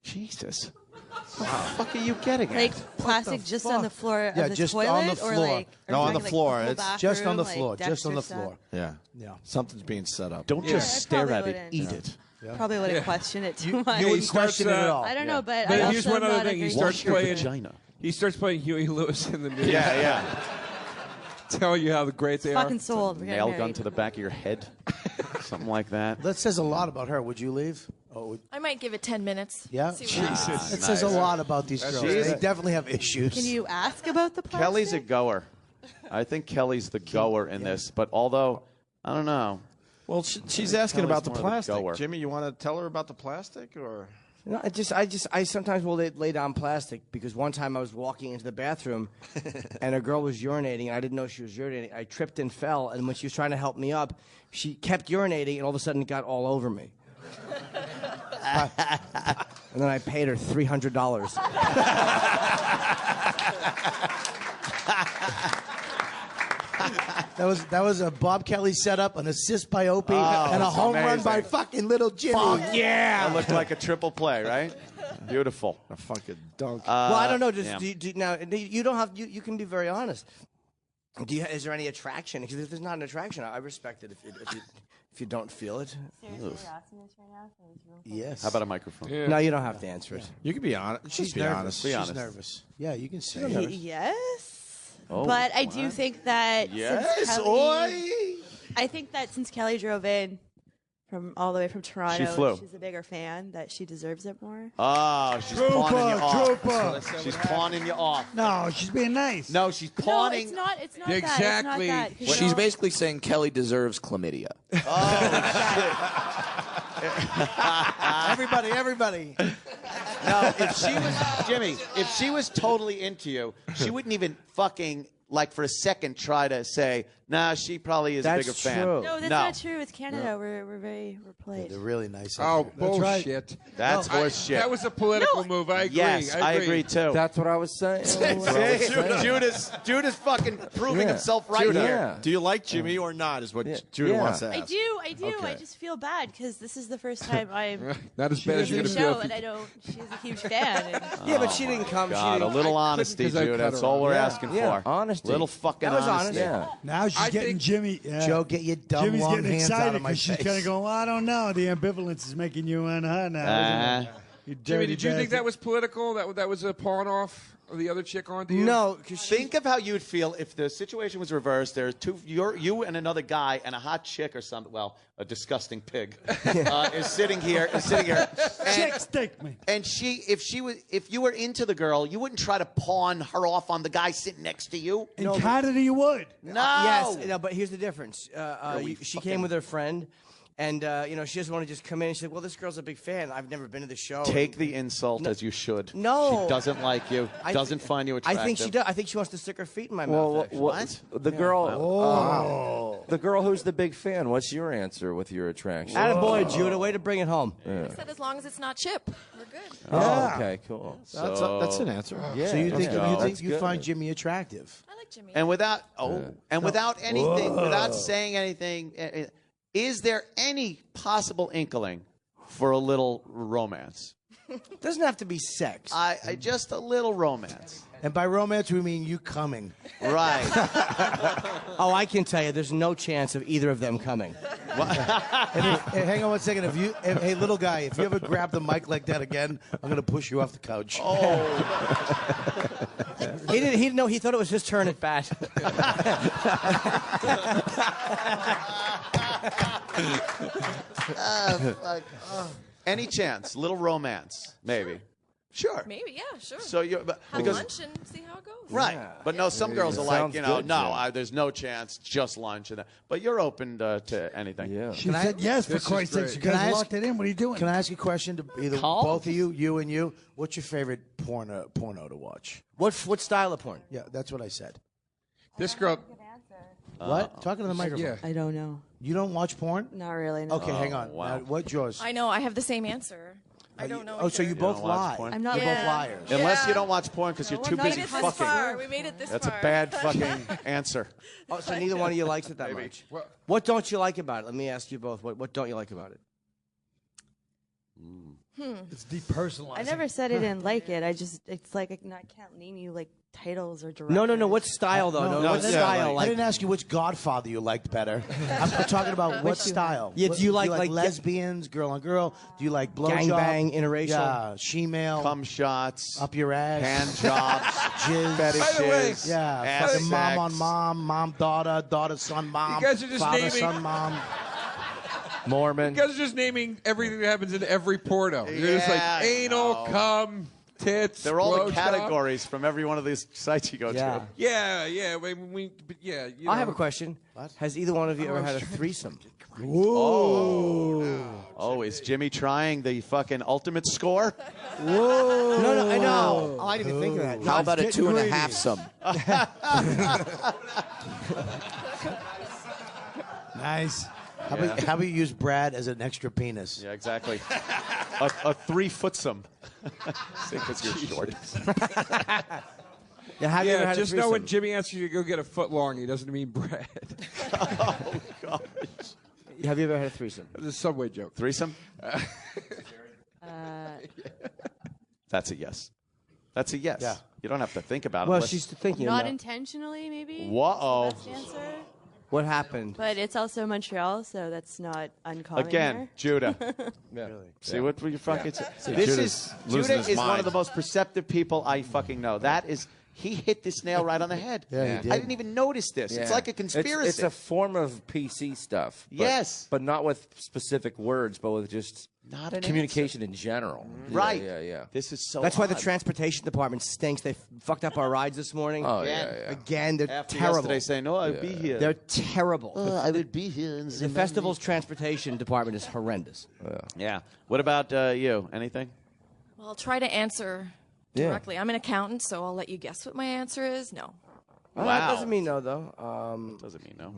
Jesus. What the fuck are you getting Like at? plastic just on the floor Yeah, of the just toilet? on the Or floor. like, or No, on like the floor. the whole It's just on the bathroom, floor. like Just on the Dexter floor. Yeah. Yeah. Something's being set up. Don't Yeah, just I stare probably at it. wouldn't. Eat it. Probably wouldn't question it too much. You wouldn't question it at all. I don't know, but But I here's also one am other not a thing. He great starts teacher. playing. Vagina. He starts playing Huey Lewis in the news. Yeah. Tell you how great they Fucking are. sold. We're getting Nail gun married. to the back of your head. Something like that. That says a lot about her. Would you leave? Oh, I might give it 10 minutes. yeah? See what happens. It says a lot about these girls. Jesus. They definitely have issues. Can you ask about the plastic? Kelly's a goer. I think Kelly's the goer in this. But although, I don't know. Well, she's asking Kelly's about the more the plastic. goer. Jimmy, you want to tell her about the plastic, or? No, I sometimes will lay down plastic because one time I was walking into the bathroom and a girl was urinating and I didn't know she was urinating. I tripped and fell, and when she was trying to help me up, she kept urinating and all of a sudden it got all over me. And then I paid her $300. That was a Bob Kelly setup, an assist by Opie, Oh, and a that's home run amazing. by fucking little Jimmy. Fuck yeah! That looked like a triple play, right? Beautiful. A fucking dunk. Well, I don't know. Just yeah. now, you don't have. You can be very honest. Is there any attraction? Because if there's not an attraction, I respect it. If you don't feel it. Seriously, you're asking this right now? Yes. How about a microphone? Yeah. No, you don't have to answer it. You can be honest. She's be nervous. honest. Be She's honest. nervous. Yeah, you can say. nervous. Yes. Oh, but I do think that since Kelly, I think that since Kelly drove in from all the way from Toronto, flew. she's a bigger fan, that she deserves it more. Oh, she's pawning you off. She's pawning you off. No, she's being nice. No, she's No, pawning. it's not. It's not Exactly. that. It's not that. 'Cause She's you know- basically saying Kelly deserves chlamydia. Everybody. No, if she was Jimmy, if she was totally into you, she wouldn't even fucking like for a second try to say, nah, she probably is That's a bigger fan. true. No, that's not true. It's Canada. We're polite. They're really nice. Oh, That's bullshit. That's I- horse shit. That was a political move. I agree. Yes, I agree too. That's what I was saying. Judas fucking proving himself right Judah, here. do you like Jimmy or not? Is what Judah Yeah. wants to I ask. do. Okay. I just feel bad because this is the first time I'm Not as bad as you're doing going the to feel. show, and I know she's a huge fan. And Yeah, but she didn't come. God, she a didn't, little I couldn't honesty, 'cause I Jude. cut That's her all we're off. asking Yeah, for. honesty. Little fucking That was honesty. honest. Yeah. Now she's I getting think- Jimmy. Joe, get your dumb Jimmy's long getting hands out excited of my because she's face. kind of going, well, I don't know. The ambivalence is making you on her now. isn't it? You Jimmy, dirty did you think bastard. that was political? That was a pawn off of the other chick onto you? No, because Think of how you'd feel if the situation was reversed. There's you and another guy and a hot chick or something. Well, a disgusting pig is sitting here. And, Chicks take me. and if you were into the girl, you wouldn't try to pawn her off on the guy sitting next to you. In Canada, you would. No. Yes, no, but here's the difference. She fucking- came with her friend, and she doesn't want to just come in. She said, "Well, this girl's a big fan. I've never been to the show." Take the insult as you should. No. She doesn't like you, I doesn't find you I attractive. think she does. I think she wants to stick her feet in my Well, mouth. actually. what? The girl. The girl who's the big fan. What's your answer with your attraction? Attaboy, Judah. Way to bring it home. I said as long as it's not Chip, we're good. Oh, okay, cool. That's an answer. Yeah, So you think that's you good. find Jimmy attractive? I like Jimmy. And without anything, without saying anything, Is there any possible inkling for a little romance? Doesn't have to be sex. I just a little romance. And by romance, we mean you coming. Right. Oh, I can tell you, there's no chance of either of them coming. Hey, hang on one second. Hey, little guy, if you ever grab the mic like that again, I'm going to push you off the couch. Oh. He didn't know. He thought it was his turn at bat. Fuck. Any chance? Little romance, maybe. Sure. Maybe, yeah, sure. So you have because lunch and see how it goes. right, Yeah. but no, some girls are like, Sounds you know, good, no, Jim. there's no chance, just lunch, and that. But you're open to anything. Yeah. She said yes, for This is Christ's sakes. You great. Can I guys ask- locked it in. What are you doing? Can I ask you a question to either Call? both of you and you? What's your favorite porno to watch? What style of porn? Yeah, that's what I said. This girl. What? Talking to the microphone. Yeah. I don't know. You don't watch porn? Not really. No. Okay, hang on. wow. Now, what's yours? I know. I have the same answer. I don't know. Oh, so you either. both don't watch lie. porn? I'm not. You're both liars. Unless Yeah. you don't watch porn because you're No, too we busy made it this fucking. far. We made it this That's far. a bad fucking answer. Oh, so neither one of you likes it that much. What don't you like about it? Let me ask you both. What don't you like about it? It's depersonalized. I never said I didn't like it. It's like I can't name you like titles or directors. No. What style though? No, what style? I didn't ask you which Godfather you liked better. I'm talking about what style. Yeah, do you like lesbians, girl on girl? Do you like blowjob? Gangbang, interracial? Yeah, she-male. Cum shots, up your ass. hand jobs, Jizz. fetishes, Yeah, ass fucking mom sex. on mom, mom daughter, daughter son mom. You guys are just father naming- son mom. Mormon. You guys are just naming everything that happens in every porno. You're just like Yeah, anal, cum, tits. They're all the blowjob. categories from every one of these sites you go Yeah. to. Yeah. But yeah. You know. I have a question. Has either one of you ever had a threesome? Oh, is Jimmy trying the fucking ultimate score? Whoa! No, I know. Oh, I didn't even think of that. How about a 2.5 some? Nice. How about you use Brad as an extra penis? Yeah, exactly. a 3-footsome. Because you're short. Yeah, have you ever Yeah, had just a know threesome? when Jimmy asks you to go get a foot long, he doesn't mean bread. Oh, gosh. Have you ever had a threesome? It's a Subway joke. Threesome? That's a yes. That's a yes. Yeah. You don't have to think about it. Well, unless- she's thinking Not about intentionally, maybe. Whoa. That's the best answer. what happened. But it's also Montreal, so that's not uncommon Again, here. Judah. Yeah. See what you fucking See, This Judah's is losing Judah his is one mind. of the most perceptive people I fucking know. That is, he hit this nail right on the head. Yeah, he did. I didn't even notice this. It's Yeah. like a conspiracy. It's a form of PC stuff. But, Yes. But not with specific words, but with just Not an communication in general. Right. Yeah. This is so That's why the odd. transportation department stinks. They fucked up our rides this morning. Oh, Again. yeah. Again, they're After terrible. yesterday saying, "Oh, I'd be here." They're terrible. I would be here. In The festival's transportation department is horrendous. Yeah. What about you? Anything? Well, I'll try to answer Yeah. directly. I'm an accountant, so I'll let you guess what my answer is. No, Well, Wow. that doesn't mean no, though. Doesn't mean no.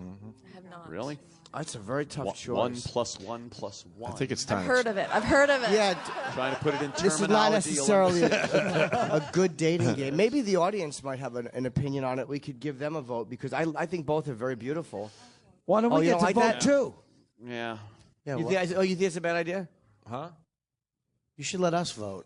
I have not. Really? That's a very tough choice. 1 + 1 + 1. I think it's I've time. heard of it. I've heard of it. Yeah, Trying to put it in terminology. this is not necessarily a good dating game. Maybe the audience might have an opinion on it. We could give them a vote because I think both are very beautiful. Why don't Oh, we you get don't to like vote that? too? Yeah. Yeah, You well, think, you think it's a bad idea? Huh? you should let us vote.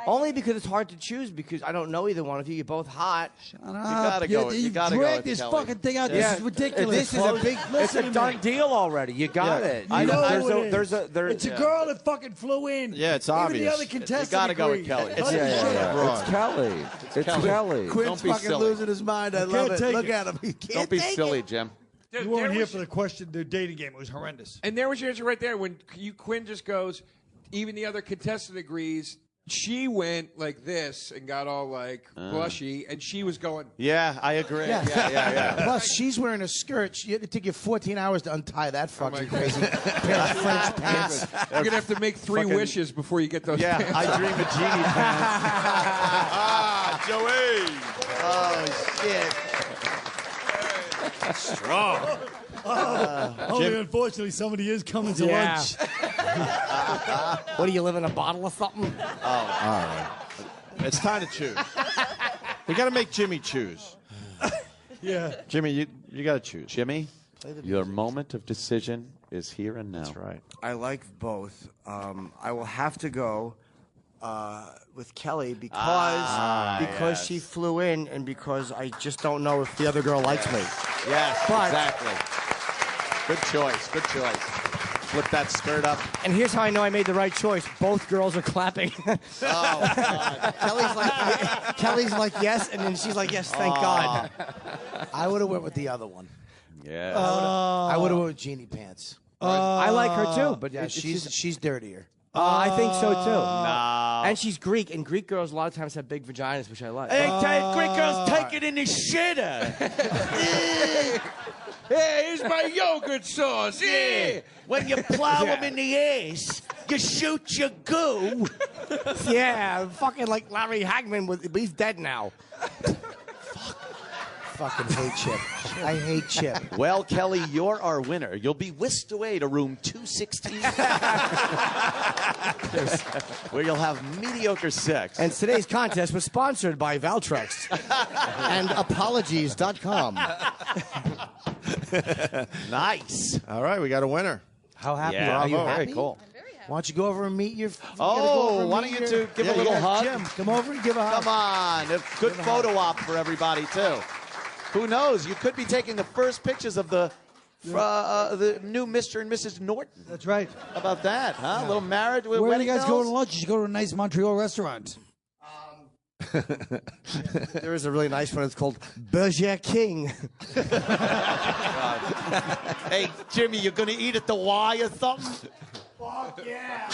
Only because it's hard to choose because I don't know either one of you. You're both hot. Shut gotta go- you gotta go dragged with this Kelly. fucking thing out. Yeah. This is ridiculous. This is a big. It's Listen a to done me. deal already. You got it. You know there's who a, it is. there's a there. It's a girl that fucking flew in. Yeah, it's Even obvious. the other contestant gotta go with agreed. Kelly. It's It's Kelly. It's Kelly. Quinn's Don't be fucking silly. losing his mind. I can't love it. take Look it. at him. He can't Don't be take silly, it. Jim. You weren't here for the question, the dating game. It was horrendous. And there was your answer right there when Quinn just goes, even the other contestant agrees. She went like this and got all like blushy, and she was going. Yeah, I agree. Yeah. Plus, she's wearing a skirt. It took you 14 hours to untie that fucking crazy pair of French pants. You're gonna have to make 3 Fucking- wishes before you get those. Yeah, pants I on. dream of genie pants. Joey. Oh, shit. Strong. Only unfortunately, somebody is coming to Yeah. lunch. What do you live in a bottle of something? All right. It's time to choose. We got to make Jimmy choose. Yeah. Jimmy, you got to choose. Jimmy? Your moment of decision is here and now. That's right. I like both. I will have to go with Kelly because she flew in and because I just don't know if the other girl likes me. Yes, But- exactly. Good choice. Good choice. Flip that skirt up. And here's how I know I made the right choice. Both girls are clapping. Kelly's like yes, and then she's like yes, thank God. I would have went with the other one. Yeah. I would have went with Jeannie Pants. I like her too, but Yeah, she's dirtier. I think so too. No. And she's Greek, and Greek girls a lot of times have big vaginas, which I like. Greek girls take it in the shitter. Hey, here's my yogurt sauce. Yeah. When you plow them in the ass, you shoot your goo. Yeah, fucking like Larry Hagman, but he's dead now. Fucking hate Chip. I hate Chip. Well, Kelly, you're our winner. You'll be whisked away to room 216, where you'll have mediocre sex. And today's contest was sponsored by Valtrex and Apologies.com. Nice. All right, we got a winner. How happy Yeah, are you? very Happy? cool. Why don't you go over and meet your? Why don't you two give a little hug? Jim, come over and give a hug. Come on. A good photo op for everybody, too. Who knows? You could be taking the first pictures of the new Mr. and Mrs. Norton. That's right. How about that, huh? A little marriage with Where do wedding you guys go bells? to lunch? You should go to a nice Montreal restaurant. There is a really nice one. It's called Burger King. Hey, Jimmy, you're going to eat at the Y or something? Fuck yeah.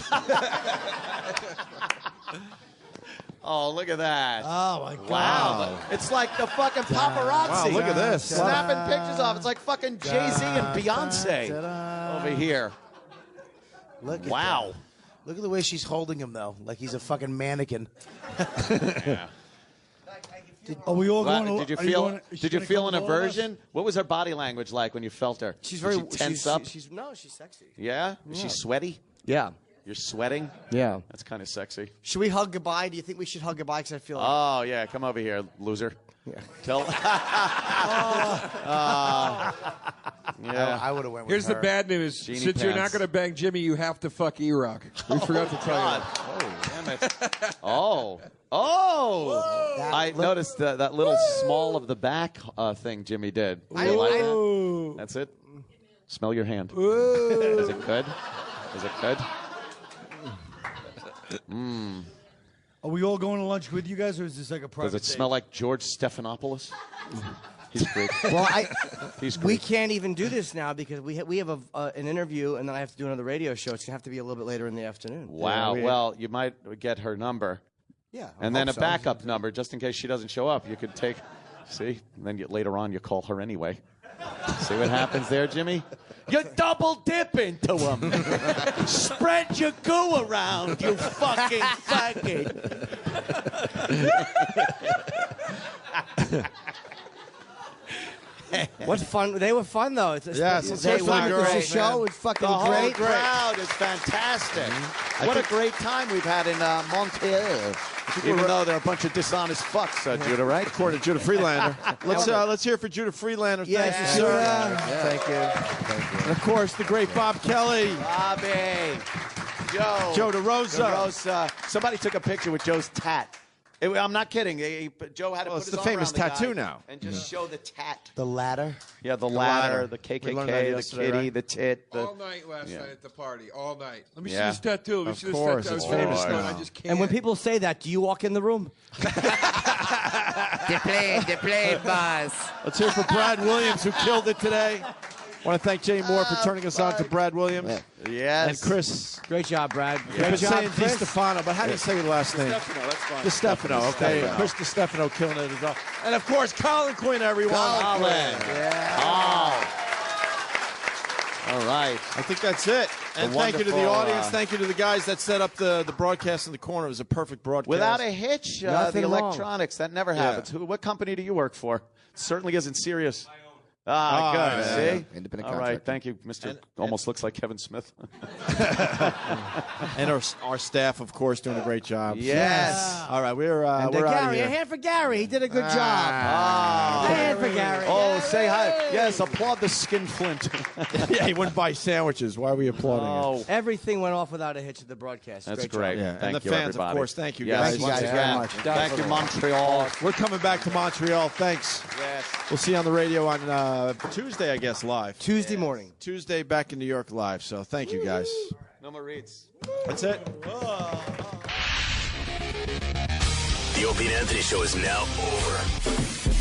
Oh, look at that. Oh, my God. Wow. It's like the fucking paparazzi. Wow, look at this. Snapping pictures off. It's like fucking Jay-Z and Beyonce over here. Look at Wow. that. Look at the way she's holding him, though, like he's a fucking mannequin. Yeah. Are we all Well, going to? did you are feel? going, is she Did you gonna feel come an with all of us? aversion? What was her body language like when you felt her? She's Did very she tense up. she's sexy. Yeah. Is she sweaty? Yeah. You're sweating. Yeah. That's kind of sexy. Should we hug goodbye? Do you think we should hug goodbye? Because I feel like Oh yeah, come over here, loser. Yeah. Tell. Yeah. I would have went with Here's her. the bad news. Jeannie Since you're not pants. going to bang Jimmy, you have to fuck E-Rock. We forgot to tell God. you. Oh, damn it. Oh. I noticed that little small of the back thing Jimmy did. You like that? That's it. Smell your hand. Is it good? Is it good? Mmm. Are we all going to lunch with you guys, or is this like a private? Does it smell like George Stephanopoulos? He's Greek. Well, He's we Greek. can't even do this now because we have an interview and then I have to do another radio show. It's gonna have to be a little bit later in the afternoon. Wow. Well, you might get her number. Yeah. And then a backup number just in case she doesn't show up. You could take, see, and then later on you call her anyway. See what happens there, Jimmy? You double dip into him. Spread your goo around, you fucking faggot. What fun! They were fun though. It's Yes, it's especially a girls, show. man. It's fucking The whole great. crowd is fantastic. What a great time we've had in Montreal. Even though they're a bunch of dishonest fucks, Judah, right? According to Judah Friedlander. Let's hear for Judah Friedlander. Yes, Thank you, Judah. sir. Thank you. And of course, the great Bob Kelly. Bobby. Joe DeRosa. DeRosa. Somebody took a picture with Joe's tat. I'm not kidding. Joe had to put it's his the arm famous around the tattoo guy now. and just show the tat. The ladder. Yeah, the ladder. ladder, the We learned that KKK, the yesterday, kitty, right? the tit. All night last night at the party. All night. Let me see Yeah. this tattoo. Let me Of see this course, tattoo. it's Oh, famous God, now. I just can't. And when people say that, do you walk in the room? The play, boss. Let's hear for Brad Williams, who killed it today. I want to thank Jay Moore for turning us on to Brad Williams. Yes. And Chris. Great job, Brad. I've Great been job, saying Chris. DeStefano, but how do you say your last name? DeStefano, that's fine. DeStefano, okay. DeStefano. Chris DeStefano killing it as well. And of course, Colin Quinn, everyone. Colin. Yeah. Oh. All right. I think that's it. And The thank you to the wonderful, audience. Thank you to the guys that set up the broadcast in the corner. It was a perfect broadcast. Without a hitch, the Nothing wrong. electronics, that never happens. What company do you work for? Certainly isn't serious. Ah, good. Yeah. See? Independent All right. contractor. Thank you, Mr. Almost looks like Kevin Smith. And our staff, of course, doing a great job. Yes. All right, we're And out of Gary, here. a hand for Gary. He did a good job. Ah. A hand for Gary. Oh, say hi. Yes, applaud the skinflint. Yeah, he wouldn't buy sandwiches. Why are we applauding him? Everything went off without a hitch at the broadcast. That's great. great. Yeah, Thank and the you, fans, everybody. of course. Thank you, Yes. guys. Thank you guys Once very again. much. Thank you, Montreal. We're coming back to Montreal. Thanks. Yes. We'll see you on the radio on Tuesday, I guess, live. Tuesday morning. Tuesday, back in New York live. So thank you, guys. No more reads. That's it. The Opie and Anthony Show is now over.